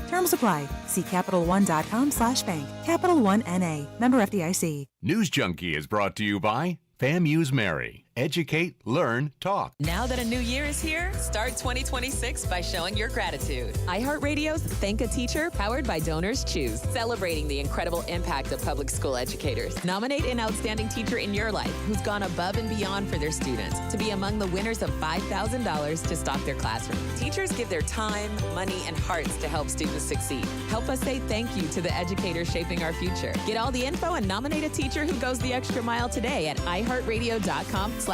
Terms apply. See CapitalOne.com/bank. Capital One N.A. Member FDIC. News Junkie is brought to you by FAMU's Mary. Educate, learn, talk. Now that a new year is here, start 2026 by showing your gratitude. iHeartRadio's Thank a Teacher, powered by Donors Choose, celebrating the incredible impact of public school educators. Nominate an outstanding teacher in your life who's gone above and beyond for their students to be among the winners of $5,000 to stock their classroom. Teachers give their time, money, and hearts to help students succeed. Help us say thank you to the educators shaping our future. Get all the info and nominate a teacher who goes the extra mile today at iHeartRadio.com/teachers. From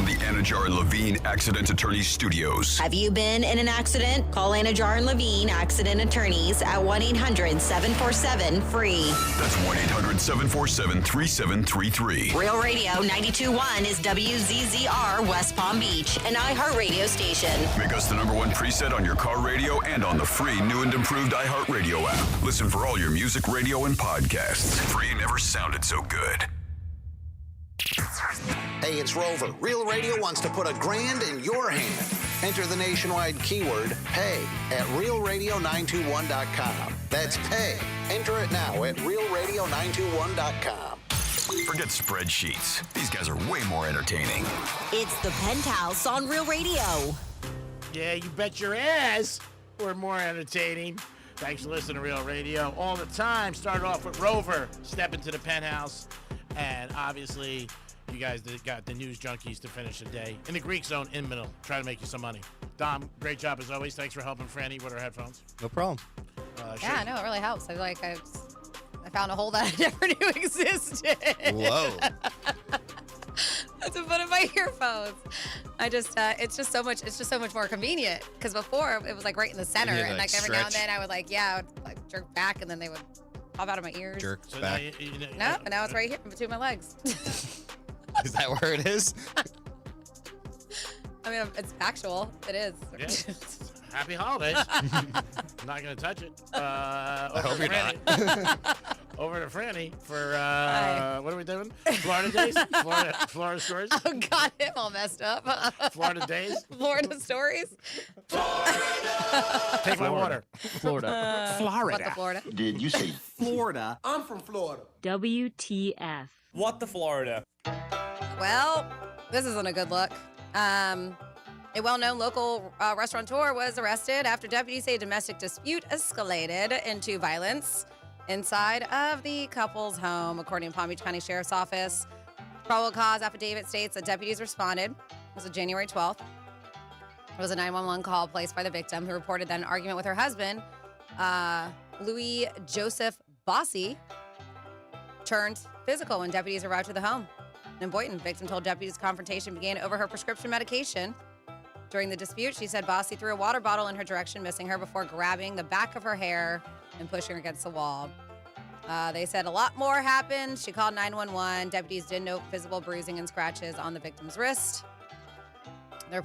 the Anajar and Levine Accident Attorneys Studios. Have you been in an accident? Call Anajar and Levine Accident Attorneys at 1-800-747-FREE. That's 1-800-747-3733. Real Radio 92.1 is WZZR West Palm Beach, an iHeartRadio station. Make us the #1 preset on your car radio and on the free new and improved iHeartRadio app. Listen for all your music, radio, and podcasts. Free never sounded so good. Hey, it's Rover. Real Radio wants to put $1,000 in your hand. Enter the nationwide keyword PAY at realradio921.com. That's PAY. Enter it now at realradio921.com. Forget spreadsheets. These guys are way more entertaining. It's the Penthouse on Real Radio. Yeah, you bet your ass we're more entertaining. Thanks for listening to Real Radio all the time. Started off with Rover, step into the Penthouse. And obviously, you guys got the news junkies to finish the day in the Greek Zone in middle. Try to make you some money. Dom, great job as always. Thanks for helping Franny with her headphones. No problem. Yeah, I know, it really helps. I found a hole that I never knew existed. Whoa. To put in my earphones. It's just so much more convenient. Because before it was like right in the center, and like every now and then I would jerk back, and then they would pop out of my ears. Jerk So back. now But now it's right here between my legs. Is that where it is? I mean, it's factual. It is. Yeah. Happy holidays. I'm not going to touch it. I hope you're not. Over to Franny for, what are we doing? Florida Days? Florida Stories? Oh, God, him all messed up. Florida Days? Florida stories? Take my water. Florida. What the Florida? Did you say Florida. I'm from Florida. WTF. What the Florida? Well, this isn't a good look. A well-known local restaurateur was arrested after deputies say a domestic dispute escalated into violence inside of the couple's home, according to Palm Beach County Sheriff's Office. Probable cause affidavit states that deputies responded. It was January 12th. It was a 911 call placed by the victim, who reported that an argument with her husband, Louis Joseph Bossy, turned physical when deputies arrived to the home. In Boynton, victim told deputies confrontation began over her prescription medication. During the dispute, she said Bossy threw a water bottle in her direction, missing her before grabbing the back of her hair and pushing her against the wall. They said a lot more happened. She called 911. Deputies did note visible bruising and scratches on the victim's wrist. The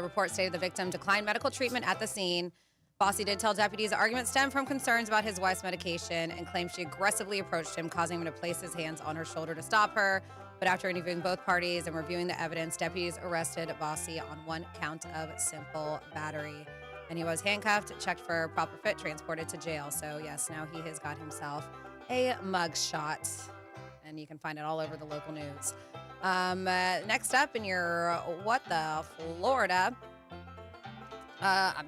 report stated the victim declined medical treatment at the scene. Bossy did tell deputies the argument stemmed from concerns about his wife's medication and claimed she aggressively approached him, causing him to place his hands on her shoulder to stop her. But after interviewing both parties and reviewing the evidence, deputies arrested Bossy on one count of simple battery. And he was handcuffed, checked for proper fit, transported to jail. So, yes, now he has got himself a mugshot. And you can find it all over the local news. Next up in your What the Florida.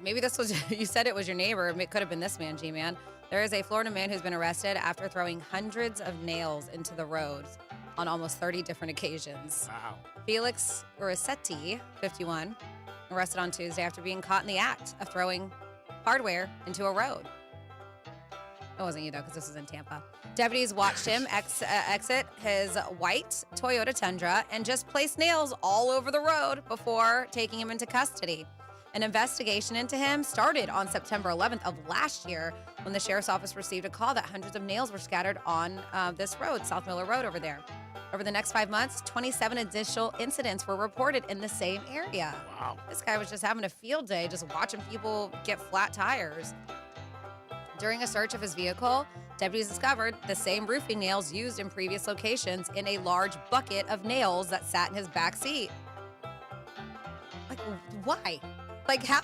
Maybe this was, you said it was your neighbor. It could have been this man, G-Man. There is a Florida man who's been arrested after throwing hundreds of nails into the roads on almost 30 different occasions. Wow. Felix Rossetti, 51, arrested on Tuesday after being caught in the act of throwing hardware into a road. It wasn't you, though, because this was in Tampa. Deputies watched him exit his white Toyota Tundra and just place nails all over the road before taking him into custody. An investigation into him started on September 11th of last year when the sheriff's office received a call that hundreds of nails were scattered on this road, South Miller Road over there. Over the next 5 months, 27 additional incidents were reported in the same area. Wow. This guy was just having a field day, just watching people get flat tires. During a search of his vehicle, deputies discovered the same roofing nails used in previous locations in a large bucket of nails that sat in his back seat. Like, why? Like, how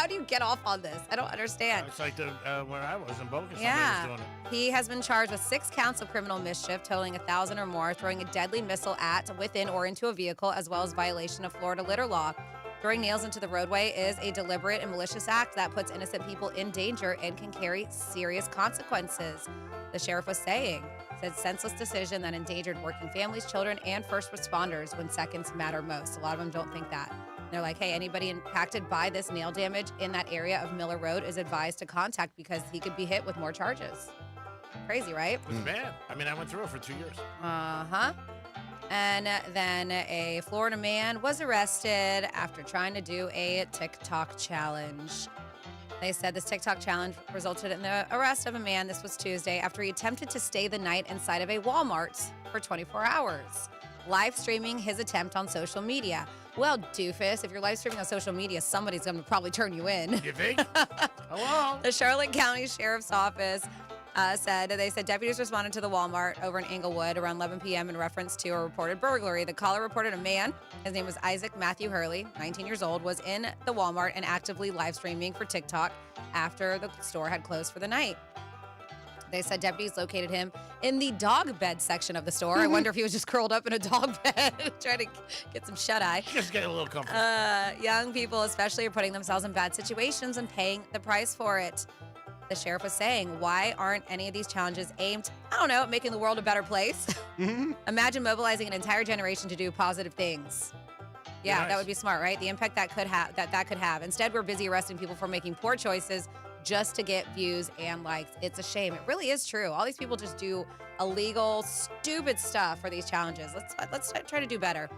do you get off on this? I don't understand. It's like where I was in Boca. Yeah. Somebody was doing it. He has been charged with 6 counts of criminal mischief, totaling 1,000 or more, throwing a deadly missile at, within, or into a vehicle, as well as violation of Florida litter law. Throwing nails into the roadway is a deliberate and malicious act that puts innocent people in danger and can carry serious consequences, the sheriff was saying. Said senseless decision that endangered working families, children, and first responders when seconds matter most. A lot of them don't think that. They're like, hey, anybody impacted by this nail damage in that area of Miller Road is advised to contact because he could be hit with more charges. Crazy, right? It's bad. I mean, I went through it for 2 years. Uh-huh. And then a Florida man was arrested after trying to do a TikTok challenge. They said this TikTok challenge resulted in the arrest of a man. This was Tuesday after he attempted to stay the night inside of a Walmart for 24 hours, live streaming his attempt on social media. Well, doofus, if you're live streaming on social media, somebody's going to probably turn you in. You think? Hello? The Charlotte County Sheriff's Office said deputies responded to the Walmart over in Englewood around 11 p.m. in reference to a reported burglary. The caller reported a man, his name was Isaac Matthew Hurley, 19 years old, was in the Walmart and actively live streaming for TikTok after the store had closed for the night. They said deputies located him in the dog bed section of the store. I wonder if he was just curled up in a dog bed trying to get some shut-eye. Just get a little comfortable. Young people especially are putting themselves in bad situations and paying the price for it. The sheriff was saying, why aren't any of these challenges aimed, I don't know, at making the world a better place? Imagine mobilizing an entire generation to do positive things. Yeah, Nice. that would be smart, right? The impact that could have. Instead, we're busy arresting people for making poor choices just to get views and likes. It's a shame. It really is true. All these people just do illegal, stupid stuff for these challenges. Let's try to do better.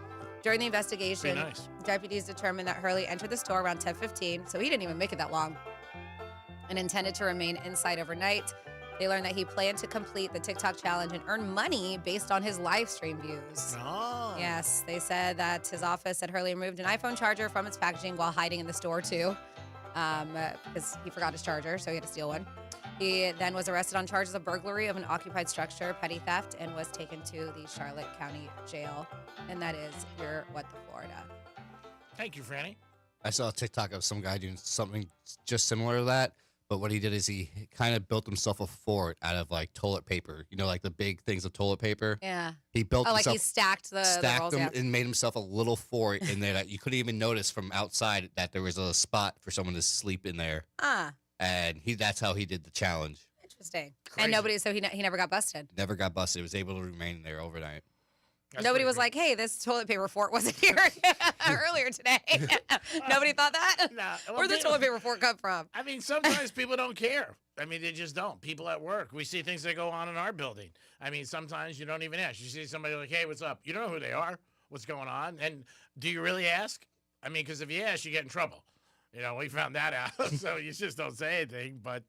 During the investigation, nice. deputies determined that Hurley entered the store around 10:15, so he didn't even make it that long, and intended to remain inside overnight. They learned that he planned to complete the TikTok challenge and earn money based on his live stream views. Oh. Yes, they said that his office had Hurley removed an iPhone charger from its packaging while hiding in the store too, because he forgot his charger, so he had to steal one. He then was arrested on charges of burglary of an occupied structure, petty theft, and was taken to the Charlotte County Jail. And that is your What the Florida. Thank you, Franny. I saw a TikTok of some guy doing something just similar to that. But what he did is he kind of built himself a fort out of like toilet paper. You know, like the big things of toilet paper. Yeah. He built like himself, he stacked the rolls, them yeah. and made himself a little fort in there that you couldn't even notice from outside that there was a spot for someone to sleep in there. And that's how he did the challenge. Interesting. Crazy. And he never got busted. Never got busted. Was able to remain there overnight. That's Nobody pretty was good. like, hey, this toilet paper fort wasn't here earlier today. Nobody thought that? Nah, well, Where'd the people- toilet paper fort come from? I mean, sometimes people don't care. I mean, they just don't. People at work, we see things that go on in our building. I mean, sometimes you don't even ask. You see somebody like, hey, what's up? You don't know who they are, what's going on. And do you really ask? I mean, because if you ask, you get in trouble. You know, we found that out, so you just don't say anything. But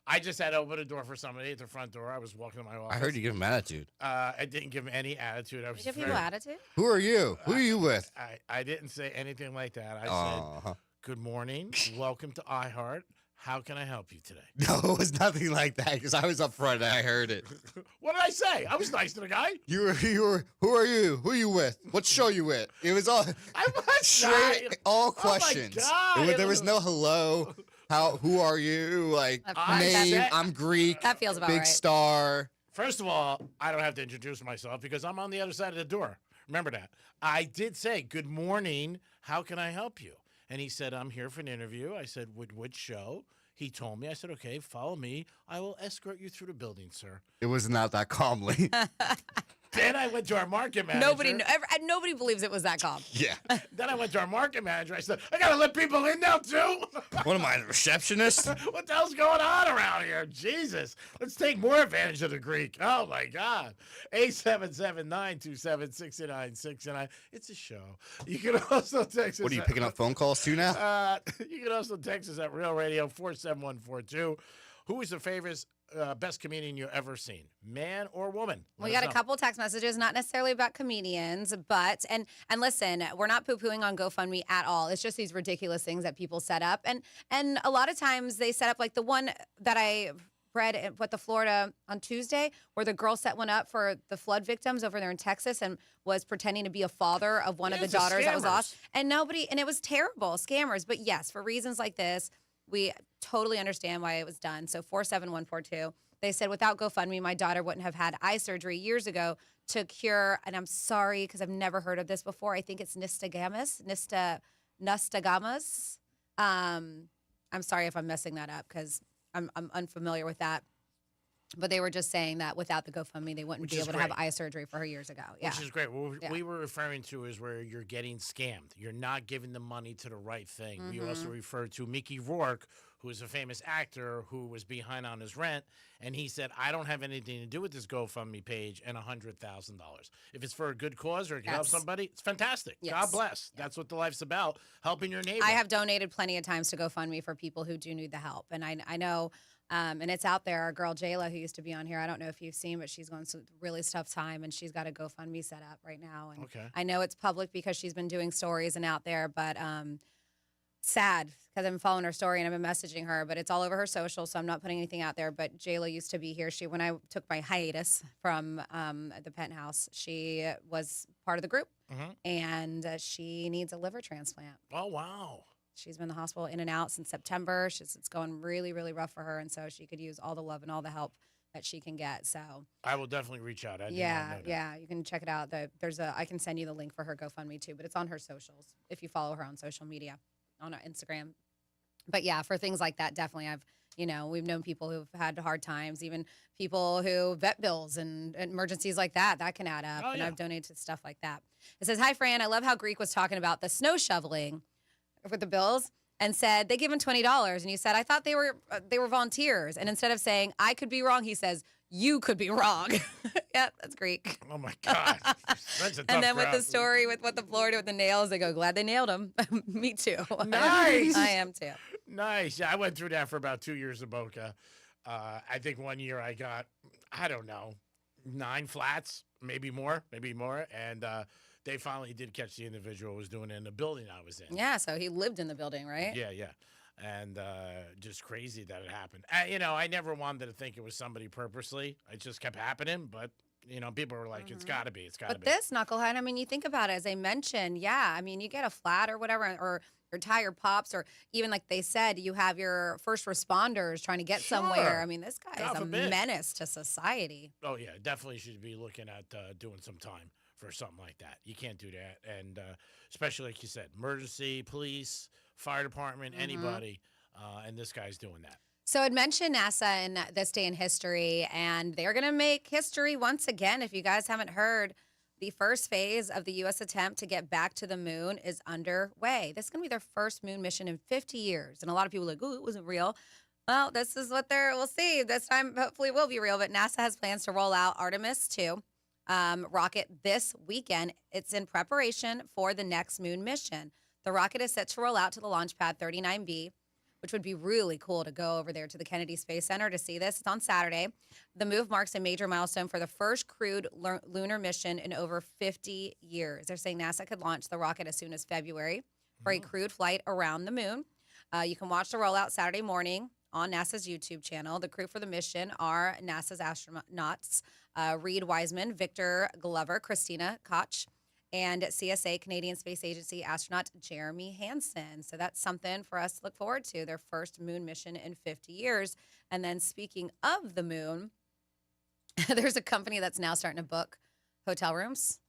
I just had to open a door for somebody at the front door. I was walking to my office. I heard you give him attitude. I didn't give him any attitude. I was Did you give very- people attitude? Who are you? Who are you with? I didn't say anything like that. I Uh-huh. said, good morning. Welcome to iHeart. How can I help you today? No, it was nothing like that because I was up front and I heard it. What did I say? I was nice to the guy. You were. Who are you? Who are you with? What show you with? It was all I was straight, not. all Oh my questions. God. There was no hello. Who are you? Like name. said- I'm Greek. That feels about Big right. star. First of all, I don't have to introduce myself because I'm on the other side of the door. Remember that. I did say, good morning. How can I help you? And he said, I'm here for an interview. I said, with which show? He told me. I said, okay, follow me. I will escort you through the building, sir. It was not that calmly. Then I went to our market manager. Nobody believes it was that calm. Yeah. Then I went to our market manager. I said, I got to let people in now, too. What am I, the receptionist? What the hell's going on around here? Jesus. Let's take more advantage of the Greek. Oh, my God. 877-927-6969. It's a show. You can also text us. What are you picking up phone calls too now? You can also text us at Real Radio 47142. Who is the favorite, best comedian you've ever seen? Man or woman? We Let got us a know. couple text messages, not necessarily about comedians, but and listen, we're not poo-pooing on GoFundMe at all. It's just these ridiculous things that people set up, and a lot of times they set up like the one that I read what the Florida on Tuesday, where the girl set one up for the flood victims over there in Texas and was pretending to be a father of one of the daughters that was lost. And it was terrible, scammers. But yes, for reasons like this, we totally understand why it was done. So 47142, they said, without GoFundMe, my daughter wouldn't have had eye surgery years ago to cure, and I'm sorry because I've never heard of this before. I think it's nystagmus. I'm sorry if I'm messing that up because I'm unfamiliar with that. But they were just saying that without the GoFundMe, they wouldn't be able to have eye surgery for her years ago. Yeah. Which is great. What we were referring to is where you're getting scammed. You're not giving the money to the right thing. We also referred to Mickey Rourke, who is a famous actor who was behind on his rent, and he said, I don't have anything to do with this GoFundMe page and $100,000. If it's for a good cause or it can help somebody, it's fantastic. Yes. God bless. That's what the life's about, helping your neighbor. I have donated plenty of times to GoFundMe for people who do need the help. And I know, and it's out there, our girl Jayla, who used to be on here, I don't know if you've seen, but she's going through a really tough time, and she's got a GoFundMe set up right now. And I know it's public because she's been doing stories and out there, but sad because I've been following her story and I've been messaging her, but it's all over her social, so I'm not putting anything out there. But Jayla used to be here. When I took my hiatus from the Penthouse, she was part of the group, and she needs a liver transplant. Oh, wow. She's been in the hospital in and out since September. It's going really, really rough for her, and so she could use all the love and all the help that she can get. So I will definitely reach out. Yeah, you can check it out. I can send you the link for her GoFundMe too, but it's on her socials if you follow her on social media, on our Instagram. But yeah, for things like that, definitely we've known people who've had hard times, even people who vet bills and emergencies like that can add up. And I've donated to stuff like that. It says, hi, Fran. I love how Greek was talking about the snow shoveling with the bills and said they give him $20. And you said, I thought they were volunteers. And instead of saying, I could be wrong, he says, you could be wrong. Yep, that's Greek. Oh, my God. That's a tough And then with crowd. the story with what the Florida with the nails, they go, glad they nailed him. Me too. Nice. I am too. Nice. Yeah, I went through that for about 2 years in Boca. I think 1 year I got, I don't know, 9 flats, maybe more. And they finally did catch the individual who was doing it in the building I was in. Yeah, so he lived in the building, right? Yeah. And just crazy that it happened. I never wanted to think it was somebody purposely. It just kept happening. But, people were like, it's got to be. It's got to be. But this knucklehead, I mean, you think about it, as I mentioned, you get a flat or whatever, or your tire pops, or even like they said, you have your first responders trying to get somewhere. I mean, this guy God is a forbid. menace to society. Oh, yeah. Definitely should be looking at doing some time for something like that. You can't do that. And especially, like you said, emergency, police, fire department, anybody. And this guy's doing that. So I'd mentioned NASA in this day in history, and they're going to make history once again. If you guys haven't heard, the first phase of the U.S. attempt to get back to the moon is underway. This is going to be their first moon mission in 50 years. And a lot of people are like, oh, it wasn't real. Well, this is what we'll see. This time, hopefully, it will be real. But NASA has plans to roll out Artemis 2 rocket this weekend. It's in preparation for the next moon mission. The rocket is set to roll out to the launch pad 39B, which would be really cool to go over there to the Kennedy Space Center to see this. It's on Saturday. The move marks a major milestone for the first crewed lunar mission in over 50 years. They're saying NASA could launch the rocket as soon as February for a crewed flight around the moon. You can watch the rollout Saturday morning on NASA's YouTube channel. The crew for the mission are NASA's astronauts, Reed Wiseman, Victor Glover, Christina Koch, and CSA, Canadian Space Agency astronaut Jeremy Hansen. So that's something for us to look forward to, their first moon mission in 50 years. And then speaking of the moon, there's a company that's now starting to book hotel rooms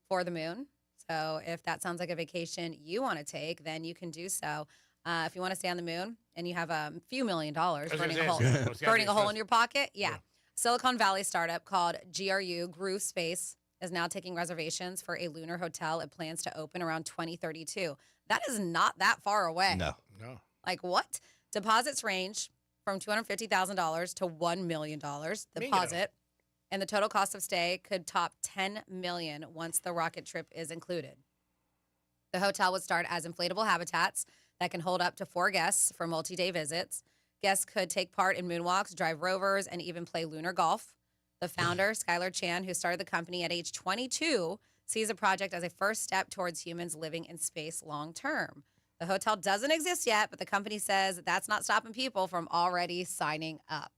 for the moon. So if that sounds like a vacation you want to take, then you can do so. If you want to stay on the moon and you have a few $1 million burning a hole in your pocket, Silicon Valley startup called Groove Space is now taking reservations for a lunar hotel. It plans to open around 2032. That is not that far away. No. Like what? Deposits range from $250,000 to $1 million deposit, and the total cost of stay could top $10 million once the rocket trip is included. The hotel would start as inflatable habitats that can hold up to 4 guests for multi-day visits. Guests could take part in moonwalks, drive rovers, and even play lunar golf. The founder, Skylar Chan, who started the company at age 22, sees the project as a first step towards humans living in space long term. The hotel doesn't exist yet, but the company says that's not stopping people from already signing up.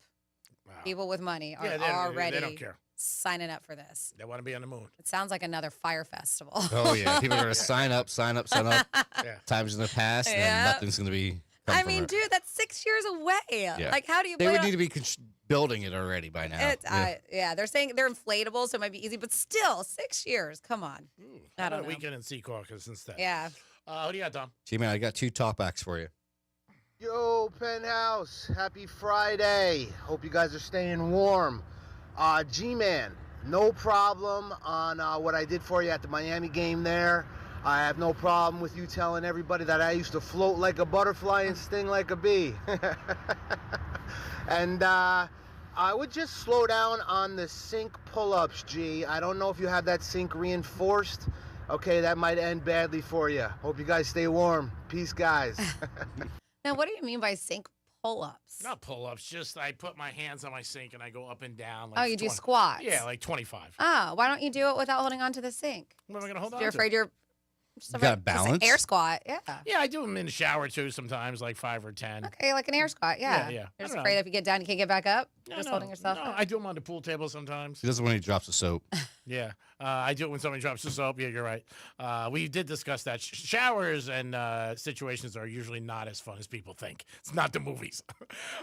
People with money are Yeah, already they don't care. signing up for this. They want to be on the moon. It sounds like another fire festival. Oh yeah, people are gonna sign up. Yeah. Times in the past, and Yeah. nothing's gonna be. I mean, dude, that's 6 years away. Yeah. Like, how do you? They plan would on- need to be building it already by now. Yeah, they're saying they're inflatable, so it might be easy, but still, 6 years. Come on. I don't know. Weekend in Secaucus instead. Yeah. What do you got, Tom? G-Man, I got 2 talkbacks for you. Yo, Penthouse. Happy Friday. Hope you guys are staying warm. G-Man, no problem on what I did for you at the Miami game there. I have no problem with you telling everybody that I used to float like a butterfly and sting like a bee. And I would just slow down on the sink pull-ups, G. I don't know if you have that sink reinforced. Okay, that might end badly for you. Hope you guys stay warm. Peace, guys. Now, what do you mean by sink pull-ups? Not pull-ups, just I put my hands on my sink and I go up and down. Oh, you do squats? Yeah, like 25. Oh, why don't you do it without holding on to the sink? What am I going to hold on You're to? afraid you're... You got Just an balance. air squat, yeah. Yeah, I do them in the shower too sometimes, like 5 or 10. Okay, like an air squat, yeah. Yeah. You're I just don't afraid know. if you get down, you can't get back up? No, Just no, holding yourself no, up? I do them on the pool table sometimes. He doesn't when he drops the soap. Yeah, I do it when somebody drops the soap. Yeah, you're right. We did discuss that. Showers and situations are usually not as fun as people think. It's not the movies.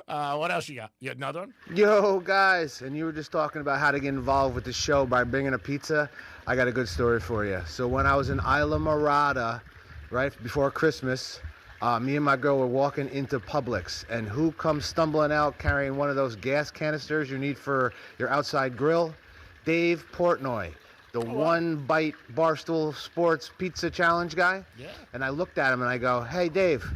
What else you got? You got another one? Yo, guys, and you were just talking about how to get involved with the show by bringing a pizza. I got a good story for you. So when I was in Isla Morada, right before Christmas, me and my girl were walking into Publix, and who comes stumbling out carrying one of those gas canisters you need for your outside grill? Dave Portnoy, the one-bite Barstool Sports Pizza Challenge guy. Yeah. And I looked at him and I go, hey, Dave,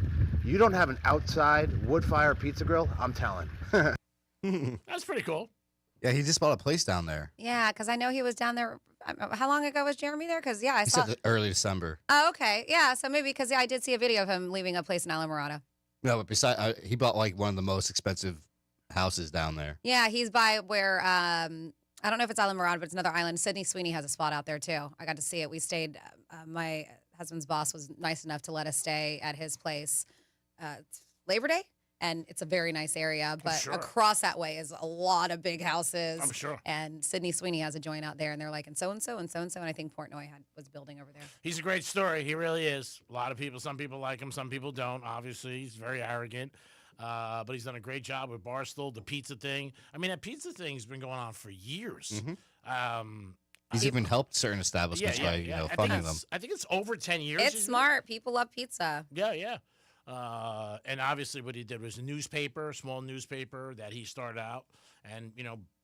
you don't have an outside wood-fire pizza grill? I'm telling. That's pretty cool. Yeah, he just bought a place down there. Yeah, because I know he was down there. How long ago was Jeremy there? Because, yeah, I He saw... said early December. Oh, okay. Yeah, so maybe because, yeah, I did see a video of him leaving a place in Isla Morada. No, but besides, he bought like one of the most expensive houses down there. Yeah, he's by where... I don't know if it's Isla Morada, but it's another island. Sydney Sweeney has a spot out there, too. I got to see it. We stayed... my husband's boss was nice enough to let us stay at his place Labor Day. And it's a very nice area, but sure. across that way is a lot of big houses. I'm sure. And Sydney Sweeney has a joint out there, and they're like, and so-and-so, and so-and-so, and I think Portnoy was building over there. He's a great story. He really is. A lot of people, some people like him, some people don't. Obviously, he's very arrogant. But he's done a great job with Barstool, the pizza thing. I mean, that pizza thing's been going on for years. He's even helped certain establishments by funding them. I think it's over 10 years. It's smart. People love pizza. Yeah. And obviously what he did was a small newspaper that he started out and,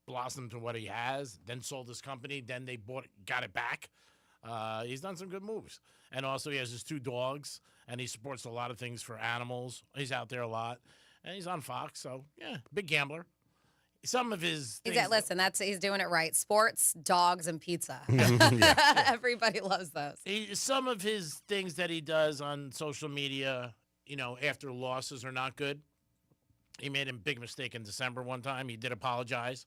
blossomed to what he has, then sold his company, then they got it back. He's done some good moves. And also he has his 2 dogs, and he supports a lot of things for animals. He's out there a lot, and he's on Fox, so, yeah, big gambler. Some of his things... He's doing it right. Sports, dogs, and pizza. Everybody loves those. Some of his things that he does on social media... after losses are not good. He made a big mistake in December one time. He did apologize.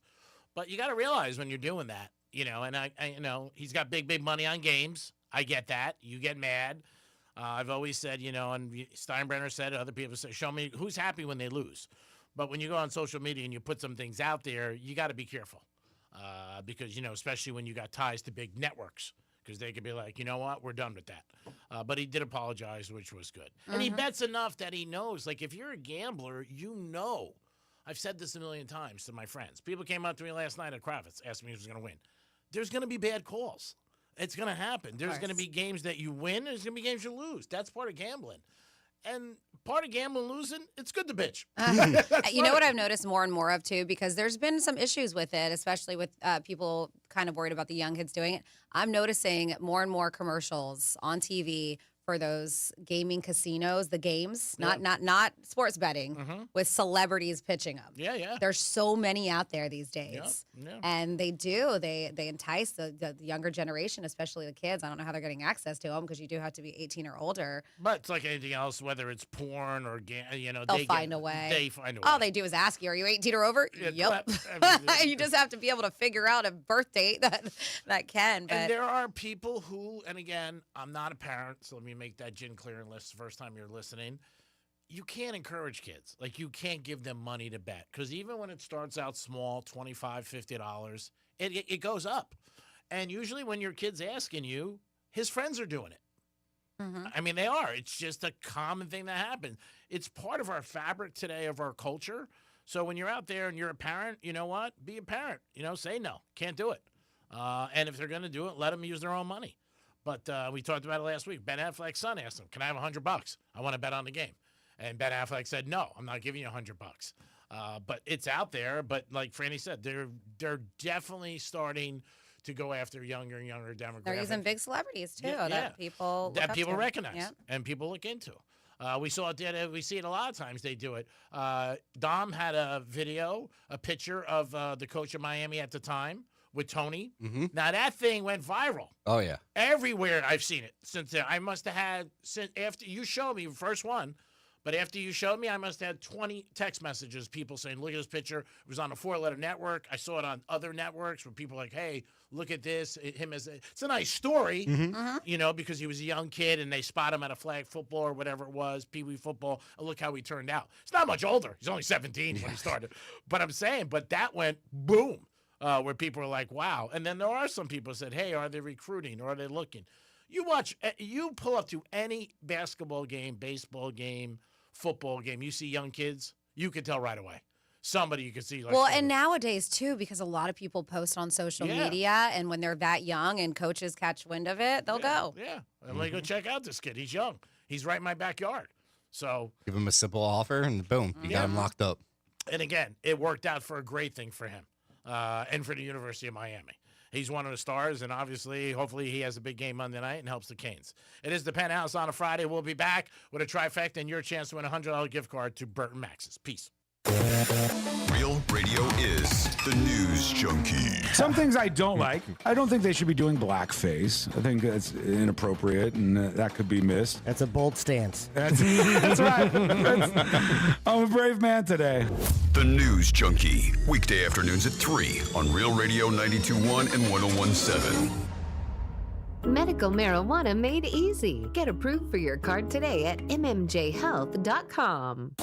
But you got to realize when you're doing that, and I he's got big money on games. I get that. You get mad. I've always said, and Steinbrenner said, other people say, show me who's happy when they lose. But when you go on social media and you put some things out there, you got to be careful. Because, especially when you got ties to big networks. Because they could be like, you know what, we're done with that. But he did apologize, which was good. And he bets enough that he knows, like, if you're a gambler, I've said this a million times to my friends. People came up to me last night at Kravitz, asking me who was going to win. There's going to be bad calls. It's going to happen. There's going to be games that you win, and there's going to be games you lose. That's part of gambling. And part of gambling losing, it's good to bitch. You know what I've noticed more and more of, too, because there's been some issues with it, especially with people kind of worried about the young kids doing it. I'm noticing more and more commercials on TV for those gaming casinos, the games, not sports betting, with celebrities pitching them. Yeah. There's so many out there these days. Yeah. And they entice the younger generation, especially the kids. I don't know how they're getting access to them because you do have to be 18 or older. But it's like anything else, whether it's porn or, they'll find a way. They find a way. All they do is ask you, are you 18 or over? Yeah, Yep. You just have to be able to figure out a birth date that can. But And there are people who, and again, I'm not a parent, so let me make that gin clear unless the first time you're listening. you can't encourage kids. Like, you can't give them money to bet. Because even when it starts out small, $25, $50, it goes up. And usually when your kid's asking you, his friends are doing it. I mean, they are. It's just a common thing that happens. It's part of our fabric today, of our culture. So when you're out there and you're a parent, you know what? Be a parent. Say no. Can't do it. And if they're going to do it, let them use their own money. But we talked about it last week. Ben Affleck's son asked him, can I have $100? I want to bet on the game. And Ben Affleck said, no, I'm not giving you $100. But it's out there. But like Franny said, they're definitely starting to go after younger and younger demographics. They're using big celebrities too that people recognize and people look into. We saw it. We see it a lot of times. They do it. Dom had a picture of the coach of Miami at the time with Tony. Now that thing went viral. Oh yeah, everywhere I've seen it since then. I must have had since after you showed me first one. But after you showed me, I must have had 20 text messages, people saying, look at this picture. It was on a 4-letter network. I saw it on other networks where people are like, hey, look at this. It's a nice story, because he was a young kid and they spot him at a flag football or whatever it was, Pee Wee football. And look how he turned out. He's not much older. He's only 17 when he started. But I'm saying, that went boom, where people are like, wow. And then there are some people who said, hey, are they recruiting or are they looking? You pull up to any basketball game, baseball game, football game, you see young kids, you can tell right away. Somebody you can see. And nowadays too, because a lot of people post on social media, and when they're that young and coaches catch wind of it, they'll go. Yeah, I'm going to go check out this kid. He's young. He's right in my backyard. So give him a simple offer, and boom, you got him locked up. And again, it worked out for a great thing for him and for the University of Miami. He's one of the stars, and obviously, hopefully, he has a big game Monday night and helps the Canes. It is the Penthouse on a Friday. We'll be back with a trifecta and your chance to win a $100 gift card to Burton Max's. Peace. Real Radio is the News Junkie. Some things I don't like. I don't think they should be doing blackface. I think that's inappropriate, and that could be missed. That's a bold stance. That's right. I'm a brave man today. The News Junkie. Weekday afternoons at 3 on Real Radio 92.1 and 101.7. Medical marijuana made easy. Get approved for your card today at mmjhealth.com.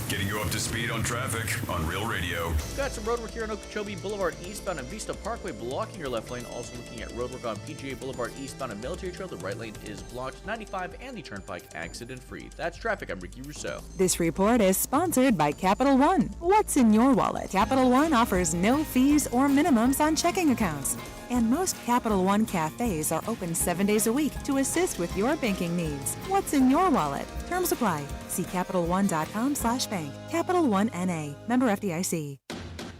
Getting you up to speed on traffic on Real Radio. Got some roadwork here on Okeechobee Boulevard eastbound and Vista Parkway blocking your left lane. Also looking at roadwork on PGA Boulevard eastbound and Military Trail. The right lane is blocked. 95 and the Turnpike accident-free. That's traffic. I'm Ricky Rousseau. This report is sponsored by Capital One. What's in your wallet? Capital One offers no fees or minimums on checking accounts. And most Capital One cafes are open 7 days a week to assist with your banking needs. What's in your wallet? Terms apply. See CapitalOne.com/bank. Capital One N.A. Member FDIC.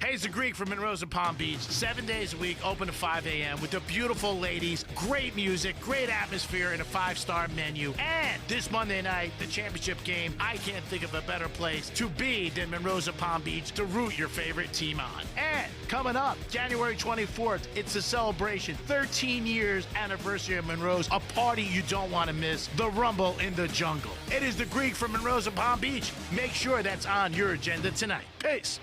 Hey, it's the Greek from Monroe's and Palm Beach. 7 days a week, open to 5 a.m. with the beautiful ladies, great music, great atmosphere, and a 5-star menu. And this Monday night, the championship game, I can't think of a better place to be than Monroe's and Palm Beach to root your favorite team on. And coming up, January 24th, it's a celebration. 13 years anniversary of Monroe's, a party you don't want to miss, the Rumble in the Jungle. It is the Greek from Monroe's and Palm Beach. Make sure that's on your agenda tonight. Peace.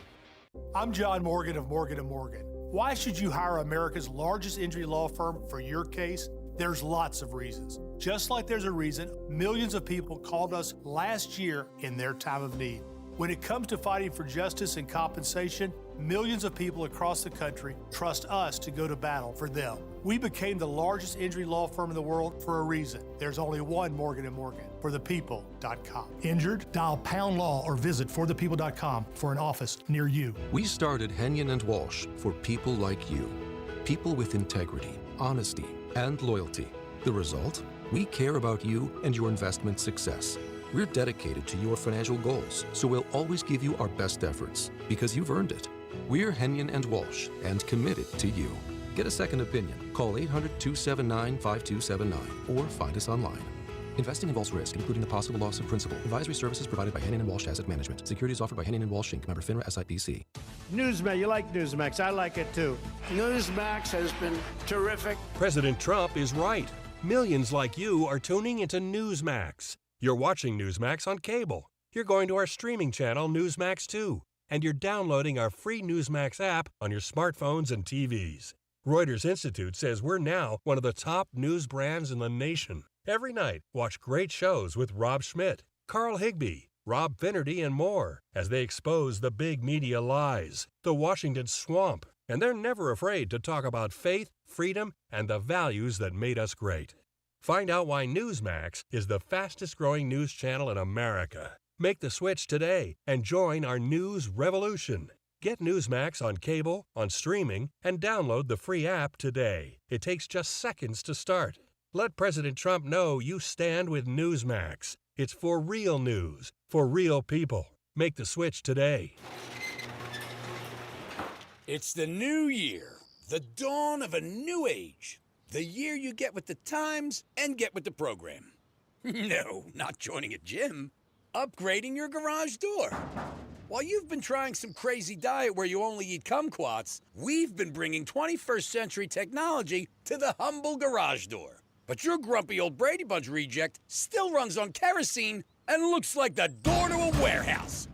I'm John Morgan of Morgan & Morgan. Why should you hire America's largest injury law firm for your case? There's lots of reasons. Just like there's a reason millions of people called us last year in their time of need. When it comes to fighting for justice and compensation, millions of people across the country trust us to go to battle for them. We became the largest injury law firm in the world for a reason. There's only one Morgan & Morgan, forthepeople.com. Injured? Dial pound law or visit forthepeople.com for an office near you. We started Henyon & Walsh for people like you. People with integrity, honesty, and loyalty. The result? We care about you and your investment success. We're dedicated to your financial goals, so we'll always give you our best efforts because you've earned it. We're Henyon & Walsh and committed to you. Get a second opinion. Call 800-279-5279 or find us online. Investing involves risk, including the possible loss of principal. Advisory services provided by Henyon & Walsh Asset Management. Securities offered by Henyon & Walsh Inc. Member FINRA SIPC. Newsmax, you like Newsmax. I like it too. Newsmax has been terrific. President Trump is right. Millions like you are tuning into Newsmax. You're watching Newsmax on cable. You're going to our streaming channel, Newsmax 2. And you're downloading our free Newsmax app on your smartphones and TVs. Reuters Institute says we're now one of the top news brands in the nation. Every night, watch great shows with Rob Schmidt, Carl Higbie, Rob Finnerty, and more as they expose the big media lies, the Washington swamp, and they're never afraid to talk about faith, freedom, and the values that made us great. Find out why Newsmax is the fastest growing news channel in America. Make the switch today and join our news revolution. Get Newsmax on cable, on streaming, and download the free app today. It takes just seconds to start. Let President Trump know you stand with Newsmax. It's for real news, for real people. Make the switch today. It's the new year, the dawn of a new age. The year you get with the times and get with the program. No, not joining a gym. Upgrading your garage door. While you've been trying some crazy diet where you only eat kumquats, we've been bringing 21st century technology to the humble garage door. But your grumpy old Brady Bunch reject still runs on kerosene and looks like the door to a warehouse.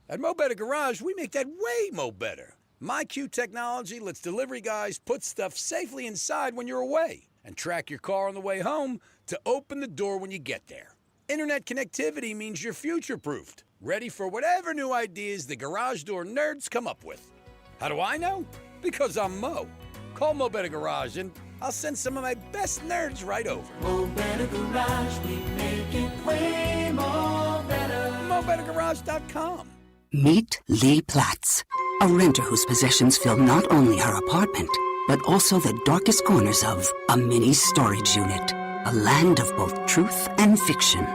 At Mo Better Garage, we make that way mo better. MyQ technology lets delivery guys put stuff safely inside when you're away and track your car on the way home to open the door when you get there. Internet connectivity means you're future-proofed, ready for whatever new ideas the garage door nerds come up with. How do I know? Because I'm Mo. Call Mo Better Garage and I'll send some of my best nerds right over. Mo Better Garage, we make it way more better. MoBetterGarage.com. Meet Lee Platz, a renter whose possessions fill not only her apartment, but also the darkest corners of a mini storage unit. A land of both truth and fiction.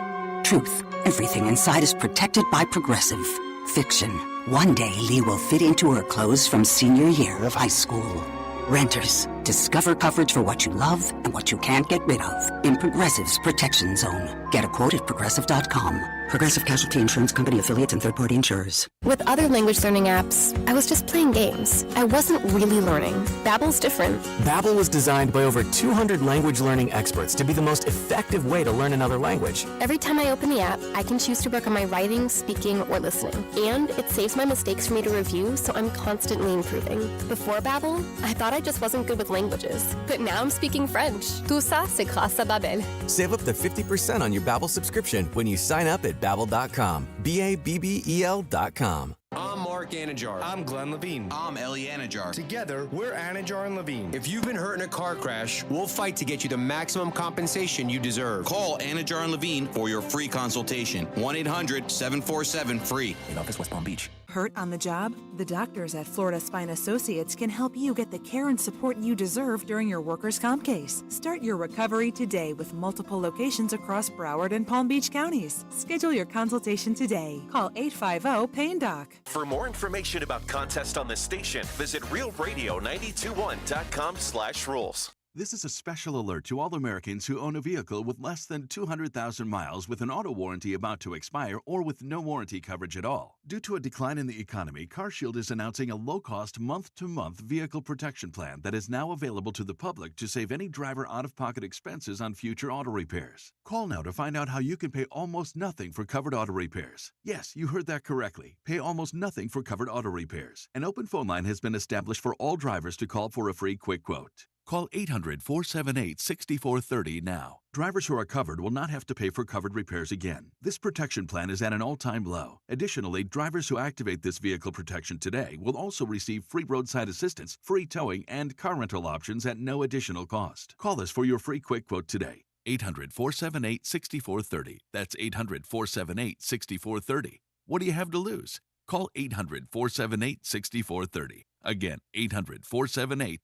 Truth, everything inside is protected by Progressive. Fiction, one day Lee will fit into her clothes from senior year of high school. Renters, discover coverage for what you love and what you can't get rid of in Progressive's Protection Zone. Get a quote at Progressive.com. Progressive Casualty Insurance Company affiliates and third-party insurers. With other language learning apps, I was just playing games. I wasn't really learning. Babbel's different. Babbel was designed by over 200 language learning experts to be the most effective way to learn another language. Every time I open the app, I can choose to work on my writing, speaking, or listening. And it saves my mistakes for me to review, so I'm constantly improving. Before Babbel, I thought I just wasn't good with languages. But now I'm speaking French. Tout ça, c'est grâce à Babbel. Save up to 50% on your Babbel subscription when you sign up at Babbel.com. Babbel.com. I'm Mark Anajar. I'm Glenn Levine. I'm Ellie Anajar. Together, we're Anajar and Levine. If you've been hurt in a car crash, we'll fight to get you the maximum compensation you deserve. Call Anajar and Levine for your free consultation. 1-800-747-FREE. In office, West Palm Beach. Hurt on the job? The doctors at Florida Spine Associates can help you get the care and support you deserve during your workers' comp case. Start your recovery today with multiple locations across Broward and Palm Beach counties. Schedule your consultation today. Call 850-PAIN-DOC. For more information about contests on this station, visit realradio921.com/rules. This is a special alert to all Americans who own a vehicle with less than 200,000 miles with an auto warranty about to expire or with no warranty coverage at all. Due to a decline in the economy, CarShield is announcing a low-cost month-to-month vehicle protection plan that is now available to the public to save any driver out-of-pocket expenses on future auto repairs. Call now to find out how you can pay almost nothing for covered auto repairs. Yes, you heard that correctly. Pay almost nothing for covered auto repairs. An open phone line has been established for all drivers to call for a free quick quote. Call 800-478-6430 now. Drivers who are covered will not have to pay for covered repairs again. This protection plan is at an all-time low. Additionally, drivers who activate this vehicle protection today will also receive free roadside assistance, free towing, and car rental options at no additional cost. Call us for your free quick quote today. 800-478-6430. That's 800-478-6430. What do you have to lose? Call 800-478-6430. Again, 800-478-6430.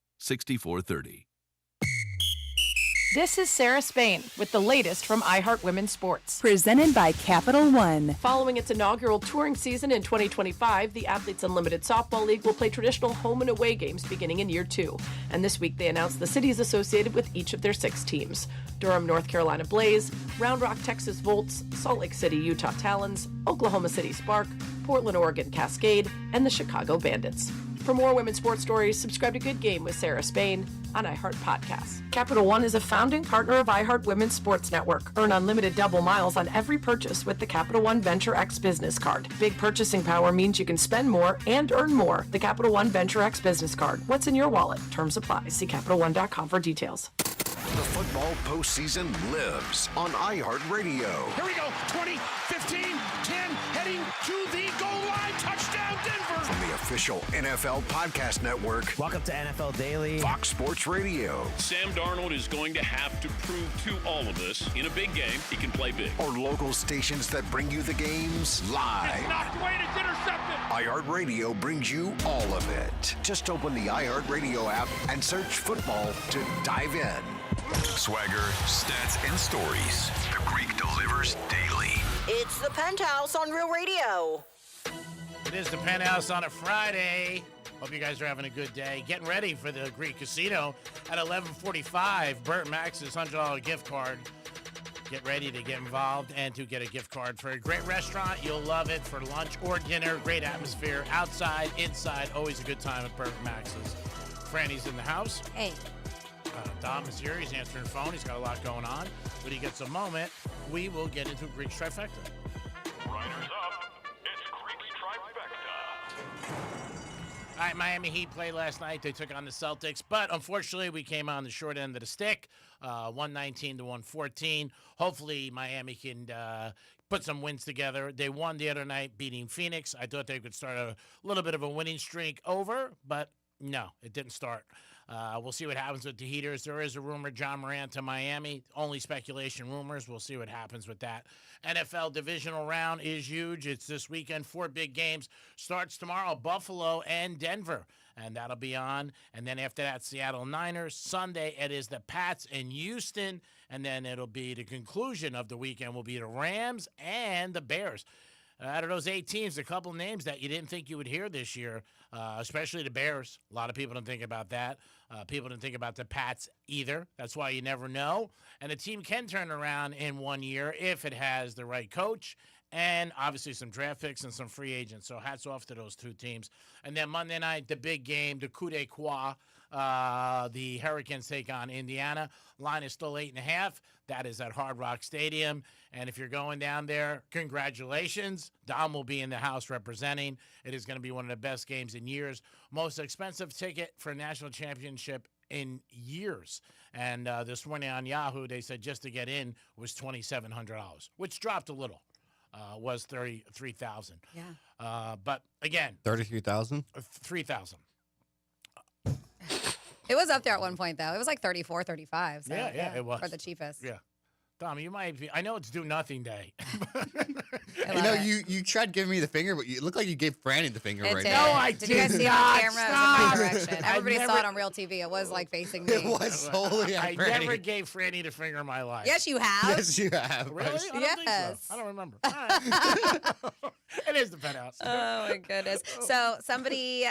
This is Sarah Spain with the latest from iHeart Women's Sports. Presented by Capital One. Following its inaugural touring season in 2025, the Athletes Unlimited Softball League will play traditional home and away games beginning in year 2. And this week they announced the cities associated with each of their 6 teams. Durham, North Carolina Blaze, Round Rock, Texas Volts, Salt Lake City, Utah Talons, Oklahoma City Spark, Portland, Oregon Cascade, and the Chicago Bandits. For more women's sports stories, subscribe to Good Game with Sarah Spain on iHeart Podcasts. Capital One is a founding partner of iHeart Women's Sports Network. Earn unlimited double miles on every purchase with the Capital One Venture X Business Card. Big purchasing power means you can spend more and earn more. The Capital One Venture X Business Card. What's in your wallet? Terms apply. See CapitalOne.com for details. The football postseason lives on iHeartRadio. Here we go. 20, 15, 10, heading to the goal line. Touchdown, Denver. From the official NFL podcast network. Welcome to NFL Daily. Fox Sports Radio. Sam Darnold is going to have to prove to all of us in a big game he can play big. Or local stations that bring you the games live. It's knocked away and it's intercepted. iHeartRadio brings you all of it. Just open the iHeartRadio app and search football to dive in. Swagger, stats, and stories. The Greek delivers daily. It's the Penthouse on Real Radio. It is the Penthouse on a Friday. Hope you guys are having a good day. Getting ready for the Greek Casino at 11:45. Burt Max's $100 gift card. Get ready to get involved and to get a gift card for a great restaurant. You'll love it for lunch or dinner. Great atmosphere outside, inside. Always a good time at Burt Max's. Franny's in the house. Hey. Dom is here. He's answering the phone. He's got a lot going on. When he gets a moment, we will get into Greek's Trifecta. Riders up. It's Greek's Trifecta. All right, Miami Heat played last night. They took on the Celtics, but unfortunately, we came on the short end of the stick, 119 to 114. Hopefully, Miami can put some wins together. They won the other night, beating Phoenix. I thought they could start a little bit of a winning streak over, but no, it didn't start. We'll see what happens with the Heaters. There is a rumor, John Morant to Miami. Only speculation rumors. We'll see what happens with that. NFL divisional round is huge. It's this weekend. 4 big games. Starts tomorrow, Buffalo and Denver. And that'll be on. And then after that, Seattle Niners. Sunday, it is the Pats and Houston. And then it'll be the conclusion of the weekend will be the Rams and the Bears. Out of those 8 teams, a couple names that you didn't think you would hear this year, especially the Bears. A lot of people don't think about that. People didn't think about the Pats either. That's why you never know. And the team can turn around in 1 year if it has the right coach and obviously some draft picks and some free agents. So hats off to those 2 teams. And then Monday night, the big game, the coup d'etat. The Hurricanes take on Indiana. Line is still 8.5. That is at Hard Rock Stadium. And if you're going down there, congratulations. Dom will be in the house representing. It is going to be one of the best games in years. Most expensive ticket for a national championship in years. And this morning on Yahoo, they said just to get in was $2,700, which dropped a little. Was $33,000. Yeah. But again, 33,000? 3,000. It was up there at one point, though. It was like 34, 35. So, yeah, it was. For the cheapest. Yeah. Dom, you might be. I know it's do nothing day. You know, you tried giving me the finger, but you look like you gave Franny the finger right did. now. No, I did. Did you guys see it on camera? It was in my direction. Everybody saw it on real TV. It was like facing me. It was solely on I Franny. never gave Franny the finger in my life. Yes, you have. Yes, you have. Really? I don't think Yes. so. I don't remember. All right. It is the Penthouse. Oh, my goodness. So somebody,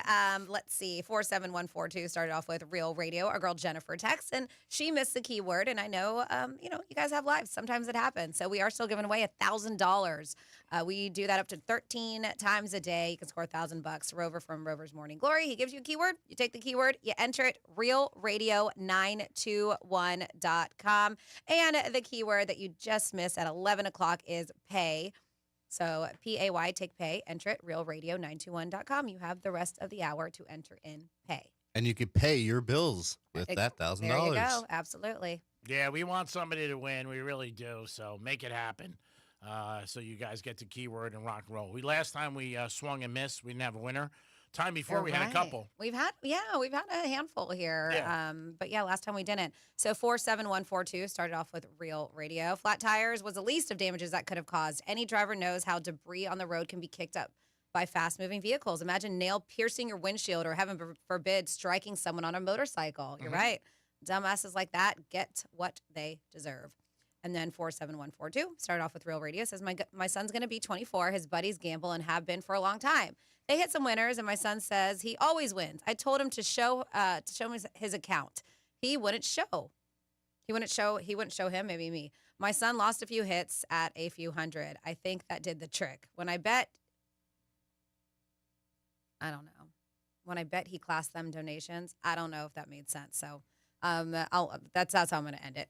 let's see, 47142 started off with Real Radio. Our girl Jennifer texts, and she missed the keyword. And I know, you guys have lives. Sometimes it happens. So we are still giving away $1,000. We do that up to 13 times a day. You can score $1,000. Rover from Rover's Morning Glory. He gives you a keyword. You take the keyword. You enter it, realradio921.com. And the keyword that you just missed at 11 o'clock is pay. So PAY, take pay, enter it, realradio921.com. You have the rest of the hour to enter in pay. And you could pay your bills with that $1,000. There you go. Absolutely. Yeah, we want somebody to win. We really do. So make it happen. So you guys get the keyword and rock and roll. Last time we swung and missed. We didn't have a winner. Time before we had a couple. We've had a handful here. Yeah. But yeah, last time we didn't. So 47142 started off with Real Radio. Flat tires was the least of damages that could have caused. Any driver knows how debris on the road can be kicked up by fast-moving vehicles. Imagine nail piercing your windshield or, heaven forbid, striking someone on a motorcycle. You're right. Dumbasses like that get what they deserve. And then 47142 started off with Real Radio. Says, my son's going to be 24. His buddies gamble and have been for a long time. They hit some winners, and my son says he always wins. I told him to show me his account. He wouldn't show. He wouldn't show him, maybe me. My son lost a few hits at a few hundred. I think that did the trick. When I bet he classed them donations, I don't know if that made sense. So That's how I'm going to end it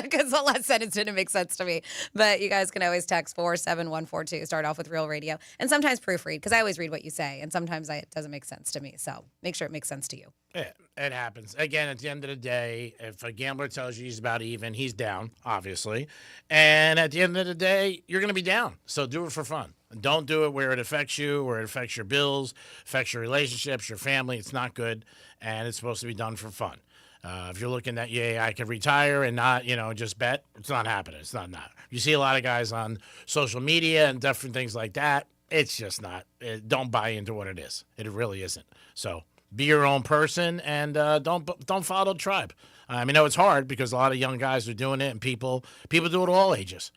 because the last sentence didn't make sense to me. But you guys can always text 47142. Start off with Real Radio, and sometimes proofread because I always read what you say, and sometimes it doesn't make sense to me. So make sure it makes sense to you. Yeah, it happens. Again, at the end of the day, if a gambler tells you he's about even, he's down, obviously. And at the end of the day, you're going to be down. So do it for fun. Don't do it where it affects you, where it affects your bills, affects your relationships, your family. It's not good, and it's supposed to be done for fun. If you're looking at, I could retire and not, just bet, it's not happening. It's not. You see a lot of guys on social media and different things like that. It's just not. Don't buy into what it is. It really isn't. So be your own person and don't follow the tribe. I know it's hard because a lot of young guys are doing it and people do it all ages.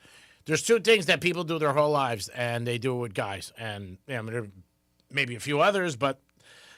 There's two things that people do their whole lives, and they do it with guys. And there may be a few others, but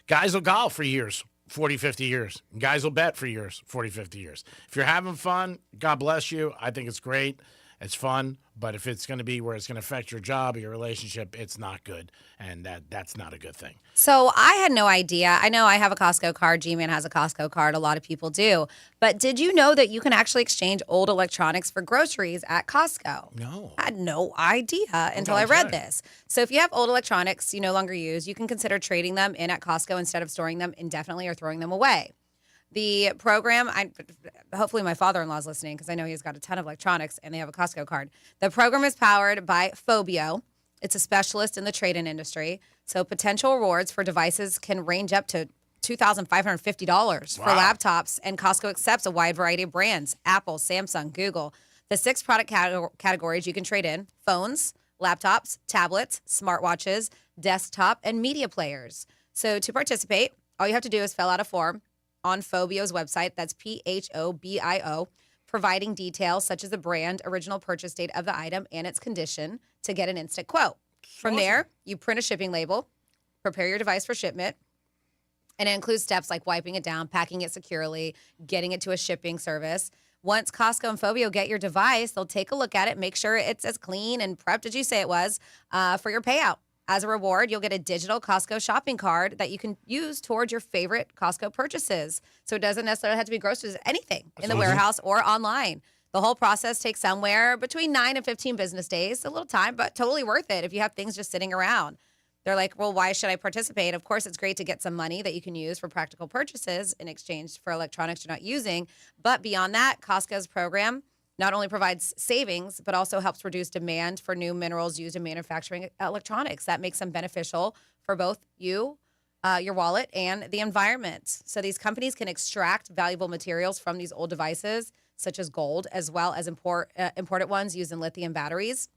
guys will golf for years. 40, 50 years. Guys will bet for years, 40, 50 years. If you're having fun, God bless you. I think it's great. It's fun. But if it's going to be where it's going to affect your job or your relationship, it's not good. And that's not a good thing. So I had no idea. I know I have a Costco card. G-Man has a Costco card. A lot of people do. But did you know that you can actually exchange old electronics for groceries at Costco? No. I had no idea until I read this. So if you have old electronics you no longer use, you can consider trading them in at Costco instead of storing them indefinitely or throwing them away. The program, hopefully my father-in-law is listening because I know he's got a ton of electronics and they have a Costco card. The program is powered by Phobio. It's a specialist in the trade-in industry. So potential rewards for devices can range up to $2,550 for laptops, and Costco accepts a wide variety of brands: Apple, Samsung, Google. The 6 product categories you can trade in: phones, laptops, tablets, smartwatches, desktop, and media players. So to participate, all you have to do is fill out a form on Phobio's website. That's Phobio, providing details such as the brand, original purchase date of the item, and its condition to get an instant quote. From there, you print a shipping label, prepare your device for shipment, and it includes steps like wiping it down, packing it securely, getting it to a shipping service. Once Costco and Phobio get your device, they'll take a look at it, make sure it's as clean and prepped as you say it was for your payout. As a reward, you'll get a digital Costco shopping card that you can use towards your favorite Costco purchases. So it doesn't necessarily have to be groceries, anything in the warehouse or online. The whole process takes somewhere between 9 and 15 business days, a little time, but totally worth it if you have things just sitting around. They're like, well, why should I participate? Of course, it's great to get some money that you can use for practical purchases in exchange for electronics you're not using. But beyond that, Costco's program not only provides savings, but also helps reduce demand for new minerals used in manufacturing electronics. That makes them beneficial for both you, your wallet, and the environment. So these companies can extract valuable materials from these old devices, such as gold, as well as imported ones used in lithium batteries.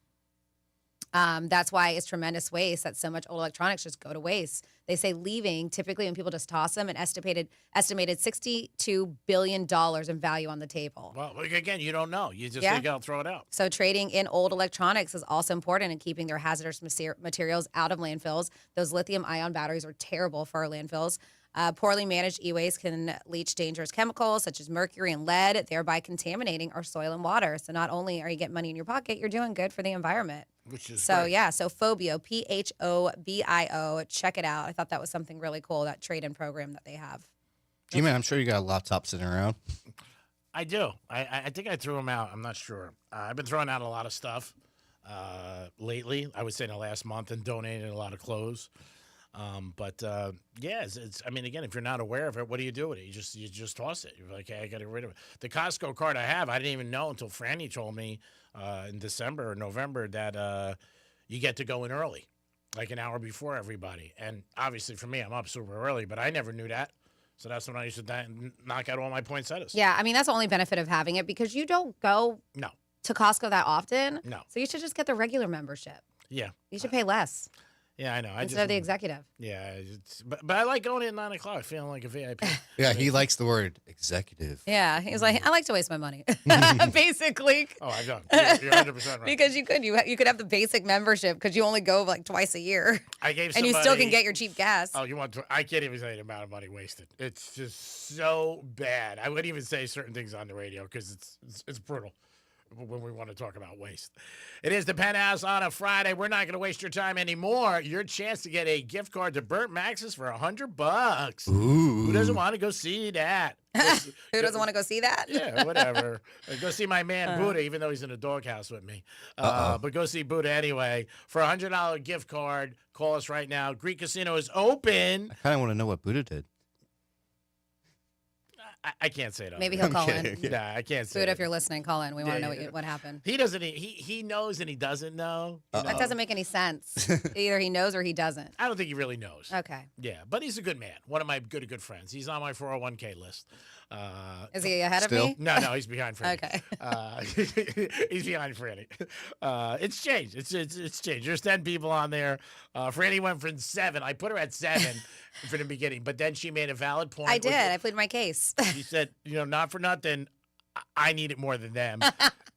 That's why it's tremendous waste that so much old electronics just go to waste. They say leaving, typically when people just toss them, an estimated $62 billion in value on the table. Well, again, you don't know. You just think I'll throw it out. So trading in old electronics is also important in keeping their hazardous materials out of landfills. Those lithium-ion batteries are terrible for our landfills. Poorly managed e-waste can leach dangerous chemicals such as mercury and lead, thereby contaminating our soil and water. So not only are you getting money in your pocket, you're doing good for the environment. Which is so great. Yeah, so Phobio, Phobio, check it out. I thought that was something really cool, that trade-in program that they have. G-Man, I'm sure you got a laptop sitting around. I do. I think I threw them out. I'm not sure. I've been throwing out a lot of stuff lately. I would say in the last month, and donated a lot of clothes. It's I mean, again, if you're not aware of it, what do you do with it? You just toss it. You're like, hey, I got to get rid of it. The Costco card I have, I didn't even know until Franny told me in December or November that you get to go in early, like an hour before everybody. And obviously for me, I'm up super early, but I never knew that. So that's when I used to knock out all my poinsettias. Yeah, I mean, that's the only benefit of having it because you don't go to Costco that often. No. So you should just get the regular membership. Yeah. You should pay less. Yeah, I know. Instead of the executive. Yeah, but I like going in at 9 o'clock, feeling like a VIP. Yeah, he likes the word executive. Yeah, he's like, I like to waste my money, basically. Oh, I've done. You're 100% right. Because you could have the basic membership because you only go like twice a year. I gave and you still can get your cheap gas. Oh, I can't even say the amount of money wasted. It's just so bad. I wouldn't even say certain things on the radio because it's brutal. when we want to talk about waste. It is the Penthouse on a Friday. We're not going to waste your time anymore. Your chance to get a gift card to Burt Max's for $100. Who doesn't want to go see that? Who doesn't want to go see that? Yeah, whatever. Go see my man Buddha, even though he's in a doghouse with me. But go see Buddha anyway. For a $100 gift card, call us right now. Greek Casino is open. I kind of want to know what Buddha did. I can't say it. Maybe he'll call in. Nah, I can't say Buddha, it. if you're listening, call in. We want to know what happened. He doesn't. He knows and he doesn't know. That doesn't make any sense. Either he knows or he doesn't. I don't think he really knows. Okay. Yeah, but he's a good man. One of my good friends. He's on my 401k list. Is he ahead of me? No, he's behind Franny. Okay. He's behind Franny. It's changed. It's changed. There's 10 people on there. Franny went from 7. I put her at 7 from the beginning, but then she made a valid point. I did. I pleaded my case. She said, not for nothing, I need it more than them.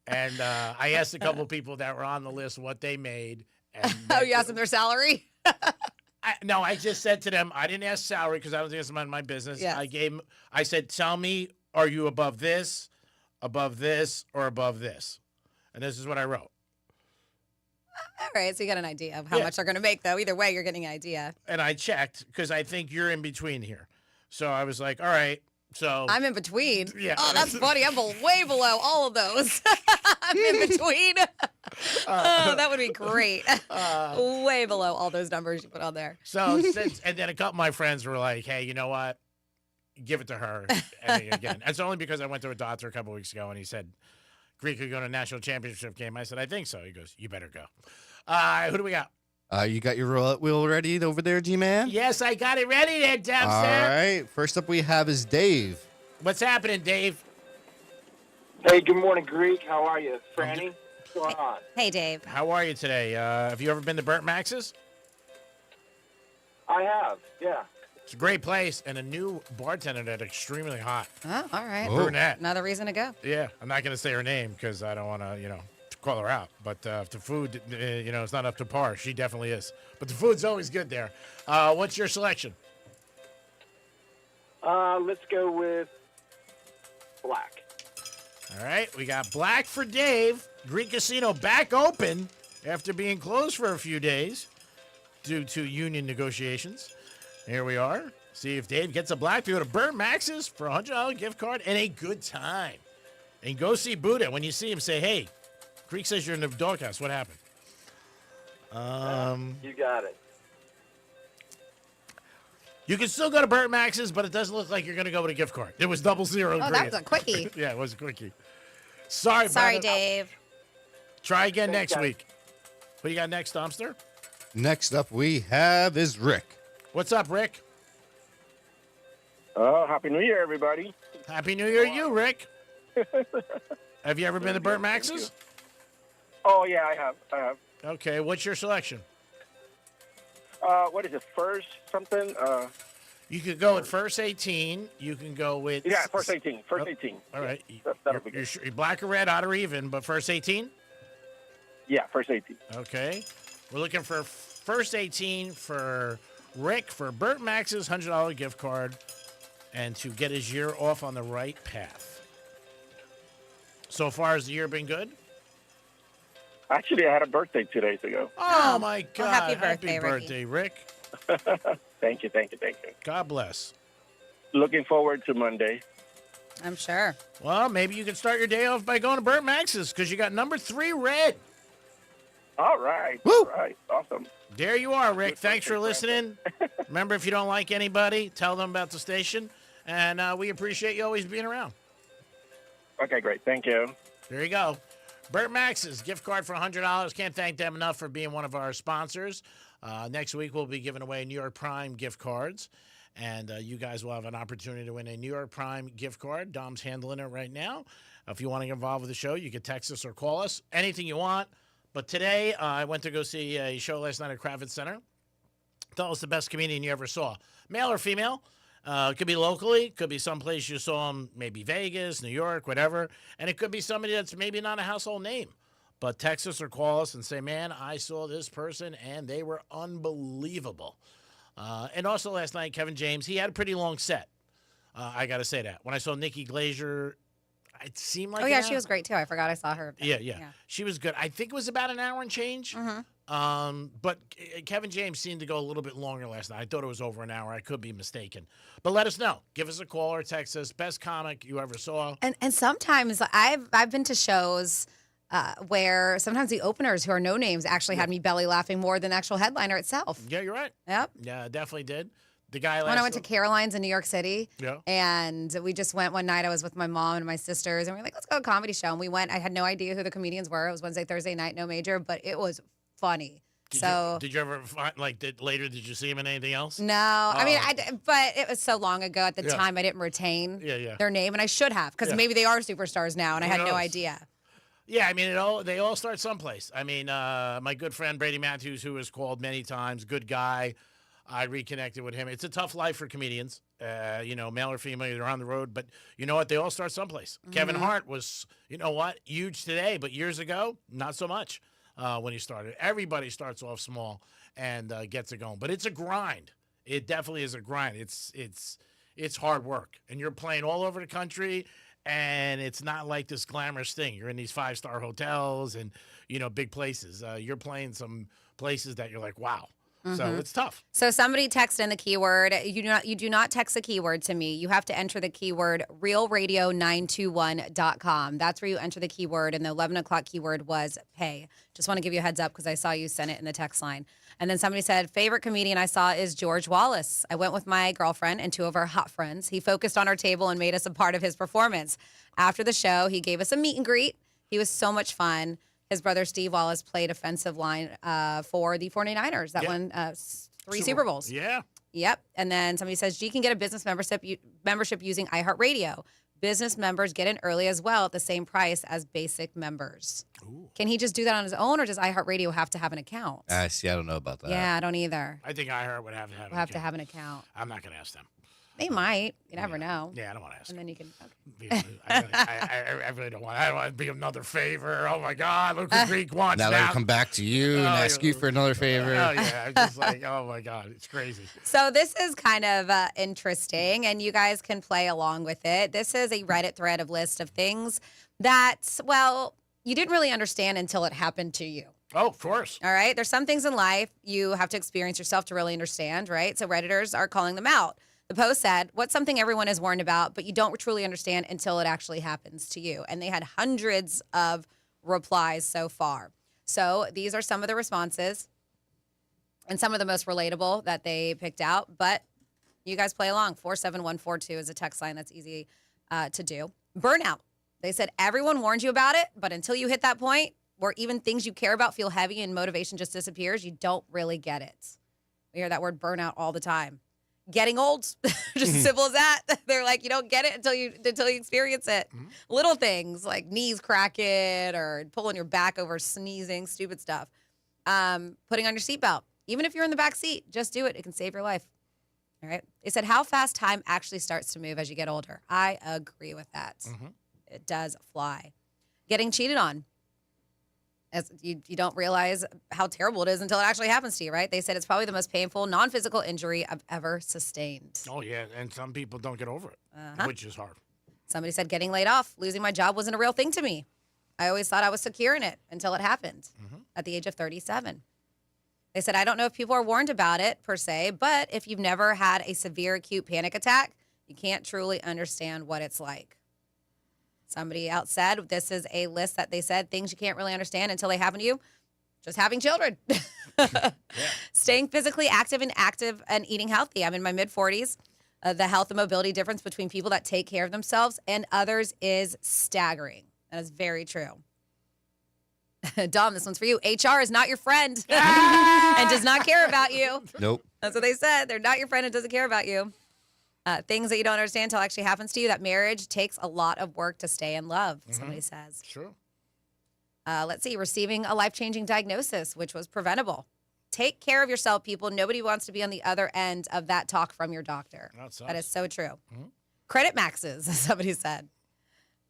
And I asked a couple of people that were on the list what they made. And you asked them their salary? No, I just said to them, I didn't ask salary because I don't think it's none of my business. Yes. I said, tell me, are you above this, or above this? And this is what I wrote. All right, so you got an idea of how much they're going to make, though. Either way, you're getting an idea. And I checked because I think you're in between here. So I was like, all right. So I'm in between. Yeah. Oh, that's funny. I'm way below all of those. I'm in between. That would be great. Way below all those numbers you put on there. So and then a couple of my friends were like, hey, you know what? Give it to her. And again, it's only because I went to a doctor a couple weeks ago and he said, Greek could go to a national championship game. I said, I think so. He goes, you better go. Who do we got? You got your roulette wheel ready over there, G-Man? Yes, I got it ready there, Dempster. All right. First up we have is Dave. What's happening, Dave? Hey, good morning, Greek. How are you? Franny, what's going on? Hey, Dave. How are you today? Have you ever been to Burt Max's? I have, yeah. It's a great place and a new bartender that's extremely hot. Oh, all right. Brunette. Another reason to go. Yeah, I'm not going to say her name because I don't want to, call her out. But if the food, it's not up to par, she definitely is. But the food's always good there. What's your selection? Let's go with black. All right, we got black for Dave. Greek Casino back open after being closed for a few days due to union negotiations. Here we are. See if Dave gets a black to go to Burt Max's for a $100 gift card and a good time. And go see Buddha. When you see him, say, hey, Greek says you're in the doghouse. What happened? You got it. You can still go to Burt Max's, but it doesn't look like you're going to go with a gift card. It was 00 Oh, that was a quickie. Yeah, it was a quickie. Sorry, Sorry, brother. Dave. Try again Thanks, next guys. week. What do you got next, Dumpster? Next up we have is Rick. What's up, Rick? Happy New Year, everybody. Happy New Year to you, Rick. Have you ever been to Burt Max's? Oh, yeah, I have. Okay, what's your selection? What is it, first something? You could go with first 18. You can go with... Yeah, first 18. First 18. All right. That'll be good. You're black or red, odd or even, but first 18? Yeah, first 18. Okay. We're looking for first 18 for Rick for Burt Max's $100 gift card and to get his year off on the right path. So far, has the year been good? Actually, I had a birthday 2 days ago. Oh, my God. Well, happy birthday, birthday, Rick. Thank you. God bless. Looking forward to Monday. I'm sure. Well, maybe you can start your day off by going to Burt Max's because you got number 3 red. All right. Woo! All right. Awesome. There you are, Rick. Thanks for listening. Remember, if you don't like anybody, tell them about the station. And we appreciate you always being around. Okay, great. Thank you. There you go. Burt Max's gift card for $100. Can't thank them enough for being one of our sponsors. Next week, we'll be giving away New York Prime gift cards. And you guys will have an opportunity to win a New York Prime gift card. Dom's handling it right now. If you want to get involved with the show, you can text us or call us. Anything you want. But today, I went to go see a show last night at Kravitz Center. Thought it was the best comedian you ever saw. Male or female. Could be locally. Could be someplace you saw him, maybe Vegas, New York, whatever. And it could be somebody that's maybe not a household name. But text us or call us and say, man, I saw this person, and they were unbelievable. And also last night, Kevin James, he had a pretty long set. I got to say that. When I saw Nikki Glazer, It seemed like Oh, yeah, an she hour. was great, too. I forgot I saw her. Yeah. She was good. I think it was about an hour and change. But Kevin James seemed to go a little bit longer last night. I thought it was over an hour. I could be mistaken. But let us know. Give us a call or text us. Best comic you ever saw. And sometimes I've been to shows where sometimes the openers who are no names actually had me belly laughing more than the actual headliner itself. Yeah, you're right. Yep. Yeah, definitely did. The guy When I went to Caroline's in New York City, Yeah. and we just went one night. I was with my mom and my sisters, and we were like, let's go to a comedy show. And we went. I had no idea who the comedians were. It was Wednesday, Thursday night, no major, but it was funny. Did you ever find, later, did you see him in anything else? No, I mean, but it was so long ago. At the Yeah. time, I didn't retain Yeah. their name, and I should have, because Yeah. maybe they are superstars now, and I Who had no knows? idea. Yeah, I mean, they all start someplace. I mean, my good friend Brady Matthews, who was called many times, good guy. I reconnected with him. It's a tough life for comedians, male or female, they're on the road. But you know what? They all start someplace. Kevin Hart was, huge today, but years ago, not so much when he started. Everybody starts off small and gets it going. But it's a grind. It definitely is a grind. It's hard work. And you're playing all over the country. And it's not like this glamorous thing. You're in these 5-star hotels and, big places. You're playing some places that you're like, wow. So it's tough. So somebody text in the keyword. You do not text a keyword to me. You have to enter the keyword realradio921.com. That's where you enter the keyword, and the 11 o'clock keyword was pay. Just want to give you a heads up because I saw you send it in the text line. And then somebody said, favorite comedian I saw is George Wallace. I went with my girlfriend and 2 of our hot friends. He focused on our table and made us a part of his performance. After the show, he gave us a meet and greet. He was so much fun. His brother Steve Wallace played offensive line for the 49ers that won 3 Super Bowls. Yeah. Yep. And then somebody says, G can get a business membership using iHeartRadio. Business members get in early as well at the same price as basic members. Ooh. Can he just do that on his own, or does iHeartRadio have to have an account? See, I don't know about that. Yeah, I don't either. I think iHeart would have to have We'll have to have an account. I'm not going to ask them. They might. You never know. Yeah, I don't want to ask. And then you can. I really don't want. I don't want to be another favor. Oh my God, look what Greek wants Now now. they'll come back to you and ask you for another favor. Oh yeah, I'm just like, oh my God, it's crazy. So this is kind of interesting, and you guys can play along with it. This is a Reddit thread of list of things that, well, you didn't really understand until it happened to you. Oh, of course. All right. There's some things in life you have to experience yourself to really understand, right? So Redditors are calling them out. The post said, what's something everyone is warned about, but you don't truly understand until it actually happens to you? And they had hundreds of replies so far. So these are some of the responses and some of the most relatable that they picked out. But you guys play along. 47142 is a text line that's easy to do. Burnout. They said everyone warned you about it, but until you hit that point where even things you care about feel heavy and motivation just disappears, you don't really get it. We hear that word burnout all the time. Getting old, just as simple as that. They're like, you don't get it until you experience it. Mm-hmm. Little things like knees cracking or pulling your back over sneezing, stupid stuff. Putting on your seatbelt. Even if you're in the back seat, just do it. It can save your life. All right. They said how fast time actually starts to move as you get older. I agree with that. Mm-hmm. It does fly. Getting cheated on. As you don't realize how terrible it is until it actually happens to you, right? They said it's probably the most painful non-physical injury I've ever sustained. Oh, yeah, and some people don't get over it, which is hard. Somebody said getting laid off, losing my job wasn't a real thing to me. I always thought I was secure in it until it happened at the age of 37. They said, I don't know if people are warned about it per se, but if you've never had a severe acute panic attack, you can't truly understand what it's like. Somebody else said, this is a list that they said things you can't really understand until they happen to you. Just having children. Staying physically active and eating healthy. I'm in my mid-40s. The health and mobility difference between people that take care of themselves and others is staggering. That is very true. Dom, this one's for you. HR is not your friend and does not care about you. Nope. That's what they said. They're not your friend and doesn't care about you. Things that you don't understand until it actually happens to you. That marriage takes a lot of work to stay in love, somebody says. Sure. Let's see. Receiving a life-changing diagnosis, which was preventable. Take care of yourself, people. Nobody wants to be on the other end of that talk from your doctor. That is so true. Credit maxes, somebody said.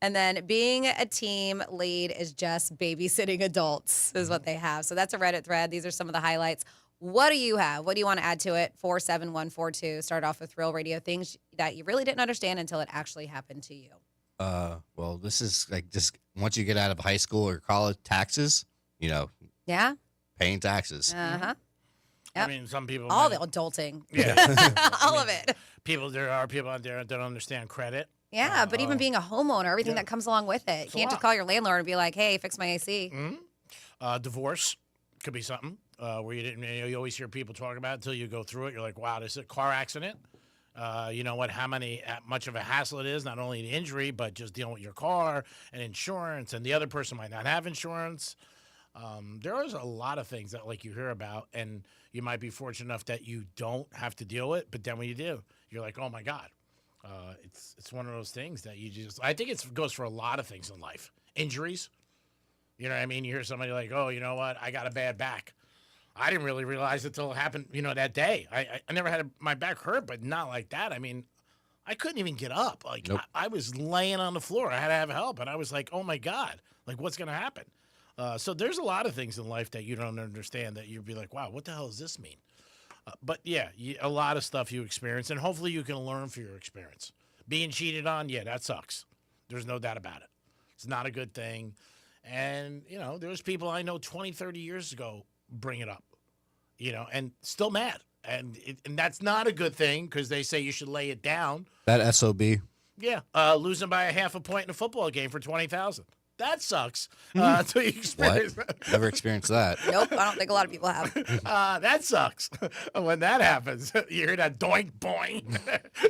And then being a team lead is just babysitting adults is what they have. So that's a Reddit thread. These are some of the highlights. What do you have? What do you want to add to it? 47142. Start off with Real Radio. Things that you really didn't understand until it actually happened to you. Well, this is like just once you get out of high school or college, taxes, Yeah. paying taxes. Uh-huh. I mean, some people. All the adulting. Yeah. All of it. There are people out there that don't understand credit. Yeah, but even being a homeowner, everything that comes along with it. You can't just call your landlord and be like, hey, fix my AC. Divorce could be something where you always hear people talk about it until you go through it. You're like, wow, this is a car accident. You know what? How much of a hassle it is, not only the injury, but just dealing with your car and insurance, and the other person might not have insurance. There is a lot of things that you hear about, and you might be fortunate enough that you don't have to deal with. But then when you do, you're like, oh my God. It's one of those things that you just. I think it goes for a lot of things in life. Injuries. You know what I mean? You hear somebody like, oh, you know what? I got a bad back. I didn't really realize it until it happened, that day. I never had my back hurt, but not like that. I mean, I couldn't even get up. Nope. I was laying on the floor. I had to have help, and I was like, oh my God, what's going to happen? So there's a lot of things in life that you don't understand that you'd be like, wow, what the hell does this mean? But yeah, a lot of stuff you experience, and hopefully you can learn from your experience. Being cheated on, yeah, that sucks. There's no doubt about it. It's not a good thing. And, there's people I know 20, 30 years ago bring it up, and still mad. And that's not a good thing because they say you should lay it down. That SOB. Yeah, losing by a half a point in a football game for $20,000. That sucks until you experience What? that. Never experienced that. Nope, I don't think a lot of people have. That sucks. When that happens, you hear that doink, boing.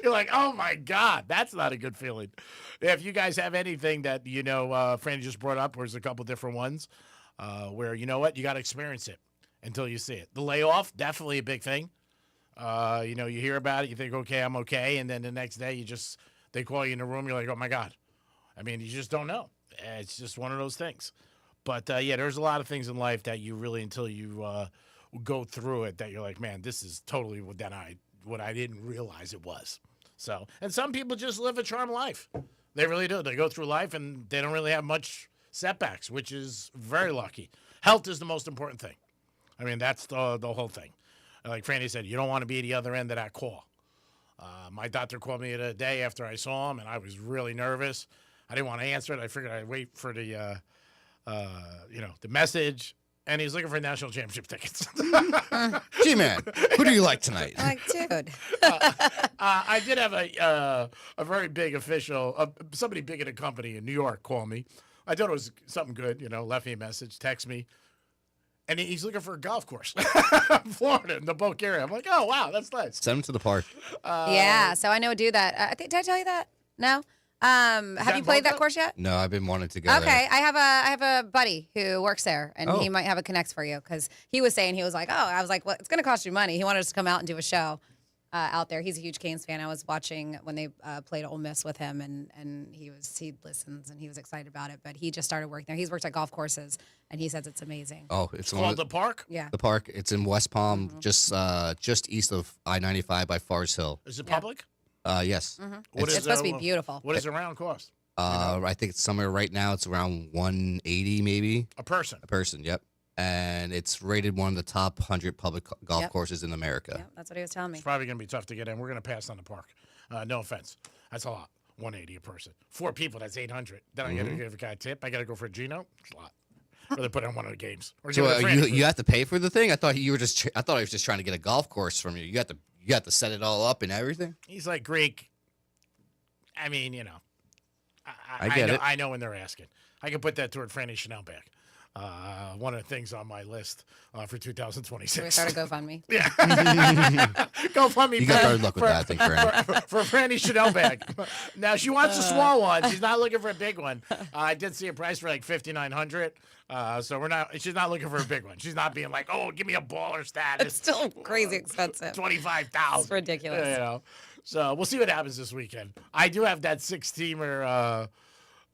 You're like, oh, my God, that's not a good feeling. If you guys have anything that, Franny just brought up, there's a couple different ones where, you know what, you got to experience it until you see it. The layoff, definitely a big thing. You hear about it, you think, okay, I'm okay. And then the next day, they call you in the room, you're like, oh, my God. I mean, you just don't know. It's just one of those things. But, there's a lot of things in life that you really, until you go through it, that you're like, man, this is totally what I didn't realize it was. So, and some people just live a charmed life. They really do. They go through life, and they don't really have much setbacks, which is very lucky. Health is the most important thing. I mean, that's the whole thing. Like Franny said, you don't want to be at the other end of that call. My doctor called me the day after I saw him, and I was really nervous. I didn't want to answer it. I figured I'd wait for the message. And he's looking for national championship tickets. G-Man, who do you like tonight? Like, dude. I did have a very big official, somebody big in a company in New York call me. I thought it was something good, left me a message, text me. And he's looking for a golf course in Florida, in the Boca area. I'm like, oh, wow, that's nice. Send him to the park. Yeah, so I know a dude that, did I tell you that? No? Have you played that course yet? No, I've been wanting to go Okay, there. I have a buddy who works there, and Oh. he might have a connect for you because he was saying, he was like, I was like, well, it's going to cost you money. He wanted us to come out and do a show out there. He's a huge Canes fan. I was watching when they played Ole Miss with him, and he listens, and he was excited about it. But he just started working there. He's worked at golf courses, and he says it's amazing. Oh, it's called the park? Yeah. The park. It's in West Palm, just east of I-95 by Forest Hill. Is it public? Yes. Mm-hmm. It's supposed to be beautiful. What does a round cost? I think it's somewhere right now. It's around 180 maybe. A person. A person. Yep. And it's rated one of the top 100 public golf Yep. courses in America. Yeah, that's what he was telling me. It's probably going to be tough to get in. We're going to pass on the park. No offense. That's a lot. 180 a person. 4 people, that's 800. Then I got to give a guy a tip. I got to go for a Gino. It's a lot. Rather put on one of the games. Or So give it a friend. you have to pay for the thing? I thought I was just trying to get a golf course from you. You have to set it all up and everything. He's like Greek. I mean, I get it. I know when they're asking. I can put that toward Franny Chanel back. One of the things on my list for 2026. Should we start a GoFundMe? Yeah. GoFundMe. You got hard luck with that, I think, Franny. For Franny Chanel bag. Now, she wants a small one. She's not looking for a big one. I did see a price for like $5,900. So she's not looking for a big one. She's not being like, oh, give me a baller status. It's still crazy expensive. $25,000. It's ridiculous. So we'll see what happens this weekend. I do have that 6-teamer.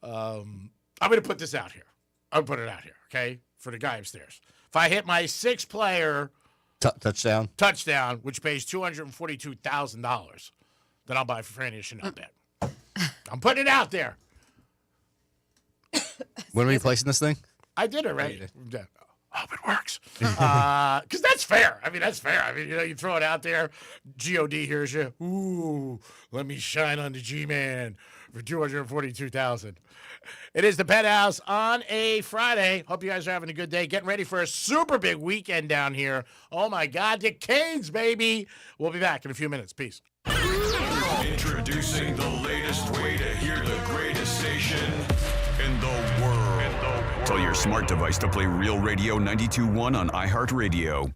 I'm going to put this out here. I'll put it out here, okay, for the guy upstairs. If I hit my 6-player touchdown, which pays $242,000, then I'll buy Franny a Chanel bag. I'm putting it out there. When are we placing this thing? I did already. I hope it works. Because that's fair. I mean, that's fair. I mean, you throw it out there. God hears you. Ooh, let me shine on the G-Man. for $242,000. It is the Penthouse on a Friday. Hope you guys are having a good day. Getting ready for a super big weekend down here. Oh, my God. The Canes, baby. We'll be back in a few minutes. Peace. Introducing the latest way to hear the greatest station in the world. Tell your smart device to play Real Radio 92.1 on iHeartRadio.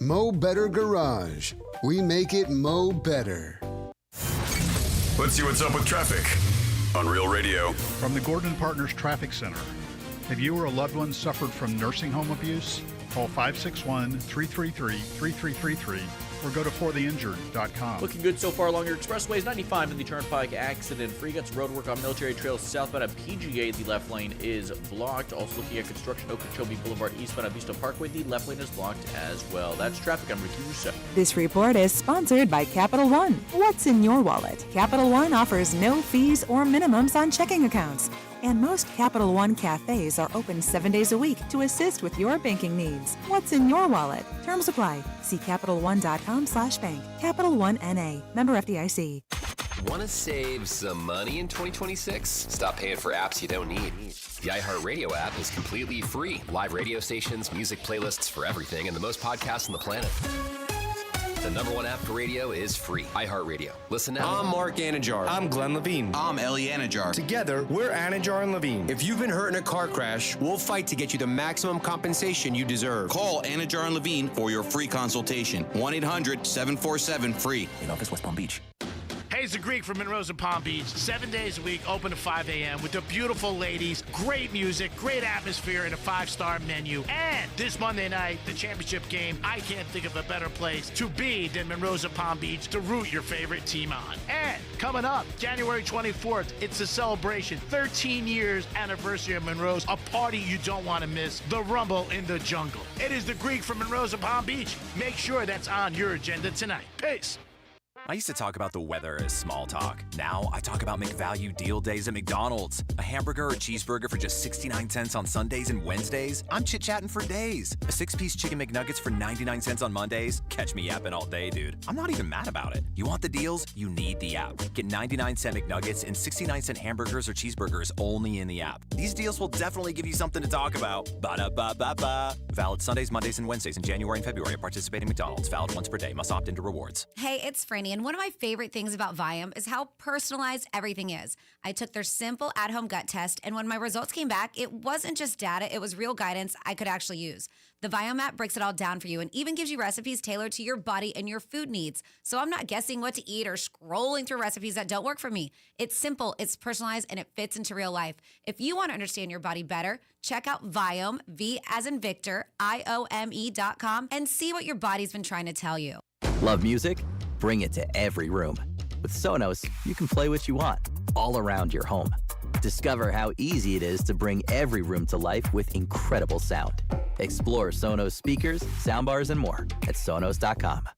Mo Better Garage. We make it Mo Better. Let's see what's up with traffic on Real Radio. From the Gordon Partners Traffic Center. Have you or a loved one suffered from nursing home abuse? Call 561-333-3333 or go to fortheinjured.com. Looking good so far along your expressways. 95 in the Turnpike, accident-free. Got some road work on Military Trail southbound at PGA. The left lane is blocked. Also looking at construction Okeechobee Boulevard eastbound at Vista Parkway. The left lane is blocked as well. That's traffic. I'm Ricky Russo. This report is sponsored by Capital One. What's in your wallet? Capital One offers no fees or minimums on checking accounts. And most Capital One cafes are open 7 days a week to assist with your banking needs. What's in your wallet? Terms apply. See CapitalOne.com/bank. Capital One N.A. Member FDIC. Want to save some money in 2026? Stop paying for apps you don't need. The iHeartRadio app is completely free. Live radio stations, music playlists for everything, and the most podcasts on the planet. The #1 app for radio is free. iHeartRadio. Listen now. I'm Mark Anajar. I'm Glenn Levine. I'm Ellie Anajar. Together, we're Anajar and Levine. If you've been hurt in a car crash, we'll fight to get you the maximum compensation you deserve. Call Anajar and Levine for your free consultation. 1-800-747-FREE. In office, West Palm Beach. Hey, it's the Greek from Monroe's and Palm Beach. 7 days a week, open to 5 a.m. with the beautiful ladies, great music, great atmosphere, and a 5-star menu. And this Monday night, the championship game, I can't think of a better place to be than Monroe's and Palm Beach to root your favorite team on. And coming up, January 24th, it's a celebration. 13 years anniversary of Monroe's, a party you don't want to miss, the Rumble in the Jungle. It is the Greek from Monroe's and Palm Beach. Make sure that's on your agenda tonight. Peace. I used to talk about the weather as small talk. Now I talk about McValue deal days at McDonald's. A hamburger or cheeseburger for just 69 cents on Sundays and Wednesdays? I'm chit-chatting for days. A 6-piece chicken McNuggets for 99 cents on Mondays? Catch me yapping all day, dude. I'm not even mad about it. You want the deals? You need the app. Get 99-cent McNuggets and 69-cent hamburgers or cheeseburgers only in the app. These deals will definitely give you something to talk about. Ba-da-ba-ba-ba. Valid Sundays, Mondays, and Wednesdays in January and February at participating McDonald's. Valid once per day. Must opt into rewards. Hey, it's Franny, and one of my favorite things about Viome is how personalized everything is. I took their simple at-home gut test, and when my results came back, it wasn't just data, it was real guidance I could actually use. The Viome app breaks it all down for you and even gives you recipes tailored to your body and your food needs. So I'm not guessing what to eat or scrolling through recipes that don't work for me. It's simple, it's personalized, and it fits into real life. If you want to understand your body better, check out Viome, V as in Victor, IOME.com, and see what your body's been trying to tell you. Love music? Bring it to every room. With Sonos, you can play what you want, all around your home. Discover how easy it is to bring every room to life with incredible sound. Explore Sonos speakers, soundbars, and more at Sonos.com.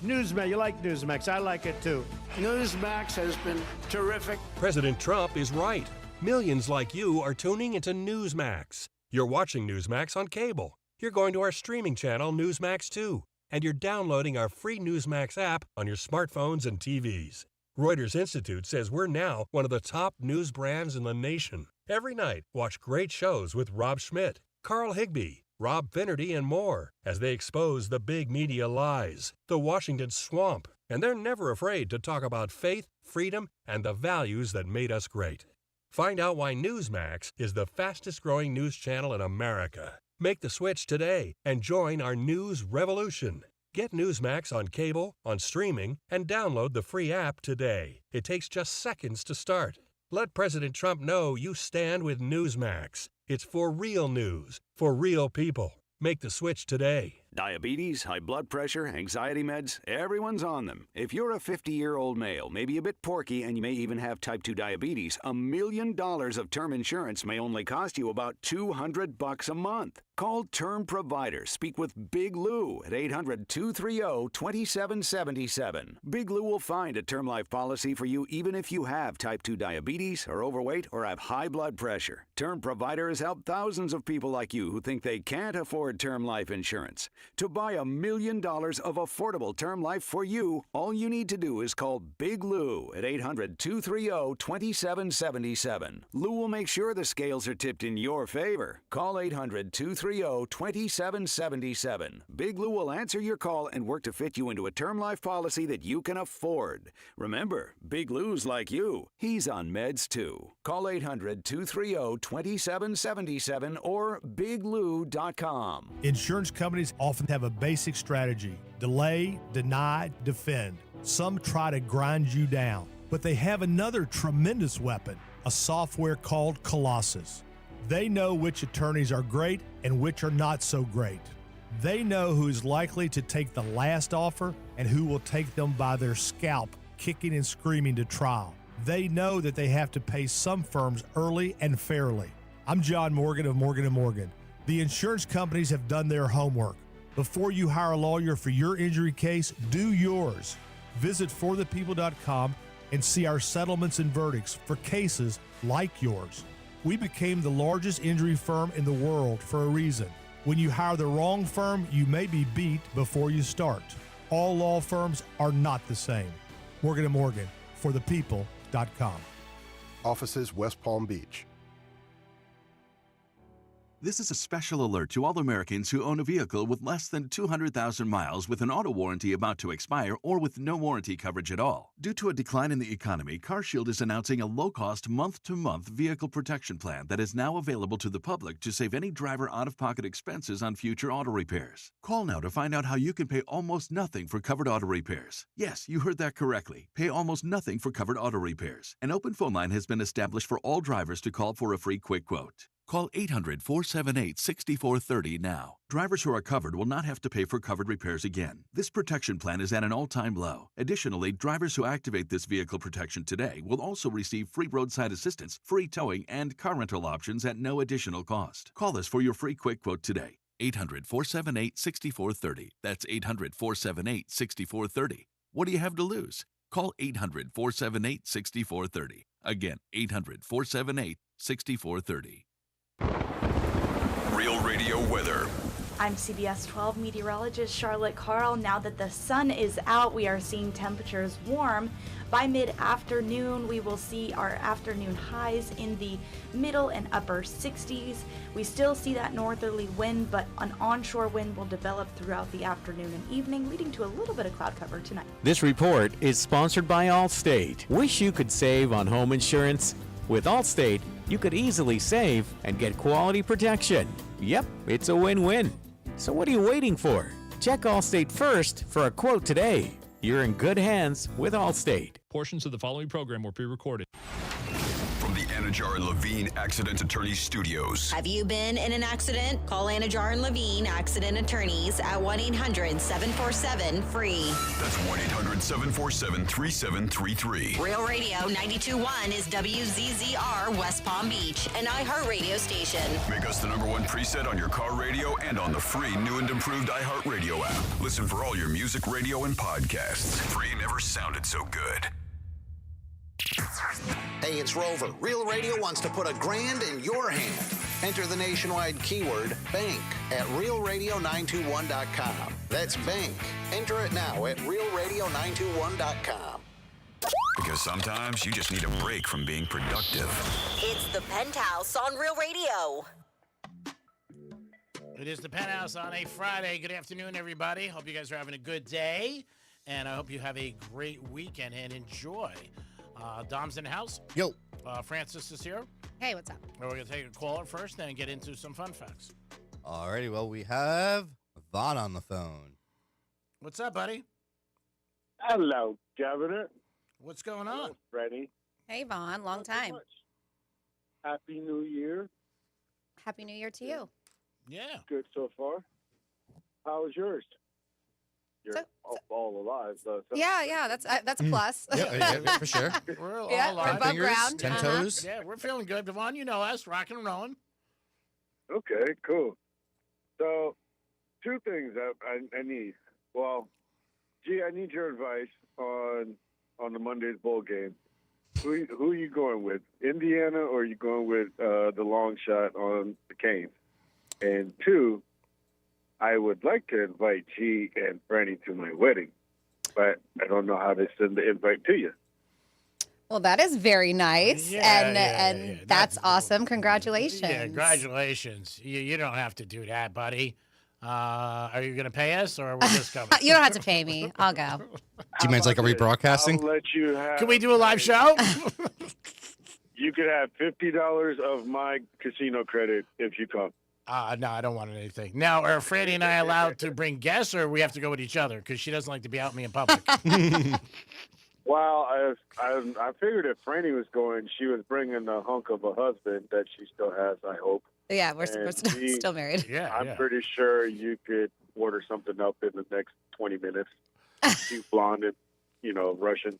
Newsmax, you like Newsmax. I like it too. Newsmax has been terrific. President Trump is right. Millions like you are tuning into Newsmax. You're watching Newsmax on cable. You're going to our streaming channel, Newsmax 2. And you're downloading our free Newsmax app on your smartphones and TVs. Reuters Institute says we're now one of the top news brands in the nation. Every night, watch great shows with Rob Schmidt, Carl Higbie, Rob Finnerty, and more as they expose the big media lies, the Washington swamp, and they're never afraid to talk about faith, freedom, and the values that made us great. Find out why Newsmax is the fastest-growing news channel in America. Make the switch today and join our news revolution. Get Newsmax on cable, on streaming, and download the free app today. It takes just seconds to start. Let President Trump know you stand with Newsmax. It's for real news, for real people. Make the switch today. Diabetes, high blood pressure, anxiety meds, everyone's on them. If you're a 50-year-old male, maybe a bit porky, and you may even have type 2 diabetes, $1 million of term insurance may only cost you about $200 a month. Call Term Provider. Speak with Big Lou at 800-230-2777. Big Lou will find a term life policy for you even if you have type 2 diabetes, are overweight, or have high blood pressure. Term Provider has helped thousands of people like you who think they can't afford term life insurance. To buy $1 million of affordable term life for you, all you need to do is call Big Lou at 800-230-2777. Lou will make sure the scales are tipped in your favor. Call 800-230-2777. Big Lou will answer your call and work to fit you into a term life policy that you can afford. Remember, Big Lou's like you. He's on meds too. Call 800-230-2777 or biglou.com. Insurance companies often have a basic strategy: delay, deny, defend. Some try to grind you down, but they have another tremendous weapon, a software called Colossus. They know which attorneys are great and which are not so great. They know who is likely to take the last offer and who will take them by their scalp, kicking and screaming to trial. They know that they have to pay some firms early and fairly. I'm John Morgan of Morgan & Morgan. The insurance companies have done their homework. Before you hire a lawyer for your injury case, do yours. Visit forthepeople.com and see our settlements and verdicts for cases like yours. We became the largest injury firm in the world for a reason. When you hire the wrong firm, you may be beat before you start. All law firms are not the same. Morgan & Morgan, forthepeople.com. Offices West Palm Beach. This is a special alert to all Americans who own a vehicle with less than 200,000 miles with an auto warranty about to expire or with no warranty coverage at all. Due to a decline in the economy, CarShield is announcing a low-cost month-to-month vehicle protection plan that is now available to the public to save any driver out-of-pocket expenses on future auto repairs. Call now to find out how you can pay almost nothing for covered auto repairs. Yes, you heard that correctly. Pay almost nothing for covered auto repairs. An open phone line has been established for all drivers to call for a free quick quote. Call 800-478-6430 now. Drivers who are covered will not have to pay for covered repairs again. This protection plan is at an all-time low. Additionally, drivers who activate this vehicle protection today will also receive free roadside assistance, free towing, and car rental options at no additional cost. Call us for your free quick quote today. 800-478-6430. That's 800-478-6430. What do you have to lose? Call 800-478-6430. Again, 800-478-6430. Real Radio weather. I'm CBS 12 meteorologist Charlotte Carl. Now that the sun is out, we are seeing temperatures warm. By mid-afternoon, we will see our afternoon highs in the middle and upper 60s. We still see that northerly wind, but an onshore wind will develop throughout the afternoon and evening, leading to a little bit of cloud cover tonight. This report is sponsored by Allstate. Wish you could save on home insurance? With Allstate, you could easily save and get quality protection. Yep, it's a win-win. So what are you waiting for? Check Allstate first for a quote today. You're in good hands with Allstate. Portions of the following program were pre-recorded. From the Anajar and Levine Accident Attorney Studios. Have you been in an accident? Call Anajar and Levine Accident Attorneys at 1-800-747-FREE. That's 1-800-747-3733. Real Radio 92.1 is WZZR West Palm Beach, an iHeart radio station. Make us the #1 preset on your car radio and on the free new and improved iHeart Radio app. Listen for all your music, radio, and podcasts. Free never sounded so good. Hey, it's Rover. Real Radio wants to put $1,000 in your hand. Enter the nationwide keyword BANK at realradio921.com. That's BANK. Enter it now at realradio921.com. Because sometimes you just need a break from being productive. It's the Penthouse on Real Radio. It is the Penthouse on a Friday. Good afternoon, everybody. Hope you guys are having a good day, and I hope you have a great weekend and enjoy. Dom's in the house. Yo. Francis is here. Hey, what's up? We're going to take a caller first, then get into some fun facts. Alrighty, well, we have Vaughn on the phone. What's up, buddy? Hello, Governor. What's going on? Freddie. Hey, Vaughn. Long time. Happy New Year. Happy New Year to you. Yeah. Good so far. How was yours? You're all alive, though. So. Yeah, that's a plus. Yeah, for sure. We're all Yeah, alive. we're above ground. 10 toes. Yeah, we're feeling good. Devon, you know us, rocking and rolling. Okay, cool. So, two things that I need. Well, I need your advice on the Monday's bowl game. Who are you going with, Indiana, or are you going with the long shot on the Canes? And two, I would like to invite G and Franny to my wedding, but I don't know how to send the invite to you. Well, that is very nice, and that's awesome. Congratulations. Yeah, congratulations. You don't have to do that, buddy. Are you going to pay us, or are we just coming? You don't have to pay me. I'll go. G-Man's like, are we broadcasting? I'll let you have. Can we do a live show? You could have $50 of my casino credit if you come. No, I don't want anything. Now, are Franny and I allowed to bring guests, or we have to go with each other? Because she doesn't like to be out with me in public. Well, I figured if Franny was going, she was bringing a hunk of a husband that she still has, I hope. Yeah, we're still married. Yeah, I'm pretty sure you could order something up in the next 20 minutes. She's blonde and, Russian.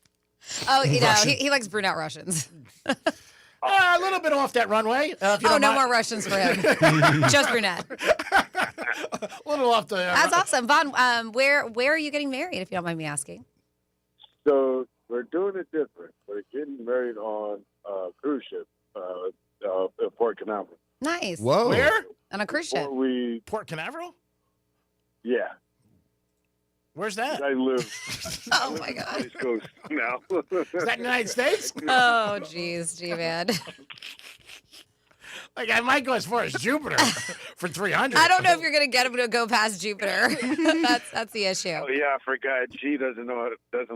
Oh, he likes brunette Russians. A little bit off that runway. No more Russians for him. Just brunette. A little off the. That's awesome, Vaughn. Where are you getting married, if you don't mind me asking? So we're doing it different. We're getting married on a cruise ship at Port Canaveral. Nice. Whoa. Where? On a cruise ship. Port Canaveral? Yeah. Where's that? I live. Oh my God. East Coast now. Is that United States? Oh, geez, G-Man. Like, I might go as far as Jupiter for 300. I don't know if you're gonna get him to go past Jupiter. That's the issue. Oh yeah, I forgot. G doesn't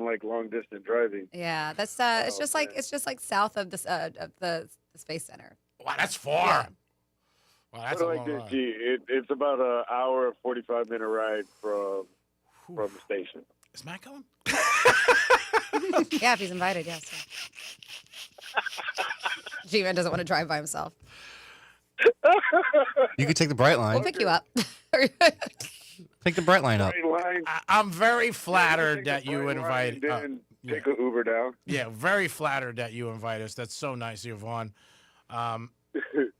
like long distance driving. Yeah, that's it's just like south of the Space Center. Wow, that's far. Yeah. Wow, that's Put a it long like this, ride. G. It's about an hour, 45-minute ride from the station. Is Matt going? Yeah, if he's invited, yes. G-Man doesn't want to drive by himself. You could take the Bright Line. We'll pick you up. Take the Bright Line up. I'm very flattered that you invited. invite. Take an Uber down. Yeah, very flattered that you invite us. That's so nice of you, Vaughn.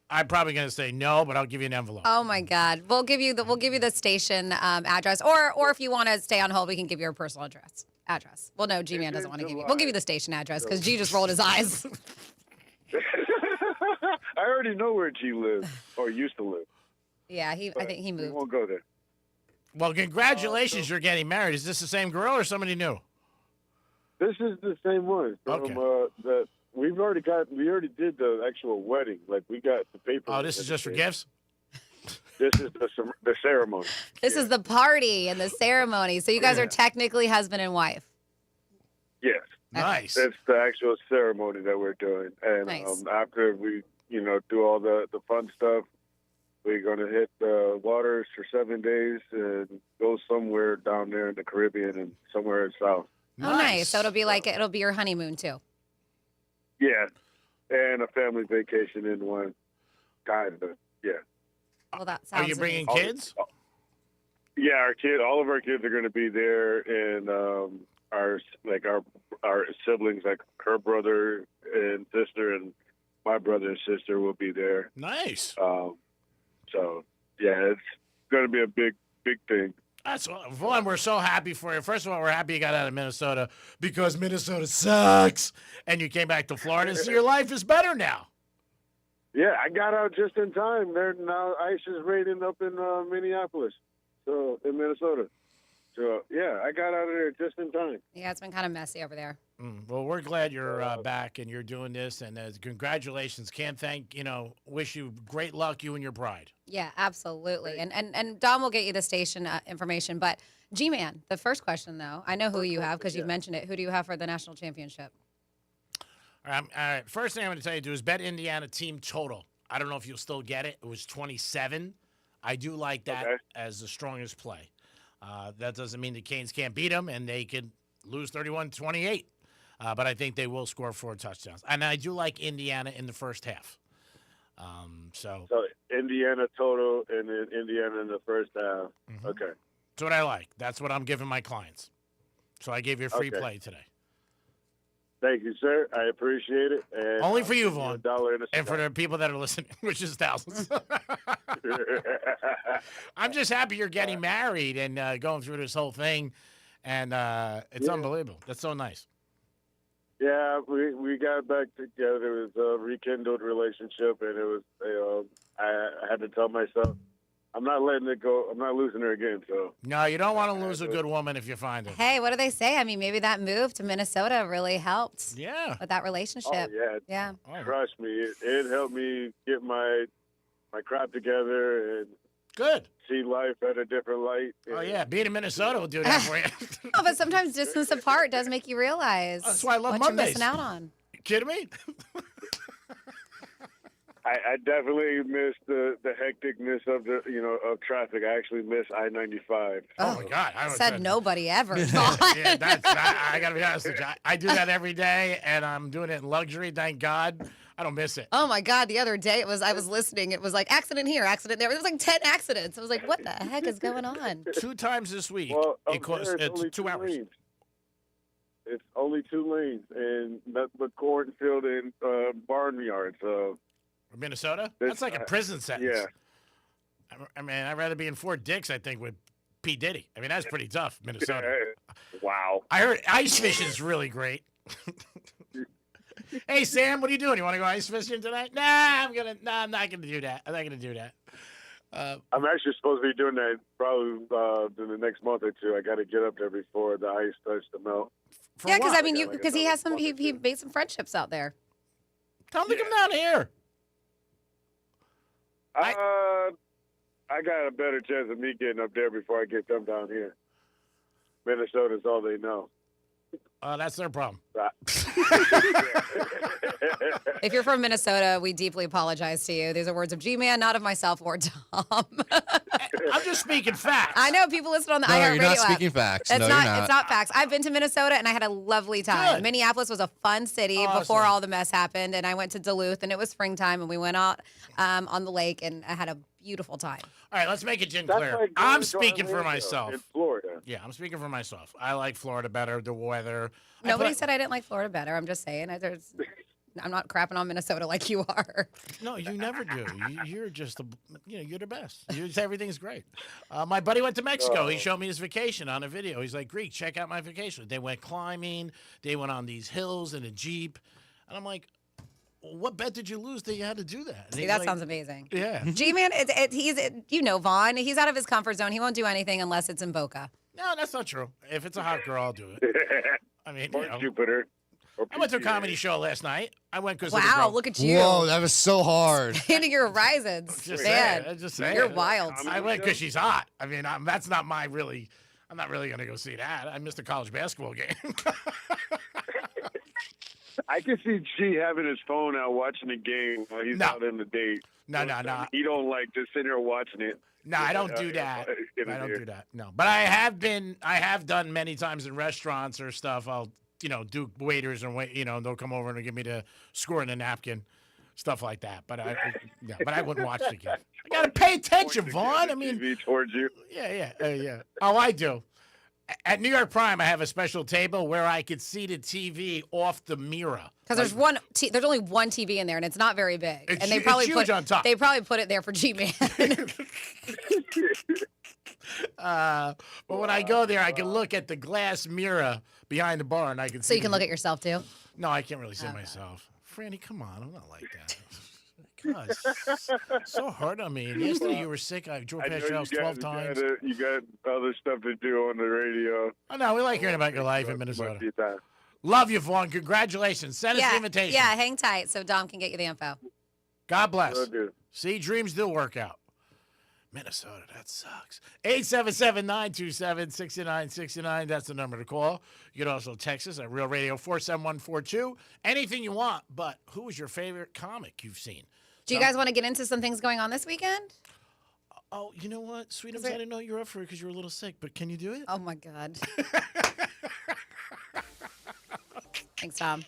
I'm probably going to say no, but I'll give you an envelope. Oh my God, we'll give you the station address, or if you want to stay on hold, we can give you your personal address. Well, no, G-Man doesn't want to give you. We'll give you the station address because G just rolled his eyes. I already know where G lives or used to live. Yeah, I think he We moved. won't go there. Well, congratulations, you're getting married. Is this the same girl or somebody new? This is the same one. Okay. We already did the actual wedding. Like, we got the paper. Oh, this is just for gifts? This is the ceremony. This is the party and the ceremony. So you guys are technically husband and wife. Yes. Nice. That's the actual ceremony that we're doing. And Nice. After we, do all the fun stuff, we're going to hit the waters for 7 days and go somewhere down there in the Caribbean and somewhere in South. Oh, nice. So it'll be your honeymoon too. Yeah. And a family vacation in one. Kind of. Yeah. Well, that sounds. Are you bringing amazing. kids? Yeah, all of our kids are going to be there, and our siblings, like her brother and sister, and my brother and sister will be there. Nice. So yeah, it's going to be a big thing. That's Vaughn. We're so happy for you. First of all, we're happy you got out of Minnesota because Minnesota sucks, and you came back to Florida. So your life is better now. Yeah, I got out just in time. Now ICE is raiding up in Minneapolis, so in Minnesota. So yeah, I got out of there just in time. Yeah, it's been kind of messy over there. Well, we're glad you're back and you're doing this, and congratulations. Can't wish you great luck, you and your bride. Yeah, absolutely. And Dom will get you the station information. But G-Man, the first question though, I know who you have because you've mentioned it. Who do you have for the national championship? All right. First thing I'm going to tell you to do is bet Indiana team total. I don't know if you'll still get it. It was 27. I do like that as the strongest play. That doesn't mean the Canes can't beat them, and they could lose 31-28. But I think they will score 4 touchdowns. And I do like Indiana in the first half. So Indiana total and then Indiana in the first half. Mm-hmm. Okay. That's what I like. That's what I'm giving my clients. So I gave you a free play today. Thank you, sir. I appreciate it. And Only for you, $1 Vaughn. and a And for the people that are listening, which is thousands. I'm just happy you're getting married and going through this whole thing. And it's unbelievable. That's so nice. Yeah, we got back together. It was a rekindled relationship, and it was, I had to tell myself, I'm not letting it go. I'm not losing her again. So No, you don't want to lose a good woman if you find her. Hey, what do they say? I mean, maybe that move to Minnesota really helped. Yeah. With that relationship. Oh, Yeah. Trust me, it helped me get my crap together and good see life at a different light. Oh, yeah. Being in Minnesota will do that for you. No, but sometimes distance apart does make you realize That's why I love what Mondays. you're missing out on. You kidding me? I definitely miss the hecticness of of traffic. I actually miss I-95. Oh my God! I Said nobody ever. Yeah, I got to be honest with you. I do that every day, and I'm doing it in luxury. Thank God, I don't miss it. Oh my God! The other day I was listening. It was like accident here, accident there. There was like 10 accidents. I was like, what the heck is going on? 2 times this week. Well, it cost it's only 2 hours. lanes. It's only 2 lanes, and nothing but cornfield and barnyard. So Minnesota? That's like a prison sentence. Yeah. I mean, I'd rather be in Fort Dix, I think, with P. Diddy. I mean, that's pretty tough, Minnesota. Wow. I heard ice fishing's really great. Hey, Sam, what are you doing? You want to go ice fishing tonight? I'm not gonna do that. I'm not gonna do that. I'm actually supposed to be doing that probably in the next month or two. I got to get up there before the ice starts to melt. Yeah, because I mean, he has some, he made some friendships out there. Tell him to come down here. I got a better chance of me getting up there before I get them down here. Minnesota's all they know. That's their problem. If you're from Minnesota, we deeply apologize to you. These are words of G-Man, not of myself or Tom. I'm just speaking facts. I know people listen on the No, iHeartRadio you're not app. speaking facts. It's No, not, you're not. It's not facts. I've been to Minnesota, and I had a lovely time. Good. Minneapolis was a fun city before all the mess happened, and I went to Duluth, and it was springtime, and we went out on the lake, and I had a beautiful time. All right, let's make it That's clear. like I'm going to speaking for Orlando myself. in Florida. Yeah, I'm speaking for myself. I like Florida better, the weather. Nobody said I didn't like Florida better. I'm just saying. I'm not crapping on Minnesota like you are. No, you never do. You're just, you're the best. Everything's great. My buddy went to Mexico. He showed me his vacation on a video. He's like, Greek, check out my vacation. They went climbing. They went on these hills in a Jeep. And I'm like, what bet did you lose that you had to do that? And See, he's that like, sounds amazing. Yeah. G-Man, he's Vaughn. He's out of his comfort zone. He won't do anything unless it's in Boca. No, that's not true. If it's a hot girl, I'll do it. I mean, Jupiter. I went to a comedy show last night. I went because Wow, look at you. Whoa, that was so hard. Hitting your horizons. Just Man, saying, just saying. you're wild. I went because she's hot. I mean, that's not my really. I'm not really going to go see that. I missed a college basketball game. I can see G having his phone out watching the game while he's out in the date. No. He don't like just sitting there watching it. No, I don't do that. I don't do that. No, but I have done many times in restaurants or stuff. I'll, do waiters and wait. They'll come over and give me the score in a napkin, stuff like that. But I wouldn't watch the game. I gotta pay attention, Vaughn. I mean, TV towards you. Yeah. Oh, I do. At New York Prime, I have a special table where I could see the TV off the mirror. Because there's only one TV in there, and it's not very big. It's and they hu- probably it's huge put on top. They probably put it there for G-Man. But when I go there, I can look at the glass mirror behind the bar, and I can see. So you can look at yourself too. No, I can't really see myself. Franny, come on, I'm not like that. God, so hard on me. And yesterday you were sick. I drove past your house 12 times. You got other stuff to do on the radio. I know. We like hearing about your life in Minnesota. Love you, Vaughn. Congratulations. Send us the invitation. Yeah, hang tight so Dom can get you the info. God bless. Will do. See, dreams do work out. Minnesota, that sucks. 877-927-6969. That's the number to call. You can also text us at Real Radio 47142. Anything you want, but who is your favorite comic you've seen? Do you guys want to get into some things going on this weekend? Oh, you know what, Sweetums, I didn't know you were up for it because you were a little sick, but can you do it? Oh, my God. Thanks, Tom.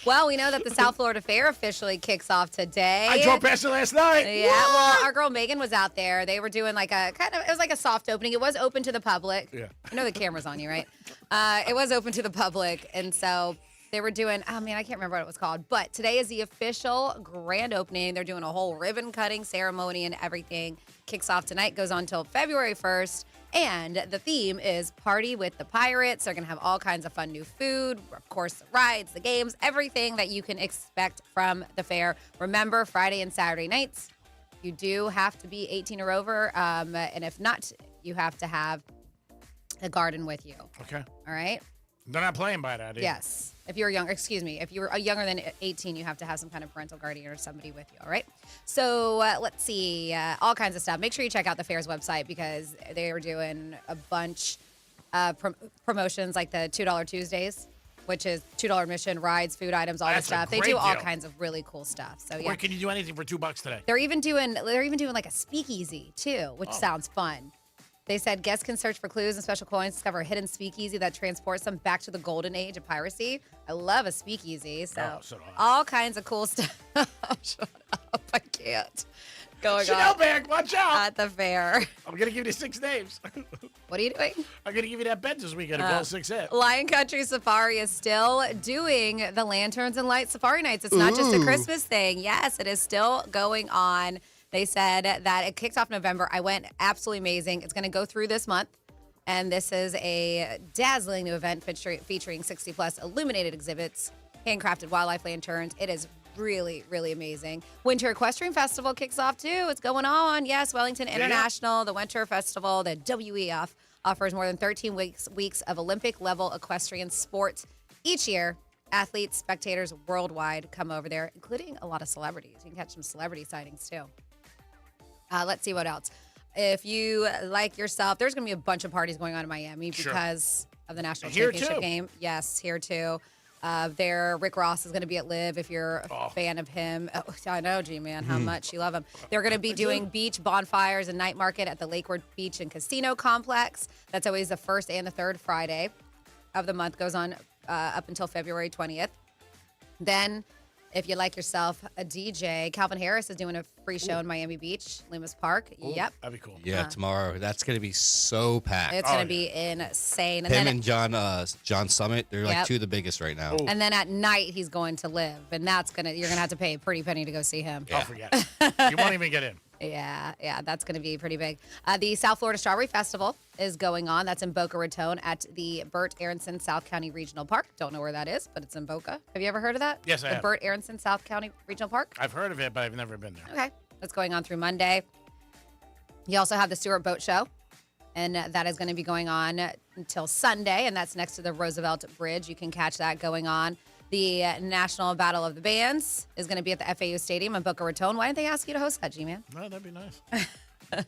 Well, we know that the South Florida Fair officially kicks off today. I drove past it last night. Yeah, well, our girl Megan was out there. They were doing it was like a soft opening. It was open to the public. Yeah. I know the camera's on you, right? It was open to the public, and so They were doing, oh man, I can't remember what it was called, but today is the official grand opening. They're doing a whole ribbon cutting ceremony and everything. Kicks off tonight, goes on until February 1st. And the theme is Party with the Pirates. They're going to have all kinds of fun new food, of course, the rides, the games, everything that you can expect from the fair. Remember, Friday and Saturday nights, you do have to be 18 or over. And if not, you have to have a garden with you. Okay. All right? They're not playing by that either. Yes. If you're younger, if you're younger than 18, you have to have some kind of parental guardian or somebody with you, all right? So let's see, all kinds of stuff. Make sure you check out the fair's website because they are doing a bunch of promotions like the $2 Tuesdays, which is $2 admission, rides, food items, all That's the stuff. a They great do all deal. kinds of really cool stuff. So yeah. Where can you do anything for $2 today? They're even doing like a speakeasy too, which sounds fun. They said guests can search for clues and special coins, discover a hidden speakeasy that transports them back to the golden age of piracy. I love a speakeasy, so all kinds of cool stuff. Shut up, I can't. Going Chanel on bag, watch out. at the fair. I'm going to give you 6 names. What are you doing? I'm going to give you that bet this weekend. All 6 hit. Lion Country Safari is still doing the Lanterns and Lights Safari Nights. It's not just a Christmas thing. Yes, it is still going on. They said that it kicks off November. I went absolutely amazing. It's going to go through this month. And this is a dazzling new event featuring 60-plus illuminated exhibits, handcrafted wildlife lanterns. It is really, really amazing. Winter Equestrian Festival kicks off, too. It's going on. Yes, Wellington International, the Winter Festival, the WEF, offers more than 13 weeks of Olympic-level equestrian sport each year. Athletes, spectators worldwide come over there, including a lot of celebrities. You can catch some celebrity sightings, too. Let's see what else. If you like yourself, there's going to be a bunch of parties going on in Miami because of the national championship game. Yes, here too. Rick Ross is going to be at Live if you're a fan of him. Oh, I know, G-Man, how much you love him. They're going to be doing beach bonfires and night market at the Lakewood Beach and Casino Complex. That's always the first and the third Friday of the month. Goes on up until February 20th. Then, if you like yourself a DJ, Calvin Harris is doing a free show in Miami Beach, Loomis Park. Yep. That'd be cool. Yeah, tomorrow. That's going to be so packed. It's going to be insane. And Him then and John Summit, they're like Yep. two of the biggest right now. And then at night he's going to Live, and you're gonna have to pay a pretty penny to go see him. I'll forget it. You won't even get in. Yeah, that's going to be pretty big. The South Florida Strawberry Festival is going on. That's in Boca Raton at the Burt Aronson South County Regional Park. Don't know where that is, but it's in Boca. Have you ever heard of that? Yes, I have. The Burt Aronson South County Regional Park? I've heard of it, but I've never been there. Okay. That's going on through Monday. You also have the Stewart Boat Show, and that is going to be going on until Sunday, and that's next to the Roosevelt Bridge. You can catch that going on. The National Battle of the Bands is going to be at the FAU Stadium in Boca Raton. Why didn't they ask you to host that, G-Man? No, that'd be nice.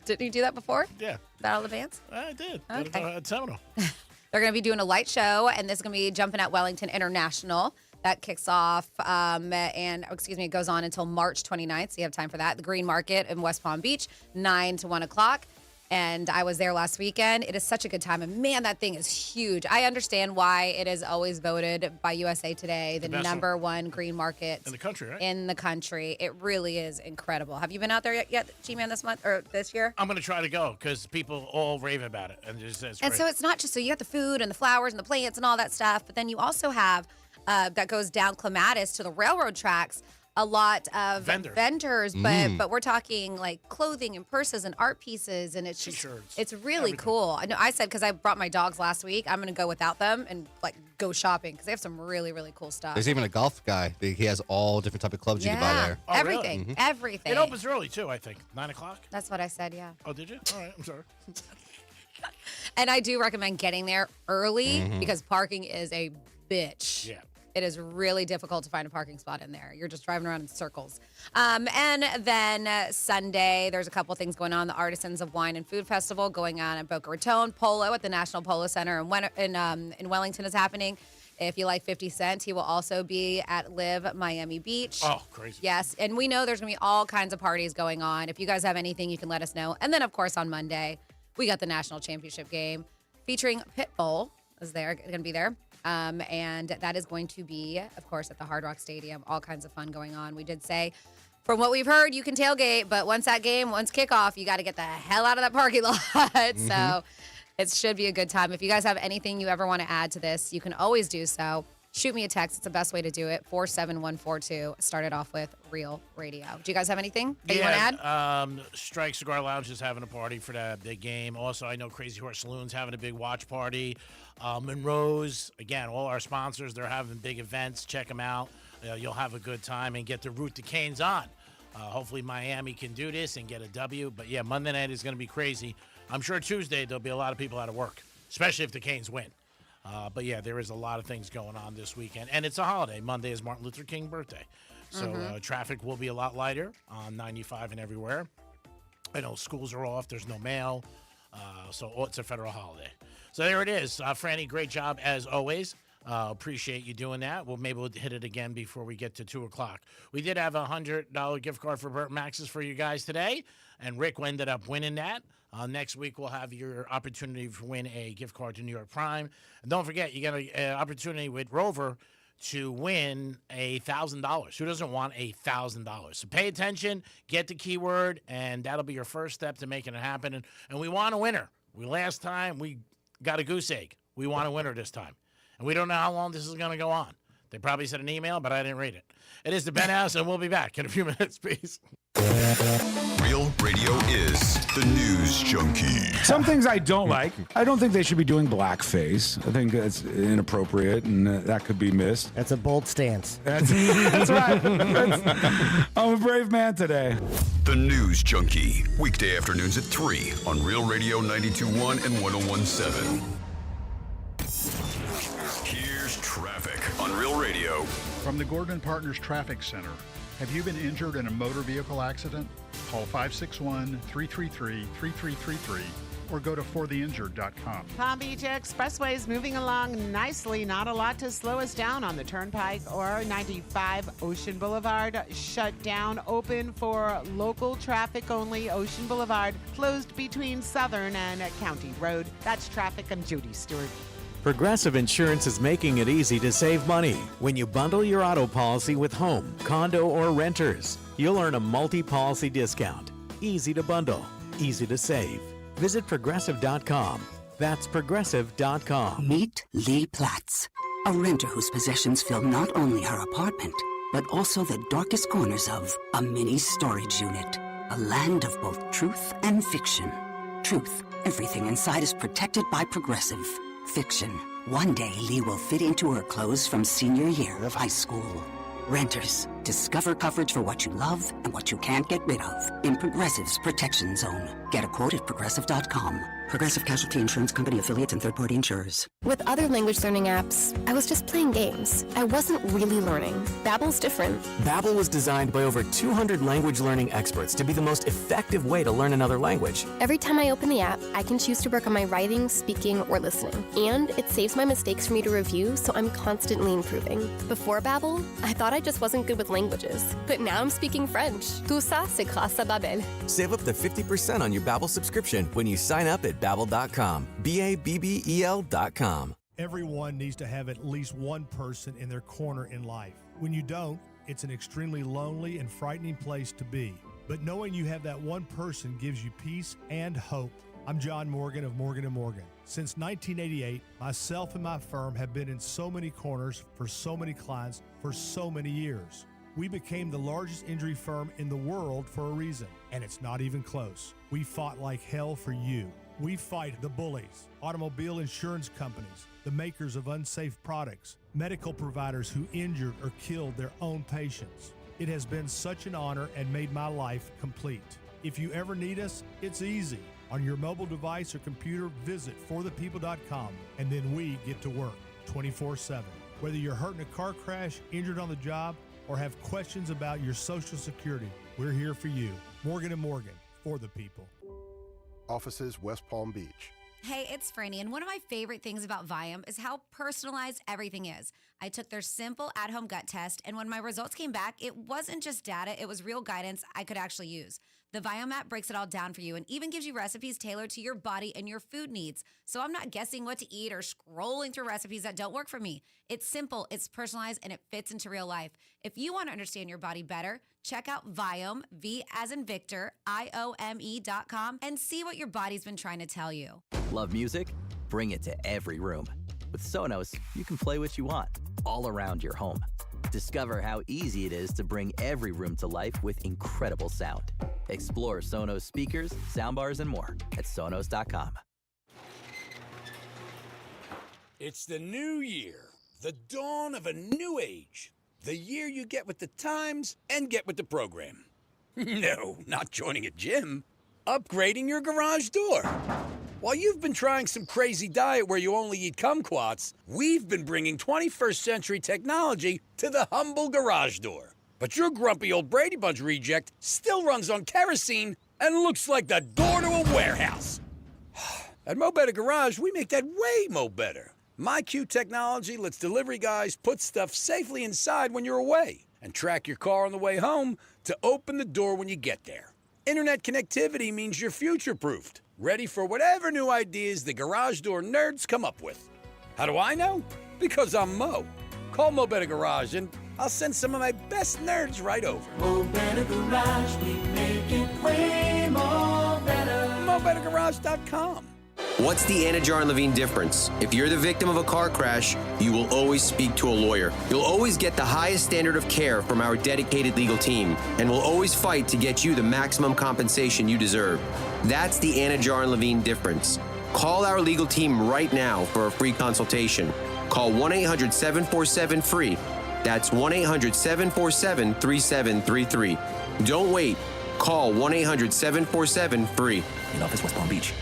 Didn't you do that before? Yeah. Battle of the Bands? I did. Okay. At Seminole. They're going to be doing a light show, and this is going to be jumping at Wellington International. That kicks off, it goes on until March 29th, so you have time for that. The Green Market in West Palm Beach, 9 to 1 o'clock. And I was there last weekend. It is such a good time. And man, that thing is huge. I understand why it is always voted by USA Today the number one green market in the country, right? In the country. It really is incredible. Have you been out there yet, G-Man, this month or this year? I'm going to try to go because people all rave about it. And it's And great. so it's not just, so you got the food and the flowers and the plants and all that stuff, but then you also have, that goes down Clematis to the railroad tracks, a lot of vendors, but we're talking like clothing and purses and art pieces, and it's just, it's really cool. I know I said, because I brought my dogs last week, I'm going to go without them and like go shopping because they have some really, really cool stuff. There's even a golf guy. He has all different type of clubs you can buy there. Oh, everything, really? everything. It opens early too, I think. 9 o'clock? That's what I said, yeah. Oh, did you? All right, I'm sorry. And I do recommend getting there early because parking is a bitch. Yeah. It is really difficult to find a parking spot in there. You're just driving around in circles. And then Sunday, there's a couple things going on. The Artisans of Wine and Food Festival going on at Boca Raton. Polo at the National Polo Center in Wellington is happening. If you like 50 Cent, he will also be at Live Miami Beach. Oh, crazy. Yes, and we know there's going to be all kinds of parties going on. If you guys have anything, you can let us know. And then, of course, on Monday, we got the National Championship game featuring Pitbull is there, going to be there. And that is going to be, of course, at the Hard Rock Stadium. All kinds of fun going on. We did say, from what we've heard, you can tailgate, but once kickoff, you got to get the hell out of that parking lot. So it should be a good time. If you guys have anything you ever want to add to this, you can always do so shoot me a text. It's the best way to do it. 47142. Started off with Real Radio. Do you guys have anything that you want to add? Strike Cigar Lounge is having a party for that big game. Also, I know Crazy Horse Saloon's having a big watch party. Monroe's, again, all our sponsors, they're having big events. Check them out. You'll have a good time and get to root the Canes on. Hopefully Miami can do this and get a W. But, yeah, Monday night is going to be crazy. I'm sure Tuesday there'll be a lot of people out of work, especially if the Canes win. But, yeah, there is a lot of things going on this weekend. And it's a holiday. Monday is Martin Luther King birthday. So traffic will be a lot lighter on 95 and everywhere. I know schools are off. There's no mail. So it's a federal holiday. So there it is. Franny, great job as always. Appreciate you doing that. Maybe we'll hit it again before we get to 2 o'clock. We did have a $100 gift card for Burt Max's for you guys today, and Rick ended up winning that. Next week, we'll have your opportunity to win a gift card to New York Prime. And don't forget, you get an opportunity with Rover to win $1,000. Who doesn't want $1,000? So pay attention, get the keyword, and that'll be your first step to making it happen. And we want a winner. Last time, we got a goose egg. We want a winner this time. And we don't know how long this is going to go on. They probably sent an email, but I didn't read it. It is the Penthouse, and we'll be back in a few minutes. Peace. Real Radio is the News Junkie. Some things I don't like. I don't think they should be doing blackface. I think that's inappropriate, and that could be missed. That's a bold stance. That's right. I'm a brave man today. The News Junkie, weekday afternoons at 3 on Real Radio 92.1 and 101.7. Here's traffic on Real Radio. From the Gordon Partners Traffic Center. Have you been injured in a motor vehicle accident? Call 561-333-3333 or go to fortheinjured.com. Palm Beach Expressway is moving along nicely. Not a lot to slow us down on the Turnpike or 95 Ocean Boulevard. Shut down, open for local traffic only. Ocean Boulevard closed between Southern and County Road. That's traffic. I'm Judy Stewart. Progressive Insurance is making it easy to save money. When you bundle your auto policy with home, condo, or renters, you'll earn a multi-policy discount. Easy to bundle, easy to save. Visit Progressive.com. That's Progressive.com. Meet Lee Platts, a renter whose possessions fill not only her apartment, but also the darkest corners of a mini storage unit. A land of both truth and fiction. Truth, everything inside is protected by Progressive. Fiction. One day, Lee will fit into her clothes from senior year of high school. Renters, discover coverage for what you love and what you can't get rid of in Progressive's Protection Zone. Get a quote at Progressive.com. Progressive Casualty Insurance Company affiliates and third-party insurers. With other language learning apps, I was just playing games. I wasn't really learning. Babbel's different. Babbel was designed by over 200 language learning experts to be the most effective way to learn another language. Every time I open the app, I can choose to work on my writing, speaking, or listening. And it saves my mistakes for me to review, so I'm constantly improving. Before Babbel, I thought I just wasn't good with languages. But now I'm speaking French. Tout ça, c'est grâce à Babbel. Save up to 50% on your Babbel subscription when you sign up at Babbel.com. Babbel.com. Everyone needs to have at least one person in their corner in life. When you don't, it's an extremely lonely and frightening place to be. But knowing you have that one person gives you peace and hope. I'm John Morgan of Morgan & Morgan. Since 1988, myself and my firm have been in so many corners for so many clients for so many years. We became the largest injury firm in the world for a reason, and it's not even close. We fought like hell for you. We fight the bullies, automobile insurance companies, the makers of unsafe products, medical providers who injured or killed their own patients. It has been such an honor and made my life complete. If you ever need us, it's easy. On your mobile device or computer, visit forthepeople.com, and then we get to work 24/7. Whether you're hurt in a car crash, injured on the job, or have questions about your Social Security, we're here for you. Morgan & Morgan, for the people. Offices West Palm Beach. Hey, it's Franny, and one of my favorite things about Viome is how personalized everything is. I took their simple at-home gut test, and when my results came back, it wasn't just data, it was real guidance I could actually use. The Viome app breaks it all down for you and even gives you recipes tailored to your body and your food needs. So I'm not guessing what to eat or scrolling through recipes that don't work for me. It's simple, it's personalized, and it fits into real life. If you want to understand your body better, check out Viome, V as in Victor, IOME.com, and see what your body's been trying to tell you. Love music? Bring it to every room. With Sonos, you can play what you want, all around your home. Discover how easy it is to bring every room to life with incredible sound. Explore Sonos speakers, soundbars, and more at Sonos.com. It's the new year, the dawn of a new age. The year you get with the times and get with the program. No, not joining a gym. Upgrading your garage door. While you've been trying some crazy diet where you only eat kumquats, we've been bringing 21st century technology to the humble garage door. But your grumpy old Brady Bunch reject still runs on kerosene and looks like the door to a warehouse. At Mo Better Garage, we make that way mo better. MyQ technology lets delivery guys put stuff safely inside when you're away and track your car on the way home to open the door when you get there. Internet connectivity means you're future-proofed, ready for whatever new ideas the garage door nerds come up with. How do I know? Because I'm Mo. Call Mo Better Garage and I'll send some of my best nerds right over. Mo Better Garage, we make it way more better. MoBetterGarage.com. What's the Anna Jar and Levine difference? If you're the victim of a car crash, you will always speak to a lawyer. You'll always get the highest standard of care from our dedicated legal team, and we'll always fight to get you the maximum compensation you deserve. That's the Anna Jar and Levine difference. Call our legal team right now for a free consultation. Call 1-800-747-FREE. That's 1-800-747-3733. Don't wait. Call 1-800-747-FREE. In office, West Palm Beach.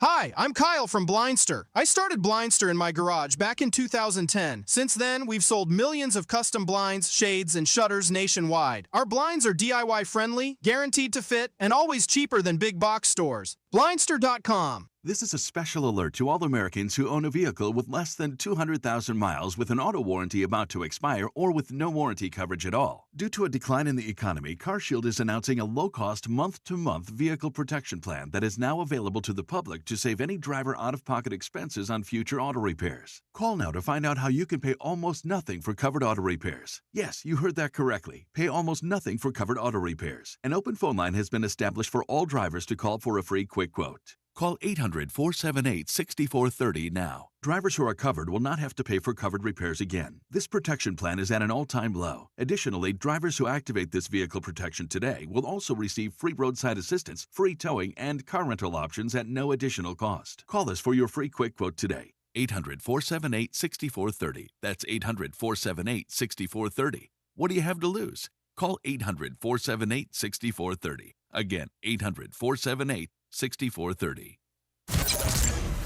Hi, I'm Kyle from Blindster. I started Blindster in my garage back in 2010. Since then, we've sold millions of custom blinds, shades, and shutters nationwide. Our blinds are DIY friendly, guaranteed to fit, and always cheaper than big box stores. Blindster.com. This is a special alert to all Americans who own a vehicle with less than 200,000 miles with an auto warranty about to expire or with no warranty coverage at all. Due to a decline in the economy, CarShield is announcing a low-cost month-to-month vehicle protection plan that is now available to the public to save any driver out-of-pocket expenses on future auto repairs. Call now to find out how you can pay almost nothing for covered auto repairs. Yes, you heard that correctly. Pay almost nothing for covered auto repairs. An open phone line has been established for all drivers to call for a free quick quote. Call 800-478-6430 now. Drivers who are covered will not have to pay for covered repairs again. This protection plan is at an all-time low. Additionally, drivers who activate this vehicle protection today will also receive free roadside assistance, free towing, and car rental options at no additional cost. Call us for your free quick quote today. 800-478-6430. That's 800-478-6430. What do you have to lose? Call 800-478-6430. Again, 800-478-6430.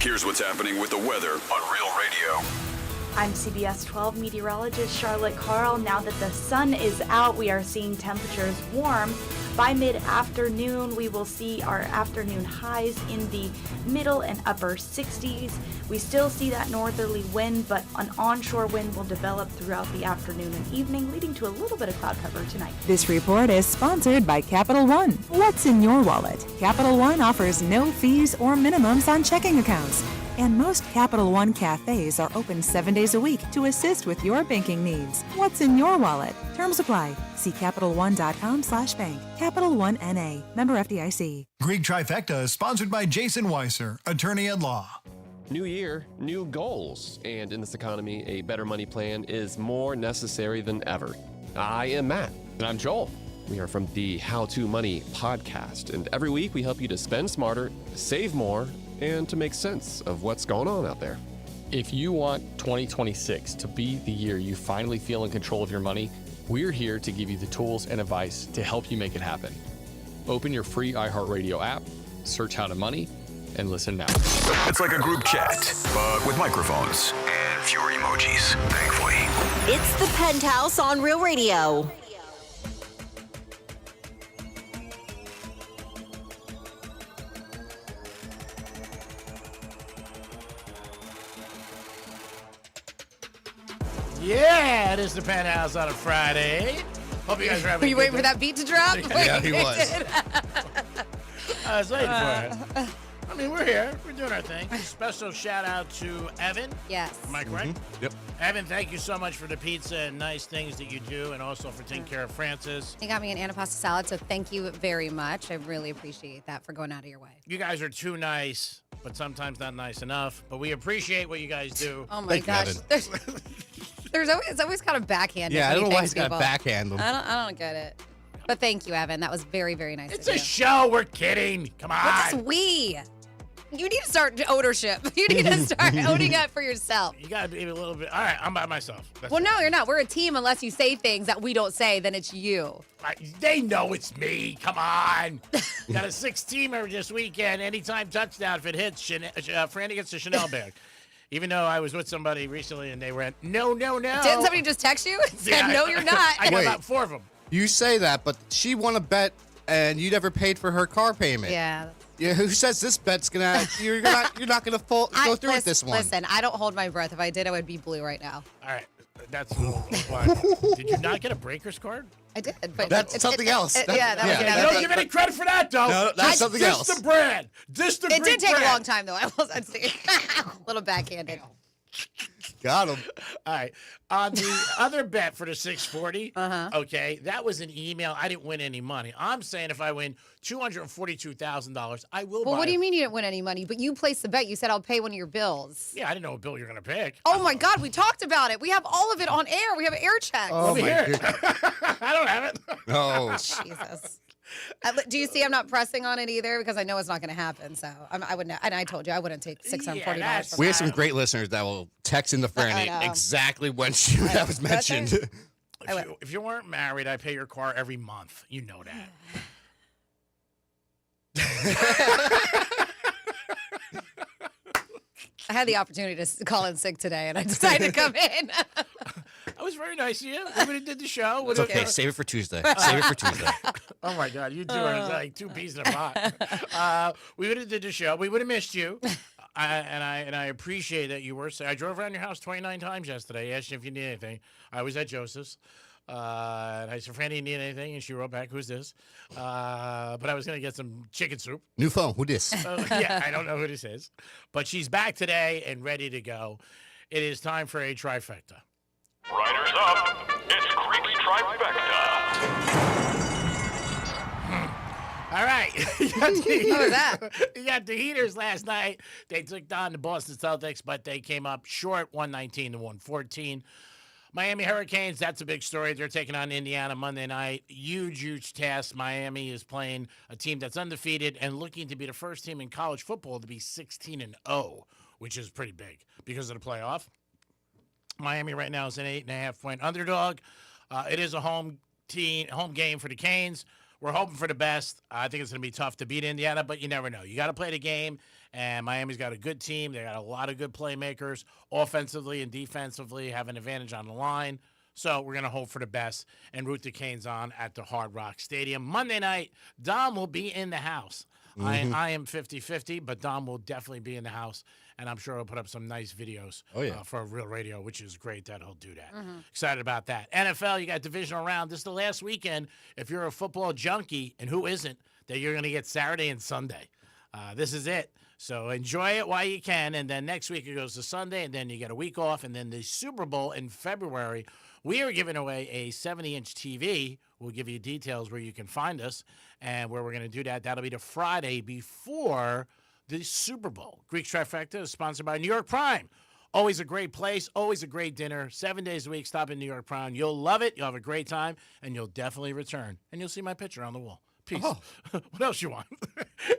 Here's what's happening with the weather on Real Radio. I'm CBS 12 meteorologist Charlotte Carl. Now that the sun is out, we are seeing temperatures warm. By mid-afternoon, we will see our afternoon highs in the middle and upper 60s. We still see that northerly wind, but an onshore wind will develop throughout the afternoon and evening, leading to a little bit of cloud cover tonight. This report is sponsored by Capital One. What's in your wallet? Capital One offers no fees or minimums on checking accounts. And most Capital One cafes are open 7 days a week to assist with your banking needs. What's in your wallet? Terms apply. See CapitalOne.com/bank. Capital One N.A. Member FDIC. Greek Trifecta is sponsored by Jason Weiser, attorney at law. New year, new goals. And in this economy, a better money plan is more necessary than ever. I am Matt. And I'm Joel. We are from the How to Money podcast. And every week we help you to spend smarter, save more, and to make sense of what's going on out there. If you want 2026 to be the year you finally feel in control of your money, we're here to give you the tools and advice to help you make it happen. Open your free iHeartRadio app, search How to Money, and listen now. It's like a group chat, but with microphones and fewer emojis, thankfully. It's the Penthouse on Real Radio. Yeah, it is the Penthouse on a Friday. Hope you guys are having Were you waiting for that beat to drop? Yeah, he was. I was waiting for it. I mean, we're here. We're doing our thing. Special shout out to Evan. Yes. Am I correct? Yep. Evan, thank you so much for the pizza and nice things that you do, and also for taking care of Francis. You got me an antipasta salad, so thank you very much. I really appreciate that for going out of your way. You guys are too nice, but sometimes not nice enough. But we appreciate what you guys do. Oh my gosh. It's always kind of backhanded. Yeah, I when don't he know why thanks he's got to people. backhand them. I don't get it. But thank you, Evan. That was very, very nice. It's a show. We're kidding. Come on. What's we? You need to start ownership. You need to start owning up for yourself. You got to be a little bit. All right, I'm by myself. That's Well, it. no, you're not. We're a team unless you say things that we don't say, then it's you. They know it's me. Come on. Got a 6-teamer this weekend. Anytime touchdown if it hits. Franny gets the Chanel bag. Even though I was with somebody recently and they went, no. Didn't somebody just text you and said, no, you're not? I got about 4 of them. You say that, but she won a bet and you never paid for her car payment. Yeah. Yeah, who says this bet's you're not gonna go through with this one? Listen, I don't hold my breath. If I did, I would be blue right now. All right, that's why. Did you not get a breakers card? I did, but that's something else. Yeah, that was You don't give any credit for that, though. No, that's something else. Just the brand. Just the It did take brand. a long time, though. I was a little backhanded. Got him. All right. On the other bet for the 640, okay, that was an email. I didn't win any money. I'm saying if I win $242,000, I will buy Well, what do you it. mean you didn't win any money? But you placed the bet. You said I'll pay one of your bills. Yeah, I didn't know what bill you're going to pick. Oh my God, we talked about it. We have all of it on air. We have air checks. Oh Let me my hear it. goodness. I don't have it. Oh. Jesus. Do you see I'm not pressing on it either because I know it's not going to happen. So I wouldn't. And I told you I wouldn't take $640. that's- from We that. have some great listeners that will text in the I Franny know. exactly when that was That's mentioned. If you weren't married, I pay your car every month. You know that. I had the opportunity to call in sick today, and I decided to come in. That was very nice of you. We would have did the show. It's okay. Save it for Tuesday. Save it for Tuesday. Oh my God, you two are like 2 peas in a pot. We would have did the show. We would have missed you. And I appreciate that you were. I drove around your house 29 times yesterday. I asked you if you need anything. I was at Joseph's. And I said, Franny, you need anything? And she wrote back, who's this? But I was going to get some chicken soup. New phone. Who this? Yeah, I don't know who this is. But she's back today and ready to go. It is time for a trifecta. Riders up. It's Creek's Trifecta. All right. What was that? You got the Heaters last night. They took down the Boston Celtics, but they came up short, 119 to 114. Miami Hurricanes, that's a big story. They're taking on Indiana Monday night. Huge task. Miami is playing a team that's undefeated and looking to be the first team in college football to be 16-0, which is pretty big because of the playoff. Miami right now is an 8.5-point underdog. It is a home game for the Canes. We're hoping for the best. I think it's going to be tough to beat Indiana, but you never know. You got to play the game, and Miami's got a good team. They got a lot of good playmakers, offensively and defensively, have an advantage on the line. So we're going to hope for the best and root the Canes on at the Hard Rock Stadium. Monday night, Dom will be in the house. Mm-hmm. I am 50-50, but Dom will definitely be in the house, and I'm sure he'll put up some nice videos for Real Radio, which is great that he'll do that. Excited about that. NFL, you got divisional round. This is the last weekend. If you're a football junkie, and who isn't, that you're going to get Saturday and Sunday. This is it. So enjoy it while you can, and then next week it goes to Sunday, and then you get a week off, and then the Super Bowl in February. We are giving away a 70-inch TV. We'll give you details where you can find us and where we're going to do that. That'll be the Friday before the Super Bowl. Greek Trifecta is sponsored by New York Prime. Always a great place, always a great dinner. 7 days a week, stop in New York Prime. You'll love it. You'll have a great time, and you'll definitely return. And you'll see my picture on the wall. Peace. Oh. What else you want?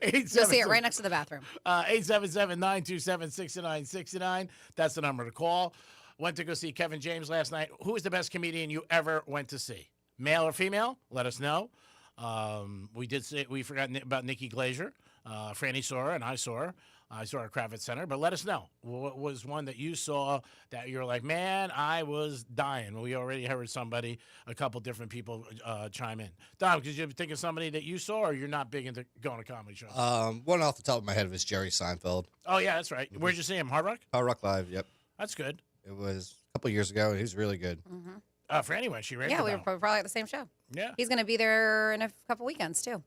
You'll see it right next to the bathroom. 877-927-6969. That's the number to call. Went to go see Kevin James last night. Who is the best comedian you ever went to see? Male or female? Let us know. We forgot about Nikki Glazer. Franny saw her, and I saw her. I saw her at Kravitz Center, but let us know. What was one that you saw that you're like, man, I was dying? We already heard a couple different people chime in. Dom, could you think of somebody that you saw, or you're not big into going to comedy shows? One off the top of my head was Jerry Seinfeld. Oh, yeah, that's right. Where'd you see him? Hard Rock? Hard Rock Live, yep. That's good. It was a couple years ago, and he was really good. Franny went. She ran. Yeah, we were probably at the same show. Yeah. He's going to be there in a couple weekends, too.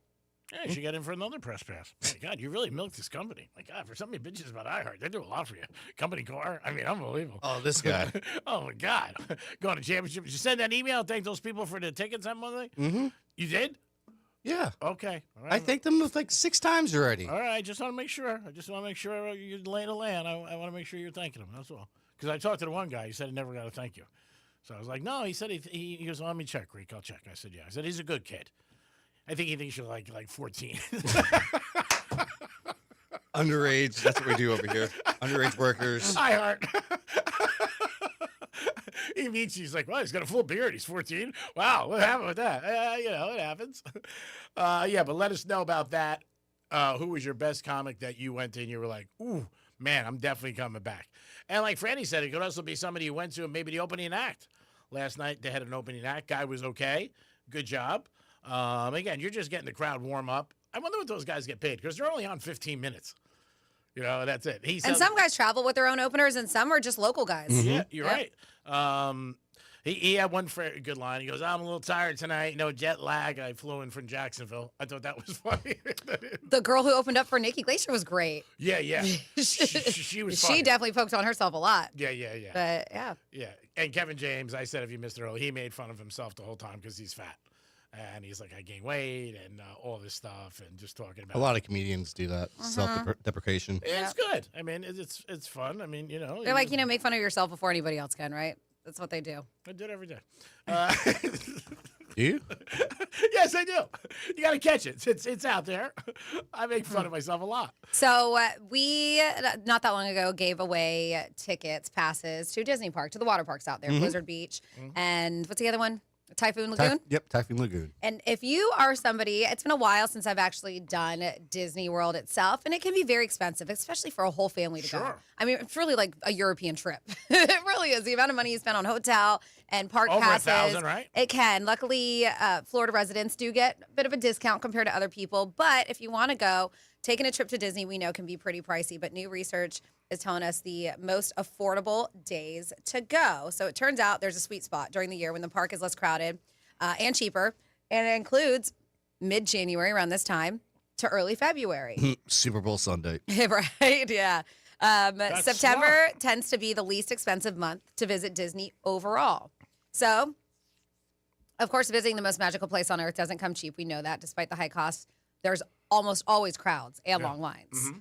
Yeah, you should get in for another press pass. My God, you really milked this company. My God, for somebody bitches about iHeart, they do a lot for you. Company car, I mean, unbelievable. Oh, this guy. Oh, my God. Going to championship. Did you send that email? Thank those people for the tickets on Monday? Mm-hmm. You did? Yeah. Okay. All right. I thanked them like 6 times already. All right. I just want to make sure. You're laying the land. I want to make sure you're thanking them. That's all. Because I talked to the one guy. He said he never got a thank you. So I was like, no. He said he goes, let me check, Rick. I'll check. I said, yeah. I said, he's a good kid. I think he thinks you're like 14. Underage. That's what we do over here. Underage workers. iHeart. He meets you. He's like, well, he's got a full beard. He's 14. Wow, what happened with that? It happens. Yeah, but let us know about that. Who was your best comic that you went to and you were like, ooh, man, I'm definitely coming back. And like Franny said, it could also be somebody you went to and maybe the opening act. Last night they had an opening act. Guy was okay. Good job. Again, you're just getting the crowd warm up. I wonder what those guys get paid because they're only on 15 minutes. You know, that's it. And some guys travel with their own openers, and some are just local guys. Mm-hmm. Yeah, you're right. He had one good line. He goes, I'm a little tired tonight. No jet lag. I flew in from Jacksonville. I thought that was funny. The girl who opened up for Nikki Glacier was great. Yeah. She was funny. She definitely poked on herself a lot. Yeah. But, yeah. Yeah. And Kevin James, I said if you missed it earlier, he made fun of himself the whole time because he's fat. And he's like, I gained weight and all this stuff and just talking about a lot of comedians do that. Self-deprecation. Yeah, it's good. I mean, it's fun. I mean, you know. They're like, make fun of yourself before anybody else can, right? That's what they do. I do it every day. Do you? Yes, I do. You got to catch it. It's out there. I make fun of myself a lot. So we, not that long ago, gave away passes to Disney Park, to the water parks out there, Blizzard Beach. And what's the other one? Typhoon Lagoon? Typhoon Lagoon. And if you are somebody, it's been a while since I've actually done Disney World itself, and it can be very expensive, especially for a whole family to go. I mean, it's really like a European trip. It really is. The amount of money you spend on hotel and park passes. Over $1,000, right? It can. Luckily, Florida residents do get a bit of a discount compared to other people. But if you want to go, taking a trip to Disney, we know can be pretty pricey. But new research is telling us the most affordable days to go. So it turns out there's a sweet spot during the year when the park is less crowded and cheaper. And it includes mid-January around this time to early February. Super Bowl Sunday. Right? Yeah. September smart. tends to be the least expensive month to visit Disney overall. So, of course, visiting the most magical place on earth doesn't come cheap. We know that. Despite the high cost, there's almost always crowds and long lines.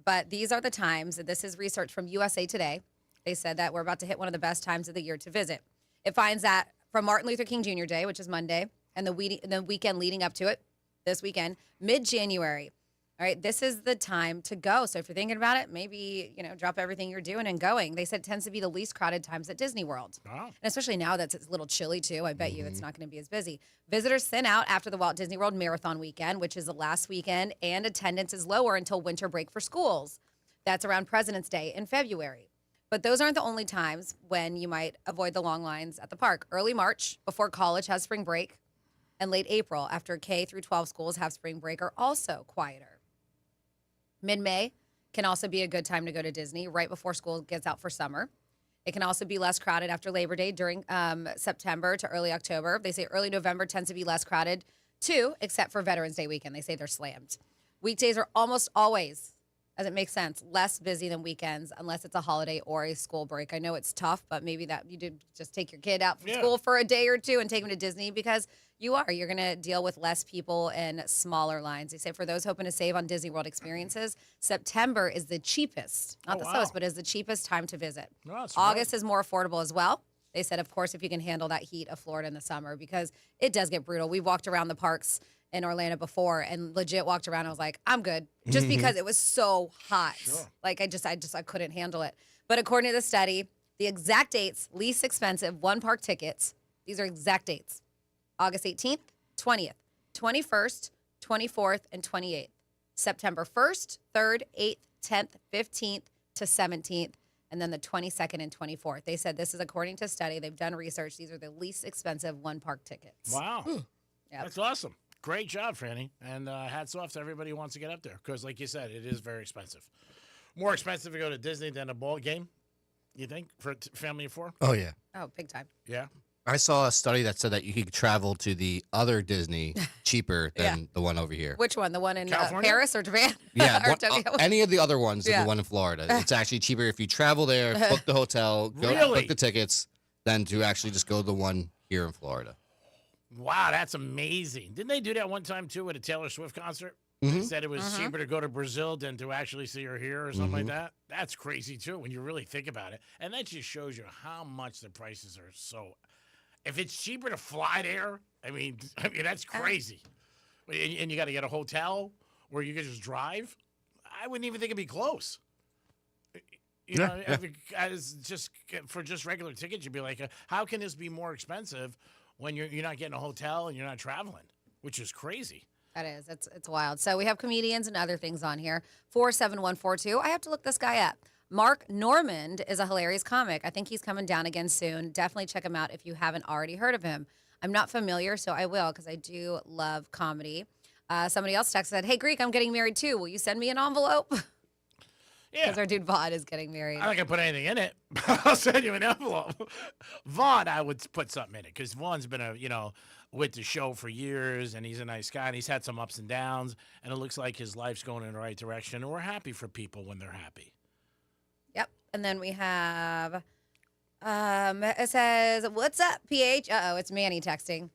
But these are the times, this is research from USA Today. They said that we're about to hit one of the best times of the year to visit. It finds that from Martin Luther King Jr. Day, which is Monday, and the weekend leading up to it, this weekend, mid-January. All right, this is the time to go. So if you're thinking about it, maybe, drop everything you're doing and going. They said it tends to be the least crowded times at Disney World. Wow. And especially now that it's a little chilly, too. I bet you it's not going to be as busy. Visitors thin out after the Walt Disney World Marathon weekend, which is the last weekend, and attendance is lower until winter break for schools. That's around President's Day in February. But those aren't the only times when you might avoid the long lines at the park. Early March, before college has spring break, and late April, after K through 12 schools have spring break, are also quieter. Mid-May can also be a good time to go to Disney, right before school gets out for summer. It can also be less crowded after Labor Day during September to early October. They say early November tends to be less crowded, too, except for Veterans Day weekend. They say they're slammed. Weekdays are almost always, as it makes sense, less busy than weekends unless it's a holiday or a school break. I know it's tough, but maybe that you did just take your kid out from school for a day or two and take him to Disney because you're going to deal with less people and smaller lines. They say for those hoping to save on Disney World experiences, September is the cheapest, not the slowest, but is the cheapest time to visit. August is more affordable as well. They said, of course, if you can handle that heat of Florida in the summer, because it does get brutal. We walked around the parks in Orlando before and legit walked around. I was like, I'm good. Just because it was so hot. Like I couldn't handle it. But according to the study, the exact dates, least expensive one park tickets, these are exact dates. August 18th, 20th, 21st, 24th, and 28th. September 1st, 3rd, 8th, 10th, 15th to 17th, and then the 22nd and 24th. They said this is according to a study. They've done research. These are the least expensive one park tickets. Wow. Yep. That's awesome. Great job, Franny. And hats off to everybody who wants to get up there because, like you said, it is very expensive. More expensive to go to Disney than a ball game, you think, for a family of four? Oh, yeah. Oh, big time. Yeah. I saw a study that said that you could travel to the other Disney cheaper than the one over here. Which one? The one in California? Paris or Japan? Yeah, Or any of the other ones than Yeah. the one in Florida. It's actually cheaper if you travel there, book the hotel, go Really? book the tickets, than to actually just go to the one here in Florida. Wow, that's amazing. Didn't they do that one time, too, at a Taylor Swift concert? They said it was cheaper to go to Brazil than to actually see her here or something like that. That's crazy, too, when you really think about it. And that just shows you how much the prices are so... If it's cheaper to fly there, I mean that's crazy. And you got to get a hotel where you can just drive. I wouldn't even think it'd be close. You know, as just for just regular tickets, you'd be like, how can this be more expensive when you're not getting a hotel and you're not traveling, which is crazy. That is. It's wild. So we have comedians and other things on here. 47142. I have to look this guy up. Mark Normand is a hilarious comic. I think he's coming down again soon. Definitely check him out if you haven't already heard of him. I'm not familiar, so I will because I do love comedy. Somebody else texted said, "Hey, Greek, I'm getting married too. Will you send me an envelope?" Yeah. Because our dude Vaughn is getting married. I'm not going to put anything in it. I'll send you an envelope. Vaughn, I would put something in it because Vaughn's been with the show for years, and he's a nice guy, and he's had some ups and downs, and it looks like his life's going in the right direction, and we're happy for people when they're happy. Yep. And then we have, it says, "What's up, PH?" Uh-oh, it's Manny texting.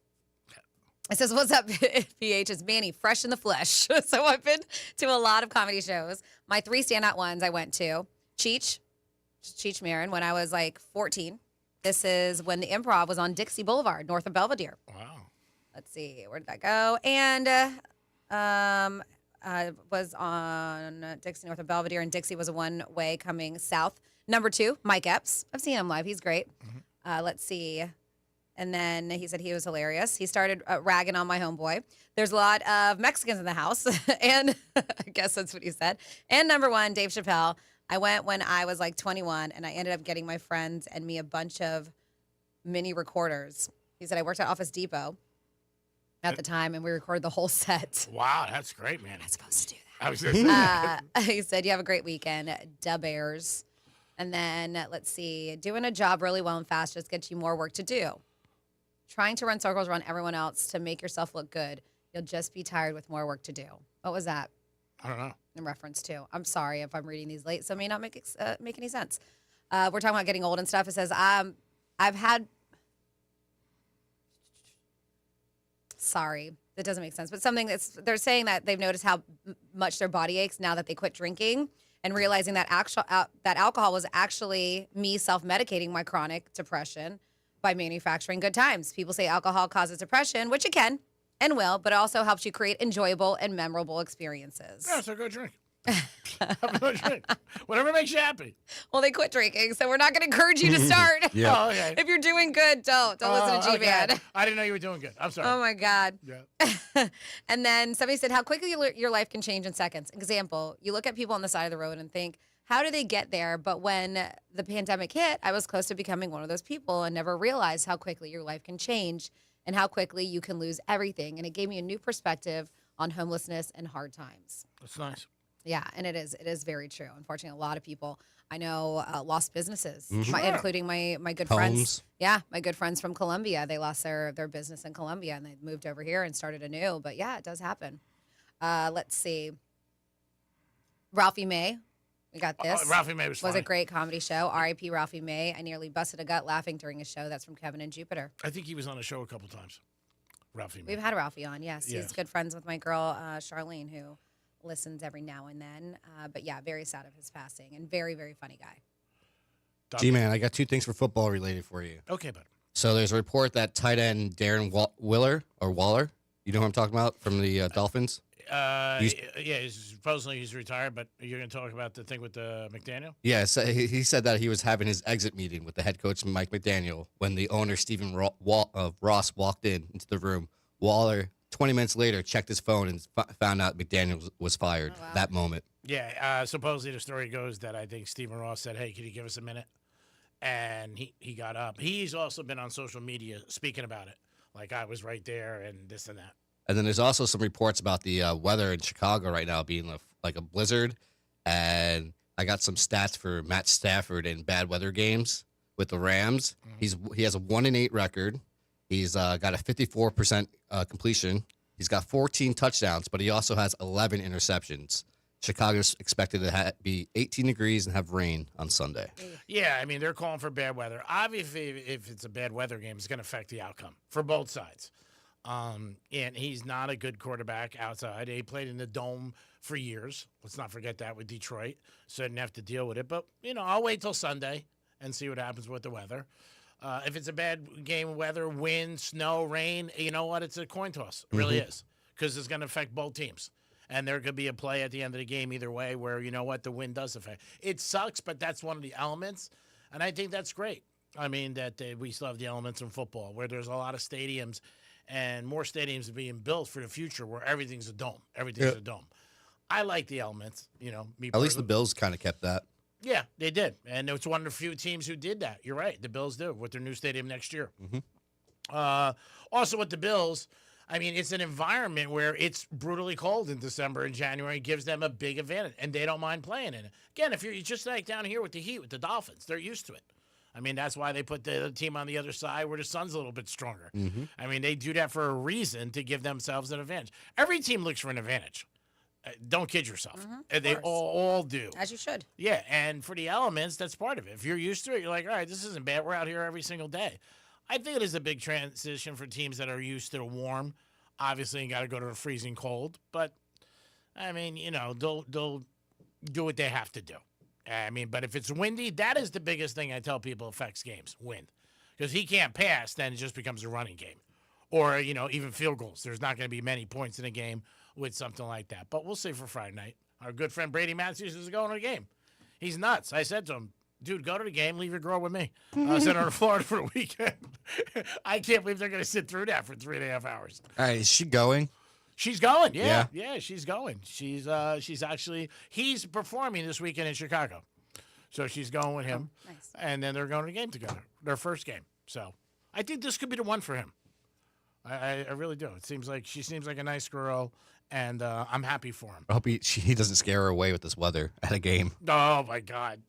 It says, "What's up, PH? It's Manny, fresh in the flesh." So I've been to a lot of comedy shows. My 3 standout ones I went to. Cheech Marin, when I was like 14. This is when the Improv was on Dixie Boulevard, north of Belvedere. Wow. Let's see, where did that go? And was on Dixie, north of Belvedere, and Dixie was a one-way coming south. Number 2, Mike Epps. I've seen him live. He's great. Let's see. And then he said he was hilarious. He started ragging on my homeboy. There's a lot of Mexicans in the house, and I guess that's what he said. And number 1, Dave Chappelle. I went when I was like 21, and I ended up getting my friends and me a bunch of mini recorders. He said I worked at Office Depot at the time, and we recorded the whole set. Wow, that's great, man. I'm not supposed to do I was going to say that. that. He said, "You have a great weekend, Da Bears." And then, let's see, doing a job really well and fast just gets you more work to do. Trying to run circles around everyone else to make yourself look good, you'll just be tired with more work to do. What was that I don't know. in reference to? I'm sorry if I'm reading these late, so it may not make any sense. We're talking about getting old and stuff. It says, I've had... Sorry, that doesn't make sense. But they're saying that they've noticed how much their body aches now that they quit drinking and realizing that that alcohol was actually me self-medicating my chronic depression by manufacturing good times. People say alcohol causes depression, which it can and will, but it also helps you create enjoyable and memorable experiences. Yeah, so go drink. Go drink. Whatever makes you happy. Well, they quit drinking, so we're not going to encourage you to start. Yeah. Oh, okay. If you're doing good, don't listen to G-Man. Okay. I didn't know you were doing good. I'm sorry. Oh, my God. Yeah. And then somebody said how quickly your life can change in seconds. Example, you look at people on the side of the road and think, how do they get there? But when the pandemic hit, I was close to becoming one of those people and never realized how quickly your life can change and how quickly you can lose everything. And it gave me a new perspective on homelessness and hard times. That's nice. Yeah, and it is very true. Unfortunately, a lot of people I know lost businesses, Sure. including my good Homes. friends. Yeah, my good friends from Colombia. They lost their business in Colombia and they moved over here and started anew. But yeah, it does happen. Let's see. Ralphie May. We got this. Ralphie May was a funny. great comedy show. R.I.P. Ralphie May. I nearly busted a gut laughing during a show. That's from Kevin and Jupiter. I think he was on the show a couple times. Ralphie May. We've had Ralphie on, yes. Yeah. He's good friends with my girl, Charlene, who listens every now and then. But yeah, very sad of his passing and very, very funny guy. G-Man, I got 2 things for football related for you. Okay, bud. So there's a report that tight end Darren Waller, you know who I'm talking about, from the Dolphins? Supposedly he's retired, but you're going to talk about the thing with McDaniel? Yeah, so he said that he was having his exit meeting with the head coach, Mike McDaniel, when the owner, Stephen Ross, walked into the room. Waller, 20 minutes later, checked his phone and found out McDaniel was fired that moment. Yeah, supposedly the story goes that I think Stephen Ross said, "Hey, can you give us a minute?" And he got up. He's also been on social media speaking about it, like I was right there and this and that. And then there's also some reports about the weather in Chicago right now being like a blizzard. And I got some stats for Matt Stafford in bad weather games. with the Rams. He has a 1-8 record. He's got a 54% completion. He's got 14 touchdowns, but he also has 11 interceptions. Chicago's expected to be 18 degrees and have rain on Sunday. Yeah, I mean, they're calling for bad weather. Obviously, if it's a bad weather game, it's going to affect the outcome for both sides. And he's not a good quarterback outside. He played in the Dome for years. Let's not forget that with Detroit, so I didn't have to deal with it. But, I'll wait till Sunday and see what happens with the weather. If it's a bad game of weather, wind, snow, rain, you know what? It's a coin toss. It really is, because it's going to affect both teams. And there could be a play at the end of the game either way where, the wind does affect. It sucks, but that's one of the elements. And I think that's great. I mean, that we still have the elements in football where there's a lot of stadiums and more stadiums are being built for the future where everything's a dome. Everything's a dome. I like the elements, At least the Bills kind of kept that. Yeah, they did. And it's one of the few teams who did that. You're right. The Bills do with their new stadium next year. Also with the Bills, I mean, it's an environment where it's brutally cold in December and January. Gives them a big advantage, and they don't mind playing in it. Again, if you're just like down here with the Heat, with the Dolphins, they're used to it. I mean, that's why they put the team on the other side where the sun's a little bit stronger. I mean, they do that for a reason to give themselves an advantage. Every team looks for an advantage. Don't kid yourself. They all do. As you should. Yeah, and for the elements, that's part of it. If you're used to it, you're like, all right, this isn't bad. We're out here every single day. I think it is a big transition for teams that are used to the warm. Obviously, you got to go to the freezing cold. But, I mean, they'll do what they have to do. I mean, but if it's windy, that is the biggest thing I tell people affects games, wind. Because he can't pass, then it just becomes a running game. Or, even field goals. There's not going to be many points in a game with something like that. But we'll see for Friday night. Our good friend Brady Matthews is going to the game. He's nuts. I said to him, dude, go to the game. Leave your girl with me. I was in Florida for a weekend. I can't believe they're going to sit through that for 3.5 hours. All right, is she going? She's going, yeah, she's going. She's he's performing this weekend in Chicago. So she's going with him. Oh, nice. And then they're going to the game together, their first game. So I think this could be the one for him. I really do. She seems like a nice girl, and I'm happy for him. I hope he doesn't scare her away with this weather at a game. Oh, my God.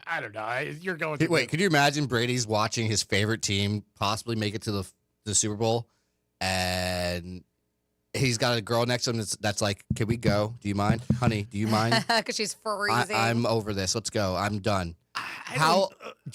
I don't know. You're going to Wait, could you imagine Brady's watching his favorite team possibly make it to the Super Bowl, and he's got a girl next to him that's like, can we go? Do you mind? Honey, do you mind? Because she's freezing. I'm over this. Let's go. I'm done.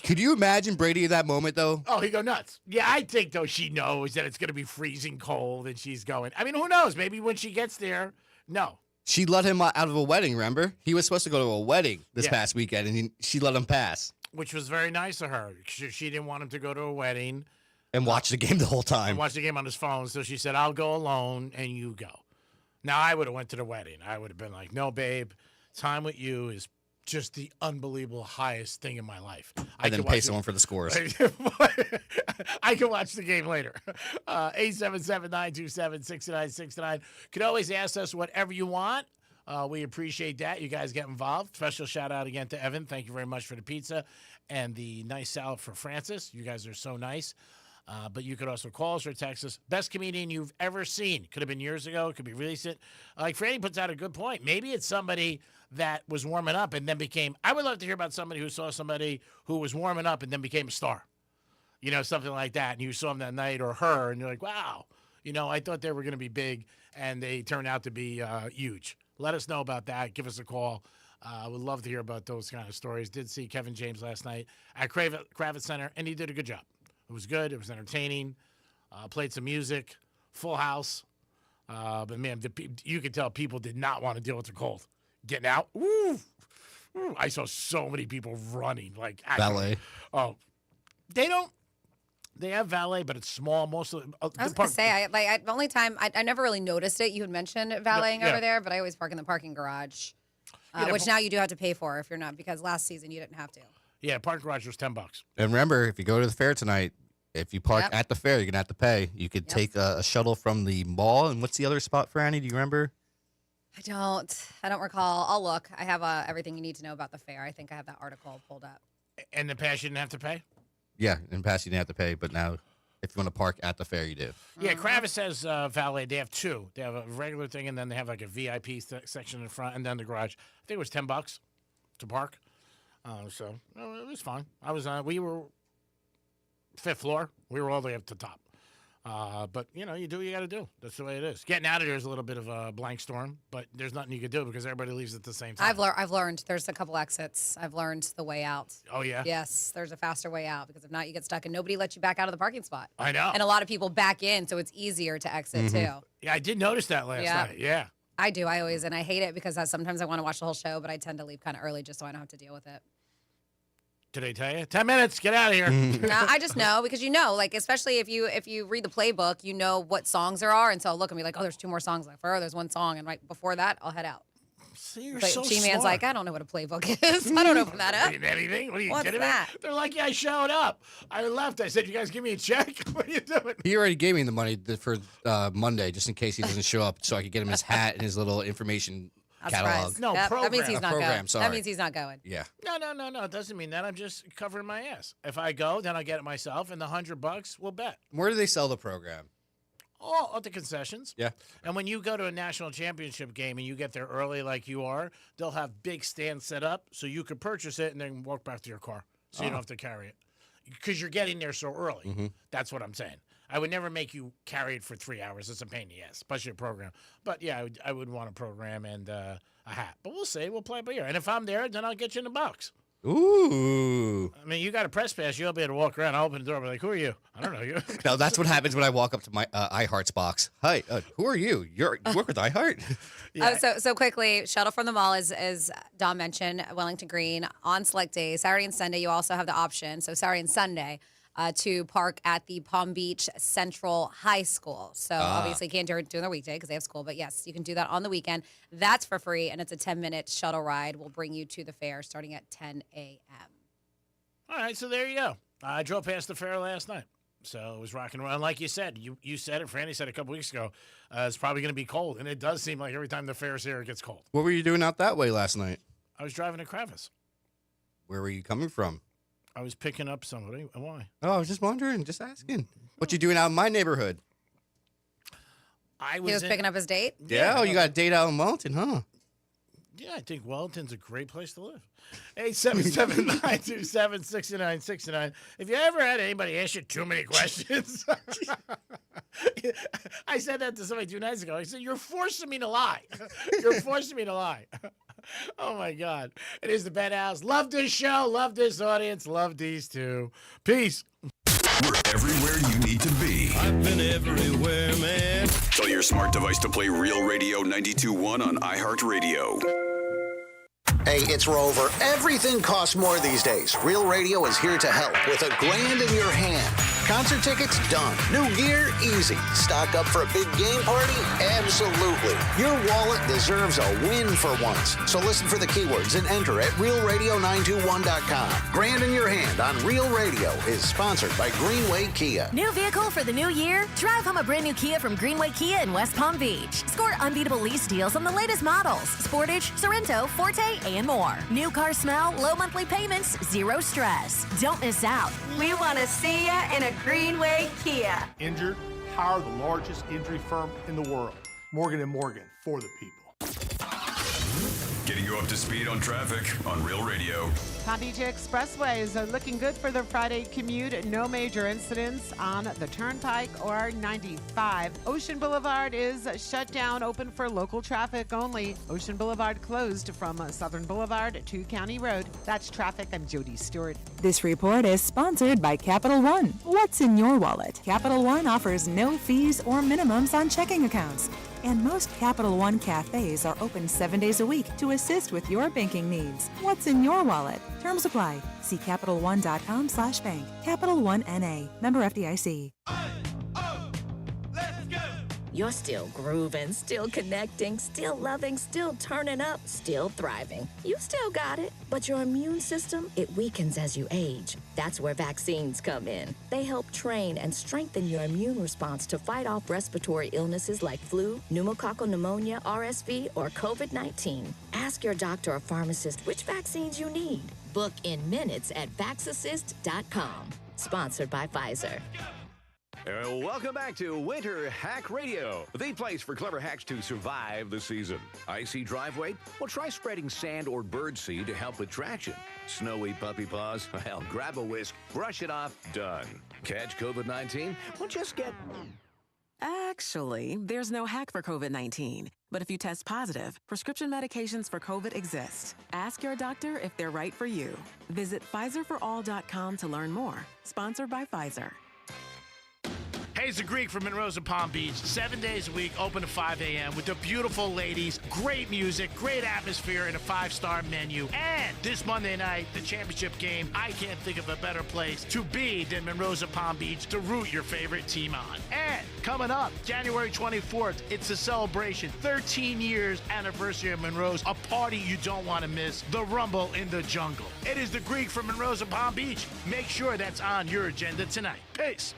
Could you imagine Brady at that moment, though? Oh, he'd go nuts. Yeah, I think, though, she knows that it's going to be freezing cold and she's going. I mean, who knows? Maybe when she gets there, no. She let him out of a wedding, remember? He was supposed to go to a wedding this past weekend, and she let him pass. Which was very nice of her. She didn't want him to go to a wedding. And watch the game the whole time. And watch the game on his phone. So she said, I'll go alone, and you go. Now, I would have went to the wedding. I would have been like, no, babe, time with you is just the unbelievable highest thing in my life. And then pay someone for the scores. I can watch the game later. 877-927-6969. Could always ask us whatever you want. We appreciate that. You guys get involved. Special shout out again to Evan. Thank you very much for the pizza and the nice salad for Francis. You guys are so nice. But you could also call us or text us. Best comedian you've ever seen. Could have been years ago. Could be recent. Like Franny puts out a good point. Maybe it's somebody that was warming up and then became. I would love to hear about somebody who saw somebody who was warming up and then became a star. Something like that. And you saw him that night or her, and you're like, wow. I thought they were going to be big, and they turned out to be huge. Let us know about that. Give us a call. I would love to hear about those kind of stories. Did see Kevin James last night at Kravitz Center, and he did a good job. It was good. It was entertaining. Played some music. Full house. But, man, you could tell people did not want to deal with the cold. Getting out. Ooh. I saw so many people running. Like valet. Oh. They don't. They have valet, but it's small. Most of I was going to say, the only time, I never really noticed it. You had mentioned valeting over there, but I always park in the parking garage, which now you do have to pay for if you're not, because last season you didn't have to. Yeah, parking garage was $10. And remember, if you go to the fair tonight, if you park at the fair, you're going to have to pay. You could take a shuttle from the mall. And what's the other spot for Annie? Do you remember? I don't recall. I'll look. I have everything you need to know about the fair. I think I have that article pulled up. And the past, you didn't have to pay? Yeah, in the past you didn't have to pay, but now if you want to park at the fair, you do. Yeah, Kravitz has valet. They have two. They have a regular thing, and then they have like a VIP section in front, and then the garage. I think it was $10 to park. So it was fun. We were 5th floor. We were all the way up to the top. But, you do what you got to do. That's the way it is. Getting out of there is a little bit of a blank storm, but there's nothing you can do because everybody leaves at the same time. I've learned there's a couple exits. I've learned the way out. Oh, yeah? Yes, there's a faster way out because if not, you get stuck and nobody lets you back out of the parking spot. I know. And a lot of people back in, so it's easier to exit too. Yeah, I did notice that last night. Yeah. I do. I hate it because sometimes I want to watch the whole show, but I tend to leave kind of early just so I don't have to deal with it. Did I tell you? 10 minutes. Get out of here. I just know because especially if you read the playbook, you know what songs there are, and so I'll look and be like, oh, there's 2 more songs left. There's 1 song, and right before that, I'll head out. See, you're but so G-Man's smart. like, I don't know what a playbook is. I don't open that up. Anything? What are you What's kidding that? me? They're like, yeah, I showed up. I left. I said, you guys give me a check? What are you doing? He already gave me the money for Monday just in case he doesn't show up so I could get him his hat and his little information catalog. No, program. That means he's not program, going. sorry. That means he's not going. Yeah. No. It doesn't mean that. I'm just covering my ass. If I go, then I'll get it myself, and the $100 we'll bet. Where do they sell the program? Oh, at the concessions. Yeah. And when you go to a national championship game and you get there early like you are, they'll have big stands set up so you can purchase it and then walk back to your car so you don't have to carry it. Because you're getting there so early. That's what I'm saying. I would never make you carry it for 3 hours. It's a pain in the ass, especially a program. But, yeah, I would want a program and a hat. But we'll see. We'll play it by ear. And if I'm there, then I'll get you in the box. Ooh. I mean, you got a press pass. You'll be able to walk around. I'll open the door and be like, who are you? I don't know you. No, that's what happens when I walk up to my iHeart's box. Hi, who are you? You work with iHeart? So quickly, shuttle from the mall is, as Dom mentioned, Wellington Green on select days. Saturday and Sunday, you also have the option. So Saturday and Sunday, to park at the Palm Beach Central High School. So obviously you can't do it during the weekday because they have school. But yes, you can do that on the weekend. That's for free, and it's a 10-minute shuttle ride. We'll bring you to the fair starting at 10 a.m. All right, so there you go. I drove past the fair last night. So it was rocking around. Like you said, you said it, Franny said it a couple weeks ago, it's probably going to be cold. And it does seem like every time the fair's here, it gets cold. What were you doing out that way last night? I was driving to Crevice. Where were you coming from? I was picking up somebody. Why? Oh, I was just wondering, just asking. What you doing out in my neighborhood? He was picking up his date? Yeah, you got a date out in Wellington, huh? Yeah, I think Wellington's a great place to live. 877-927-6969. If you ever had anybody ask you too many questions, I said that to somebody 2 nights ago. I said, you're forcing me to lie. You're forcing me to lie. Oh, my God. It is the Penthouse. Love this show. Love this audience. Love these two. Peace. We're everywhere you need to be. I've been everywhere, man. Tell your smart device to play Real Radio 92.1 on iHeartRadio. Hey, it's Rover. Everything costs more these days. Real Radio is here to help with $1,000 in your hand. Concert tickets? Done. New gear? Easy. Stock up for a big game party? Absolutely. Your wallet deserves a win for once. So listen for the keywords and enter at realradio921.com. $1,000 in your hand on Real Radio is sponsored by Greenway Kia. New vehicle for the new year? Drive home a brand new Kia from Greenway Kia in West Palm Beach. Score unbeatable lease deals on the latest models. Sportage, Sorrento, Forte, and more. New car smell, low monthly payments, zero stress. Don't miss out. We want to see ya in a Greenway Kia. Injured? Hire the largest injury firm in the world. Morgan & Morgan, for the people. Getting you up to speed on traffic on Real Radio. Palm Beach Expressways are looking good for the Friday commute. No major incidents on the Turnpike or 95. Ocean Boulevard is shut down, open for local traffic only. Ocean Boulevard closed from Southern Boulevard to County Road. That's traffic. I'm Jody Stewart. This report is sponsored by Capital One. What's in your wallet? Capital One offers no fees or minimums on checking accounts. And most Capital One cafes are open 7 days a week to assist with your banking needs. What's in your wallet? Terms apply. See CapitalOne.com/bank. Capital One N.A. Member FDIC. You're still grooving, still connecting, still loving, still turning up, still thriving. You still got it, but your immune system, it weakens as you age. That's where vaccines come in. They help train and strengthen your immune response to fight off respiratory illnesses like flu, pneumococcal pneumonia, RSV, or COVID-19. Ask your doctor or pharmacist which vaccines you need. Book in minutes at VaxAssist.com. Sponsored by Pfizer. Welcome back to Winter Hack Radio, the place for clever hacks to survive the season. Icy driveway? Well, try spreading sand or birdseed to help with traction. Snowy puppy paws? Well, grab a whisk, brush it off, done. Catch COVID-19? Well, just get... Actually, there's no hack for COVID-19. But if you test positive, prescription medications for COVID exist. Ask your doctor if they're right for you. Visit PfizerForAll.com to learn more. Sponsored by Pfizer. Hey, it's the Greek from Monroe's and Palm Beach. 7 days a week, open to 5 a.m. with the beautiful ladies, great music, great atmosphere, and a 5-star menu. And this Monday night, the championship game, I can't think of a better place to be than Monroe's and Palm Beach to root your favorite team on. And coming up, January 24th, it's a celebration. 13 years anniversary of Monroe's, a party you don't want to miss, the Rumble in the Jungle. It is the Greek from Monroe's and Palm Beach. Make sure that's on your agenda tonight. Peace.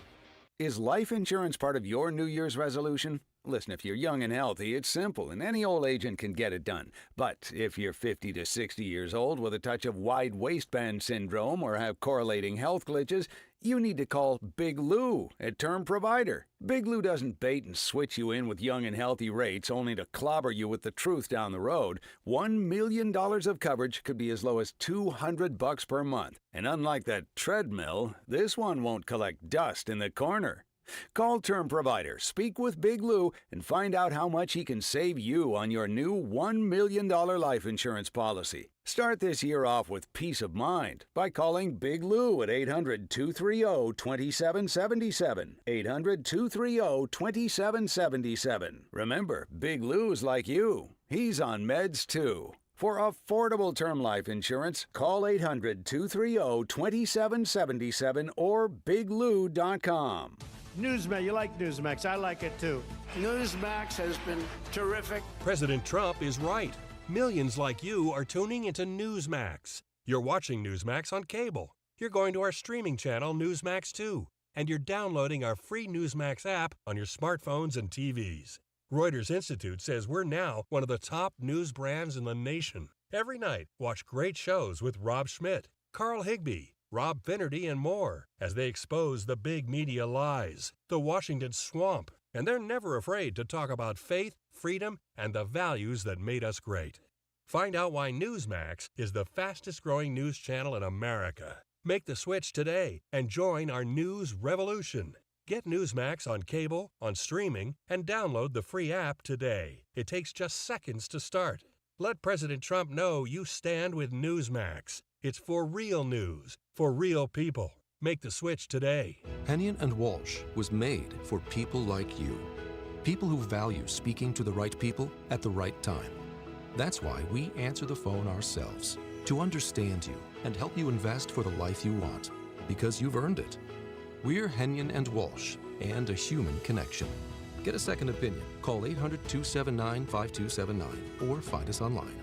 Is life insurance part of your New Year's resolution? Listen, if you're young and healthy, it's simple, and any old agent can get it done. But if you're 50 to 60 years old with a touch of wide waistband syndrome or have correlating health glitches, you need to call Big Lou at Term Provider. Big Lou doesn't bait and switch you in with young and healthy rates only to clobber you with the truth down the road. $1 million of coverage could be as low as $200 per month. And unlike that treadmill, this one won't collect dust in the corner. Call Term Provider, speak with Big Lou, and find out how much he can save you on your new $1 million life insurance policy. Start this year off with peace of mind by calling Big Lou at 800-230-2777. 800-230-2777. Remember, Big Lou's like you. He's on meds too. For affordable term life insurance, call 800-230-2777 or biglou.com. Newsmax, you like Newsmax. I like it too. Newsmax has been terrific. President Trump is right. Millions like you are tuning into Newsmax. You're watching Newsmax on cable. You're going to our streaming channel, Newsmax 2. And you're downloading our free Newsmax app on your smartphones and TVs. Reuters Institute says we're now one of the top news brands in the nation. Every night, watch great shows with Rob Schmidt, Carl Higbie, Rob Finnerty, and more as they expose the big media lies, the Washington swamp, and they're never afraid to talk about faith, freedom, and the values that made us great. Find out why Newsmax is the fastest-growing news channel in America. Make the switch today and join our news revolution. Get Newsmax on cable, on streaming, and download the free app today. It takes just seconds to start. Let President Trump know you stand with Newsmax. It's for real news, for real people. Make the switch today. Hennion & Walsh was made for people like you. People who value speaking to the right people at the right time. That's why we answer the phone ourselves, to understand you and help you invest for the life you want, because you've earned it. We're Hennion & Walsh and a human connection. Get a second opinion. Call 800-279-5279 or find us online.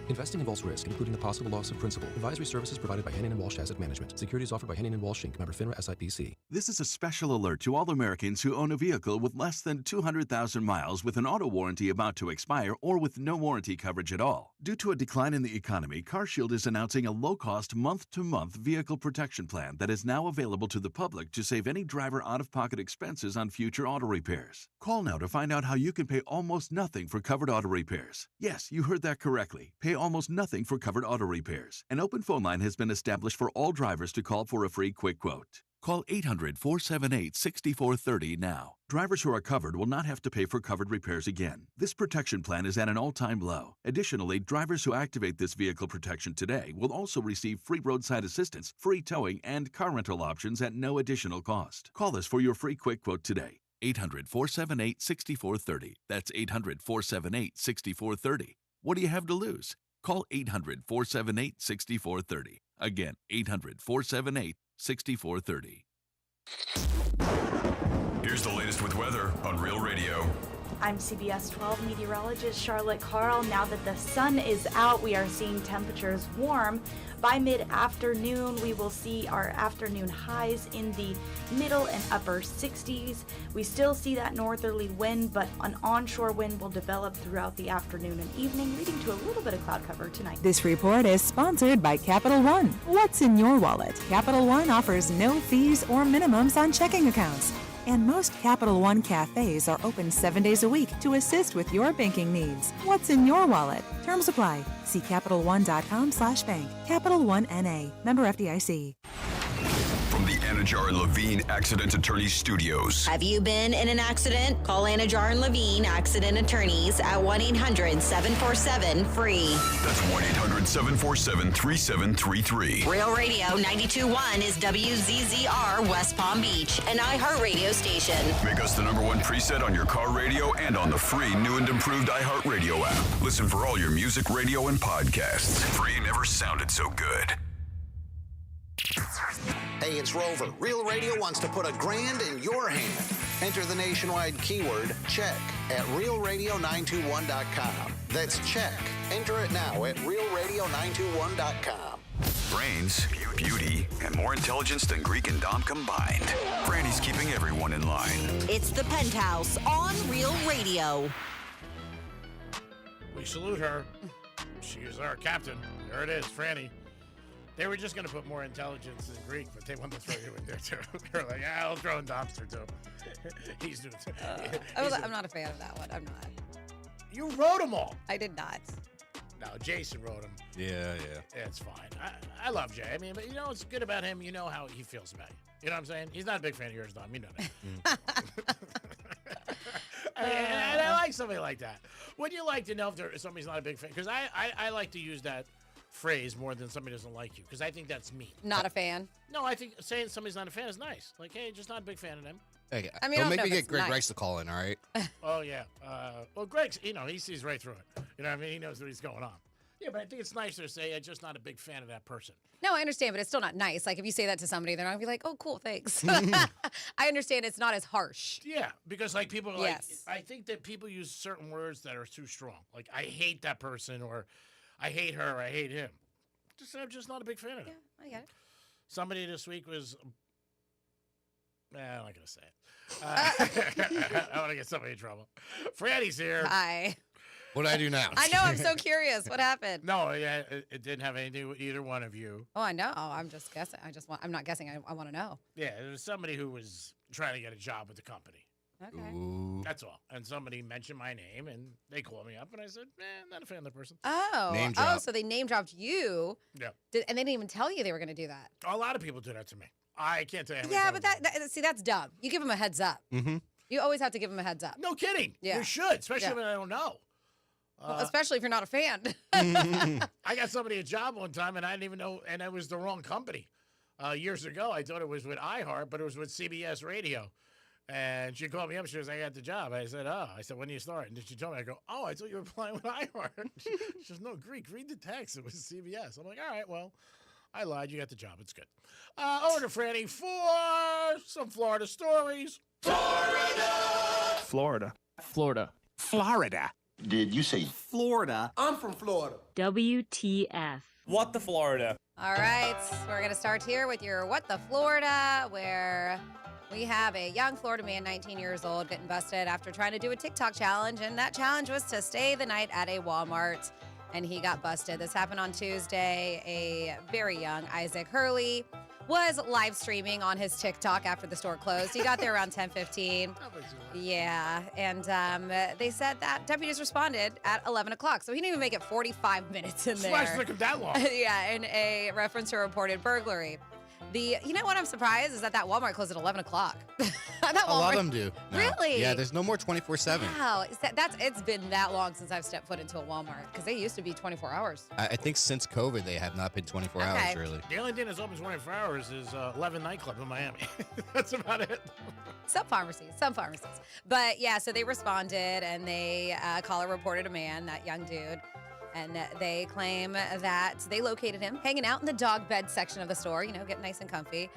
Investing involves risk, including the possible loss of principal. Advisory services provided by Hennion & Walsh Asset Management. Securities offered by Hennion & Walsh Inc. Member FINRA SIPC. This is a special alert to all Americans who own a vehicle with less than 200,000 miles with an auto warranty about to expire or with no warranty coverage at all. Due to a decline in the economy, CarShield is announcing a low-cost month-to-month vehicle protection plan that is now available to the public to save any driver out-of-pocket expenses on future auto repairs. Call now to find out how you can pay almost nothing for covered auto repairs. Yes, you heard that correctly. Pay almost nothing for covered auto repairs. An open phone line has been established for all drivers to call for a free quick quote. Call 800-478-6430 now. Drivers who are covered will not have to pay for covered repairs again. This protection plan is at an all-time low. Additionally, drivers who activate this vehicle protection today will also receive free roadside assistance, free towing, and car rental options at no additional cost. Call us for your free quick quote today. 800-478-6430. That's 800-478-6430. What do you have to lose? Call 800-478-6430. Again, 800-478-6430. Here's the latest with weather on Real Radio. I'm CBS 12 meteorologist Charlotte Carl. Now that the sun is out, we are seeing temperatures warm. By mid-afternoon, we will see our afternoon highs in the middle and upper 60s. We still see that northerly wind, but an onshore wind will develop throughout the afternoon and evening, leading to a little bit of cloud cover tonight. This report is sponsored by Capital One. What's in your wallet? Capital One offers no fees or minimums on checking accounts. And most Capital One cafes are open 7 days a week to assist with your banking needs. What's in your wallet? Terms apply. See CapitalOne.com/bank. Capital One N.A. Member FDIC. From the Anajar and Levine Accident Attorneys Studios. Have you been in an accident? Call Anajar and Levine Accident Attorneys at 1-800-747-FREE. That's 1-800-747-3733. Real Radio 92.1 is WZZR West Palm Beach, an iHeartRadio station. Make us the #1 preset on your car radio and on the free new and improved iHeartRadio app. Listen for all your music, radio, and podcasts. Free never sounded so good. Hey, it's Rover. Real Radio wants to put $1,000 in your hand. Enter the nationwide keyword check at realradio921.com. That's check. Enter it now at realradio921.com. Brains, beauty, and more intelligence than Greek and Dom combined. Franny's keeping everyone in line. It's the Penthouse on Real Radio. We salute her. She is our captain. There it is, Franny. They were just going to put more intelligence in Greek, but they wanted to throw you in there, too. They were like, I'll throw in Dumpster, too. He's doing it. I'm not a fan of that one. I'm not. You wrote them all. I did not. No, Jason wrote them. Yeah. It's fine. I love Jay. I mean, but you know what's good about him? You know how he feels about you. You know what I'm saying? He's not a big fan of yours, Dom. You know that. And I like somebody like that. Would you like to know if somebody's not a big fan? Because I like to use that phrase more than somebody doesn't like you, because I think that's mean. Not a fan. No, I think saying somebody's not a fan is nice. Like, hey, just not a big fan of them. Hey, I mean, don't I don't make know me if get it's Greg nice. Rice to call in, all right? Oh, yeah. Well, Greg's, he sees right through it. You know what I mean? He knows what's going on. Yeah, but I think it's nicer to say I'm just not a big fan of that person. No, I understand, but it's still not nice. Like, if you say that to somebody, they're not going to be like, oh, cool, thanks. I understand it's not as harsh. Yeah, because, like, people are like, Yes. I think that people use certain words that are too strong. Like, I hate that person, or I hate her, or I hate him. I'm just not a big fan of them. I get it. Somebody this week was... I'm not going to say it. I want to get somebody in trouble. Franny's here. Hi. What do I do now? I know. I'm so curious. What happened? No, yeah, it didn't have anything to do with either one of you. Oh, I know. I'm just guessing. I'm not guessing. I want to know. Yeah, there was somebody who was trying to get a job with the company. Okay. Ooh. That's all. And somebody mentioned my name, and they called me up, and I said, not a fan of the person. Oh. Name Oh, drop. so they name dropped you. Yeah. And they didn't even tell you they were going to do that. A lot of people do that to me. I can't tell you how many Yeah, times. but see, that's dumb. You give them a heads up. Mm-hmm. You always have to give them a heads up. No kidding. Yeah. You should, especially Yeah. when I don't know. Well, especially if you're not a fan. I got somebody a job one time, and I didn't even know, and it was the wrong company. Years ago, I thought it was with iHeart, but it was with CBS Radio. And she called me up. She goes, I got the job. I said, oh. I said, when do you start? And then she told me, I go, oh, I thought you were applying with iHeart. She goes, no, Greek, read the text. It was CBS. I'm like, all right, well, I lied. You got the job. It's good. Over to Franny for some Florida stories. Florida. Florida. Did you say Florida? I'm from Florida. WTF. What the Florida? All right, we're going to start here with your What the Florida, where we have a young Florida man, 19 years old, getting busted after trying to do a TikTok challenge, and that challenge was to stay the night at a Walmart, and he got busted. This happened on Tuesday. A very young Isaac Hurley was live streaming on his TikTok after the store closed. He got there around 10:15. Yeah, and they said that deputies responded at 11 o'clock, so he didn't even make it 45 minutes in there. Slash took him that long. Yeah, in a reference to a reported burglary. You know what I'm surprised is that Walmart closed at 11 o'clock. A lot of them do. now. Really? Yeah, there's no more 24/7. Wow, it's been that long since I've stepped foot into a Walmart, because they used to be 24 hours. I think since COVID, they have not been 24 hours, really. The only thing that's open 24 hours is 11 nightclub in Miami. That's about it. Some pharmacies. But yeah, so they responded, and they caller reported a man, that young dude, and they claim that they located him hanging out in the dog bed section of the store, getting nice and comfy.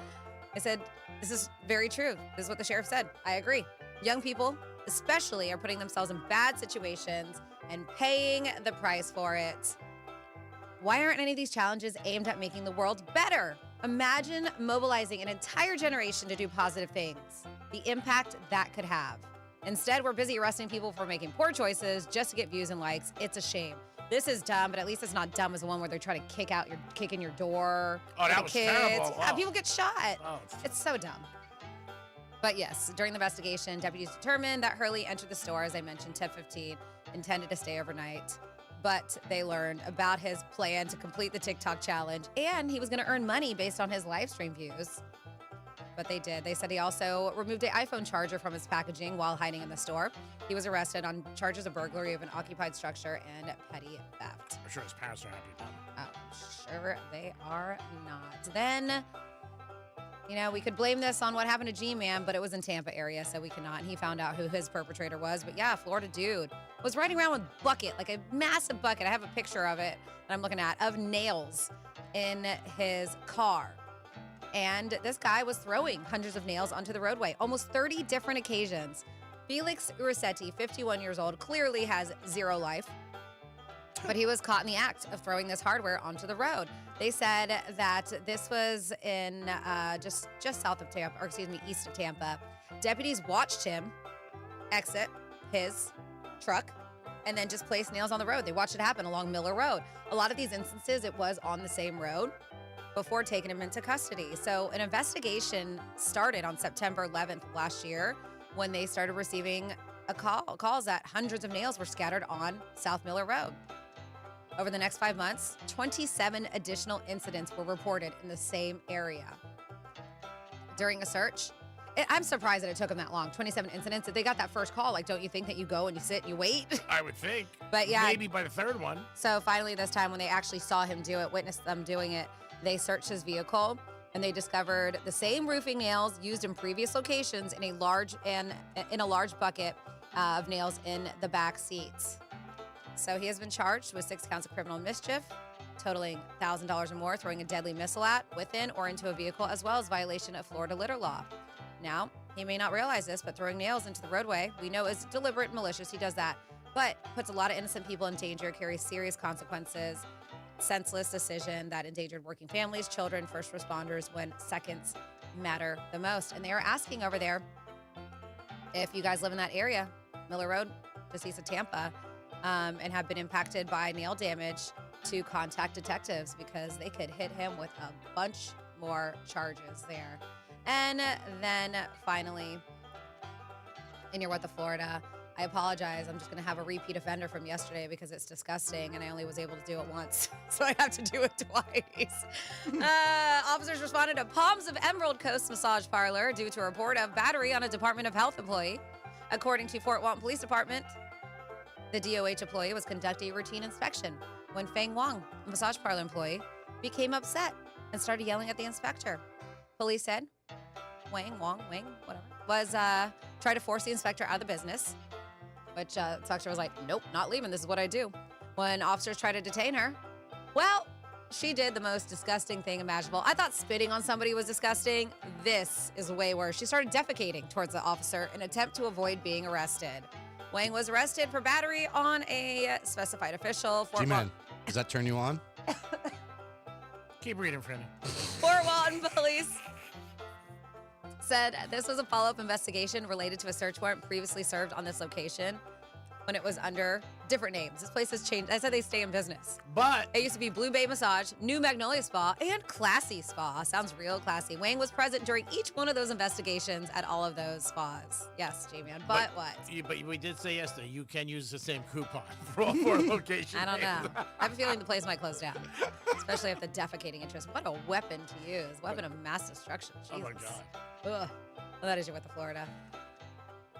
I said, this is very true. This is what the sheriff said. I agree. Young people, especially, are putting themselves in bad situations and paying the price for it. Why aren't any of these challenges aimed at making the world better? Imagine mobilizing an entire generation to do positive things. The impact that could have. Instead, we're busy arresting people for making poor choices just to get views and likes. It's a shame. This is dumb, but at least it's not dumb as the one where they're trying to kick in your door. Oh, that for the was kids. terrible. Yeah, Oh. people get shot. Oh. It's so dumb. But yes, during the investigation, deputies determined that Hurley entered the store, as I mentioned, 10:15, intended to stay overnight. But they learned about his plan to complete the TikTok challenge, and he was going to earn money based on his live stream views. But they did. They said he also removed an iPhone charger from his packaging while hiding in the store. He was arrested on charges of burglary of an occupied structure and petty theft. I'm sure his parents are happy about him. Oh, sure they are not. Then, we could blame this on what happened to G-Man, but it was in Tampa area, so we cannot. And he found out who his perpetrator was. But yeah, Florida dude was riding around with a bucket, like a massive bucket. I have a picture of it that I'm looking at, of nails in his car. And this guy was throwing hundreds of nails onto the roadway, almost 30 different occasions. Felix Urisetti, 51 years old, clearly has zero life. But he was caught in the act of throwing this hardware onto the road. They said that this was in just south of Tampa, or excuse me, east of Tampa. Deputies watched him exit his truck and then just place nails on the road. They watched it happen along Miller Road. A lot of these instances, it was on the same road before taking him into custody. So an investigation started on September 11th last year when they started receiving calls that hundreds of nails were scattered on South Miller Road. Over the next 5 months, 27 additional incidents were reported in the same area. During a search, I'm surprised that it took them that long. 27 incidents. If they got that first call, don't you think that you go and you sit and you wait? I would think. But yeah. Maybe by the third one. So finally this time when they actually saw him do it, witnessed them doing it, they searched his vehicle and they discovered the same roofing nails used in previous locations in a large bucket of nails in the back seats. So he has been charged with 6 counts of criminal mischief, totaling $1,000 or more, throwing a deadly missile at, within, or into a vehicle, as well as violation of Florida litter law. Now, he may not realize this, but throwing nails into the roadway, we know is deliberate and malicious. He does that, but puts a lot of innocent people in danger, carries serious consequences, senseless decision that endangered working families, children, first responders when seconds matter the most. And they are asking over there, if you guys live in that area, Miller Road, just east of Tampa, and have been impacted by nail damage, to contact detectives because they could hit him with a bunch more charges there. And then finally, in your What the Florida, I apologize. I'm just going to have a repeat offender from yesterday because it's disgusting and I only was able to do it once. So I have to do it twice. Officers responded to Palms of Emerald Coast Massage Parlor due to a report of battery on a Department of Health employee. According to Fort Walton Police Department, the DOH employee was conducting a routine inspection when Feng Wang, a massage parlor employee, became upset and started yelling at the inspector. Police said Wang, whatever, was trying to force the inspector out of the business, which the inspector was like, nope, not leaving. This is what I do. When officers tried to detain her, well, she did the most disgusting thing imaginable. I thought spitting on somebody was disgusting. This is way worse. She started defecating towards the officer in an attempt to avoid being arrested. Wang was arrested for battery on a specified official. G-Man, does that turn you on? Keep reading, Franny. Fort Walton Police said this was a follow-up investigation related to a search warrant previously served on this location when it was under different names. This place has changed. I said they stay in business. But it used to be Blue Bay Massage, New Magnolia Spa, and Classy Spa. Sounds real classy. Wang was present during each one of those investigations at all of those spas. Yes, J-Man. But what? But we did say yesterday you can use the same coupon for all 4 locations. I don't know. I have a feeling the place might close down, especially if the defecating interest. What a weapon to use. Weapon of mass destruction. Jesus. Oh, my God. Ugh. Well, that is your What the Florida.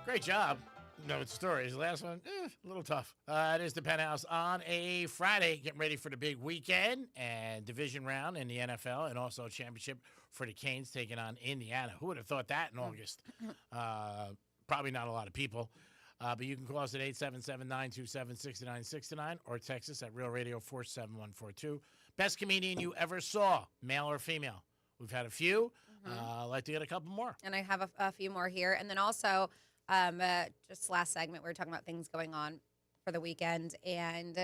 Great job. No, it's stories. The last one, a little tough. It is the Penthouse on a Friday, getting ready for the big weekend and division round in the NFL, and also a championship for the Canes taking on Indiana. Who would have thought that in August? Probably not a lot of people. But you can call us at 877-927-6969 or text us at Real Radio 47142. Best comedian you ever saw, male or female? We've had a few. I'd like to get a couple more. And I have a few more here. And then also, just last segment, we were talking about things going on for the weekend. And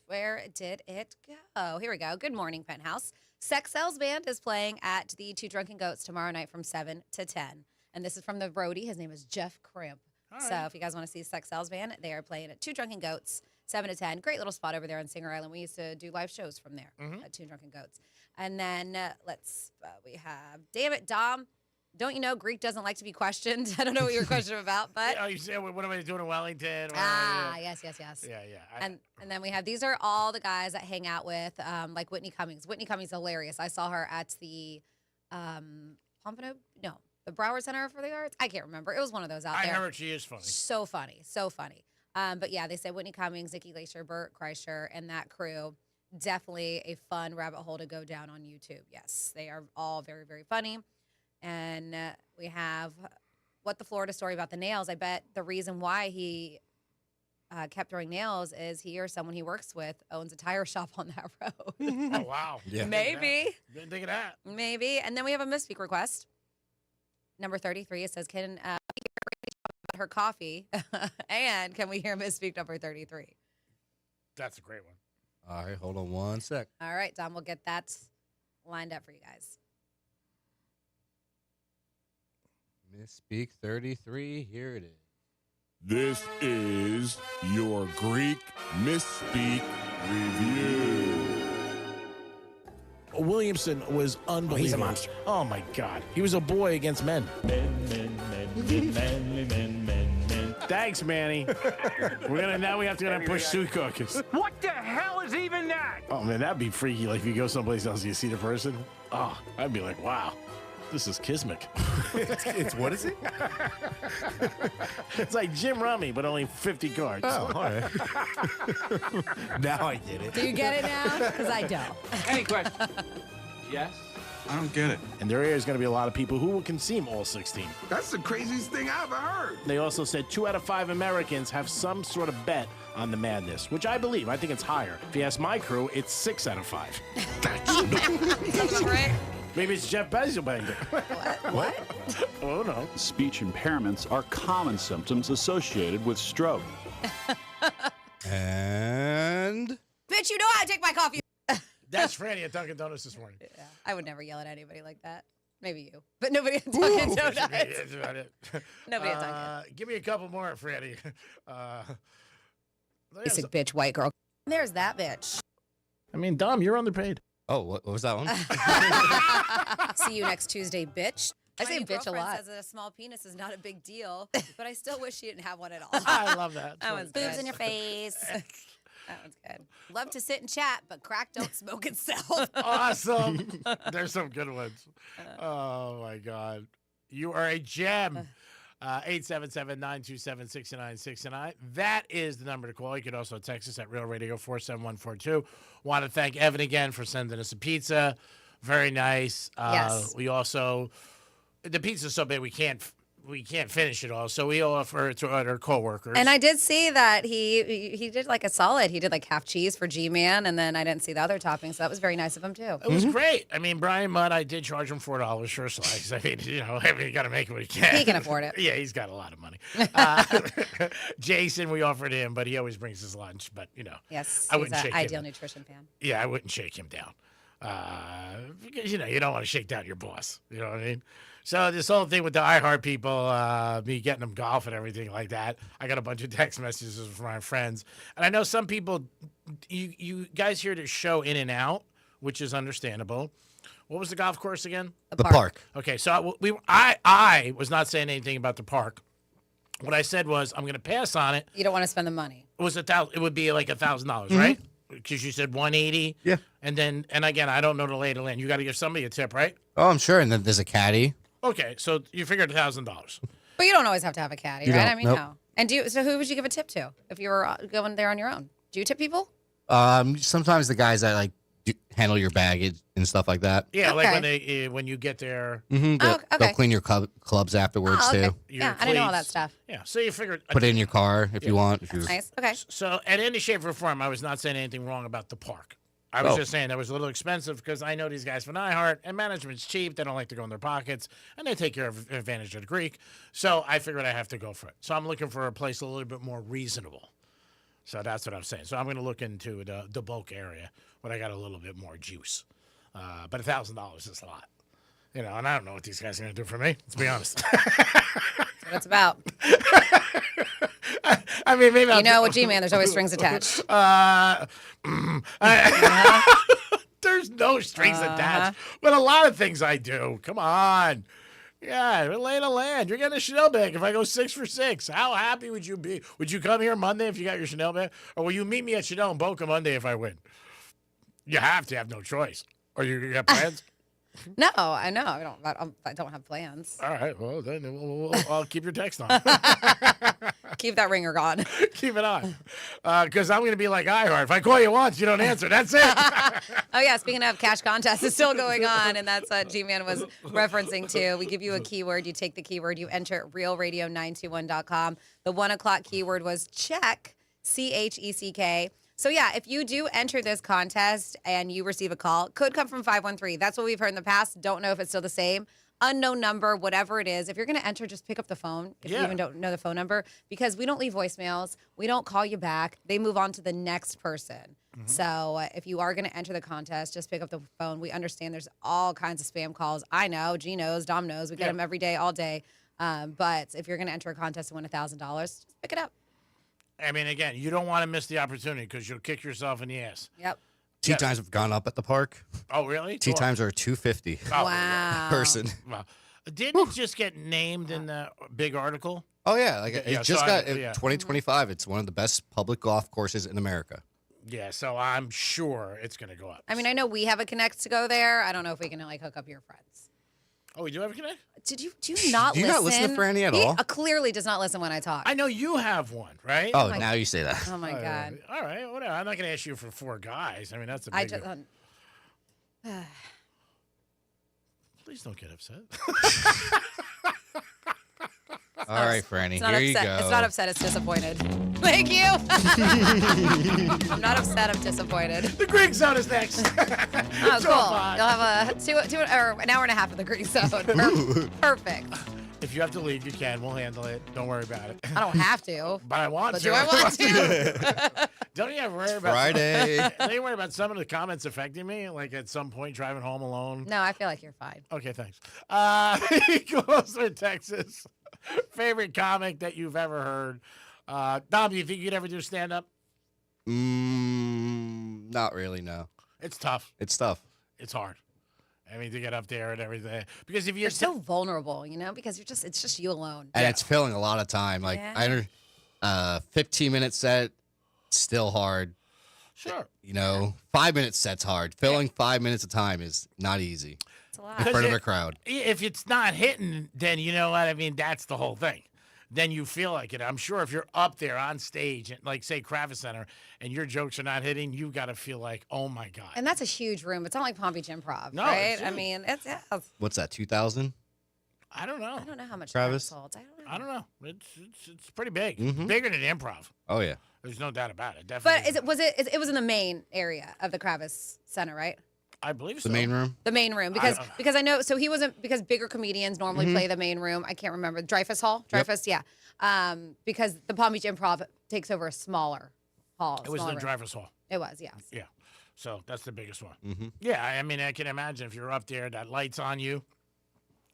where did it go? Here we go. Good morning, Penthouse. Sex Cells Band is playing at the Two Drunken Goats tomorrow night from 7 to 10. And this is from the roadie. His name is Jeff Crimp. All So right. if you guys want to see Sex Cells Band, they are playing at Two Drunken Goats, 7 to 10. Great little spot over there on Singer Island. We used to do live shows from there at Two Drunken Goats. And then we have, damn it, Dom. don't you know Greek doesn't like to be questioned? I don't know what your question about, but Oh, you say, what am I doing in Wellington? yes. Yeah. And then we have, these are all the guys that hang out with, like Whitney Cummings. Whitney Cummings is hilarious. I saw her at the Pompano, no, the Broward Center for the Arts. I can't remember. It was one of those out there. I heard she is funny. So funny. But yeah, they said Whitney Cummings, Nikki Glacier, Burt Kreischer, and that crew. Definitely a fun rabbit hole to go down on YouTube. Yes, they are all very, very funny. And we have What the Florida Story About the Nails. I bet the reason why he kept throwing nails is he or someone he works with owns a tire shop on that road. Oh, wow. Yeah. Maybe. Didn't think of that. Maybe. And then we have a misspeak request. Number 33. It says, can we hear about her coffee? And can we hear misspeak number 33? That's a great one. All right, hold on one sec. All right, Dom, we'll get that lined up for you guys. Misspeak 33, here it is. This is your Greek Misspeak Review. Williamson was unbelievable. he's a monster. Oh, my God. He was a boy against men. Men. Thanks, Manny. Now we have to go push suit caucus. What the hell is even that? Oh, man, that'd be freaky. Like, if you go someplace else and you see the person. Oh, I'd be like, wow. This is Kismic. It's what is it? It's like Jim Rummy, but only 50 cards. Oh, all right. Now I get it. Do you get it now? Because I don't. Any question? Yes? I don't get it. And there is going to be a lot of people who can see all 16. That's the craziest thing I ever heard. They also said 2 out of 5 Americans have some sort of bet on the madness, which I believe. I think it's higher. If you ask my crew, it's 6 out of 5. That's right. Maybe it's Jeff Bezos banged it. What? Oh, no. Speech impairments are common symptoms associated with stroke. And Bitch, you know how I take my coffee. That's Franny at Dunkin' Donuts this morning. Yeah, I would never yell at anybody like that. Maybe you. But nobody at Dunkin' Donuts. That's about it. Nobody at Dunkin'. Give me a couple more, Franny. Basic bitch, white girl. There's that bitch. I mean, Dom, you're underpaid. oh, what was that one? See you next Tuesday, bitch. I say My bitch a girlfriend lot. says that a small penis is not a big deal, but I still wish she didn't have one at all. I love that. That one's Boobs good. in your face. That one's good. Love to sit and chat, but crack don't smoke itself. Awesome. There's some good ones. Oh, my God. You are a gem. 877-927-6969. That is the number to call. You can also text us at Real Radio 47142. Want to thank Evan again for sending us a pizza. Very nice. Yes. We also, the pizza's so big we can't finish it all, so we offer it to other coworkers. And I did see that he did like a solid. He did like half cheese for G-Man, and then I didn't see the other toppings, so that was very nice of him too. It was great. I mean, Brian Mudd, I did charge him $4 for a slice. I mean, you got to make what he can. He can afford it. Yeah, he's got a lot of money. Jason, we offered him, but he always brings his lunch. But, Yes, I he's wouldn't an shake Ideal him. Nutrition fan. Yeah, I wouldn't shake him down. Because, you don't want to shake down your boss. You know what I mean? So this whole thing with the iHeart people, me getting them golf and everything like that, I got a bunch of text messages from my friends. And I know some people, you guys hear the show in and out, which is understandable. What was the golf course again? The park. Okay, so I was not saying anything about the park. What I said was I'm going to pass on it. You don't want to spend the money. It would be like $1,000, right? Because you said 180. Yeah. And again, I don't know the lay of the land. You got to give somebody a tip, right? Oh, I'm sure. And then there's a caddy. Okay, so you figured $1,000. But you don't always have to have a caddy, You right? don't, I mean, nope. no. And so who would you give a tip to if you were going there on your own? Do you tip people? Sometimes the guys that handle your baggage and stuff like that. Yeah, like Okay. when you get there. Mm-hmm. Oh, okay. They'll clean your clubs afterwards Oh, okay. too. Yeah, I didn't know all that stuff. Yeah, so you figured. Put it in your car if you want. If Nice. Okay. So, at any shape or form, I was not saying anything wrong about the park. I was Oh. just saying that was a little expensive because I know these guys from iHeart, and management's cheap. They don't like to go in their pockets, and they take advantage of the Greek. So I figured I have to go for it. So I'm looking for a place a little bit more reasonable. So that's what I'm saying. So I'm going to look into the bulk area when I got a little bit more juice. But $1,000 is a lot. And I don't know what these guys are going to do for me, let's be honest. That's what it's about. I mean, maybe You know, with G-Man, there's always strings attached. There's no strings attached. But a lot of things I do. Come on. Yeah, lay of the land. You're getting a Chanel bag if I go 6 for 6. How happy would you be? Would you come here Monday if you got your Chanel bag? Or will you meet me at Chanel and Boca Monday if I win? You have to have no choice. Or you got plans? No, I know. I don't have plans. All right. Well, then I'll keep your text on. Keep that ringer on. Keep it on. Because I'm going to be like iHeart. If I call you once, you don't answer. That's it. Oh, yeah. Speaking of, cash contest is still going on, and that's what G-Man was referencing to. We give you a keyword. You take the keyword. You enter it, realradio921.com. The 1 o'clock keyword was check, CHECK. So, yeah, if you do enter this contest and you receive a call, it could come from 513. That's what we've heard in the past. Don't know if it's still the same. Unknown number, whatever it is. If you're going to enter, just pick up the phone if you even don't know the phone number, because we don't leave voicemails. We don't call you back. They move on to the next person. So if you are going to enter the contest, just pick up the phone. We understand there's all kinds of spam calls. I know. G knows. Dom knows. We get them every day, all day. But if you're going to enter a contest and win $1,000, just pick it up. I mean, again, you don't want to miss the opportunity because you'll kick yourself in the ass. Yep. Tea times have gone up at the park. Oh, really? Tea times are $250 wow. person. Wow. Didn't it just get named in the big article? Oh, yeah. Like it just got 2025. 2025. It's one of the best public golf courses in America. Yeah, so I'm sure it's going to go up. I mean, I know we have a connect to go there. I don't know if we can hook up your friends. Oh, we do have a connect? Do you not Do you listen? not listen to Franny at all? He clearly does not listen when I talk. I know you have one, right? Oh, now you say that. Oh, my God. All right, whatever. I'm not going to ask you for 4 guys. I mean, that's a I big just, Please don't get upset. All right, Franny, here you go. It's not upset. It's disappointed. Thank you. I'm not upset. I'm disappointed. The Greek Zone is next. Oh, cool. You'll have an hour and a half of the Greek Zone. Perfect. If you have to leave, you can. We'll handle it. Don't worry about it. I don't have to. But I want But to. do I want to? Don't you ever worry about Friday? Don't you worry about some of the comments affecting me? Like at some point driving home alone? No, I feel like you're fine. Okay, thanks. Closer, Texas. Favorite comic that you've ever heard? Dom, do you think you'd ever do stand-up? Not really, no. It's tough. It's tough. It's hard. I mean, to get up there and everything. Because if You're so vulnerable, because it's just you alone. And it's filling a lot of time. Like, 15-minute set, still hard. Sure. 5-minute set's hard. Filling 5 minutes of time is not easy. It's a lot. In front of a crowd. If it's not hitting, then you know what I mean? That's the whole thing. Then you feel like it. I'm sure if you're up there on stage, at, like, say, Kravis Center, and your jokes are not hitting, you got to feel like, oh, my God. And that's a huge room. It's not like Palm Beach Improv, No, right? it's I mean, it's What's that, 2,000? I don't know. I don't know how much Travis? that sold. I don't know. It's pretty big. Mhm. Bigger than Improv. Oh, yeah. There's no doubt about it. Definitely. But it was in the main area of the Kravis Center, right? I believe so. The main room? The main room, because I know. So he wasn't, because bigger comedians normally play the main room. I can't remember. Dreyfus Hall, yeah. Because the Palm Beach Improv takes over a smaller hall. It was smaller the room. Dreyfus Hall. It was, yes. Yeah. So that's the biggest one. Mm-hmm. Yeah, I mean, I can imagine if you're up there, that light's on you.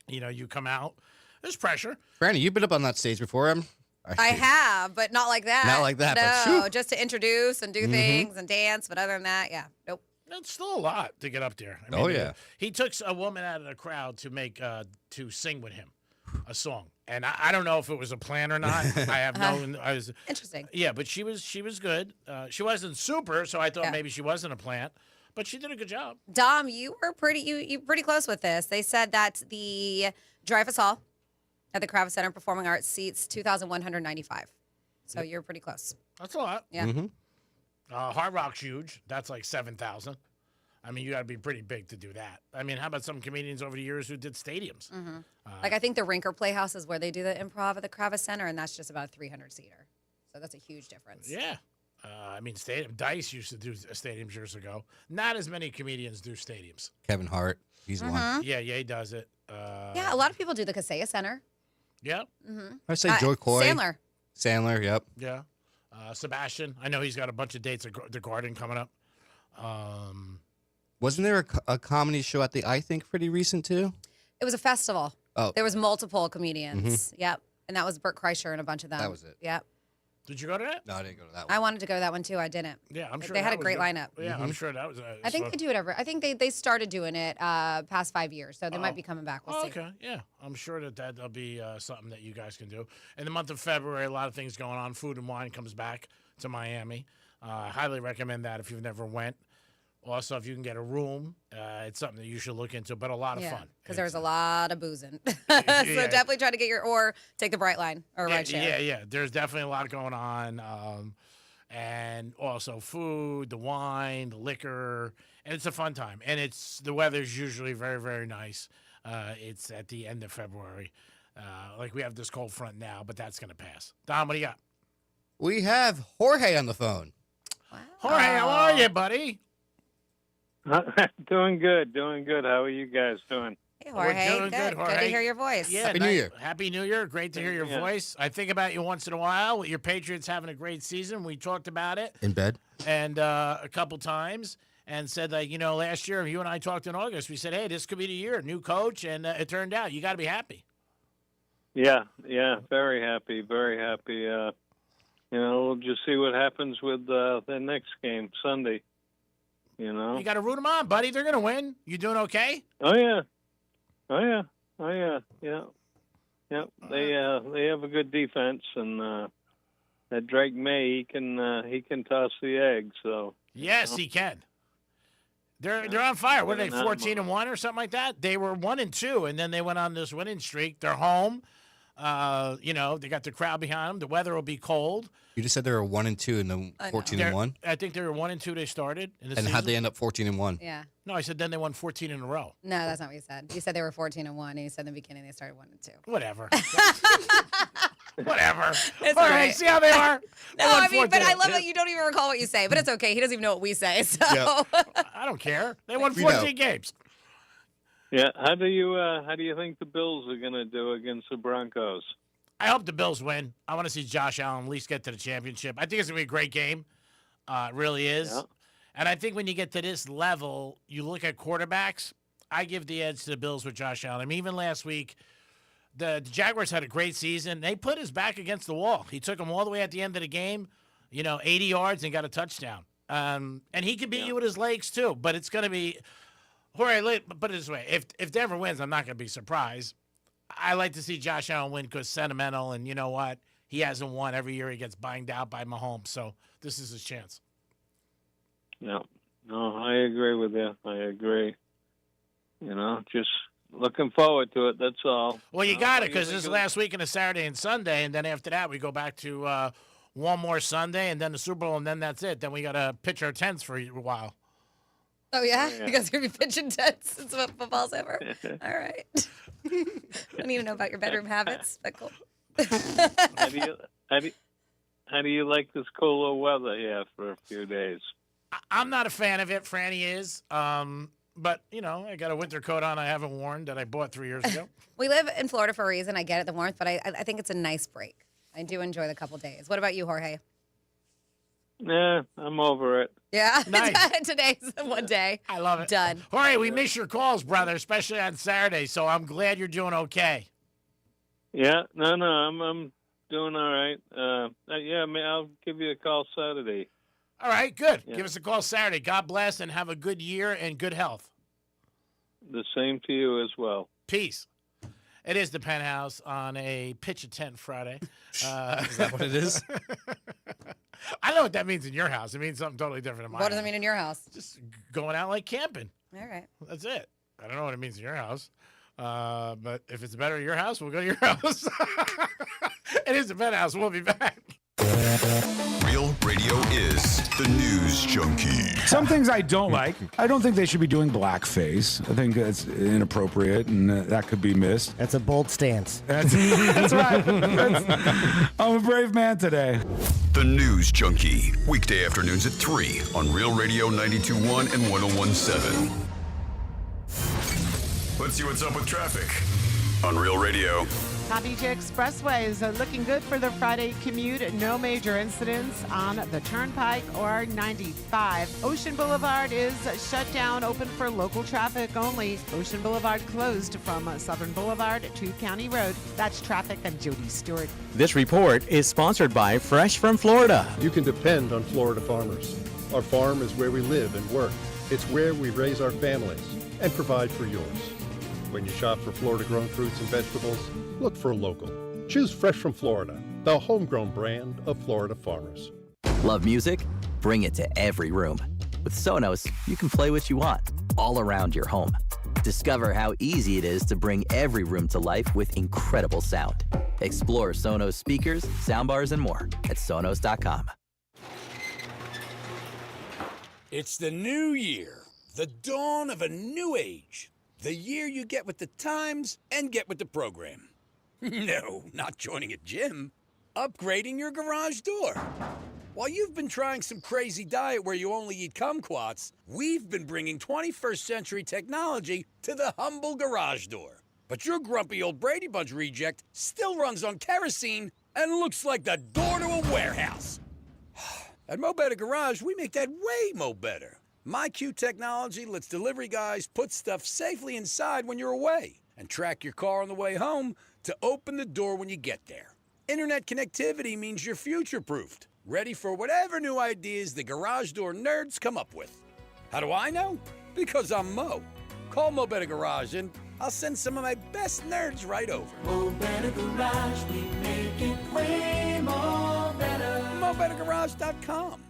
You come out. There's pressure. Franny, you've been up on that stage before. I have, but not like that. Not like that, but No, phew. just to introduce and do things and dance. But other than that, yeah, nope. It's still a lot to get up there. Oh, yeah. He took a woman out of the crowd to make to sing with him a song, and I don't know if it was a plan or not. I have no. I was Interesting. Yeah, but she was good. She wasn't super, so I thought maybe she wasn't a plant, but she did a good job. Dom, you were you pretty close with this. They said that the Dreyfus Hall at the Kravis Center Performing Arts seats 2,195. So you're pretty close. That's a lot. Yeah. Mm-hmm. Hard Rock's huge. That's like 7,000. I mean, you got to be pretty big to do that. I mean, how about some comedians over the years who did stadiums? Mm-hmm. Like I think the Rinker Playhouse is where they do the improv at the Kravis Center, and that's just about a 300-seater. So that's a huge difference. Yeah. I mean, Dice used to do stadiums years ago. Not as many comedians do stadiums. Kevin Hart, he's one. Yeah, he does it. Yeah, a lot of people do the Kaseya Center. Yeah. Mm-hmm. I say Joe Coy. Sandler, yep. Yeah. Sebastian. I know he's got a bunch of dates at the Garden coming up. Wasn't there a comedy show at the I Think pretty recent too? It was a festival. Oh. There was multiple comedians. Yep. And that was Bert Kreischer and a bunch of them. That was it. Yep. Did you go to that? No, I didn't go to that one. I wanted to go to that one too. I didn't. Yeah, I'm sure they had that a was great good. lineup. Yeah, I'm sure that was. I think they do it I think they started doing it past 5 years, so they might be coming back. We'll see. Okay, yeah, I'm sure that'll be something that you guys can do. In the month of February, a lot of things going on. Food and Wine comes back to Miami. Highly recommend that if you've never went. Also, if you can get a room, it's something that you should look into, but a lot of fun. Because there's a lot of boozing. So definitely try to get or take the Bright Line or ride share. Yeah. There's definitely a lot going on. And also food, the wine, the liquor, and it's a fun time. And the weather's usually very, very nice. It's at the end of February. Like we have this cold front now, but that's going to pass. Don, what do you got? We have Jorge on the phone. Wow. Jorge, how are you, buddy? Doing good. How are you guys doing? Hey, Jorge. We're doing good, Jorge. Good to hear your voice. Yeah, Happy New Year. Happy New Year. Great to hear your voice. I think about you once in a while. Your Patriots having a great season. We talked about it. In bed? And a couple times. And said, last year, you and I talked in August. We said, hey, this could be the year. New coach. And it turned out. You got to be happy. Yeah. Very happy. We'll just see what happens with the next game, Sunday. You got to root them on, buddy. They're going to win. You doing okay? Oh yeah. They have a good defense, and that Drake May he can toss the egg. So yes, he can. They're on fire. What are they, 14-1 or something like that? They were 1-2, and then they went on this winning streak. They're home. They got the crowd behind them. The weather will be cold. You just said they were 1-2 and then 14-1. I think they were 1-2. They started in the And season. how'd they end up 14-1? Yeah. No, I said then they won 14 in a row. No, that's not what you said. You said they were 14-1, and you said in the beginning they started 1-2. Whatever. Whatever. It's all all right. right. See how they are? No, I mean, but I love that you don't even recall what you say. But it's okay. He doesn't even know what we say. So I don't care. They won 14 games. Yeah. How do you think the Bills are going to do against the Broncos? I hope the Bills win. I want to see Josh Allen at least get to the championship. I think it's going to be a great game. It really is. Yeah. And I think when you get to this level, you look at quarterbacks, I give the edge to the Bills with Josh Allen. I mean, even last week, the Jaguars had a great season. They put his back against the wall. He took him all the way at the end of the game, 80 yards and got a touchdown. And he can beat you with his legs, too. But it's going to be – put it this way. If Denver wins, I'm not going to be surprised. I like to see Josh Allen win because sentimental, and you know what? He hasn't won. Every year he gets banged out by Mahomes, so this is his chance. No, I agree with you. I agree. Just looking forward to it, that's all. Well, you got it, because this is last week and a Saturday and Sunday, and then after that we go back to one more Sunday, and then the Super Bowl, and then that's it. Then we got to pitch our tents for a while. Oh, yeah? You guys are going to be pitching tents since football's over? All right. I need to know about your bedroom habits. But cool. How do you like this cooler weather here for a few days? I'm not a fan of it. Franny is. But, I got a winter coat on I haven't worn that I bought 3 years ago. We live in Florida for a reason. I get it, the warmth, but I think it's a nice break. I do enjoy the couple days. What about you, Jorge? Yeah, I'm over it. Yeah, nice. Today's one day. I love it. Done. Jorge, we miss your calls, brother, especially on Saturday, so I'm glad you're doing okay. Yeah, no, I'm doing all right. I'll give you a call Saturday. All right, good. Yeah. Give us a call Saturday. God bless and have a good year and good health. The same to you as well. Peace. It is the Penthouse on a pitch a tent Friday. Is that what it is? I know what that means in your house. It means something totally different in my house. What does it mean in your house? Just going out like camping. All right. That's it. I don't know what it means in your house. But if it's better at your house, we'll go to your house. It is the Penthouse. We'll be back. Real Radio is the News Junkie. Some things I don't like. I don't think they should be doing blackface. I think that's inappropriate, and that could be missed. That's a bold stance. That's right. I'm a brave man today. The News Junkie. Weekday afternoons at 3 on Real Radio 92.1 and 101.7. Let's see what's up with traffic on Real Radio. Palm Beach Expressway is looking good for the Friday commute. No major incidents on the Turnpike or 95. Ocean Boulevard is shut down, open for local traffic only. Ocean Boulevard closed from Southern Boulevard to County Road. That's traffic. I'm Jody Stewart. This report is sponsored by Fresh from Florida. You can depend on Florida farmers. Our farm is where we live and work. It's where we raise our families and provide for yours. When you shop for Florida-grown fruits and vegetables, look for local. Choose Fresh from Florida, the homegrown brand of Florida farmers. Love music? Bring it to every room. With Sonos, you can play what you want, all around your home. Discover how easy it is to bring every room to life with incredible sound. Explore Sonos speakers, soundbars, and more at Sonos.com. It's the new year, the dawn of a new age. The year you get with the times and get with the program. No, not joining a gym. Upgrading your garage door. While you've been trying some crazy diet where you only eat kumquats, we've been bringing 21st century technology to the humble garage door. But your grumpy old Brady Bunch reject still runs on kerosene and looks like the door to a warehouse. At Mo Better Garage, we make that way mo better. MyQ technology lets delivery guys put stuff safely inside when you're away and track your car on the way home to open the door when you get there. Internet connectivity means you're future-proofed, ready for whatever new ideas the garage door nerds come up with. How do I know? Because I'm Mo. Call Mo Better Garage and I'll send some of my best nerds right over. Mo Better Garage, we make it way more better. MoBetterGarage.com.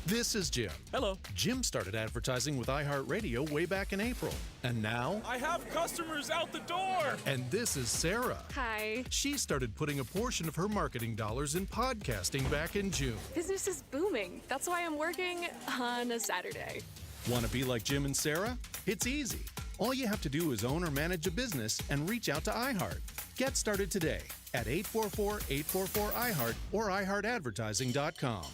This is Jim. Hello. Jim started advertising with iHeartRadio way back in April. And now? I have customers out the door. And this is Sarah. Hi. She started putting a portion of her marketing dollars in podcasting back in June. Business is booming. That's why I'm working on a Saturday. Want to be like Jim and Sarah? It's easy. All you have to do is own or manage a business and reach out to iHeart. Get started today at 844-844-iHeart or iHeartAdvertising.com.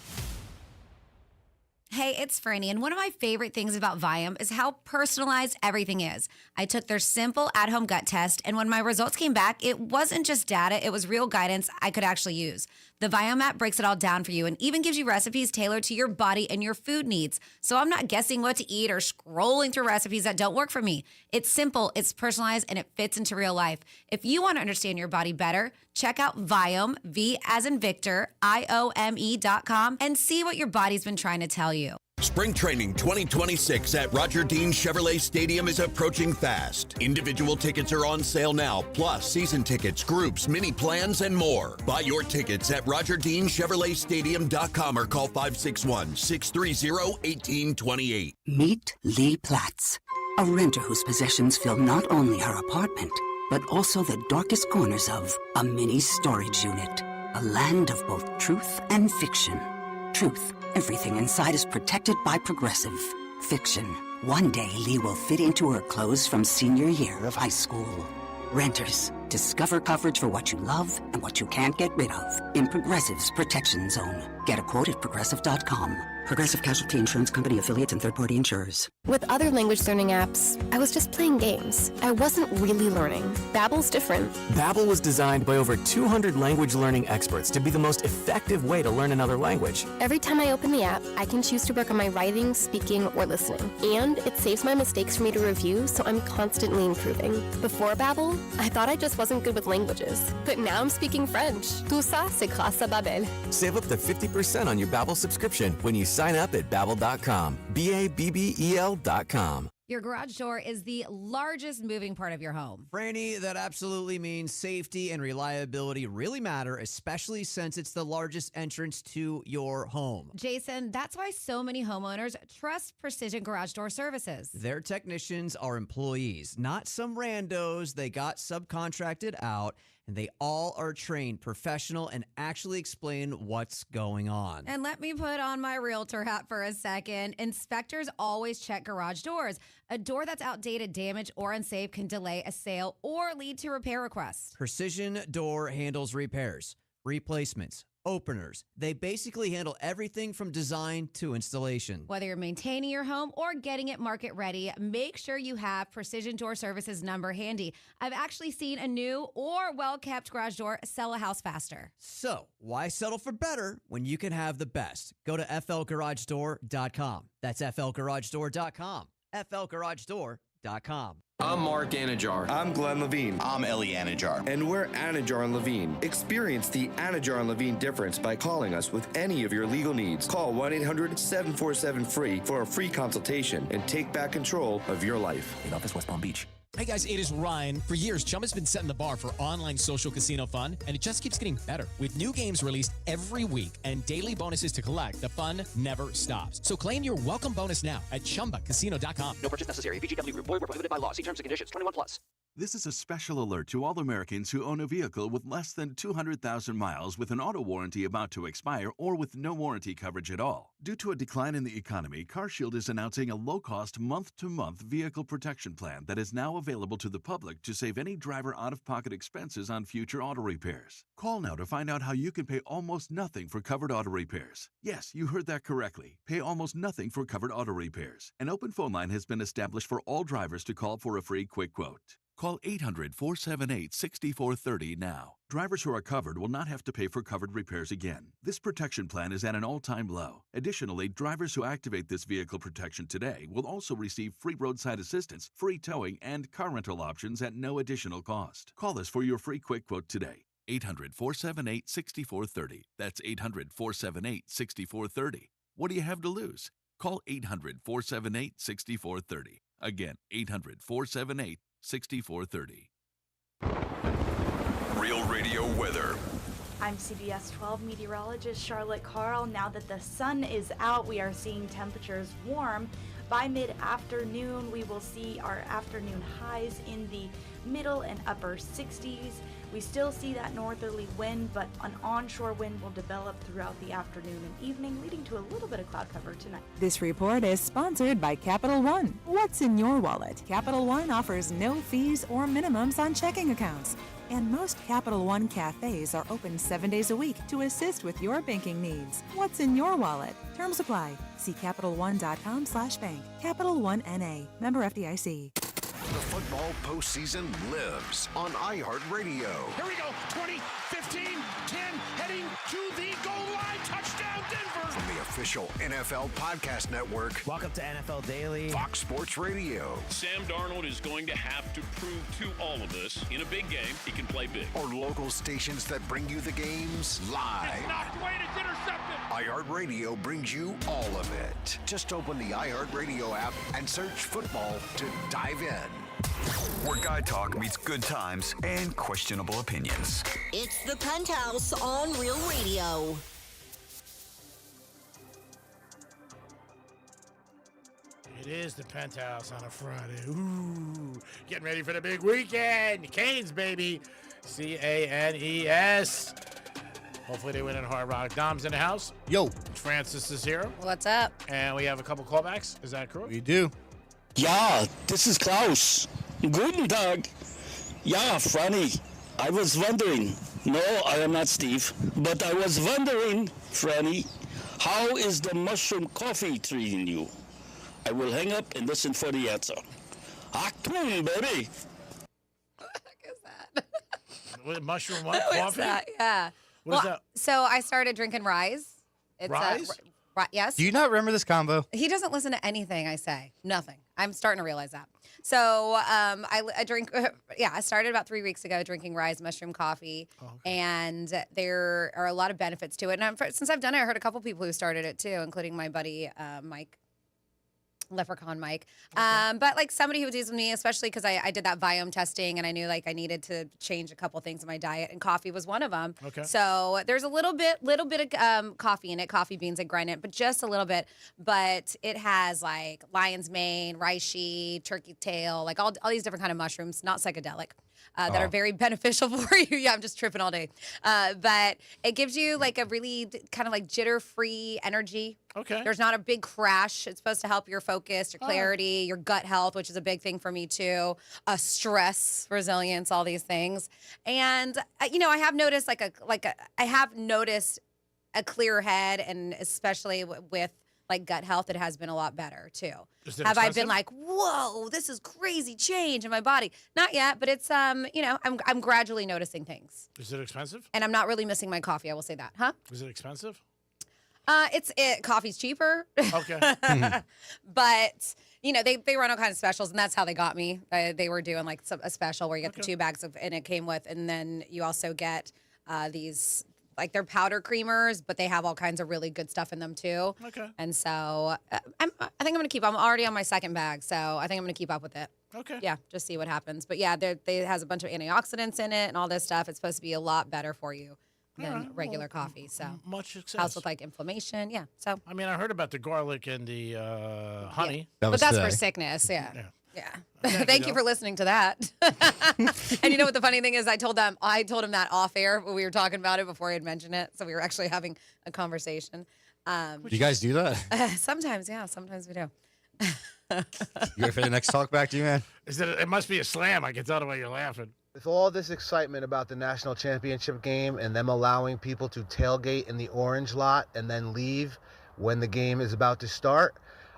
Hey, it's Franny, and one of my favorite things about Viome is how personalized everything is. I took their simple at-home gut test, and when my results came back, it wasn't just data, it was real guidance I could actually use. The Viome app breaks it all down for you and even gives you recipes tailored to your body and your food needs. So I'm not guessing what to eat or scrolling through recipes that don't work for me. It's simple, it's personalized, and it fits into real life. If you want to understand your body better, check out Viome, V as in Victor, IOME.com, and see what your body's been trying to tell you. Spring Training 2026 at Roger Dean Chevrolet Stadium is approaching fast. Individual tickets are on sale now, plus season tickets, groups, mini plans, and more. Buy your tickets at RogerDeanChevroletStadium.com or call 561-630-1828. Meet Lee Platts, a renter whose possessions fill not only her apartment, but also the darkest corners of a mini storage unit. A land of both truth and fiction. Truth. Everything inside is protected by Progressive. Fiction. One day, Lee will fit into her clothes from senior year of high school. Renters, discover coverage for what you love and what you can't get rid of in Progressive's Protection Zone. Get a quote at Progressive.com. Progressive Casualty Insurance Company affiliates and third-party insurers. With other language learning apps, I was just playing games. I wasn't really learning. Babbel's different. Babbel was designed by over 200 language learning experts to be the most effective way to learn another language. Every time I open the app, I can choose to work on my writing, speaking, or listening. And it saves my mistakes for me to review, so I'm constantly improving. Before Babbel, I thought I just wasn't good with languages. But now I'm speaking French. Tout ça, c'est grâce à Babbel. Save up to 50% on your Babbel subscription when you sign up at Babbel.com. BABBEL.com. Your garage door is the largest moving part of your home. Franny, that absolutely means safety and reliability really matter, especially since it's the largest entrance to your home. Jason, that's why so many homeowners trust Precision Garage Door Services. Their technicians are employees, not some randos they got subcontracted out, and they all are trained professional and actually explain what's going on. And let me put on my realtor hat for a second. Inspectors always check garage doors. A door that's outdated, damaged, or unsafe can delay a sale or lead to repair requests. Precision Door handles repairs, replacements, openers. They basically handle everything from design to installation. Whether you're maintaining your home or getting it market ready, make sure you have Precision Door Services number handy. I've actually seen a new or well-kept garage door sell a house faster. So, why settle for better when you can have the best? Go to flgaragedoor.com. That's flgaragedoor.com. flgaragedoor.com. I'm Mark Anajar. I'm Glenn Levine. I'm Ellie Anajar. And we're Anajar and Levine. Experience the Anajar and Levine difference by calling us with any of your legal needs. Call 1-800-747-FREE for a free consultation and take back control of your life. In office, West Palm Beach. Hey guys, it is Ryan. For years, Chumba's been setting the bar for online social casino fun, and it just keeps getting better. With new games released every week and daily bonuses to collect, the fun never stops. So claim your welcome bonus now at ChumbaCasino.com. No purchase necessary. VGW Group. Void where prohibited by law. See terms and conditions. 21 plus. This is a special alert to all Americans who own a vehicle with less than 200,000 miles with an auto warranty about to expire or with no warranty coverage at all. Due to a decline in the economy, CarShield is announcing a low-cost month-to-month vehicle protection plan that is now available to the public to save any driver out-of-pocket expenses on future auto repairs. Call now to find out how you can pay almost nothing for covered auto repairs. Yes, you heard that correctly. Pay almost nothing for covered auto repairs. An open phone line has been established for all drivers to call for a free quick quote. Call 800-478-6430 now. Drivers who are covered will not have to pay for covered repairs again. This protection plan is at an all-time low. Additionally, drivers who activate this vehicle protection today will also receive free roadside assistance, free towing, and car rental options at no additional cost. Call us for your free quick quote today. 800-478-6430. That's 800-478-6430. What do you have to lose? Call 800-478-6430. Again, 800-478-6430. Real Radio weather. I'm CBS 12 meteorologist Charlotte Carl. Now that the sun is out, we are seeing temperatures warm. By mid-afternoon, we will see our afternoon highs in the middle and upper 60s. We still see that northerly wind, but an onshore wind will develop throughout the afternoon and evening, leading to a little bit of cloud cover tonight. This report is sponsored by Capital One. What's in your wallet? Capital One offers no fees or minimums on checking accounts. And most Capital One cafes are open 7 days a week to assist with your banking needs. What's in your wallet? Terms apply. See CapitalOne.com/bank. Capital One N.A. Member FDIC. The football postseason lives on iHeartRadio. Here we go. 20, 15, 10, heading to the goal line. Touchdown, Denver. From the official NFL podcast network. Welcome to NFL Daily. Fox Sports Radio. Sam Darnold is going to have to prove to all of us in a big game he can play big. Or local stations that bring you the games live. It's knocked away. It's intercepted. iHeartRadio brings you all of it. Just open the iHeartRadio app and search football to dive in. Where guy talk meets good times and questionable opinions. It's the Penthouse on Real Radio. It is the Penthouse on a Friday. Ooh, getting ready for the big weekend. Canes, baby. Canes. Hopefully they win in Hard Rock. Dom's in the house. Yo. Francis is here. What's up? And we have a couple callbacks. Is that correct? We do. Ja, this is Klaus. Guten Tag. Ja, Franny, I was wondering. No, I am not Steve. But I was wondering, Franny, how is the mushroom coffee treating you? I will hang up and listen for the answer. Achtung, baby. What, mushroom what? What Coffee? is that? Yeah. What is that? So I started drinking Rise. It's Rise? Yes. Do you not remember this combo? He doesn't listen to anything I say. Nothing. I'm starting to realize that. So I drink, I started about 3 weeks ago drinking Rise mushroom coffee. And there are a lot of benefits to it. And since I've done it, I heard a couple people who started it too, including my buddy Mike. Leprechaun Mike. But like somebody who deals with me, especially because I did that Viome testing and I knew like I needed to change a couple things in my diet and coffee was one of them. Okay. So there's a little bit of coffee in it, coffee beans and grind it, but just a little bit. But it has like lion's mane, reishi, turkey tail, like all these different kind of mushrooms, not psychedelic. That are very beneficial for you. Yeah, I'm just tripping all day. But it gives you like a really kind of like jitter-free energy. Okay. There's not a big crash. It's supposed to help your focus, your clarity, your gut health, which is a big thing for me too. Stress, resilience, all these things. And I have noticed I have noticed a clear head, and especially with like gut health, it has been a lot better too. Have I been like, whoa, this is crazy change in my body? Not yet, but it's I'm gradually noticing things. Is it expensive? And I'm not really missing my coffee. I will say that, huh? Is it expensive? Coffee's cheaper. Okay. But they run all kinds of specials, and that's how they got me. They were doing like a special where you get the 2 bags and it came with, and then you also get these. Like they're powder creamers, but they have all kinds of really good stuff in them too. Okay. And so I think I'm going to keep. I'm already on my 2nd bag, so I think I'm going to keep up with it. Okay. Yeah, just see what happens. But yeah, it has a bunch of antioxidants in it and all this stuff. It's supposed to be a lot better for you than regular coffee. So much success. Helps with like inflammation. Yeah. So I mean, I heard about the garlic and the honey. Yeah. But that's for sickness. Yeah. Thank you for listening to that. And you know what the funny thing is? I told him that off air when we were talking about it before he had mentioned it. So we were actually having a conversation. You guys do that? Sometimes, yeah. Sometimes we do. You ready for the next talk back to you, man? It must be a slam. I can tell the way you're laughing. With all this excitement about the national championship game and them allowing people to tailgate in the orange lot and then leave when the game is about to start,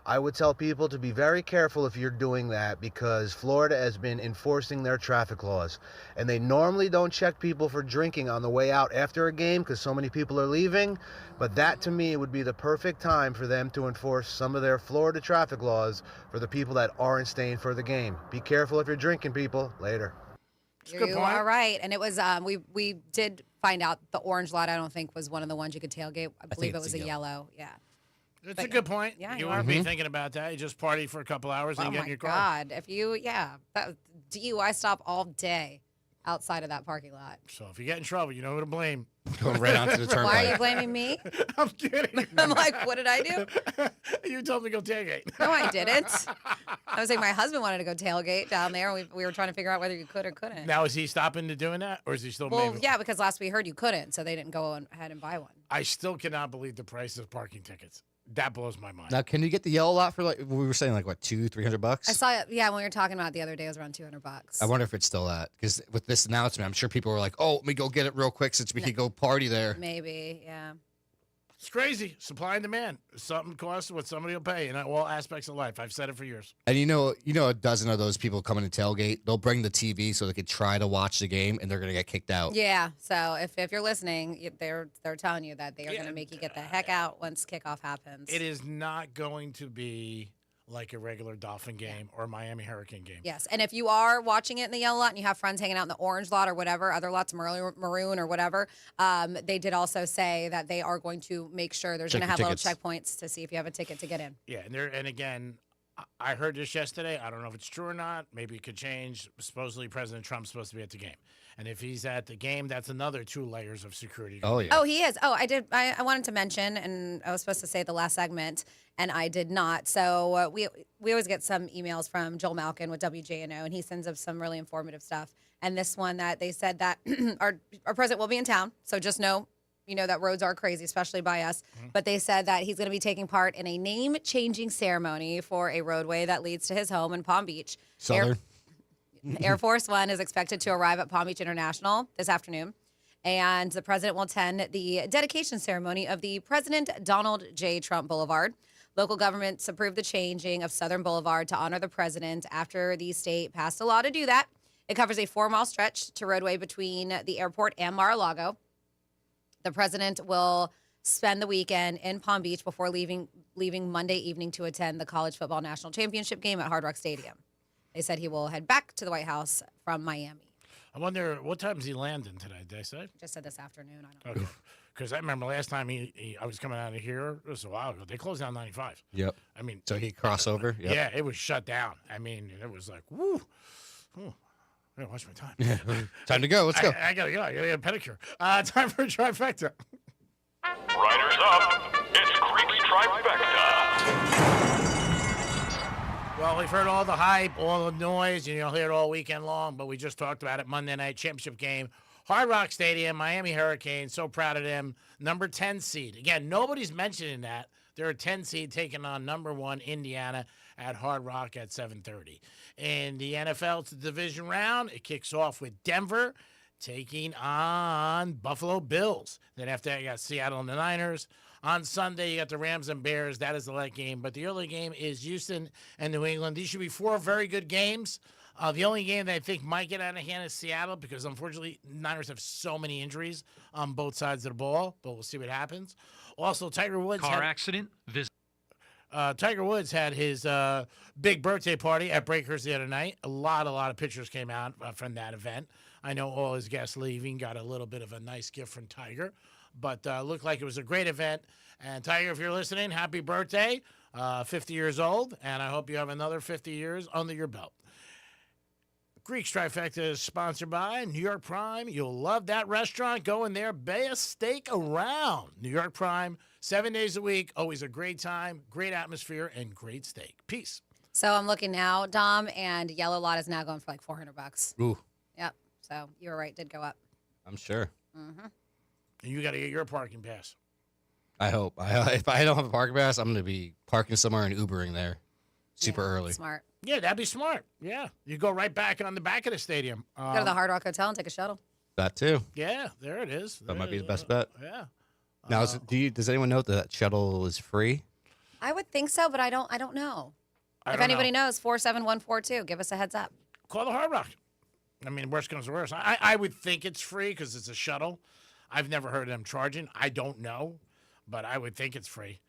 I would tell people to be very careful if you're doing that, because Florida has been enforcing their traffic laws. And they normally don't check people for drinking on the way out after a game because so many people are leaving. But that, to me, would be the perfect time for them to enforce some of their Florida traffic laws for the people that aren't staying for the game. Be careful if you're drinking, people. Later. You are right. And it was, we did find out the orange lot, I don't think, was one of the ones you could tailgate. I believe it was a yellow. Yeah. It's a good point. Yeah, you wouldn't be thinking about that. You just party for a couple hours and you get in your car. Oh, my God. If you, DUI stop all day outside of that parking lot. So if you get in trouble, you know who to blame. Going right onto the turnpike. Why are you blaming me? I'm kidding. I'm like, what did I do? You told me to go tailgate. No, I didn't. I was saying my husband wanted to go tailgate down there. We were trying to figure out whether you could or couldn't. Now, is he stopping to doing that, or is he still Well, yeah, because last we heard you couldn't, so they didn't go ahead and buy one. I still cannot believe the price of parking tickets. That blows my mind. Now, can you get the yellow lot for like we were saying, like what, $200-$300? I saw it. Yeah, when we were talking about it the other day, it was around $200. I wonder if it's still that, because with this announcement, I'm sure people were like, "Oh, let me go get it real quick since we could go party there." Maybe, yeah. It's crazy. Supply and demand. Something costs what somebody will pay in all aspects of life. I've said it for years. And you know, a dozen of those people coming to tailgate, they'll bring the TV so they could try to watch the game, and they're going to get kicked out. Yeah. So if you're listening, they're telling you that they are going to make you get the heck out once kickoff happens. It is not going to be like a regular Dolphin game or Miami Hurricane game. Yes, and if you are watching it in the yellow lot and you have friends hanging out in the orange lot or whatever, other lots, maroon or whatever, they did also say that they are going to make sure there's going to have little checkpoints to see if you have a ticket to get in. Yeah, and again, I heard this yesterday. I don't know if it's true or not. Maybe it could change. Supposedly, President Trump's supposed to be at the game. And if he's at the game, that's another 2 layers of security. Oh, yeah. Oh, he is. Oh, I wanted to mention, and I was supposed to say the last segment, and I did not. So we always get some emails from Joel Malkin with WJNO, and he sends us some really informative stuff. And this one that they said that our president will be in town, so just know, that roads are crazy, especially by us. Mm-hmm. But they said that he's going to be taking part in a name-changing ceremony for a roadway that leads to his home in Palm Beach. Southern. Air Force One is expected to arrive at Palm Beach International this afternoon, and the president will attend the dedication ceremony of the President Donald J. Trump Boulevard. Local governments approved the changing of Southern Boulevard to honor the president after the state passed a law to do that. It covers a 4-mile stretch to roadway between the airport and Mar-a-Lago. The president will spend the weekend in Palm Beach before leaving Monday evening to attend the College Football National Championship game at Hard Rock Stadium. They said he will head back to the White House from Miami. I wonder, what time is he landing today, did they say? Just said this afternoon. I don't know. Okay. Because I remember last time I was coming out of here, it was a while ago, they closed down 95. Yep. I mean. So he cross over? Yep. Yeah, it was shut down. I mean, it was like, woo. Ooh. I gotta watch my time. Yeah. Time to go. Let's go. I gotta go. I gotta get a pedicure. Time for a trifecta. Riders up. It's Creepy Trifecta. Well, we've heard all the hype, all the noise, and you'll hear it all weekend long, but we just talked about it. Monday night championship game. Hard Rock Stadium, Miami Hurricane. So proud of them. Number 10 seed. Again, nobody's mentioning that. They're a 10 seed taking on number 1 Indiana at Hard Rock at 7:30. In the NFL, it's the division round. It kicks off with Denver taking on Buffalo Bills. Then after that, you got Seattle and the Niners. On Sunday, you got the Rams and Bears. That is the late game. But the early game is Houston and New England. These should be 4 very good games. The only game that I think might get out of hand is Seattle because, unfortunately, Niners have so many injuries on both sides of the ball. But we'll see what happens. Also, Tiger Woods accident. Tiger Woods had his big birthday party at Breakers the other night. A lot of pictures came out from that event. I know all his guests leaving got a little bit of a nice gift from Tiger, but looked like it was a great event. And Tiger, if you're listening, happy birthday, 50 years old, and I hope you have another 50 years under your belt. Greek's Trifecta is sponsored by New York Prime. You'll love that restaurant. Go in there, best steak around. New York Prime, 7 days a week. Always a great time, great atmosphere, and great steak. Peace. So I'm looking now, Dom, and Yellow Lot is now going for like $400. Ooh, Yep. So you were right, did go up. I'm sure. Mm-hmm. And you got to get your parking pass. I hope. If I don't have a parking pass, I'm going to be parking somewhere and Ubering there super early. Smart. Yeah, that'd be smart. Yeah. You go right back on the back of the stadium. Go to the Hard Rock Hotel and take a shuttle. That too. Yeah, there it is. That might be the best bet. Yeah. Now, does anyone know that shuttle is free? I would think so, but I don't know. I If don't anybody know. knows, 47142, give us a heads up. Call the Hard Rock. I mean, worst comes to worst. I would think it's free because it's a shuttle. I've never heard of them charging. I don't know, but I would think it's free.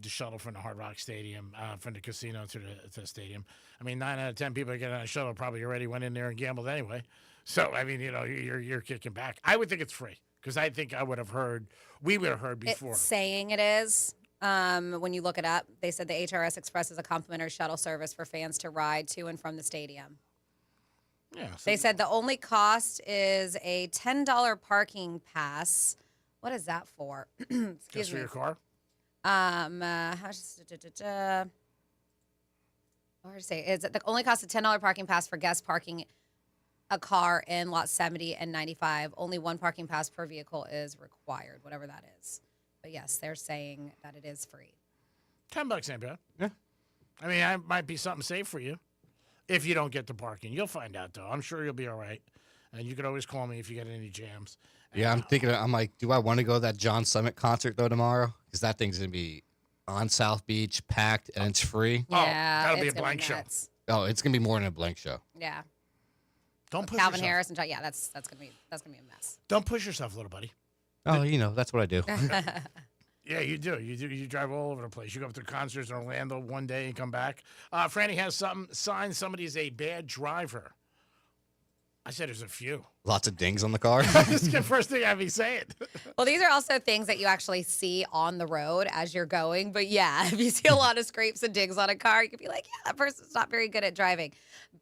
The shuttle from the Hard Rock Stadium, from the casino to the stadium. I mean, 9 out of 10 people that get on a shuttle probably already went in there and gambled anyway. So, I mean, you're kicking back. I would think it's free because I think we would have heard before. It's saying it is. When you look it up, they said the HRS Express is a complimentary shuttle service for fans to ride to and from the stadium. Yeah. They said the only cost is a $10 parking pass. What is that for? Excuse Just for me. your car? What did I say? Is it the only cost a $10 parking pass for guests parking a car in lot 70 and 95? Only one parking pass per vehicle is required, whatever that is. But yes, they're saying that it is free. $10 ain't bad. Yeah. I mean, it might be something safe for you if you don't get the parking. You'll find out, though. I'm sure you'll be all right. And you can always call me if you get any jams. Yeah, I'm like, do I want to go to that John Summit concert, though, tomorrow? Because that thing's going to be on South Beach, packed, and it's free. Yeah, that'll be it's a gonna blank show. nuts. Oh, it's going to be more than a blank show. Yeah. Don't push Calvin yourself. Harris and yeah, that's gonna be a mess. Don't push yourself, little buddy. Oh, that's what I do. Yeah, you do. You drive all over the place. You go up to concerts in Orlando one day and come back. Franny has something signed. Somebody's a bad driver. I said there's a few. Lots of dings on the car. That's the first thing I'd be saying. Well, these are also things that you actually see on the road as you're going. But yeah, if you see a lot of scrapes and dings on a car, you could be like, yeah, that person's not very good at driving.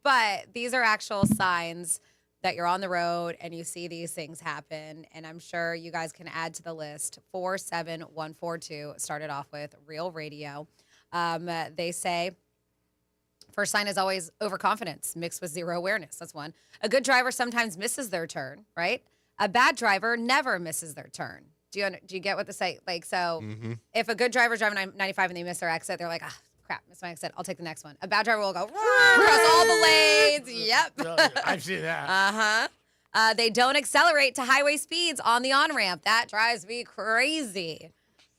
But these are actual signs that you're on the road and you see these things happen. And I'm sure you guys can add to the list. 47142 started off with Real Radio. They say, first sign is always overconfidence mixed with zero awareness. That's one. A good driver sometimes misses their turn, right? A bad driver never misses their turn. Do you get what the say? Like, so if a good driver's driving 95 and they miss their exit, they're like, crap, missed my exit. I'll take the next one. A bad driver will go across all the lanes. Yep. I've seen that. They don't accelerate to highway speeds on the on-ramp. That drives me crazy.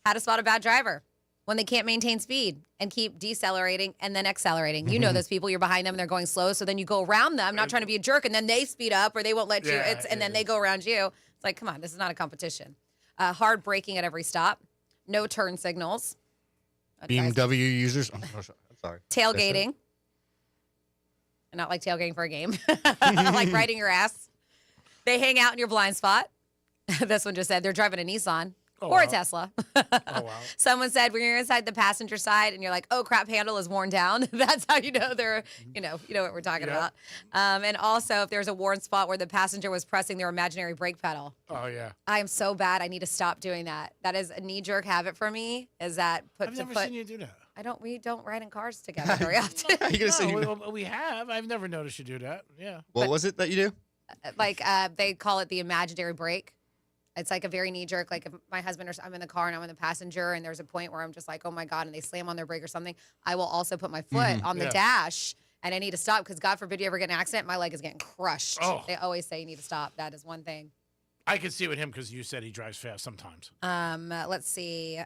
How to spot a bad driver. When they can't maintain speed and keep decelerating and then accelerating. You know those people, you're behind them and they're going slow, so then you go around them, not trying to be a jerk, and then they speed up or they won't let you, and then they go around you. It's like, come on, this is not a competition. Hard braking at every stop. No turn signals. BMW users. I'm sorry. Tailgating. And not like tailgating for a game. Like riding your ass. They hang out in your blind spot. This one just said they're driving a Nissan. Or a Tesla. Someone said when you're inside the passenger side and you're like, oh, crap, handle is worn down. That's how you know they're, you know what we're talking about. And also if there's a worn spot where the passenger was pressing their imaginary brake pedal. Oh, yeah. I am so bad. I need to stop doing that. That is a knee-jerk habit for me, is that I've never seen you do that. We don't ride in cars together very often. We have. I've never noticed you do that. Yeah. What was it that you do? Like they call it the imaginary brake. It's like a very knee-jerk, like if my husband or I'm in the car and I'm in the passenger and there's a point where I'm just like, oh, my God, and they slam on their brake or something, I will also put my foot on the dash and I need to stop because God forbid you ever get in an accident, my leg is getting crushed. Oh. They always say you need to stop. That is one thing. I can see with him because you said he drives fast sometimes. Let's see.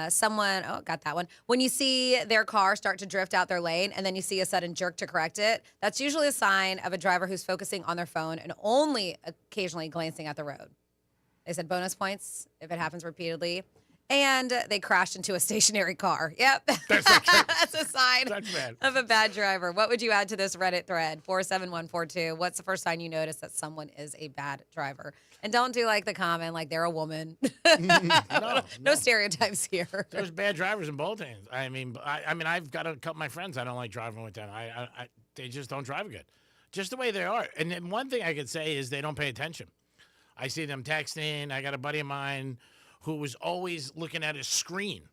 Someone, got that one. When you see their car start to drift out their lane and then you see a sudden jerk to correct it, that's usually a sign of a driver who's focusing on their phone and only occasionally glancing at the road. They said bonus points if it happens repeatedly. And they crashed into a stationary car. Yep. That's a sign of a bad driver. What would you add to this Reddit thread? 47142. What's the first sign you notice that someone is a bad driver? And don't do like the comment, like they're a woman. No stereotypes here. There's bad drivers in both ends. I mean, I've got a couple of my friends I don't like driving with them. They just don't drive good. Just the way they are. And then one thing I could say is they don't pay attention. I see them texting. I got a buddy of mine who was always looking at his screen,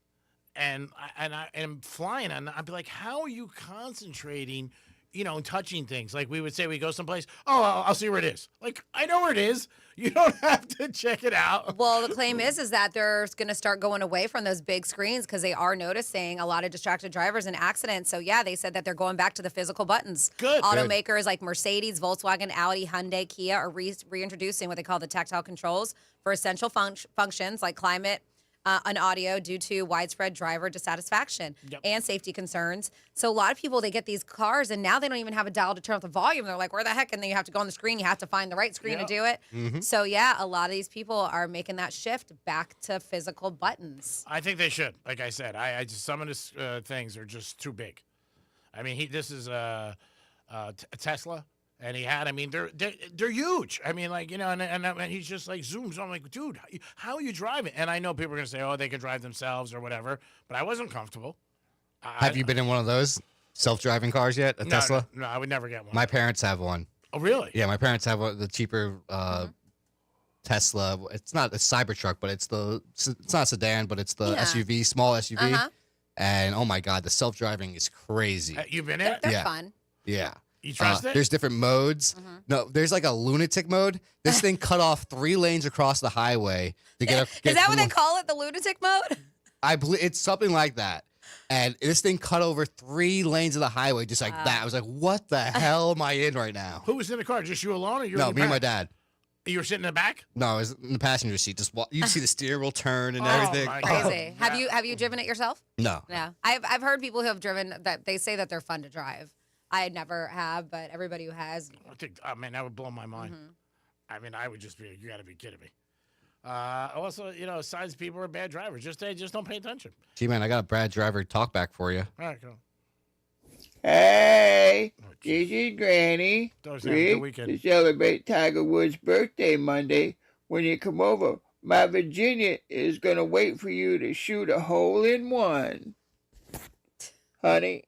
and I'm flying, and I'd be like, "How are you concentrating, and touching things?" Like we would say, we go someplace. Oh, I'll see where it is. Like I know where it is. You don't have to check it out. Well, the claim is that they're going to start going away from those big screens because they are noticing a lot of distracted drivers and accidents. So yeah, they said that they're going back to the physical buttons. Good. Automakers like Mercedes, Volkswagen, Audi, Hyundai, Kia are reintroducing what they call the tactile controls for essential functions like climate and audio due to widespread driver dissatisfaction and safety concerns. So a lot of people, they get these cars and now they don't even have a dial to turn up the volume. They're like, where the heck? And then you have to go on the screen. You have to find the right screen to do it. Mm-hmm. So yeah, a lot of these people are making that shift back to physical buttons. I think they should. Like I said, I just, some of these things are just too big. I mean, this is a Tesla. And he had, they're huge. I mean, like, and he's just like zooms. I'm like, dude, how are you driving? And I know people are going to say, oh, they can drive themselves or whatever, but I wasn't comfortable. Have you been in one of those self-driving cars yet, a Tesla? No, I would never get one. My parents have one. Oh, really? Yeah, my parents have the cheaper Tesla. It's not a Cybertruck, but it's not a sedan, but it's the SUV, small SUV. Uh-huh. And, oh, my God, the self-driving is crazy. You've been in it? They're fun. Yeah. You trust it? There's different modes. No, there's like a lunatic mode. This thing cut off 3 lanes across the highway to get Is that what they call it, the lunatic mode? I believe it's something like that. And this thing cut over 3 lanes of the highway just like that. I was like, what the hell am I in right now? Who was in the car? Just you alone? Or you? No, me and my dad. You were sitting in the back? No, I was in the passenger seat. Just you see the steering wheel turn and everything. Crazy. Have you driven it yourself? No. No. I've heard people who have driven that they say that they're fun to drive. I never have, but everybody who has. I think, that would blow my mind. Mm-hmm. I would just be, you got to be kidding me. Also, signs people are bad drivers. They just don't pay attention. Gee, man, I got a bad driver talk back for you. All right, go. Hey, this is Granny. Rick, to celebrate Tiger Woods' birthday Monday. When you come over, my Virginia is going to wait for you to shoot a hole-in-one. Honey.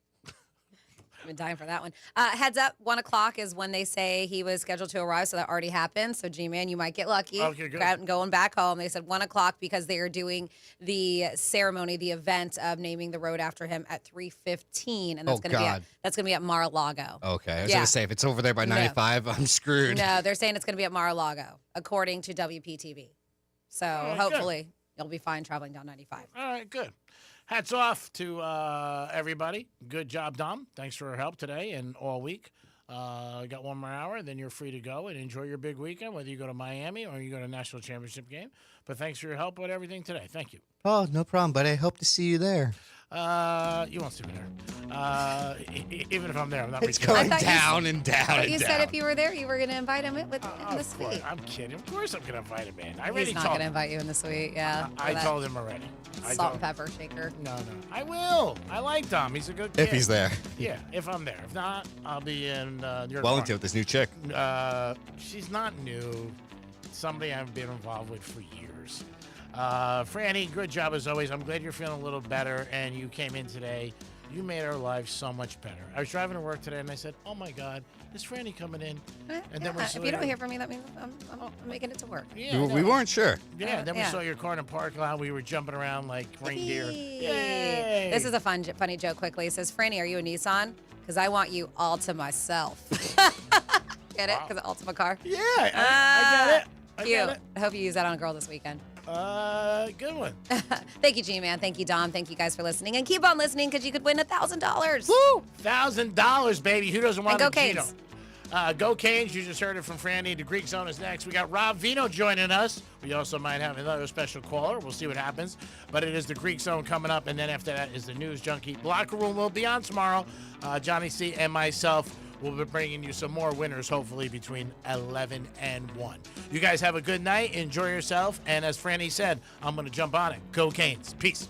I've been dying for that one. Heads up, 1 o'clock is when they say he was scheduled to arrive, so that already happened. So, G-Man, you might get lucky. Okay, good. Going back home. They said 1 o'clock because they are doing the ceremony, the event of naming the road after him at 3:15, and that's going to be at Mar-a-Lago. Okay, I was going to say if it's over there by 95, I'm screwed. No, they're saying it's going to be at Mar-a-Lago, according to WPTV. So hopefully you'll be fine traveling down 95. All right, good. Hats off to everybody. Good job, Dom. Thanks for your help today and all week. Got 1 more hour, then you're free to go and enjoy your big weekend, whether you go to Miami or you go to a national championship game. But thanks for your help with everything today. Thank you. Oh, no problem, but I hope to see you there. You won't see me there. Even if I'm there, I'm not. It's going down and down and down. You said if you were there, you were going to invite him in the suite. I'm kidding. Of course I'm going to invite him in. He's not going to invite you in the suite, yeah. I told him already. Salt and pepper shaker. No. I will. I like Dom. He's a good kid. If he's there. Yeah, if I'm there. If not, I'll be in your Wellington with this new chick. She's not new. Somebody I've been involved with for years. Franny, good job as always. I'm glad you're feeling a little better and you came in today. You made our lives so much better. I was driving to work today and I said, oh my God, is Franny coming in? And then if you don't hear from me, that means I'm making it to work. Yeah, we weren't sure. Yeah, then we saw your car in the parking lot. We were jumping around like reindeer. Yay! This is a funny joke quickly. It says, Franny, are you a Nissan? Because I want you all to myself. Get it? Because Altima car? Yeah, I get it. Cute. I hope you use that on a girl this weekend. Good one. Thank you, G-Man. Thank you, Dom. Thank you guys for listening. And keep on listening because you could win $1,000. Woo! $1,000, baby. Who doesn't want and a go Gino? Canes. Go Canes. You just heard it from Franny. The Greek Zone is next. We got Rob Vino joining us. We also might have another special caller. We'll see what happens. But it is the Greek Zone coming up. And then after that is the News Junkie. Locker Room will be on tomorrow. Johnny C. and myself will be bringing you some more winners, hopefully between 11 and 1. You guys have a good night. Enjoy yourself. And as Franny said, I'm going to jump on it. Go Canes. Peace.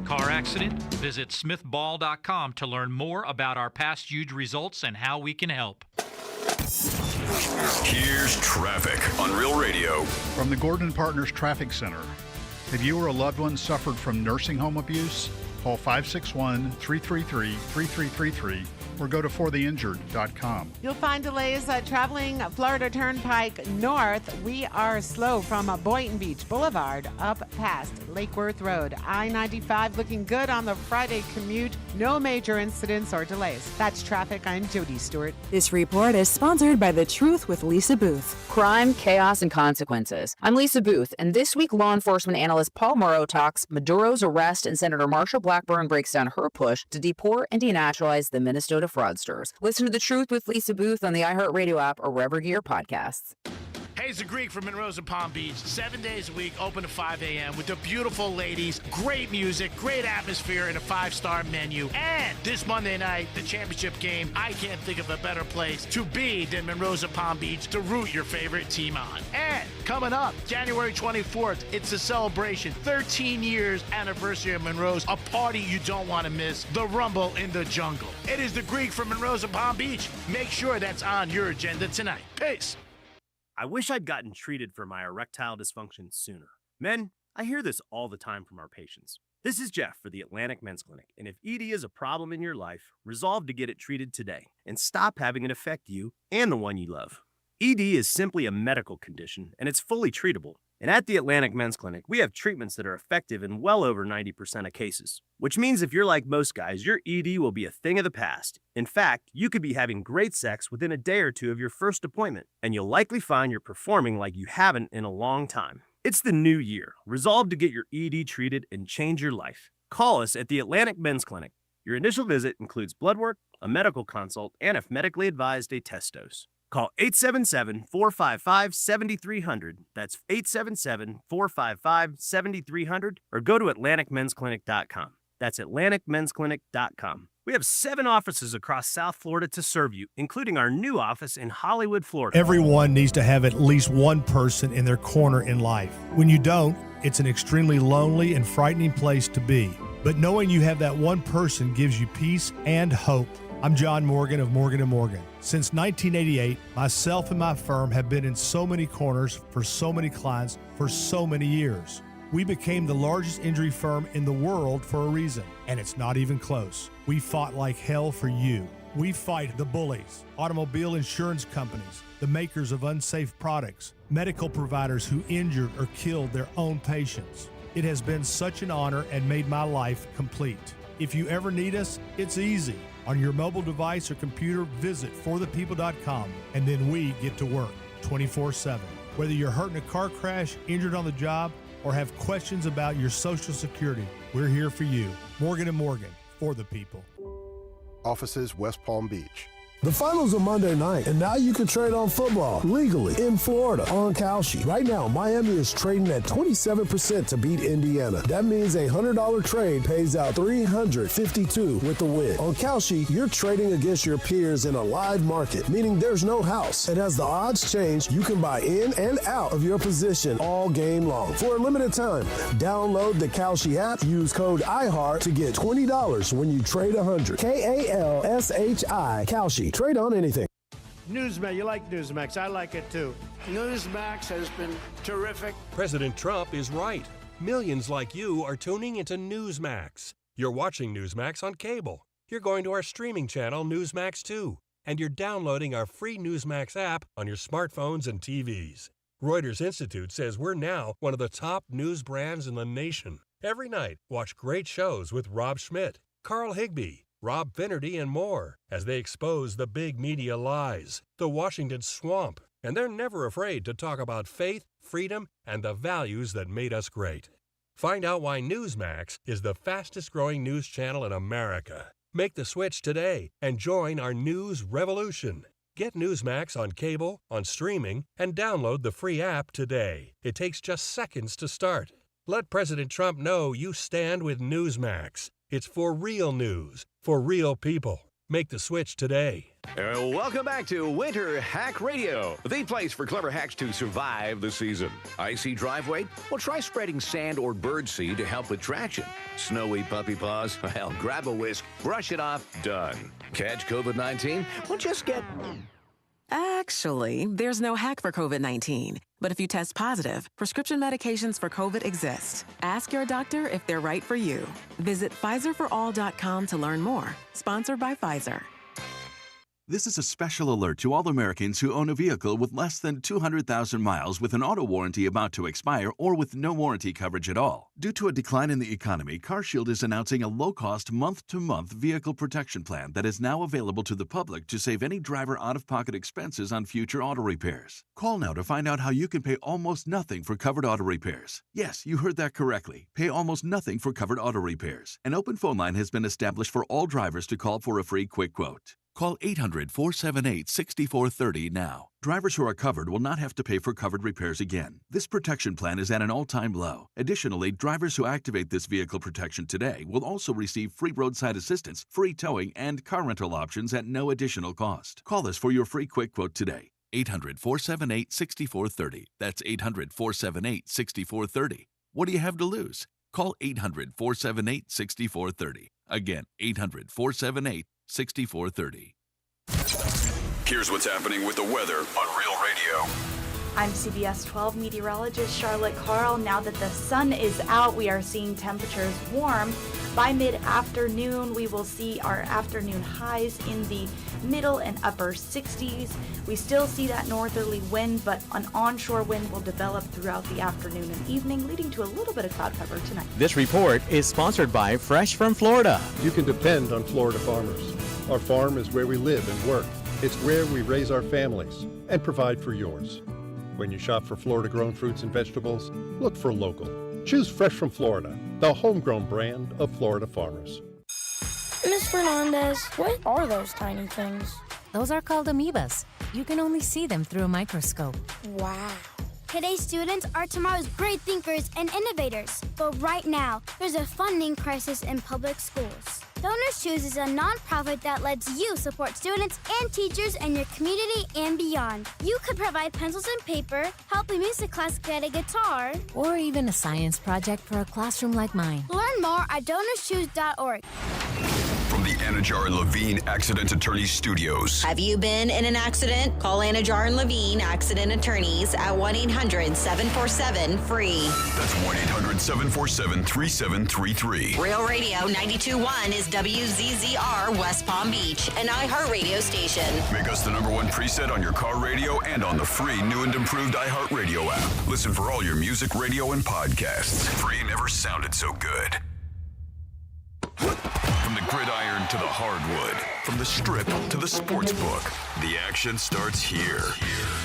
Car accident? Visit smithball.com to learn more about our past huge results and how we can help. Here's traffic on Real Radio. From the Gordon Partners Traffic Center. If you or a loved one suffered from nursing home abuse, call 561-333-3333 or go to fortheinjured.com. You'll find delays traveling Florida Turnpike north. We are slow from Boynton Beach Boulevard up past Lake Worth Road. I-95 looking good on the Friday commute. No major incidents or delays. That's traffic. I'm Jody Stewart. This report is sponsored by The Truth with Lisa Booth. Crime, chaos, and consequences. I'm Lisa Booth, and this week law enforcement analyst Paul Moreau talks Maduro's arrest and Senator Marsha Blackburn breaks down her push to deport and denaturalize the Minnesota fraudsters. Listen to The Truth with Lisa Booth on the iHeartRadio app or wherever you get your podcasts. Hey, it's the Greek from Monroe's and Palm Beach. 7 days a week, open to 5 a.m. with the beautiful ladies, great music, great atmosphere, and a 5-star menu. And this Monday night, the championship game, I can't think of a better place to be than Monroe's and Palm Beach to root your favorite team on. And coming up, January 24th, it's a celebration. 13 years anniversary of Monroe's, a party you don't want to miss, the Rumble in the Jungle. It is the Greek from Monroe's and Palm Beach. Make sure that's on your agenda tonight. Peace. I wish I'd gotten treated for my erectile dysfunction sooner. Men, I hear this all the time from our patients. This is Jeff for the Atlantic Men's Clinic, and if ED is a problem in your life, resolve to get it treated today and stop having it affect you and the one you love. ED is simply a medical condition, and it's fully treatable. And at the Atlantic Men's Clinic, we have treatments that are effective in well over 90% of cases, which means if you're like most guys, your ED will be a thing of the past. In fact, you could be having great sex within a day or two of your first appointment, and you'll likely find you're performing like you haven't in a long time. It's the new year. Resolve to get your ED treated and change your life. Call us at the Atlantic Men's Clinic. Your initial visit includes blood work, a medical consult, and if medically advised, a test dose. Call 877-455-7300. That's 877-455-7300 or go to AtlanticMen'sClinic.com. That's AtlanticMen'sClinic.com. We have 7 offices across South Florida to serve you, including our new office in Hollywood, Florida. Everyone needs to have at least one person in their corner in life. When you don't, it's an extremely lonely and frightening place to be. But knowing you have that one person gives you peace and hope. I'm John Morgan of Morgan & Morgan. Since 1988, myself and my firm have been in so many corners for so many clients for so many years. We became the largest injury firm in the world for a reason, and it's not even close. We fought like hell for you. We fight the bullies, automobile insurance companies, the makers of unsafe products, medical providers who injured or killed their own patients. It has been such an honor and made my life complete. If you ever need us, it's easy. On your mobile device or computer, visit forthepeople.com, and then we get to work 24/7. Whether you're hurt in a car crash, injured on the job, or have questions about your Social Security, we're here for you. Morgan & Morgan, for the people. Offices West Palm Beach. The finals are Monday night, and now you can trade on football legally in Florida on Kalshi. Right now, Miami is trading at 27% to beat Indiana. That means a $100 trade pays out $352 with the win. On Kalshi, you're trading against your peers in a live market, meaning there's no house. And as the odds change, you can buy in and out of your position all game long. For a limited time, download the Kalshi app, use code IHEART to get $20 when you trade 100. KALSHI, Kalshi. Trade on anything. Newsmax, you like Newsmax. I like it too. Newsmax has been terrific. President Trump is right. Millions like you are tuning into Newsmax. You're watching Newsmax on cable. You're going to our streaming channel, Newsmax 2. And you're downloading our free Newsmax app on your smartphones and TVs. Reuters Institute says we're now one of the top news brands in the nation. Every night, watch great shows with Rob Schmidt, Carl Higbie, Rob Finnerty, and more as they expose the big media lies, the Washington swamp, and they're never afraid to talk about faith, freedom, and the values that made us great. Find out why Newsmax is the fastest-growing news channel in America. Make the switch today and join our news revolution. Get Newsmax on cable, on streaming, and download the free app today. It takes just seconds to start. Let President Trump know you stand with Newsmax. It's for real news, for real people. Make the switch today. Welcome back to Winter Hack Radio, the place for clever hacks to survive the season. Icy driveway? Well, try spreading sand or birdseed to help with traction. Snowy puppy paws? Well, grab a whisk, brush it off, done. Catch COVID-19? Well, just get... Actually, there's no hack for COVID-19. But if you test positive, prescription medications for COVID exist. Ask your doctor if they're right for you. Visit PfizerForAll.com to learn more. Sponsored by Pfizer. This is a special alert to all Americans who own a vehicle with less than 200,000 miles with an auto warranty about to expire or with no warranty coverage at all. Due to a decline in the economy, CarShield is announcing a low-cost month-to-month vehicle protection plan that is now available to the public to save any driver out-of-pocket expenses on future auto repairs. Call now to find out how you can pay almost nothing for covered auto repairs. Yes, you heard that correctly. Pay almost nothing for covered auto repairs. An open phone line has been established for all drivers to call for a free quick quote. Call 800-478-6430 now. Drivers who are covered will not have to pay for covered repairs again. This protection plan is at an all-time low. Additionally, drivers who activate this vehicle protection today will also receive free roadside assistance, free towing, and car rental options at no additional cost. Call us for your free quick quote today. 800-478-6430. That's 800-478-6430. What do you have to lose? Call 800-478-6430. Again, 800-478-6430. Here's what's happening with the weather on Real Radio. I'm CBS 12 meteorologist Charlotte Carl. Now that the sun is out, we are seeing temperatures warm. By mid-afternoon, we will see our afternoon highs in the middle and upper 60s. We still see that northerly wind, but an onshore wind will develop throughout the afternoon and evening, leading to a little bit of cloud cover tonight. This report is sponsored by Fresh from Florida. You can depend on Florida farmers. Our farm is where we live and work. It's where we raise our families and provide for yours. When you shop for Florida-grown fruits and vegetables, look for local. Choose Fresh from Florida, the homegrown brand of Florida farmers. Miss Fernandez, what are those tiny things? Those are called amoebas. You can only see them through a microscope. Wow. Today's students are tomorrow's great thinkers and innovators. But right now, there's a funding crisis in public schools. Donors Choose is a nonprofit that lets you support students and teachers in your community and beyond. You could provide pencils and paper, help a music class get a guitar, or even a science project for a classroom like mine. Learn more at donorschoose.org. From the Anajar and Levine Accident Attorneys Studios. Have you been in an accident? Call Anajar and Levine Accident Attorneys at 1-800-747-FREE. That's 1-800-747-3733. Real Radio 92.1 is WZZR West Palm Beach, an iHeartRadio station. Make us the #1 preset on your car radio and on the free new and improved iHeartRadio app. Listen for all your music, radio, and podcasts. Free never sounded so good. From the gridiron to the hardwood, from the strip to the sports book, the action starts here.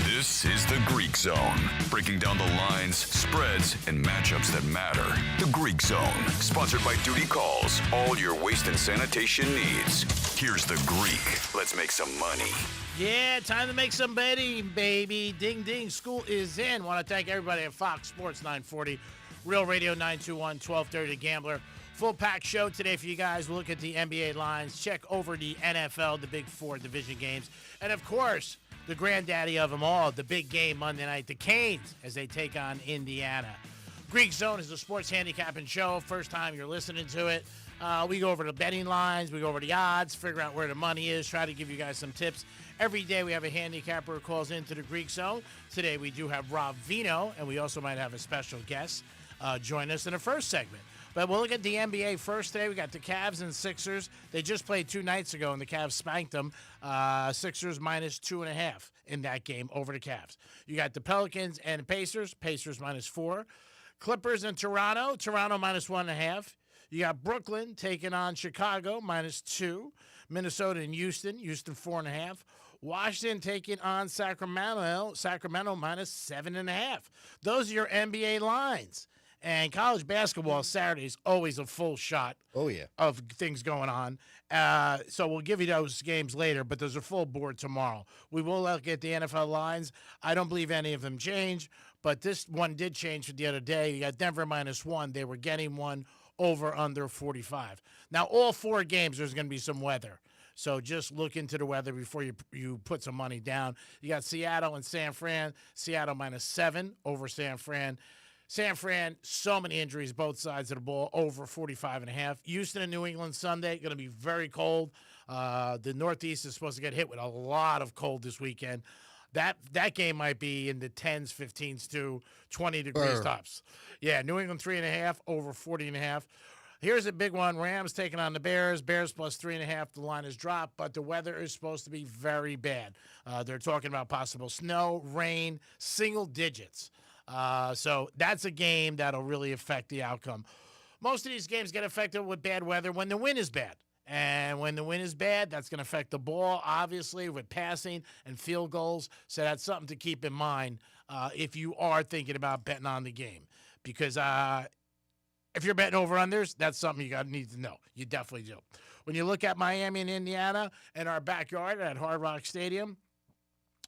This is the Greek Zone, breaking down the lines, spreads, and matchups that matter. The Greek Zone, sponsored by Duty Calls, all your waste and sanitation needs. Here's the Greek. Let's make some money. Yeah, time to make some betting, baby. Ding, ding. School is in. Want to thank everybody at Fox Sports 940, Real Radio 921, 1230 The Gambler. Full pack show today for you guys. We'll look at the NBA lines, check over the NFL, the Big Four division games, and of course, the granddaddy of them all, the big game Monday night, the Canes, as they take on Indiana. Greek Zone is a sports handicapping show. First time you're listening to it. We go over the betting lines, we go over the odds, figure out where the money is, try to give you guys some tips. Every day we have a handicapper who calls into the Greek Zone. Today we do have Rob Vino, and we also might have a special guest join us in the first segment. But we'll look at the NBA first today. We got the Cavs and Sixers. They just played 2 nights ago, and the Cavs spanked them. Sixers minus 2.5 in that game over the Cavs. You got the Pelicans and Pacers. Pacers minus 4. Clippers and Toronto. Toronto minus 1.5. You got Brooklyn taking on Chicago, -2. Minnesota and Houston, 4.5. Washington taking on Sacramento, -7.5. Those are your NBA lines. And college basketball Saturday is always a full shot of things going on. So we'll give you those games later, but there's a full board tomorrow. We will look at the NFL lines. I don't believe any of them change, but this one did change from the other day. You got Denver -1. They were getting one over under 45. Now, all 4 games, there's going to be some weather. So just look into the weather before you put some money down. You got Seattle and San Fran. Seattle -7 over San Fran. San Fran, so many injuries, both sides of the ball, over 45.5. Houston and New England Sunday, going to be very cold. The Northeast is supposed to get hit with a lot of cold this weekend. That game might be in the 10s, 15s to 20 degrees tops. Yeah, New England 3.5, over 40.5. Here's a big one. Rams taking on the Bears. Bears +3.5. The line is dropped, but the weather is supposed to be very bad. They're talking about possible snow, rain, single digits. So that's a game that'll really affect the outcome. Most of these games get affected with bad weather when the wind is bad. And when the wind is bad, that's going to affect the ball, obviously, with passing and field goals. So that's something to keep in mind if you are thinking about betting on the game. Because if you're betting over-unders, that's something you need to know. You definitely do. When you look at Miami and Indiana in our backyard at Hard Rock Stadium,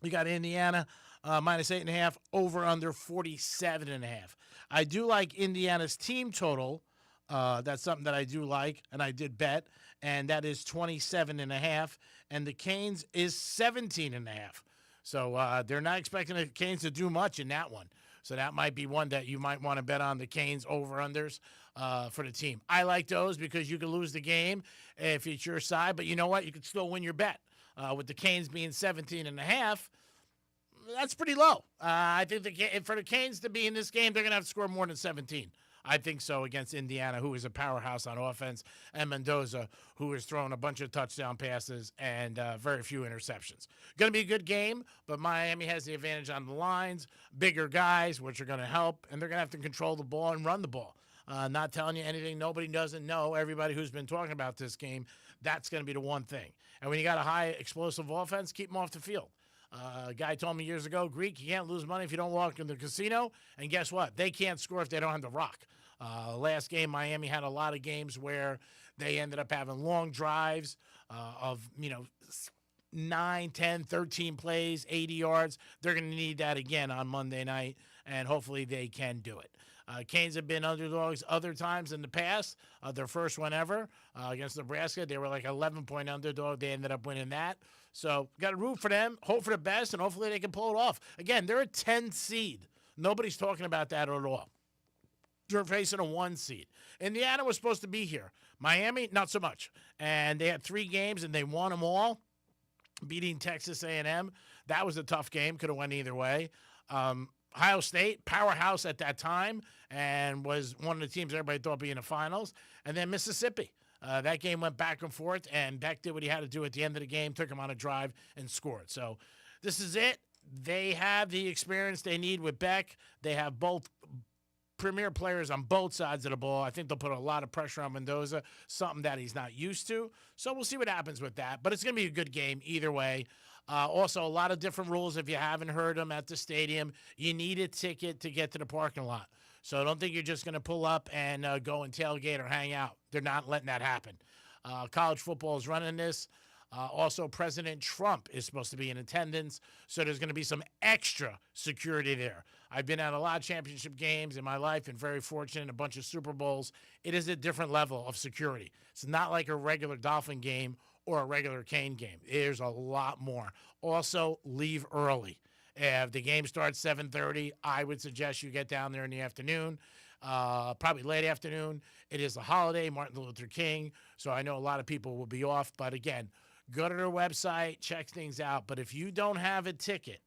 you got Indiana -8.5, over-under 47.5. I do like Indiana's team total. That's something that I do like, and I did bet, and that is 27.5. And the Canes is 17.5. So they're not expecting the Canes to do much in that one. So that might be one that you might want to bet on, the Canes over-unders for the team. I like those because you can lose the game if it's your side, but you know what? You can still win your bet. With the Canes being 17.5, that's pretty low. I think for the Canes to be in this game, they're going to have to score more than 17. I think so against Indiana, who is a powerhouse on offense, and Mendoza, who is throwing a bunch of touchdown passes and very few interceptions. Going to be a good game, but Miami has the advantage on the lines, bigger guys, which are going to help, and they're going to have to control the ball and run the ball. Not telling you anything nobody doesn't know. Everybody who's been talking about this game, that's going to be the one thing. And when you got a high explosive offense, keep them off the field. A guy told me years ago, Greek, you can't lose money if you don't walk in the casino. And guess what? They can't score if they don't have the rock. Last game, Miami had a lot of games where they ended up having long drives of, 9, 10, 13 plays, 80 yards. They're going to need that again on Monday night, and hopefully they can do it. Canes have been underdogs other times in the past. Their first one ever against Nebraska, they were like 11-point underdog. They ended up winning that. So got to root for them, hope for the best, and hopefully they can pull it off. Again, they're a 10 seed. Nobody's talking about that at all. You're facing a 1 seed. Indiana was supposed to be here. Miami, not so much. And they had 3 games, and they won them all, beating Texas A&M. That was a tough game. Could have went either way. Ohio State, powerhouse at that time, and was one of the teams everybody thought would be in the finals. And then Mississippi. That game went back and forth, and Beck did what he had to do at the end of the game, took him on a drive, and scored. So this is it. They have the experience they need with Beck. They have both premier players on both sides of the ball. I think they'll put a lot of pressure on Mendoza, something that he's not used to. So we'll see what happens with that. But it's going to be a good game either way. Also, a lot of different rules. If you haven't heard them at the stadium, you need a ticket to get to the parking lot. So I don't think you're just going to pull up and go and tailgate or hang out. They're not letting that happen. College football is running this. Also, President Trump is supposed to be in attendance, so there's going to be some extra security there. I've been at a lot of championship games in my life and very fortunate in a bunch of Super Bowls. It is a different level of security. It's not like a regular Dolphin game or a regular Cane game. There's a lot more. Also, leave early. If the game starts 7:30, I would suggest you get down there in the afternoon, probably late afternoon. It is a holiday, Martin Luther King, so I know a lot of people will be off. But again, go to their website, check things out. But if you don't have a ticket,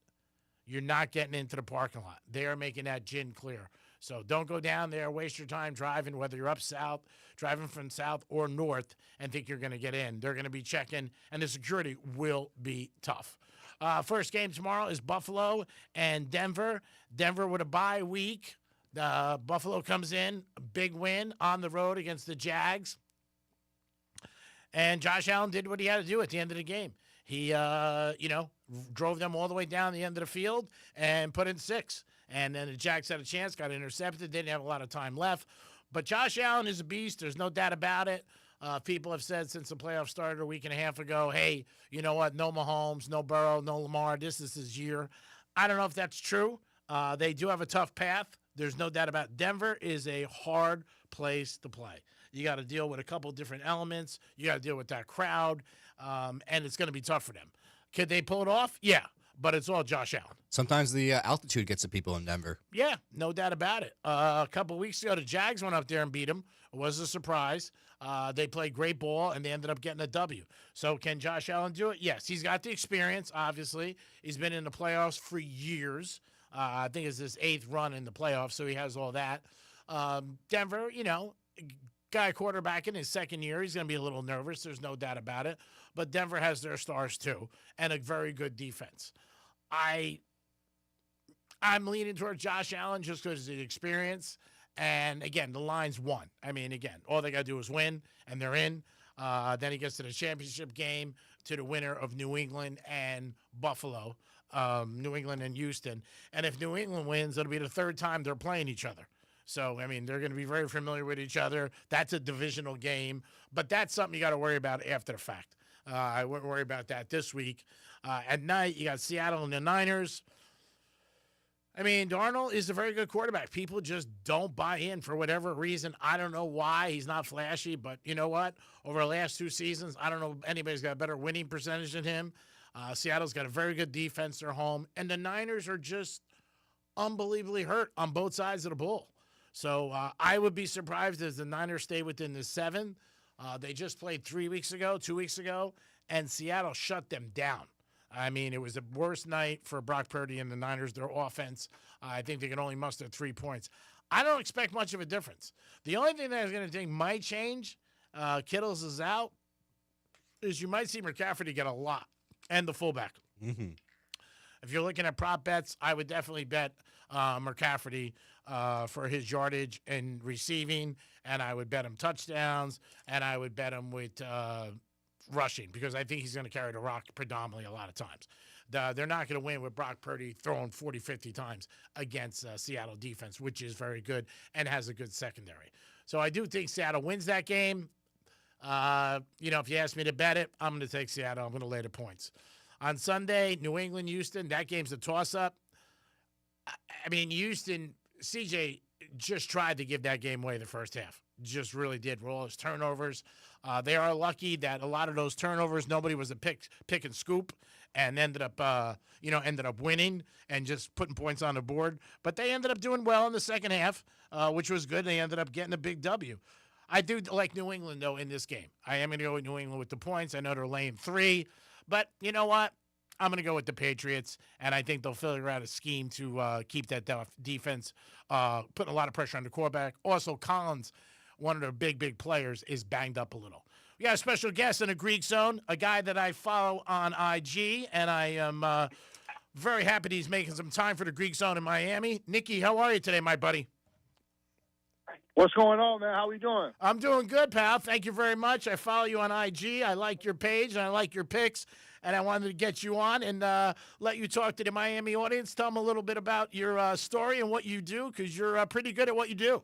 you're not getting into the parking lot. They are making that gin clear. So don't go down there, waste your time driving, whether you're up south, driving from south or north, and think you're going to get in. They're going to be checking, and the security will be tough. First game tomorrow is Buffalo and Denver. Denver with a bye week. Buffalo comes in, a big win on the road against the Jags. And Josh Allen did what he had to do at the end of the game. He, drove them all the way down the end of the field and put in 6. And then the Jags had a chance, got intercepted, didn't have a lot of time left. But Josh Allen is a beast. There's no doubt about it. People have said since the playoffs started a week and a half ago, hey, you know what? No Mahomes, no Burrow, no Lamar. This is his year. I don't know if that's true. They do have a tough path. There's no doubt about it. Denver is a hard place to play. You got to deal with a couple different elements. You got to deal with that crowd, and it's going to be tough for them. Could they pull it off? Yeah, but it's all Josh Allen. Sometimes the altitude gets the people in Denver. Yeah, no doubt about it. A couple weeks ago, the Jags went up there and beat them. It was a surprise. They played great ball, and they ended up getting a W. So can Josh Allen do it? Yes, he's got the experience, obviously. He's been in the playoffs for years. I think it's his 8th run in the playoffs, so he has all that. Denver, guy quarterback in his 2nd year. He's going to be a little nervous. There's no doubt about it. But Denver has their stars, too, and a very good defense. I'm leaning toward Josh Allen just because of the experience. And, again, the line's 1. I mean, again, all they got to do is win, and they're in. Then he gets to the championship game, to the winner of New England and Buffalo, New England and Houston. And if New England wins, it'll be the 3rd time they're playing each other. So, I mean, they're going to be very familiar with each other. That's a divisional game. But that's something you got to worry about after the fact. I wouldn't worry about that this week. At night, you got Seattle and the Niners. I mean, Darnold is a very good quarterback. People just don't buy in for whatever reason. I don't know why. He's not flashy, but you know what? Over the last 2 seasons, I don't know if anybody's got a better winning percentage than him. Seattle's got a very good defense. They're home. And the Niners are just unbelievably hurt on both sides of the ball. So I would be surprised if the Niners stay within the 7. They just played 2 weeks ago, and Seattle shut them down. I mean, it was the worst night for Brock Purdy and the Niners, their offense. I think they can only muster 3 points. I don't expect much of a difference. The only thing that is going to think might change, Kittles is out, is you might see McCaffrey get a lot, and the fullback. Mm-hmm. If you're looking at prop bets, I would definitely bet McCaffrey for his yardage and receiving, and I would bet him touchdowns, and I would bet him with rushing because I think he's going to carry the rock predominantly a lot of times. They're not going to win with Brock Purdy throwing 40, 50 times against Seattle defense, which is very good and has a good secondary. So I do think Seattle wins that game. If you ask me to bet it, I'm going to take Seattle. I'm going to lay the points. On Sunday, New England, Houston, that game's a toss-up. I mean, Houston, CJ just tried to give that game away the first half. Just really did. With all those turnovers. They are lucky that a lot of those turnovers, nobody was a pick and scoop and ended up winning and just putting points on the board. But they ended up doing well in the second half, which was good. They ended up getting a big W. I do like New England, though, in this game. I am going to go with New England with the points. I know they're laying 3. But you know what? I'm going to go with the Patriots, and I think they'll figure out a scheme to keep that defense, putting a lot of pressure on the quarterback. Also, Collins, one of their big players, is banged up a little. We got a special guest in the Greek Zone, a guy that I follow on IG, and I am very happy that he's making some time for the Greek Zone in Miami. Nicky, how are you today, my buddy? What's going on, man? How we doing? I'm doing good, pal. Thank you very much. I follow you on IG. I like your page, and I like your picks, and I wanted to get you on and let you talk to the Miami audience. Tell them a little bit about your story and what you do, because you're pretty good at what you do.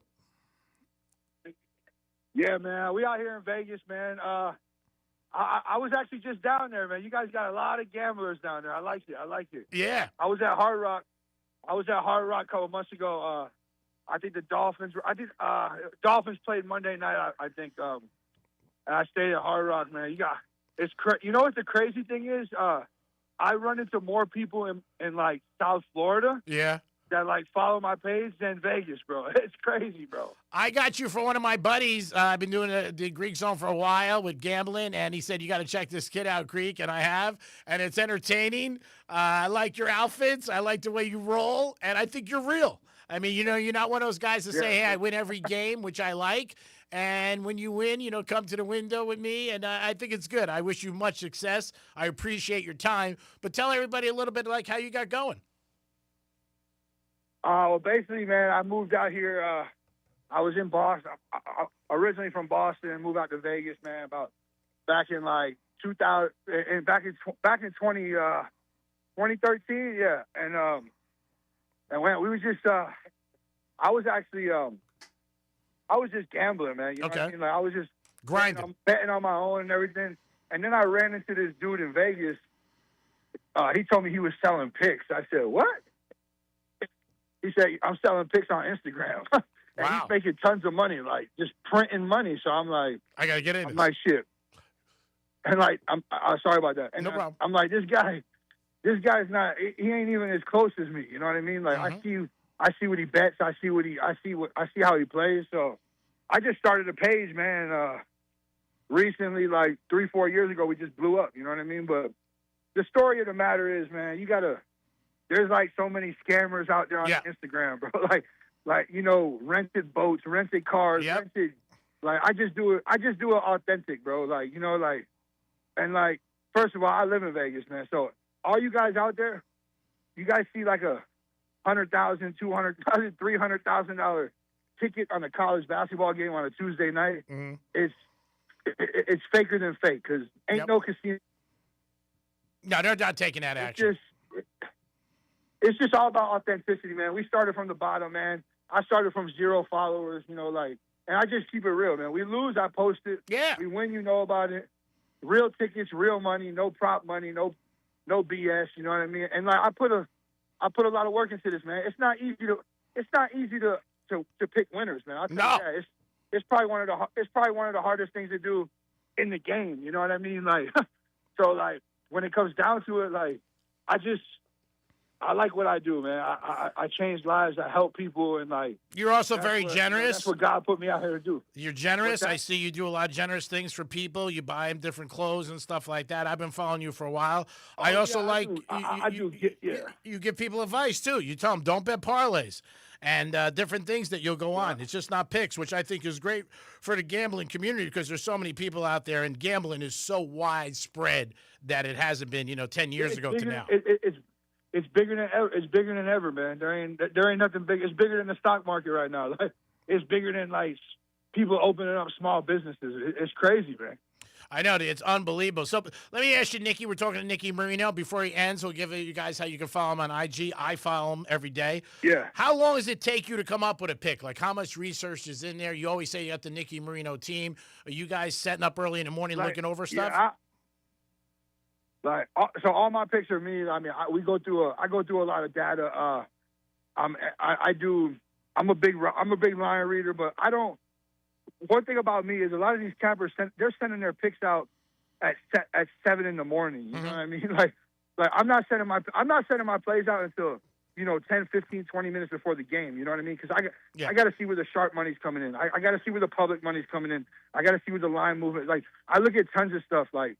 Yeah, man. We out here in Vegas, man. I was actually just down there, man. You guys got a lot of gamblers down there. I like it. Yeah. I was at Hard Rock a couple months ago. I think the Dolphins. Dolphins played Monday night. I think. And I stayed at Hard Rock, man. You know what the crazy thing is? I run into more people in like South Florida. Yeah. That like follow my page than Vegas, bro. It's crazy, bro. I got you for one of my buddies. I've been doing the Greek Zone for a while with gambling, and he said, you got to check this kid out, Greek, and I have, and it's entertaining. I like your outfits. I like the way you roll, and I think you're real. I mean, you're not one of those guys that say, hey, I win every game, which I like, and when you win, come to the window with me, and I think it's good. I wish you much success. I appreciate your time, but tell everybody a little bit like how you got going. Well, basically, man, I moved out here. I was in Boston, originally from Boston, and moved out to Vegas, man, about back in like 2000, and back in 2013, yeah. And when we was just, I was just gambling, man. You know what I mean? Like I was just grinding, betting on my own and everything. And then I ran into this dude in Vegas. He told me he was selling picks. I said, what? He said, I'm selling picks on Instagram. And he's making tons of money, like just printing money. So I'm like, I got to get in. I'm like, shit. And like, I'm sorry about that. And no problem. I'm like, this guy's not, he ain't even as close as me. You know what I mean? Like I see what he bets. I see how he plays. So I just started a page, man. Recently, like 3-4 years ago, we just blew up. You know what I mean? But the story of the matter is, man, there's like so many scammers out there on Instagram, bro. Like, you know, rented boats, rented cars, rented, like, I just do it authentic, bro. Like, you know, like, and like, first of all, I live in Vegas, man. So all you guys out there, you guys see like a $100,000, $200,000, $300,000 ticket on a college basketball game on a Tuesday night. Mm-hmm. It's faker than fake because ain't no casino. No, they're not taking that action. It's just all about authenticity, man. We started from the bottom, man. I started from 0 followers, you know, like, and I just keep it real, man. We lose, I post it. Yeah. We win, you know about it. Real tickets, real money, no prop money, no BS. You know what I mean? And like, I put a lot of work into this, man. It's not easy to pick winners, man. I'll tell you that. It's probably one of the hardest things to do in the game. You know what I mean? Like, so like when it comes down to it, like I like what I do, man. I change lives. I help people, and like you're also very generous. You know, that's what God put me out here to do. You're generous. I see you do a lot of generous things for people. You buy them different clothes and stuff like that. I've been following you for a while. I also you give people advice too. You tell them don't bet parlays and different things that you'll go on. It's just not picks, which I think is great for the gambling community because there's so many people out there, and gambling is so widespread that it hasn't been, 10 years ago to now. It's bigger than ever. It's bigger than ever, man. There ain't nothing big. It's bigger than the stock market right now. Like, it's bigger than like people opening up small businesses. It's crazy, man. I know, it's unbelievable. So let me ask you, Nicky. We're talking to Nicky Marino. Before he ends, we'll give you guys how you can follow him on IG. I follow him every day. Yeah. How long does it take you to come up with a pick? Like, how much research is in there? You always say you got the Nicky Marino team. Are you guys setting up early in the morning looking over stuff? Yeah, so all my picks are me. I mean, I go through a lot of data. I'm a big line reader, but I don't. One thing about me is a lot of these campers they're sending their picks out at 7 in the morning. You know what I mean? Like I'm not sending my plays out until 10, 15, 20 minutes before the game. You know what I mean? Because I got to see where the sharp money's coming in. I got to see where the public money's coming in. I got to see where the line movement. Like I look at tons of stuff like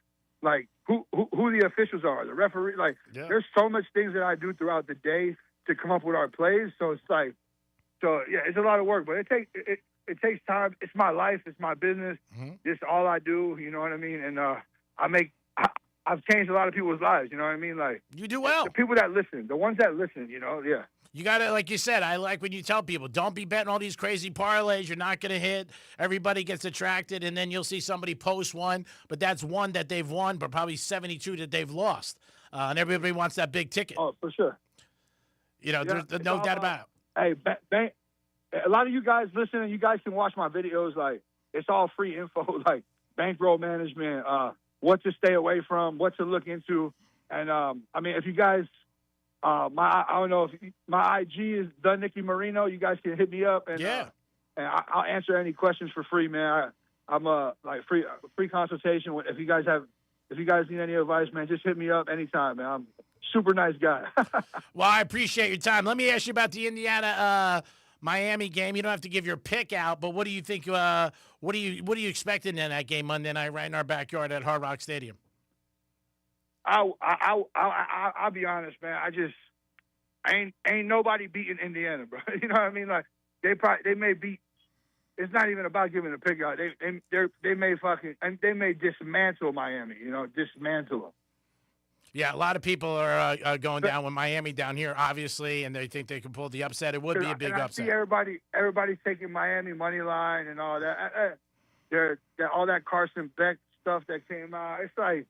who the officials are, the referee. Like there's so much things that I do throughout the day to come up with our plays. So it's like, it's a lot of work, but it takes time. It's my life. It's my business. It's all I do. You know what I mean? And I've changed a lot of people's lives. You know what I mean? Like you do well. The people that listen, the ones that listen. Yeah. You got to, like you said, I like when you tell people, don't be betting all these crazy parlays. You're not going to hit. Everybody gets attracted, and then you'll see somebody post one, but that's one that they've won, but probably 72 that they've lost. And everybody wants that big ticket. Oh, for sure. There's no doubt about it. Hey, a lot of you guys listening, you guys can watch my videos. Like, it's all free info, like bankroll management, what to stay away from, what to look into. And, I mean, if you guys... I don't know if my IG is the Nicky Marino. You guys can hit me up and and I'll answer any questions for free, man. I'm free consultation. If you guys need any advice, man, just hit me up anytime, man. I'm a super nice guy. Well, I appreciate your time. Let me ask you about the Indiana Miami game. You don't have to give your pick out, but what do you think? What are you expecting in that game Monday night, right in our backyard at Hard Rock Stadium? I'll be honest, man. Ain't nobody beating Indiana, bro. You know what I mean? Like they may beat. It's not even about giving a pick out. They may dismantle Miami. Dismantle them. Yeah, a lot of people are going down with Miami down here, obviously, and they think they can pull the upset. It would be a big and I upset. see everybody taking Miami money line and all that. All that Carson Beck stuff that came out. It's like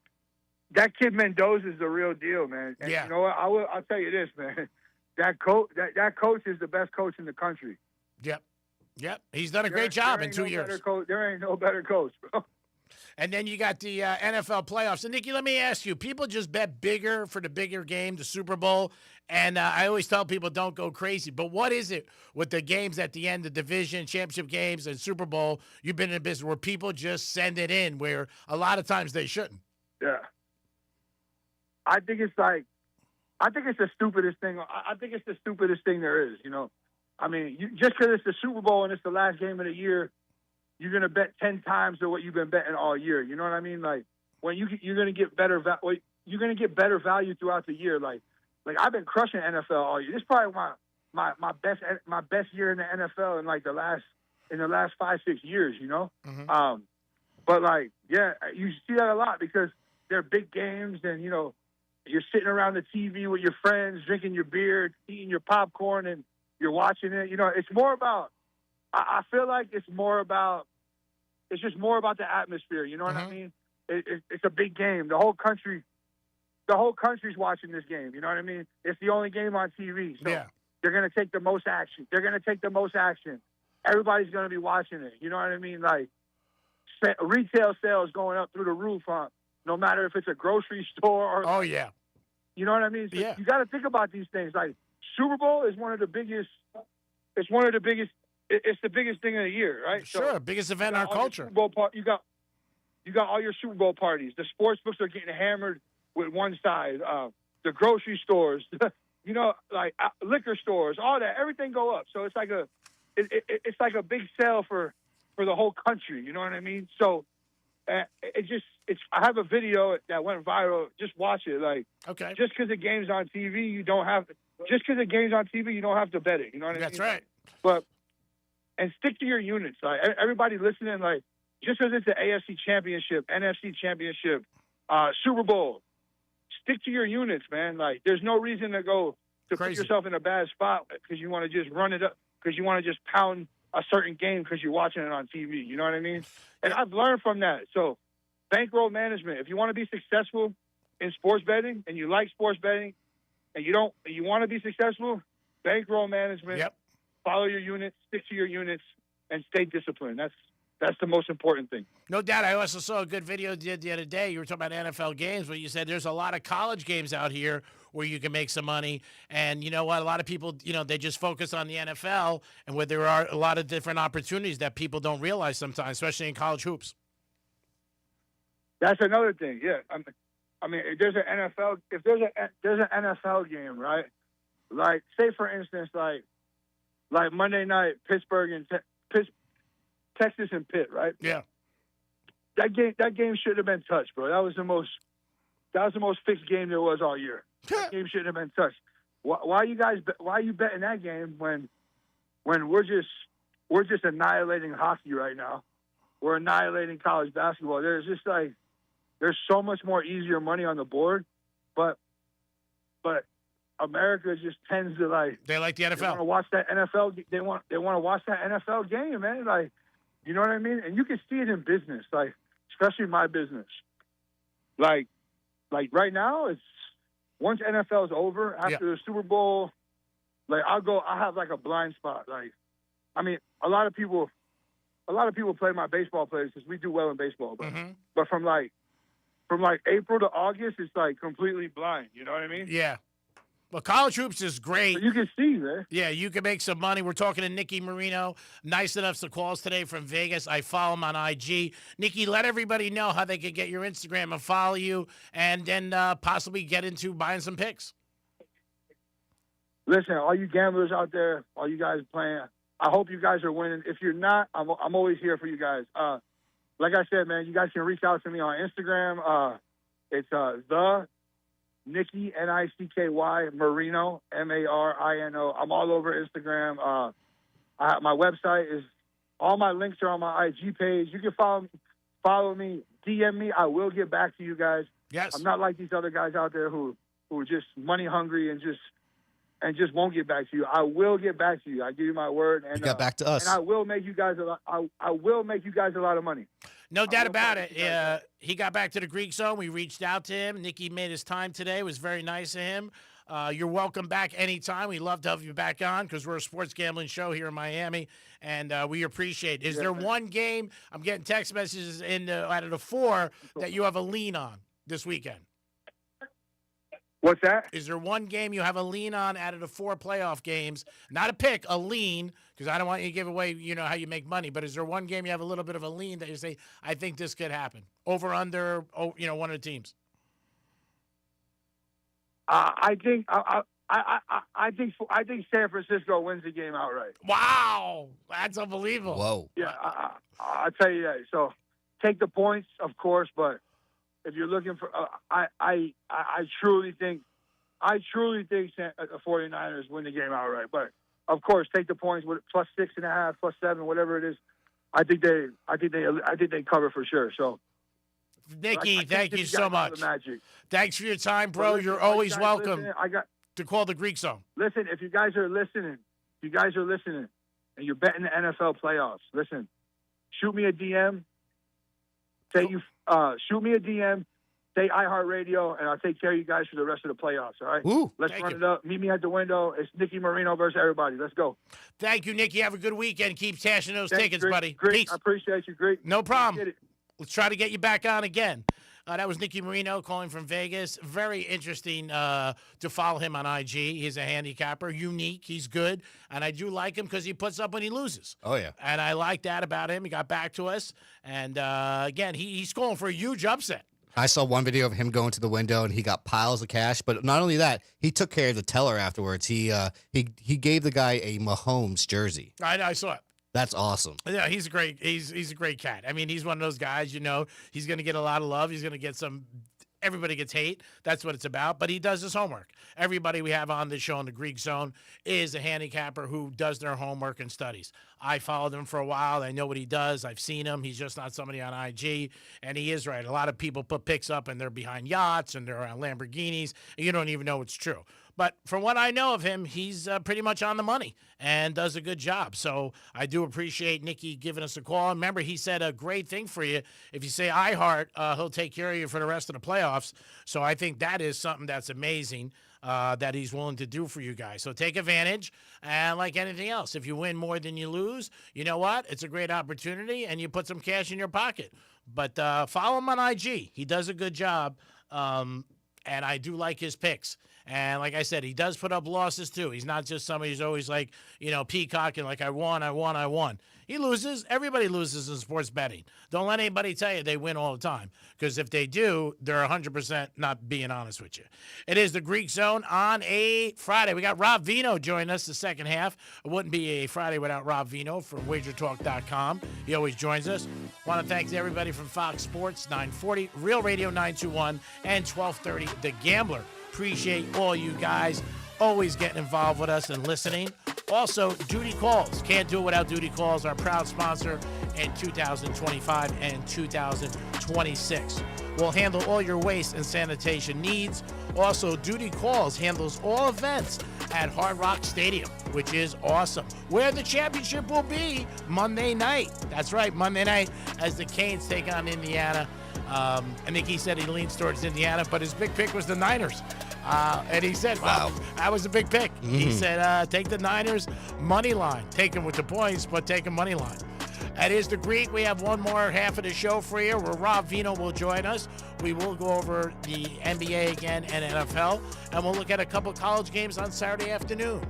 that kid Mendoza is the real deal, man. And yeah. You know what? I'll tell you this, man. That coach is the best coach in the country. Yep. He's done a great job in 2 years. There ain't no better coach, bro. And then you got the NFL playoffs. And, Nikki, let me ask you, people just bet bigger for the bigger game, the Super Bowl. And I always tell people don't go crazy. But what is it with the games at the end, the division, championship games, and Super Bowl, you've been in a business where people just send it in where a lot of times they shouldn't? Yeah. I think it's the stupidest thing. I think it's the stupidest thing there is, you know. I mean, just because it's the Super Bowl and it's the last game of the year, you're going to bet 10 times of what you've been betting all year. You know what I mean? Like, when you're going to get better you're going to get better value throughout the year. Like I've been crushing NFL all year. This is probably my best year in the NFL in the last 5-6 years, you know? Mm-hmm. But you see that a lot because they're big games and, you know, you're sitting around the TV with your friends, drinking your beer, eating your popcorn, and you're watching it. You know, it's more about, I feel like it's just more about the atmosphere. You know what I mean? It's a big game. The whole country's watching this game. You know what I mean? It's the only game on TV. So they're going to take the most action. Everybody's going to be watching it. You know what I mean? Like, retail sales going up through the roof no matter if it's a grocery store or you know what I mean? So you got to think about these things. Like, Super Bowl is one of the biggest. It's the biggest thing of the year, right? Sure, biggest event in our culture. You got all your Super Bowl parties. The sports books are getting hammered with one side. The grocery stores, you know, like liquor stores, all that, everything go up. So it's like a big sale for the whole country. You know what I mean? So I have a video that went viral. Just watch it. Like, okay, just because the game's on TV, you don't have to. Just because the game's on TV, you don't have to bet it. You know what I mean? That's right. And stick to your units. Like, everybody listening, like, just because it's the AFC Championship, NFC Championship, Super Bowl, stick to your units, man. Like, there's no reason to put yourself in a bad spot because you want to just run it up, because you want to just pound a certain game because you're watching it on TV. You know what I mean? And I've learned from that. So, bankroll management. If you want to be successful in sports betting and you like sports betting and you want to be successful, bankroll management. Yep. Follow your units, stick to your units, and stay disciplined. That's the most important thing. No doubt. I also saw a good video you did the other day. You were talking about NFL games, but you said there's a lot of college games out here where you can make some money. And you know what? A lot of people, you know, they just focus on the NFL, and where there are a lot of different opportunities that people don't realize sometimes, especially in college hoops. That's another thing. Yeah. I mean, if there's an NFL game, right? Like, say for instance, like Monday night, Pittsburgh and Texas and Pitt, right? Yeah. That game shouldn't have been touched, bro. That was the most fixed game there was all year. That game shouldn't have been touched. Why are you betting that game when we're just annihilating hockey right now? We're annihilating college basketball. There's so much more easier money on the board, but America just tends to they like the NFL. They want to watch that NFL. They want to watch that NFL game, man. Like, you know what I mean? And you can see it in business, like, especially my business. Like right now, it's once NFL's over after the Super Bowl. Like, I have like a blind spot. Like, I mean, a lot of people play my baseball players because we do well in baseball, but from April to August, it's like completely blind. You know what I mean? Yeah. Well, college hoops is great. But you can see, man. Yeah, you can make some money. We're talking to Nikki Marino. Nice enough to call us today from Vegas. I follow him on IG. Nikki, let everybody know how they can get your Instagram and follow you, and then possibly get into buying some picks. Listen, all you gamblers out there, all you guys playing, I hope you guys are winning. If you're not, I'm always here for you guys. Like I said, man, you guys can reach out to me on Instagram. It's the Nikki, N-I-C-K-Y, Marino, M-A-R-I-N-O. I'm all over Instagram. My website is, all my links are on my IG page. You can follow me, DM me. I will get back to you guys. Yes. I'm not like these other guys out there who are just money hungry and just won't get back to you. I will get back to you. I give you my word. And You got back to us. And I will make you guys a lot. I will make you guys a lot of money. No doubt about it. He got back to the Greek Zone. We reached out to him. Nicky made his time today. It was very nice of him. You're welcome back anytime. We love to have you back on because we're a sports gambling show here in Miami, and we appreciate it. Is there one game, I'm getting text messages out of the 4 that you have a lean on this weekend? What's that? Is there one game you have a lean on out of the 4 playoff games? Not a pick, a lean, because I don't want you to give away, how you make money. But is there one game you have a little bit of a lean that you say, I think this could happen? Over, under, one of the teams? I think San Francisco wins the game outright. Wow, that's unbelievable. Whoa. Yeah, I'll tell you that. So take the points, of course, but if you're looking for, I truly think the 49ers win the game outright. But of course, take the points with +6.5, +7, whatever it is. I think they cover for sure. So. Nicky, thank you so much. Thanks for your time, bro. You're always welcome to call the Greek Zone. Listen, if you guys are listening, and you're betting the NFL playoffs, listen, shoot me a DM. Shoot me a DM. Say iHeartRadio, and I'll take care of you guys for the rest of the playoffs. All right? Ooh, Let's run it up. Meet me at the window. It's Nicky Marino versus everybody. Let's go. Thank you, Nicky. Have a good weekend. Keep cashing those tickets, buddy. Great. Peace. I appreciate you. Great. No problem. Let's try to get you back on again. That was Nicky Marino calling from Vegas. Very interesting to follow him on IG. He's a handicapper, unique. He's good. And I do like him because he puts up when he loses. Oh, yeah. And I like that about him. He got back to us. And, again, he's calling for a huge upset. I saw one video of him going to the window, and he got piles of cash. But not only that, he took care of the teller afterwards. He gave the guy a Mahomes jersey. I saw it. That's awesome. Yeah, he's a great cat. I mean, he's one of those guys, he's going to get a lot of love. He's going to get everybody gets hate. That's what it's about. But he does his homework. Everybody we have on this show in the Greek Zone is a handicapper who does their homework and studies. I followed him for a while. I know what he does. I've seen him. He's just not somebody on IG. And he is right. A lot of people put pics up and they're behind yachts and they're around Lamborghinis. And you don't even know it's true. But from what I know of him, he's pretty much on the money and does a good job. So I do appreciate Nicky giving us a call. Remember, he said a great thing for you. If you say iHeart, he'll take care of you for the rest of the playoffs. So I think that is something that's amazing that he's willing to do for you guys. So take advantage. And like anything else, if you win more than you lose, you know what? It's a great opportunity, and you put some cash in your pocket. But follow him on IG. He does a good job, and I do like his picks. And like I said, he does put up losses too. He's not just somebody who's always like, peacocking like I won. He loses. Everybody loses in sports betting. Don't let anybody tell you they win all the time. Because if they do, they're 100% not being honest with you. It is the Greek Zone on a Friday. We got Rob Vino joining us the second half. It wouldn't be a Friday without Rob Vino from WagerTalk.com. He always joins us. Want to thank everybody from Fox Sports 940, Real Radio 921, and 1230 The Gambler. Appreciate all you guys always getting involved with us and listening. Also, Duty Calls. Can't do it without Duty Calls, our proud sponsor in 2025 and 2026. We'll handle all your waste and sanitation needs. Also, Duty Calls handles all events at Hard Rock Stadium, which is awesome, where the championship will be Monday night. That's right, Monday night, as the Canes take on Indiana. I think he said he leans towards Indiana, but his big pick was the Niners. And he said, wow, that was a big pick. Mm-hmm. He said, take the Niners money line. Take them with the points, but take them money line. That is the Greek. We have one more half of the show for you where Rob Vino will join us. We will go over the NBA again and NFL, and we'll look at a couple college games on Saturday afternoon.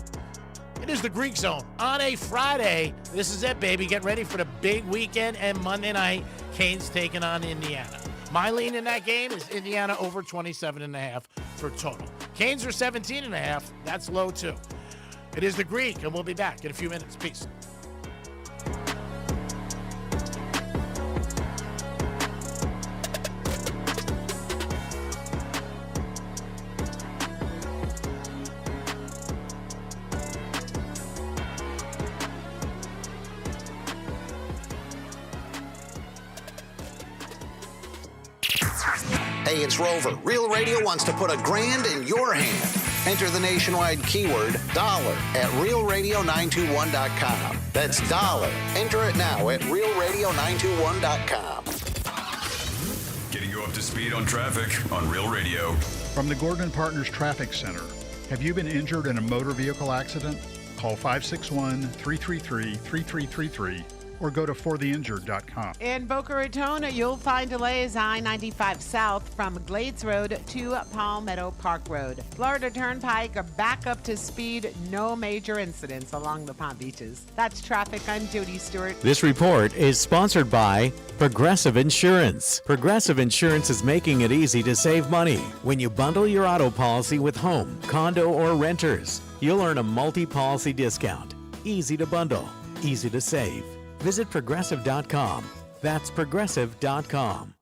It is the Greek Zone on a Friday. This is it, baby. Get ready for the big weekend and Monday night. Canes taking on Indiana. My lean in that game is Indiana over 27.5 for total. Canes are 17.5. That's low, too. It is the Greek, and we'll be back in a few minutes. Peace. Hey, it's Rover. Real Radio wants to put $1,000 in your hand. Enter the nationwide keyword dollar at realradio921.com. That's dollar. Enter it now at realradio921.com. Getting you up to speed on traffic on Real Radio. From the Gordon & Partners Traffic Center. Have you been injured in a motor vehicle accident? Call 561-333-3333 or go to fortheinjured.com. In Boca Raton, you'll find delays I-95 south from Glades Road to Palmetto Park Road. Florida Turnpike back up to speed. No major incidents along the Palm Beaches. That's traffic. I'm Jody Stewart. This report is sponsored by Progressive Insurance. Progressive Insurance is making it easy to save money. When you bundle your auto policy with home, condo, or renters, you'll earn a multi-policy discount. Easy to bundle, easy to save. Visit Progressive.com. That's Progressive.com.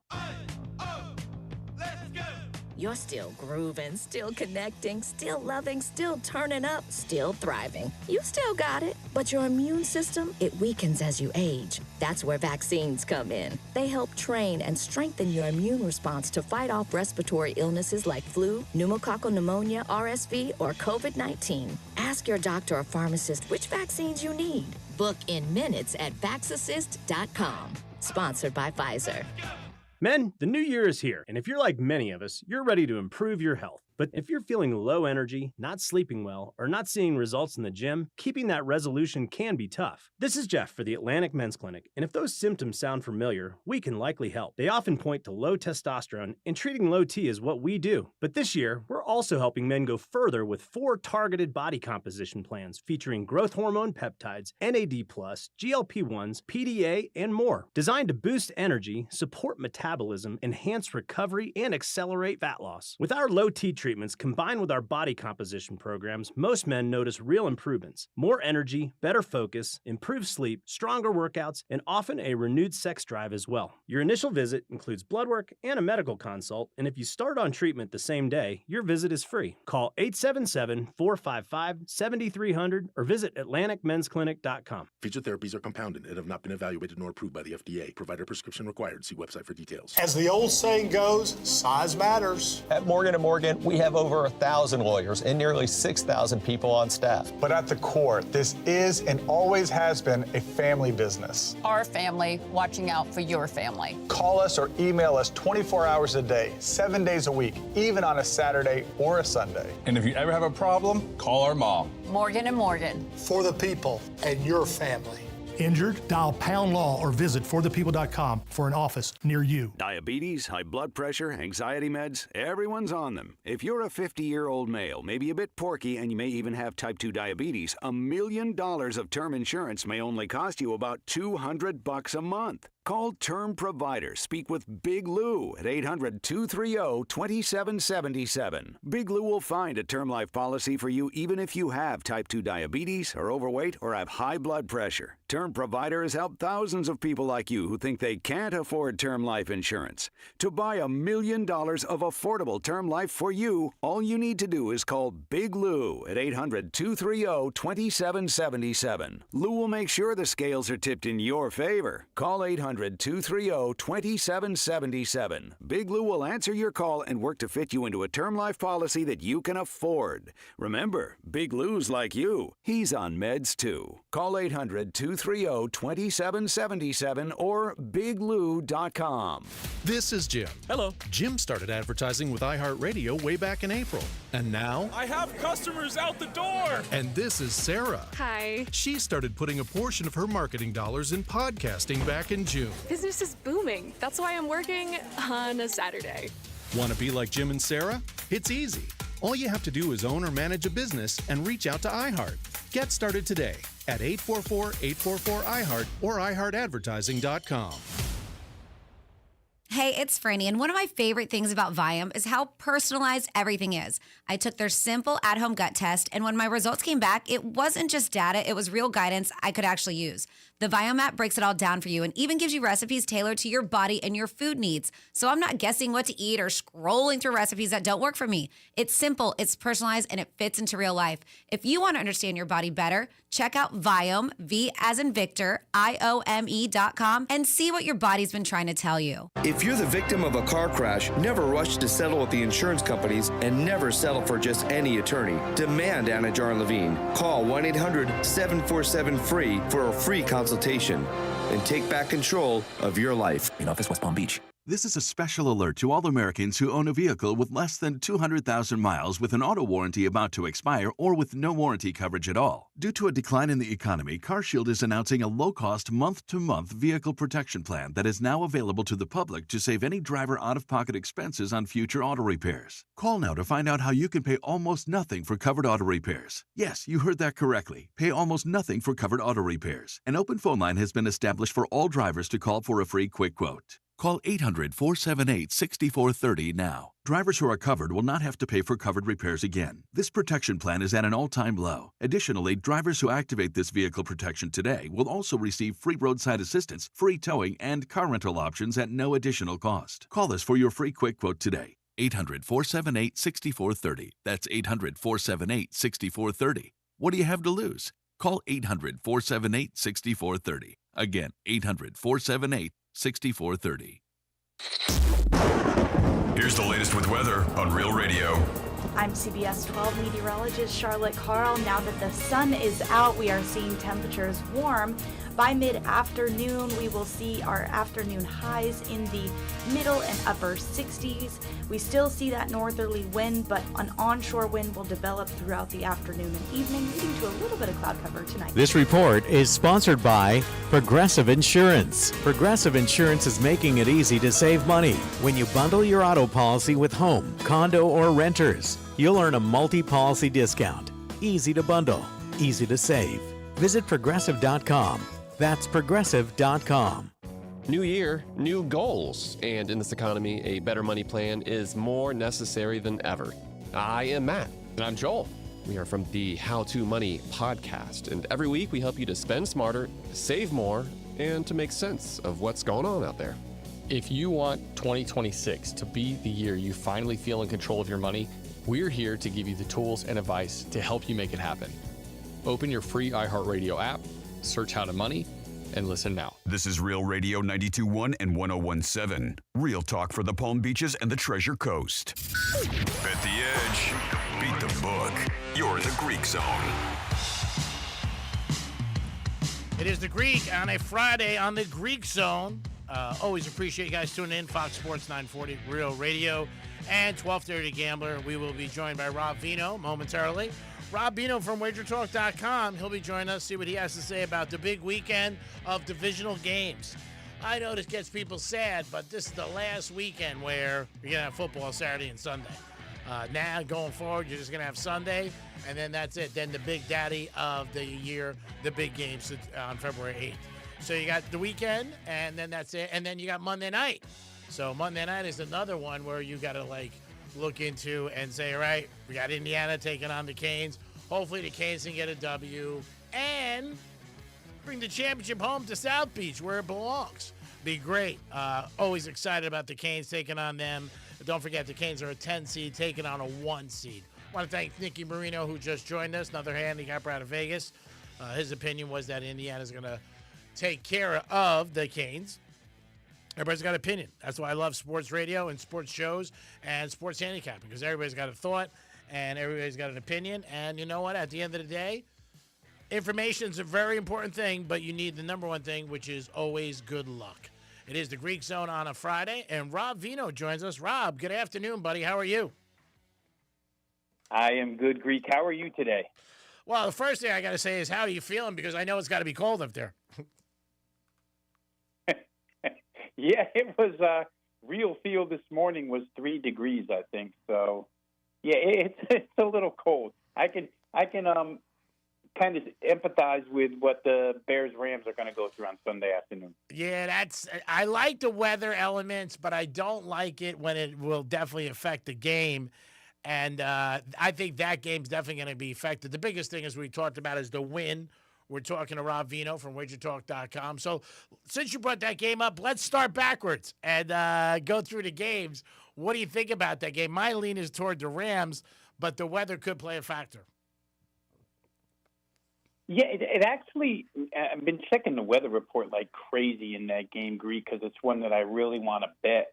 You're still grooving, still connecting, still loving, still turning up, still thriving. You still got it, but your immune system, it weakens as you age. That's where vaccines come in. They help train and strengthen your immune response to fight off respiratory illnesses like flu, pneumococcal pneumonia, RSV, or COVID-19. Ask your doctor or pharmacist which vaccines you need. Book in minutes at VaxAssist.com. Sponsored by Pfizer. Men, the new year is here, and if you're like many of us, you're ready to improve your health. But if you're feeling low energy, not sleeping well, or not seeing results in the gym, keeping that resolution can be tough. This is Jeff for the Atlantic Men's Clinic, and if those symptoms sound familiar, we can likely help. They often point to low testosterone, and treating low T is what we do. But this year, we're also helping men go further with 4 targeted body composition plans featuring growth hormone peptides, NAD+, GLP-1s, PDA, and more. Designed to boost energy, support metabolism, enhance recovery, and accelerate fat loss. With our low T treatments combined with our body composition programs, most men notice real improvements. More energy, better focus, improved sleep, stronger workouts, and often a renewed sex drive as well. Your initial visit includes blood work and a medical consult, and if you start on treatment the same day, your visit is free. Call 877-455-7300 or visit AtlanticMen'sClinic.com. Featured therapies are compounded and have not been evaluated nor approved by the FDA. Provider prescription required. See website for details. As the old saying goes, size matters. At Morgan & Morgan, we have over 1,000 lawyers and nearly 6,000 people on staff. But at the core, this is and always has been a family business. Our family watching out for your family. Call us or email us 24 hours a day, 7 days a week, even on a Saturday or a Sunday. And if you ever have a problem, call our mom. Morgan & Morgan. For the people and your family. Injured? Dial # law or visit forthepeople.com for an office near you. Diabetes, high blood pressure, anxiety meds, everyone's on them. If you're a 50-year-old male, maybe a bit porky, and you may even have type 2 diabetes, $1 million of term insurance may only cost you about $200 a month. Call Term Provider. Speak with Big Lou at 800-230-2777. Big Lou will find a term life policy for you even if you have type 2 diabetes, are overweight, or have high blood pressure. Term Provider has helped thousands of people like you who think they can't afford term life insurance. To buy $1 million of affordable term life for you, all you need to do is call Big Lou at 800-230-2777. Lou will make sure the scales are tipped in your favor. Call 800-230-2777. Big Lou will answer your call and work to fit you into a term life policy that you can afford. Remember, Big Lou's like you. He's on meds too. Call 800-230-2777 or biglou.com. This is Jim. Hello. Jim started advertising with iHeartRadio way back in April. And now? I have customers out the door. And this is Sarah. Hi. She started putting a portion of her marketing dollars in podcasting back in June. Business is booming. That's why I'm working on a Saturday. Want to be like Jim and Sarah? It's easy. All you have to do is own or manage a business and reach out to iHeart. Get started today at 844-844-iHeart or iHeartAdvertising.com. Hey, it's Franny, and one of my favorite things about Viome is how personalized everything is. I took their simple at-home gut test, and when my results came back, it wasn't just data, it was real guidance I could actually use. The Viome app breaks it all down for you and even gives you recipes tailored to your body and your food needs. So I'm not guessing what to eat or scrolling through recipes that don't work for me. It's simple, it's personalized, and it fits into real life. If you want to understand your body better, check out Viome, V as in Victor, IOME.com, and see what your body's been trying to tell you. If If you're the victim of a car crash, never rush to settle with the insurance companies and never settle for just any attorney. Demand Anajar and Levine. Call 1-800-747-FREE for a free consultation and take back control of your life. In office, West Palm Beach. This is a special alert to all Americans who own a vehicle with less than 200,000 miles with an auto warranty about to expire or with no warranty coverage at all. Due to a decline in the economy, CarShield is announcing a low-cost month-to-month vehicle protection plan that is now available to the public to save any driver out-of-pocket expenses on future auto repairs. Call now to find out how you can pay almost nothing for covered auto repairs. Yes, you heard that correctly. Pay almost nothing for covered auto repairs. An open phone line has been established for all drivers to call for a free quick quote. Call 800-478-6430 now. Drivers who are covered will not have to pay for covered repairs again. This protection plan is at an all-time low. Additionally, drivers who activate this vehicle protection today will also receive free roadside assistance, free towing, and car rental options at no additional cost. Call us for your free quick quote today. 800-478-6430. That's 800-478-6430. What do you have to lose? Call 800-478-6430. Again, 800-478-6430. Here's the latest with weather on Real Radio. I'm CBS 12 meteorologist Charlotte Carl. Now that the sun is out, we are seeing temperatures warm. By mid-afternoon, we will see our afternoon highs in the middle and upper 60s. We still see that northerly wind, but an onshore wind will develop throughout the afternoon and evening, leading to a little bit of cloud cover tonight. This report is sponsored by Progressive Insurance. Progressive Insurance is making it easy to save money. When you bundle your auto policy with home, condo, or renters, you'll earn a multi-policy discount. Easy to bundle, easy to save. Visit progressive.com. That's progressive.com. New year, new goals. And in this economy, a better money plan is more necessary than ever. I am Matt. And I'm Joel. We are from the How to Money podcast. And every week we help you to spend smarter, save more, and to make sense of what's going on out there. If you want 2026 to be the year you finally feel in control of your money, we're here to give you the tools and advice to help you make it happen. Open your free iHeartRadio app, search How to Money, and listen now. This is Real Radio 92.1 and 101.7. Real talk for the Palm Beaches and the Treasure Coast. Bet the edge. Beat the book. You're in the Greek Zone. It is the Greek on a Friday on the Greek Zone. Always appreciate you guys tuning in. Fox Sports 940 Real Radio and 1230 Gambler. We will be joined by Rob Vino momentarily. Rob Vino from WagerTalk.com. He'll be joining us, see what he has to say about the big weekend of divisional games. I know this gets people sad, but this is the last weekend where you're going to have football Saturday and Sunday. Now, going forward, you're just going to have Sunday, and then that's it. Then the big daddy of the year, the big games on February 8th. So you got the weekend, and then that's it. And then you got Monday night. So Monday night is another one where you got to, look into and say, all right, we got Indiana taking on the Canes. Hopefully the Canes can get a W and bring the championship home to South Beach where it belongs. Be great. Always excited about the Canes taking on them. But don't forget, the Canes are a 10 seed taking on a 1 seed. I want to thank Nicky Marino, who just joined us, another handicapper out of Vegas. His opinion was that Indiana's going to take care of the Canes. Everybody's got an opinion. That's why I love sports radio and sports shows and sports handicapping, because everybody's got a thought and everybody's got an opinion. And you know what? At the end of the day, information is a very important thing, but you need the number one thing, which is always good luck. It is the Greek Zone on a Friday, and Rob Vino joins us. Rob, good afternoon, buddy. How are you? I am good, Greek. How are you today? Well, the first thing I got to say is, how are you feeling? Because I know it's got to be cold up there. Yeah, it was real feel this morning was 3 degrees, I think. So, yeah, it's a little cold. I can kind of empathize with what the Bears-Rams are going to go through on Sunday afternoon. Yeah, I like the weather elements, but I don't like it when it will definitely affect the game. And I think that game's definitely going to be affected. The biggest thing, as we talked about, is the win. We're talking to Rob Vino from WagerTalk.com. So since you brought that game up, let's start backwards and go through the games. What do you think about that game? My lean is toward the Rams, but the weather could play a factor. Yeah, it actually, I've been checking the weather report like crazy in that game, Greek, because it's one that I really want to bet.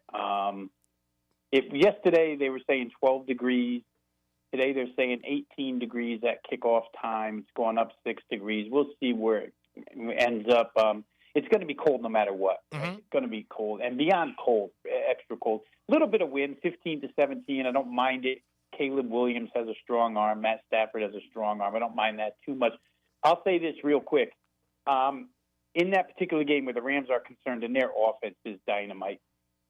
Yesterday they were saying 12 degrees. Today they're saying 18 degrees at kickoff time. It's going up 6 degrees. We'll see where it ends up. It's going to be cold no matter what. Right? It's going to be cold, and beyond cold, extra cold. A little bit of wind, 15 to 17. I don't mind it. Caleb Williams has a strong arm. Matt Stafford has a strong arm. I don't mind that too much. I'll say this real quick. In that particular game where the Rams are concerned, and their offense is dynamite,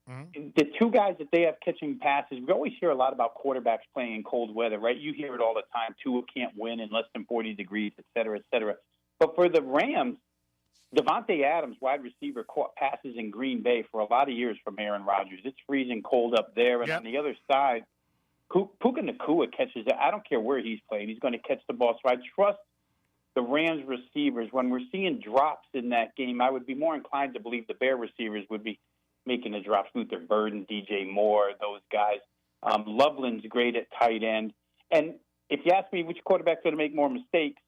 the two guys that they have catching passes, we always hear a lot about quarterbacks playing in cold weather, right? You hear it all the time. Tua can't win in less than 40 degrees, et cetera, et cetera. But for the Rams, Devontae Adams, wide receiver, caught passes in Green Bay for a lot of years from Aaron Rodgers. It's freezing cold up there. And on the other side, Puka Nacua catches it. I don't care where he's playing. He's going to catch the ball. So I trust the Rams receivers. When we're seeing drops in that game, I would be more inclined to believe the Bear receivers would be making the drops. Luther Burden, DJ Moore, those guys. Loveland's great at tight end. And if you ask me which quarterback's going to make more mistakes,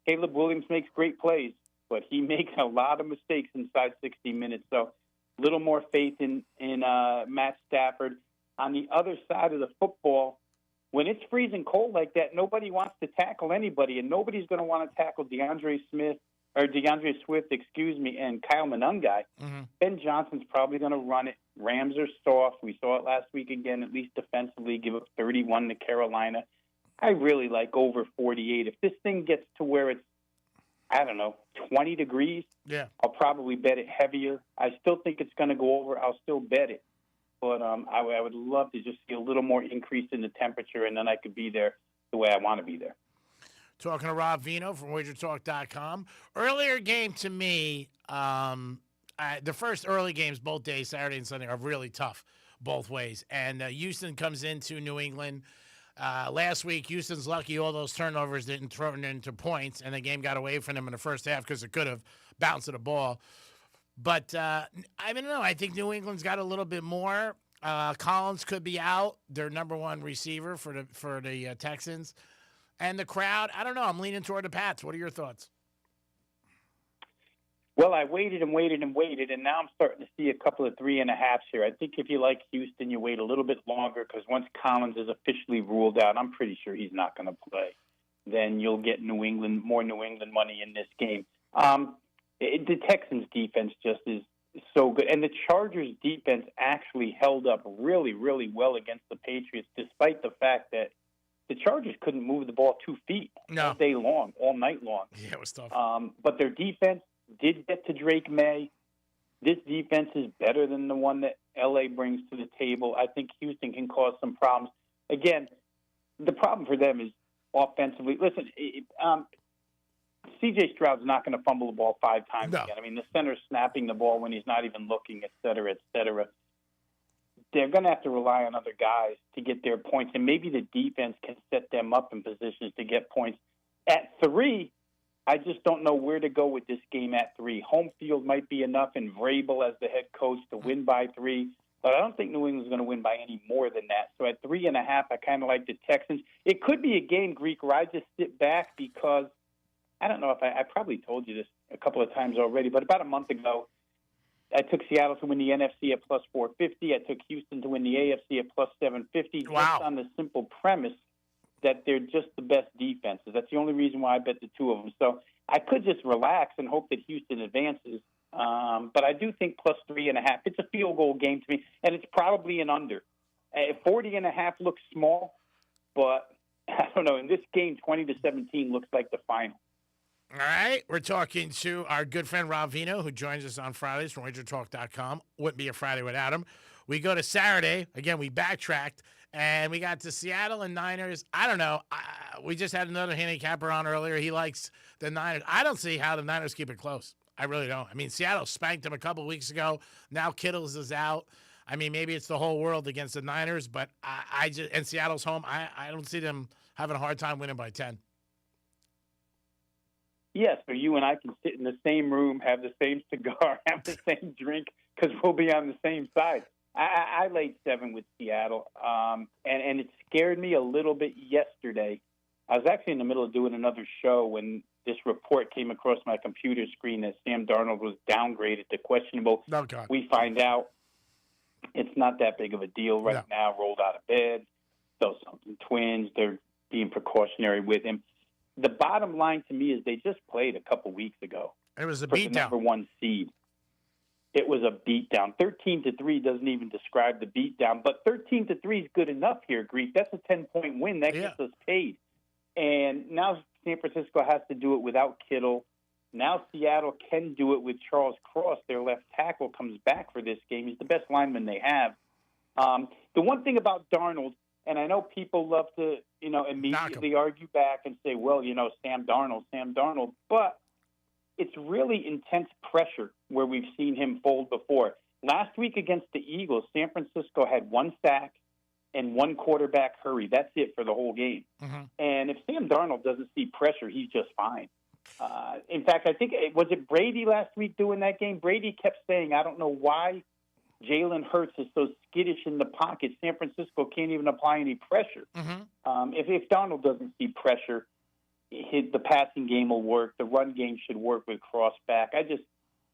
Caleb Williams makes great plays, but he makes a lot of mistakes inside 60 minutes. So a little more faith in Matt Stafford. On the other side of the football, when it's freezing cold like that, nobody wants to tackle anybody, and nobody's going to want to tackle DeAndre Swift, and Kyle Monangai. Ben Johnson's probably going to run it. Rams are soft. We saw it last week again, at least defensively, give up 31 to Carolina. I really like over 48. If this thing gets to where it's, 20 degrees, I'll probably bet it heavier. I still think it's going to go over. I'll still bet it. But I would love to just see a little more increase in the temperature, and then I could be there the way I want to be there. Talking to Rob Vino from WagerTalk.com. Earlier game to me, the first early games, both days, Saturday and Sunday, are really tough both ways. And Houston comes into New England. Last week, Houston's lucky all those turnovers didn't turn into points, and the game got away from them in the first half because it could have bounced the ball. But I don't know. I think New England's got a little bit more. Collins could be out, their number one receiver for the Texans. And the crowd, I don't know. I'm leaning toward the Pats. What are your thoughts? Well, I waited and waited and waited, and now I'm starting to see a couple of 3.5s here. I think if you like Houston, you wait a little bit longer because once Collins is officially ruled out, I'm pretty sure he's not going to play. Then you'll get more New England money in this game. The Texans' defense just is so good. And the Chargers' defense actually held up really, really well against the Patriots, despite the fact that the Chargers couldn't move the ball 2 feet all day long, all night long. Yeah, it was tough. But their defense did get to Drake May. This defense is better than the one that L.A. brings to the table. I think Houston can cause some problems. Again, the problem for them is offensively. Listen, C.J. Stroud's not going to fumble the ball 5 times again. I mean, the center's snapping the ball when he's not even looking, et cetera, et cetera. They're going to have to rely on other guys to get their points, and maybe the defense can set them up in positions to get points. At 3, I just don't know where to go with this game at 3. Home field might be enough, and Vrabel as the head coach to win by 3, but I don't think New England's going to win by any more than that. So at 3.5, I kind of like the Texans. It could be a game, Greek, where I just sit back because I don't know if I probably told you this a couple of times already, but about a month ago, I took Seattle to win the NFC at plus 450. I took Houston to win the AFC at plus 750 just on the simple premise that they're just the best defenses. That's the only reason why I bet the two of them. So I could just relax and hope that Houston advances. But I do think plus 3.5. It's a field goal game to me, and it's probably an under. 40.5 looks small, but I don't know. In this game, 20-17 looks like the final. All right, we're talking to our good friend Rob Vino, who joins us on Fridays from WagerTalk.com. Wouldn't be a Friday without him. We go to Saturday. Again, we backtracked, and we got to Seattle and Niners. I don't know. We just had another handicapper on earlier. He likes the Niners. I don't see how the Niners keep it close. I really don't. I mean, Seattle spanked them a couple weeks ago. Now Kittles is out. I mean, maybe it's the whole world against the Niners, but I just, and Seattle's home, I don't see them having a hard time winning by 10. Yes, so you and I can sit in the same room, have the same cigar, have the same drink, because we'll be on the same side. I laid 7 with Seattle, and it scared me a little bit yesterday. I was actually in the middle of doing another show when this report came across my computer screen that Sam Darnold was downgraded to questionable. Oh, God. We find out it's not that big of a deal right now, rolled out of bed, felt something twins. They're being precautionary with him. The bottom line to me is they just played a couple weeks ago. It was a for the beatdown. number one seed. It was a beatdown. 13-3 doesn't even describe the beatdown, but 13-3 is good enough here, Greek. That's a 10-point win. That gets us paid. And now San Francisco has to do it without Kittle. Now Seattle can do it with Charles Cross. Their left tackle comes back for this game. He's the best lineman they have. The one thing about Darnold, and I know people love to, immediately argue back and say, well, Sam Darnold, but it's really intense pressure where we've seen him fold before. Last week against the Eagles, San Francisco had 1 sack and 1 quarterback hurry. That's it for the whole game. Mm-hmm. And if Sam Darnold doesn't see pressure, he's just fine. In fact, I think, was it Brady last week doing that game? Brady kept saying, I don't know why Jalen Hurts is so skittish in the pocket. San Francisco can't even apply any pressure. Mm-hmm. If Darnold doesn't see pressure, the passing game will work. The run game should work with Cross back. I just,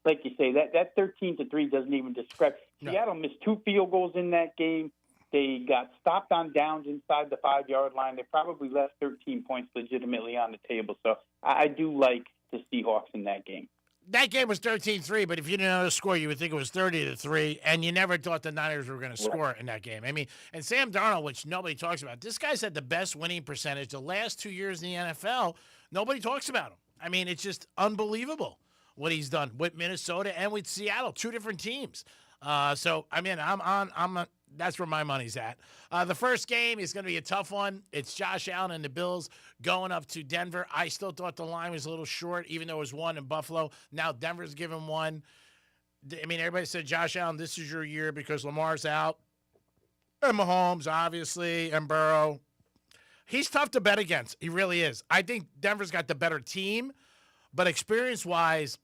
like you say, that 13-3 doesn't even describe. No. Seattle missed 2 field goals in that game. They got stopped on downs inside the 5-yard line. They probably left 13 points legitimately on the table. So I do like the Seahawks in that game. That game was 13-3, but if you didn't know the score, you would think it was 30-3, and you never thought the Niners were going to score in that game. I mean, and Sam Darnold, which nobody talks about, this guy's had the best winning percentage the last 2 years in the NFL. Nobody talks about him. I mean, it's just unbelievable what he's done with Minnesota and with Seattle, 2 different teams. So, I mean, that's where my money's at. The first game is going to be a tough one. It's Josh Allen and the Bills going up to Denver. I still thought the line was a little short, even though it was 1 in Buffalo. Now Denver's given 1. I mean, everybody said, Josh Allen, this is your year because Lamar's out. And Mahomes, obviously, and Burrow. He's tough to bet against. He really is. I think Denver's got the better team, but experience-wise,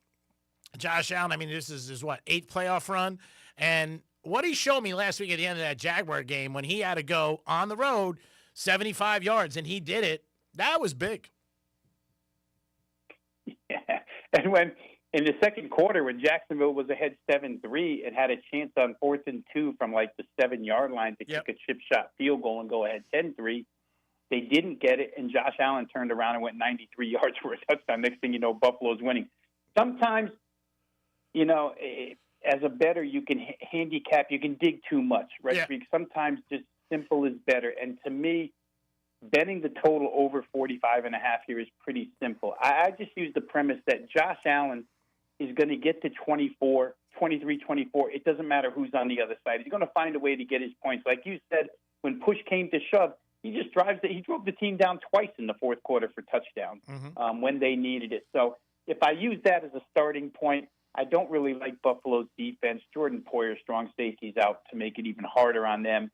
Josh Allen, I mean, this is his, 8th playoff run? And what he showed me last week at the end of that Jaguar game when he had to go on the road 75 yards, and he did it, that was big. Yeah. And when in the second quarter, when Jacksonville was ahead 7-3 and had a chance on 4th and 2 from like the 7-yard line to kick a chip shot field goal and go ahead 10-3, they didn't get it, and Josh Allen turned around and went 93 yards for a touchdown. Next thing you know, Buffalo's winning. Sometimes, as a bettor, you can handicap, you can dig too much, right? Yeah. Because sometimes just simple is better. And to me, betting the total over 45.5 here is pretty simple. I just use the premise that Josh Allen is going to get to 23, 24. It doesn't matter who's on the other side. He's going to find a way to get his points. Like you said, when push came to shove, he drove the team down twice in the fourth quarter for touchdowns when they needed it. So if I use that as a starting point, I don't really like Buffalo's defense. Jordan Poyer, strong safety's out to make it even harder on them.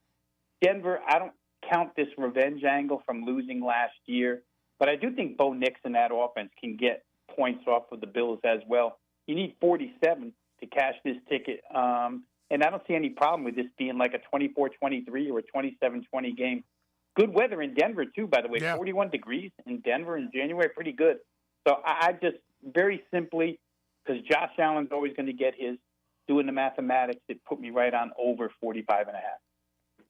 Denver, I don't count this revenge angle from losing last year, but I do think Bo Nix and that offense can get points off of the Bills as well. You need 47 to cash this ticket, and I don't see any problem with this being like a 24-23 or a 27-20 game. Good weather in Denver, too, by the way. 41 degrees in Denver in January, pretty good. So I just, very simply, because Josh Allen's always going to get his, doing the mathematics, it put me right on over 45.5.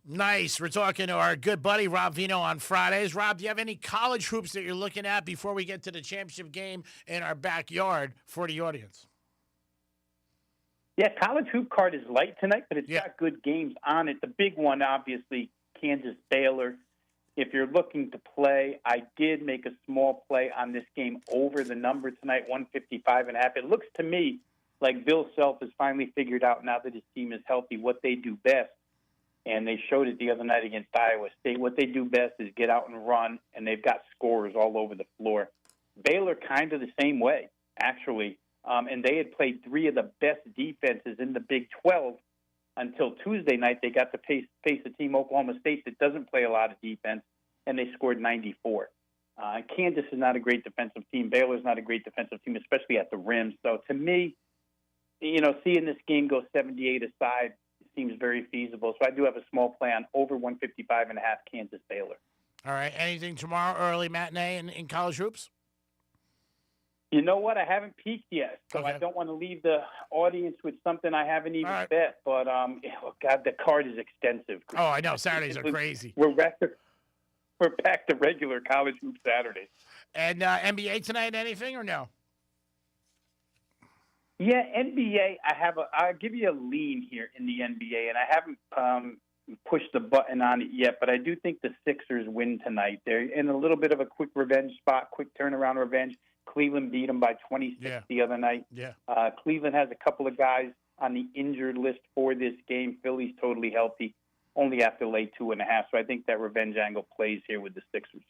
Nice. We're talking to our good buddy, Rob Vino, on Fridays. Rob, do you have any college hoops that you're looking at before we get to the championship game in our backyard for the audience? Yeah, college hoop card is light tonight, but it's got good games on it. The big one, obviously, Kansas-Baylor. If you're looking to play, I did make a small play on this game over the number tonight, 155.5. It looks to me like Bill Self has finally figured out, now that his team is healthy, what they do best. And they showed it the other night against Iowa State. What they do best is get out and run, and they've got scorers all over the floor. Baylor kind of the same way, actually. And they had played 3 of the best defenses in the Big 12 until Tuesday night. They got to face a team, Oklahoma State, that doesn't play a lot of defense, and they scored 94. Kansas is not a great defensive team. Baylor's not a great defensive team, especially at the rim. So to me, seeing this game go 78 aside seems very feasible. So I do have a small play on over 155.5 Kansas-Baylor. All right. Anything tomorrow, early matinee in college hoops? You know what? I haven't peeked yet, so I don't want to leave the audience with something I haven't even bet. But, God, the card is extensive. Oh, I know. Saturdays are crazy. We're back to regular college hoop Saturdays. And NBA tonight, anything or no? Yeah, NBA, I'll give you a lean here in the NBA, and I haven't pushed the button on it yet, but I do think the Sixers win tonight. They're in a little bit of a quick revenge spot, quick turnaround revenge. Cleveland beat them by 26 the other night. Yeah. Cleveland has a couple of guys on the injured list for this game. Philly's totally healthy, only have to lay 2.5. So I think that revenge angle plays here with the Sixers.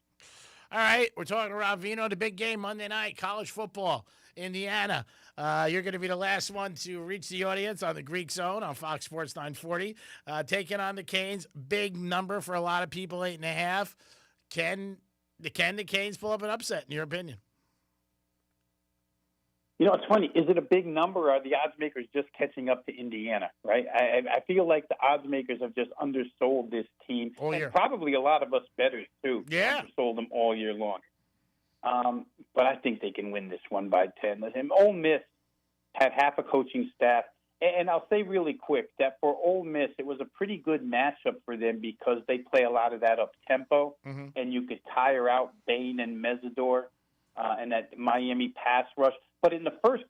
All right, we're talking to Rob Vino, the big game Monday night, college football, Indiana. You're going to be the last one to reach the audience on the Greek Zone on Fox Sports 940. Taking on the Canes, big number for a lot of people, 8.5. Can the Canes pull up an upset, in your opinion? You know, it's funny. Is it a big number, or are the odds makers just catching up to Indiana, right? I feel like the odds makers have just undersold this team. All year. And probably a lot of us bettors, too. Yeah. Undersold them all year long. But I think they can win this one by 10. Listen, Ole Miss had half a coaching staff. And I'll say really quick that for Ole Miss, it was a pretty good matchup for them because they play a lot of that up-tempo, and you could tire out Bain and Mesidor and that Miami pass rush. But in the first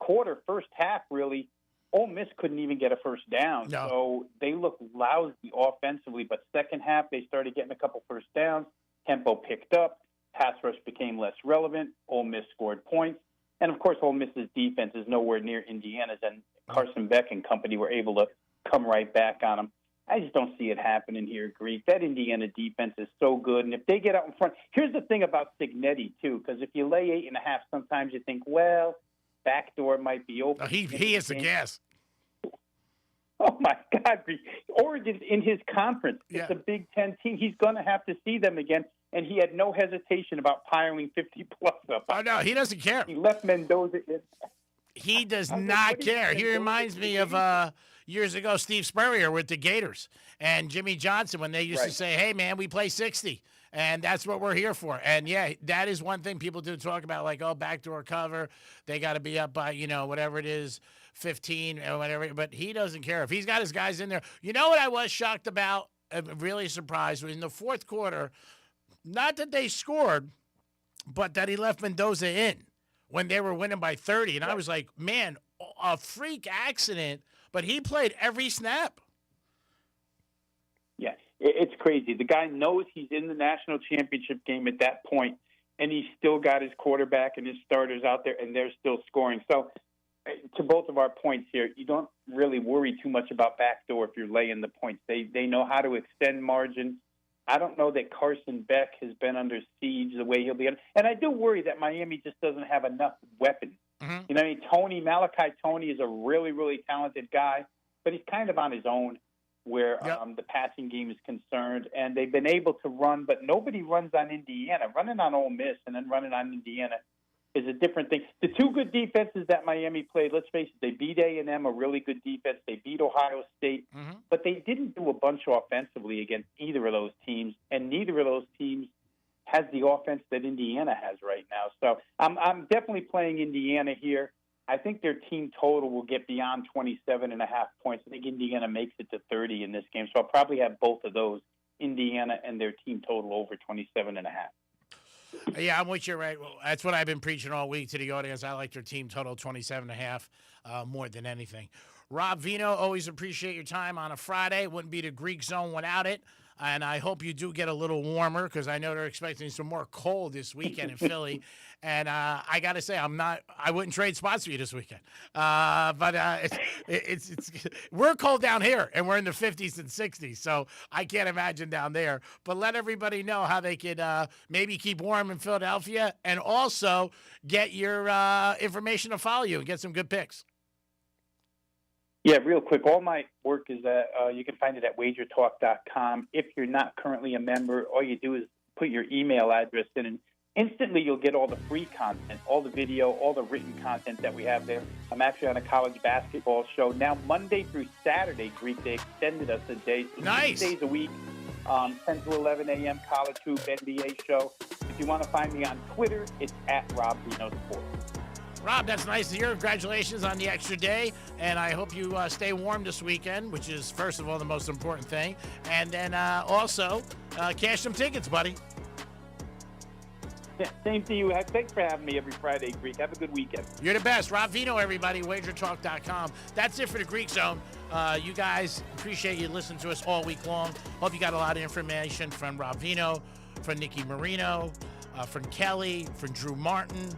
half, really, Ole Miss couldn't even get a first down. No. So they looked lousy offensively. But second half, they started getting a couple first downs. Tempo picked up. Pass rush became less relevant. Ole Miss scored points. And, of course, Ole Miss's defense is nowhere near Indiana's. And Carson Beck and company were able to come right back on them. I just don't see it happening here, Greek. That Indiana defense is so good. And if they get out in front, here's the thing about Signetti, too, because if you lay 8.5, sometimes you think, well, backdoor might be open. Oh, he is the gas. Oh, my God, Greek. Oregon's in his conference. It's a Big Ten team. He's going to have to see them again. And he had no hesitation about piling 50-plus up. Oh, no, he doesn't care. He left Mendoza in. He does not care. He reminds me of years ago Steve Spurrier with the Gators and Jimmy Johnson when they used to say, hey, man, we play 60. And that's what we're here for. And, yeah, that is one thing people do talk about, like, oh, backdoor cover. They got to be up by, whatever it is, 15 or whatever. But he doesn't care. If he's got his guys in there. You know what I was shocked about, really surprised, was in the fourth quarter, not that they scored, but that he left Mendoza in when they were winning by 30. And I was like, man, a freak accident. But he played every snap. Yeah, it's crazy. The guy knows he's in the national championship game at that point, and he's still got his quarterback and his starters out there, and they're still scoring. So to both of our points here, you don't really worry too much about backdoor if you're laying the points. They know how to extend margin. I don't know that Carson Beck has been under siege the way he'll be. And I do worry that Miami just doesn't have enough weapons. Malachi Tony is a really, really talented guy, but he's kind of on his own where the passing game is concerned. And they've been able to run, but nobody runs on Indiana. Running on Ole Miss and then running on Indiana is a different thing. The two good defenses that Miami played, let's face it, they beat A&M, a really good defense. They beat Ohio State, but they didn't do a bunch offensively against either of those teams, and neither of those teams has the offense that Indiana has right now. So I'm definitely playing Indiana here. I think their team total will get beyond 27.5 points. I think Indiana makes it to 30 in this game, so I'll probably have both of those, Indiana and their team total over 27.5. Yeah, I'm with you, right? Well, that's what I've been preaching all week to the audience. I like their team total 27.5 more than anything. Rob Vino, always appreciate your time on a Friday. Wouldn't be the Greek Zone without it. And I hope you do get a little warmer because I know they're expecting some more cold this weekend in Philly. And I got to say, I wouldn't trade spots for you this weekend. But we're cold down here, and we're in the 50s and 60s. So I can't imagine down there. But let everybody know how they could maybe keep warm in Philadelphia and also get your information to follow you and get some good picks. Yeah, real quick. All my work is you can find it at wagertalk.com. If you're not currently a member, all you do is put your email address in, and instantly you'll get all the free content, all the video, all the written content that we have there. I'm actually on a college basketball show now, Monday through Saturday. Greek, they extended us a day. So nice. 6 days a week, 10 to 11 a.m. college hoop NBA show. If you want to find me on Twitter, it's at Rob Vino Sports. Rob, that's nice to hear. Congratulations on the extra day, and I hope you stay warm this weekend, which is, first of all, the most important thing. And then also, cash some tickets, buddy. Yeah, same to you. Thanks for having me every Friday, Greek. Have a good weekend. You're the best. Rob Vino, everybody, wagertalk.com. That's it for the Greek Zone. You guys, appreciate you listening to us all week long. Hope you got a lot of information from Rob Vino, from Nikki Marino, from Kelly, from Drew Martin,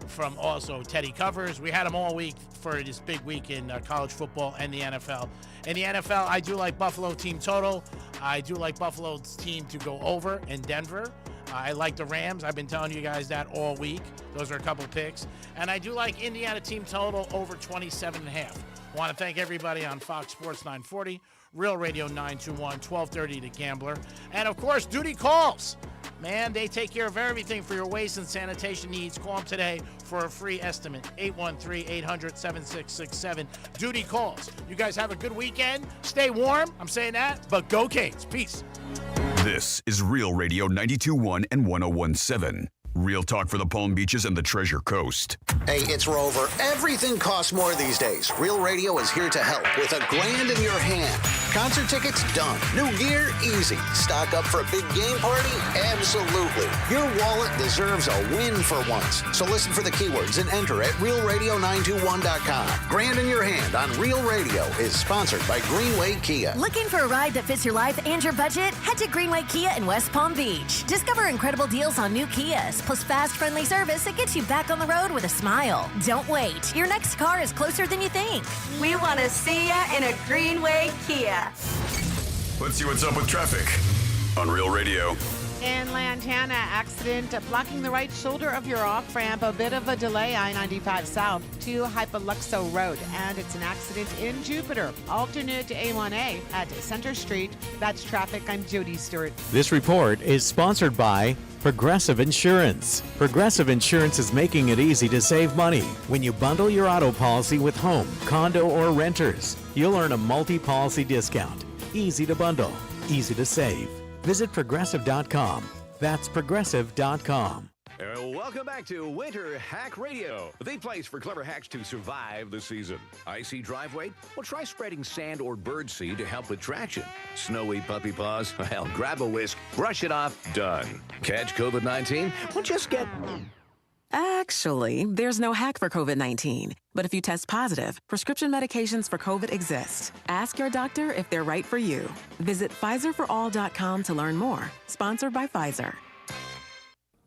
from also Teddy Covers. We had them all week for this big week in college football and the NFL. In the NFL, I do like Buffalo team total. I do like Buffalo's team to go over in Denver. I like the Rams. I've been telling you guys that all week. Those are a couple picks. And I do like Indiana team total over 27.5. Want to thank everybody on Fox Sports 940, Real Radio 921, 1230 The Gambler. And, of course, Duty Calls. Man, they take care of everything for your waste and sanitation needs. Call them today for a free estimate, 813-800-7667. Duty Calls. You guys have a good weekend. Stay warm. I'm saying that, but go Canes. Peace. This is Real Radio 92.1 and 101.7. Real talk for the Palm Beaches and the Treasure Coast. Hey, it's Rover. Everything costs more these days. Real Radio is here to help with $1,000 in your hand. Concert tickets? Done. New gear? Easy. Stock up for a big game party? Absolutely. Your wallet deserves a win for once. So listen for the keywords and enter at realradio921.com. $1,000 in your hand on Real Radio is sponsored by Greenway Kia. Looking for a ride that fits your life and your budget? Head to Greenway Kia in West Palm Beach. Discover incredible deals on new Kias, plus fast, friendly service that gets you back on the road with a smile. Don't wait. Your next car is closer than you think. We want to see ya in a Greenway Kia. Let's see what's up with traffic on Real Radio. In Lantana, accident blocking the right shoulder of your off-ramp. A bit of a delay, I-95 south to Hypaluxo Road. And it's an accident in Jupiter. Alternate A1A at Center Street. That's traffic. I'm Jody Stewart. This report is sponsored by Progressive Insurance. Progressive Insurance is making it easy to save money. When you bundle your auto policy with home, condo, or renters, you'll earn a multi-policy discount. Easy to bundle, easy to save. Visit Progressive.com. That's Progressive.com. Welcome back to Winter Hack Radio, the place for clever hacks to survive the season. Icy driveway? Well, try spreading sand or birdseed to help with traction. Snowy puppy paws? Well, grab a whisk, brush it off, done. Catch COVID-19? Well, just get... Actually, there's no hack for COVID-19. But if you test positive, prescription medications for COVID exist. Ask your doctor if they're right for you. Visit PfizerForAll.com to learn more. Sponsored by Pfizer.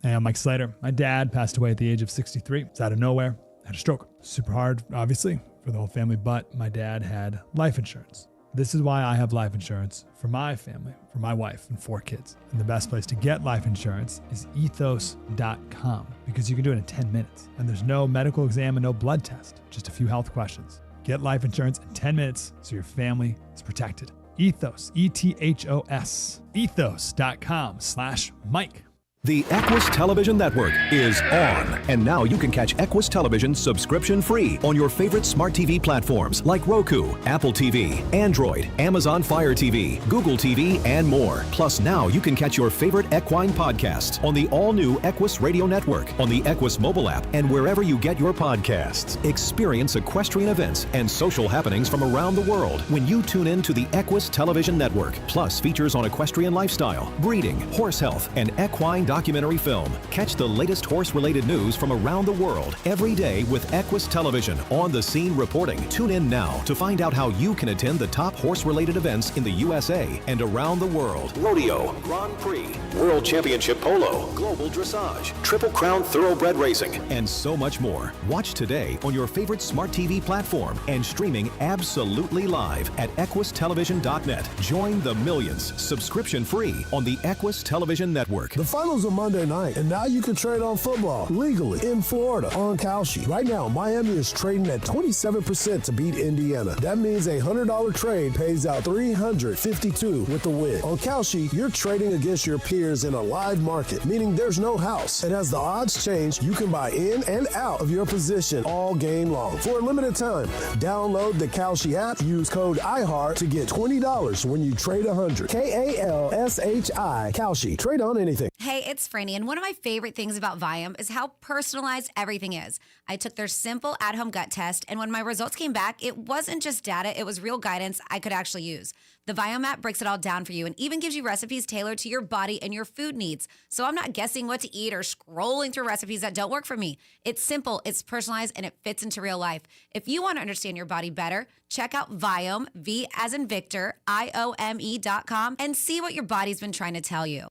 Hey, I'm Mike Slater. My dad passed away at the age of 63. It's out of nowhere. Had a stroke. Super hard, obviously, for the whole family, but my dad had life insurance. This is why I have life insurance for my family, for my wife and 4 kids. And the best place to get life insurance is ethos.com because you can do it in 10 minutes. And there's no medical exam and no blood test, just a few health questions. Get life insurance in 10 minutes so your family is protected. Ethos, E-T-H-O-S, ethos.com/Mike. The Equus Television Network is on. And now you can catch Equus Television subscription-free on your favorite smart TV platforms like Roku, Apple TV, Android, Amazon Fire TV, Google TV, and more. Plus, now you can catch your favorite equine podcasts on the all-new Equus Radio Network, on the Equus mobile app, and wherever you get your podcasts. Experience equestrian events and social happenings from around the world when you tune in to the Equus Television Network. Plus, features on equestrian lifestyle, breeding, horse health, and equine documentary film. Catch the latest horse-related news from around the world every day with Equus Television on-the-scene reporting. Tune in now to find out how you can attend the top horse-related events in the USA and around the world. Rodeo, Grand Prix, World Championship Polo, Global Dressage, Triple Crown Thoroughbred Racing, and so much more. Watch today on your favorite smart TV platform and streaming absolutely live at equustelevision.net. Join the millions, subscription-free on the Equus Television Network. The finals are Monday night, and now you can trade on football legally in Florida on Kalshi. Right now, Miami is trading at 27% to beat Indiana. That means a $100 trade pays out $352 with the win. On Kalshi, you're trading against your peers in a live market, meaning there's no house. And as the odds change, you can buy in and out of your position all game long. For a limited time, download the Kalshi app, use code IHEART to get $20 when you trade 100. Kalshi. Kalshi. Trade on anything. Hey, it's Franny, and one of my favorite things about Viome is how personalized everything is. I took their simple at-home gut test, and when my results came back, it wasn't just data, it was real guidance I could actually use. The Viome app breaks it all down for you and even gives you recipes tailored to your body and your food needs. So I'm not guessing what to eat or scrolling through recipes that don't work for me. It's simple, it's personalized, and it fits into real life. If you want to understand your body better, check out Viome, V as in Victor, IOME.com, and see what your body's been trying to tell you.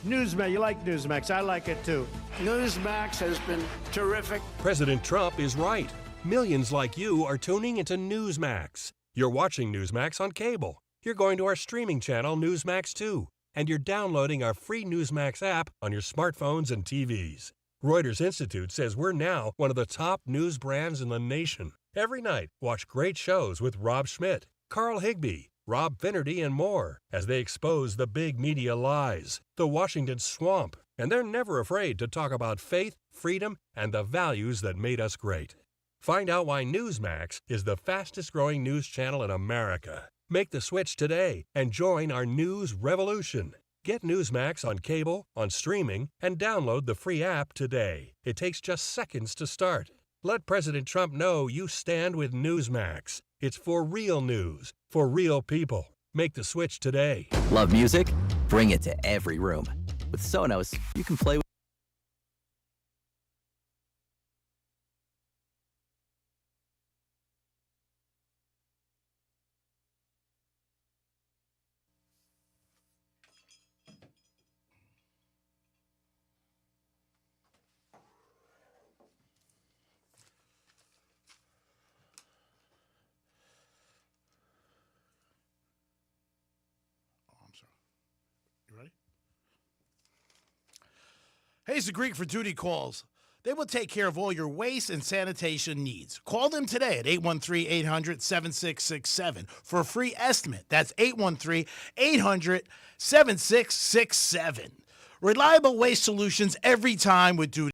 Newsmax, you like Newsmax. I like it too. Newsmax has been terrific. President Trump is right. Millions like you are tuning into Newsmax. You're watching Newsmax on cable. You're going to our streaming channel, Newsmax 2. And you're downloading our free Newsmax app on your smartphones and TVs. Reuters Institute says we're now one of the top news brands in the nation. Every night, watch great shows with Rob Schmidt, Carl Higbie, Rob Finnerty, and more as they expose the big media lies, the Washington swamp, and they're never afraid to talk about faith, freedom, and the values that made us great. Find out why Newsmax is the fastest-growing news channel in America. Make the switch today and join our news revolution. Get Newsmax on cable, on streaming, and download the free app today. It takes just seconds to start. Let President Trump know you stand with Newsmax. It's for real news, for real people. Make the switch today. Love music? Bring it to every room. With Sonos, you can play with Hayes the Greek for duty calls. They will take care of all your waste and sanitation needs. Call them today at 813-800-7667 for a free estimate. That's 813-800-7667. Reliable waste solutions every time with duty.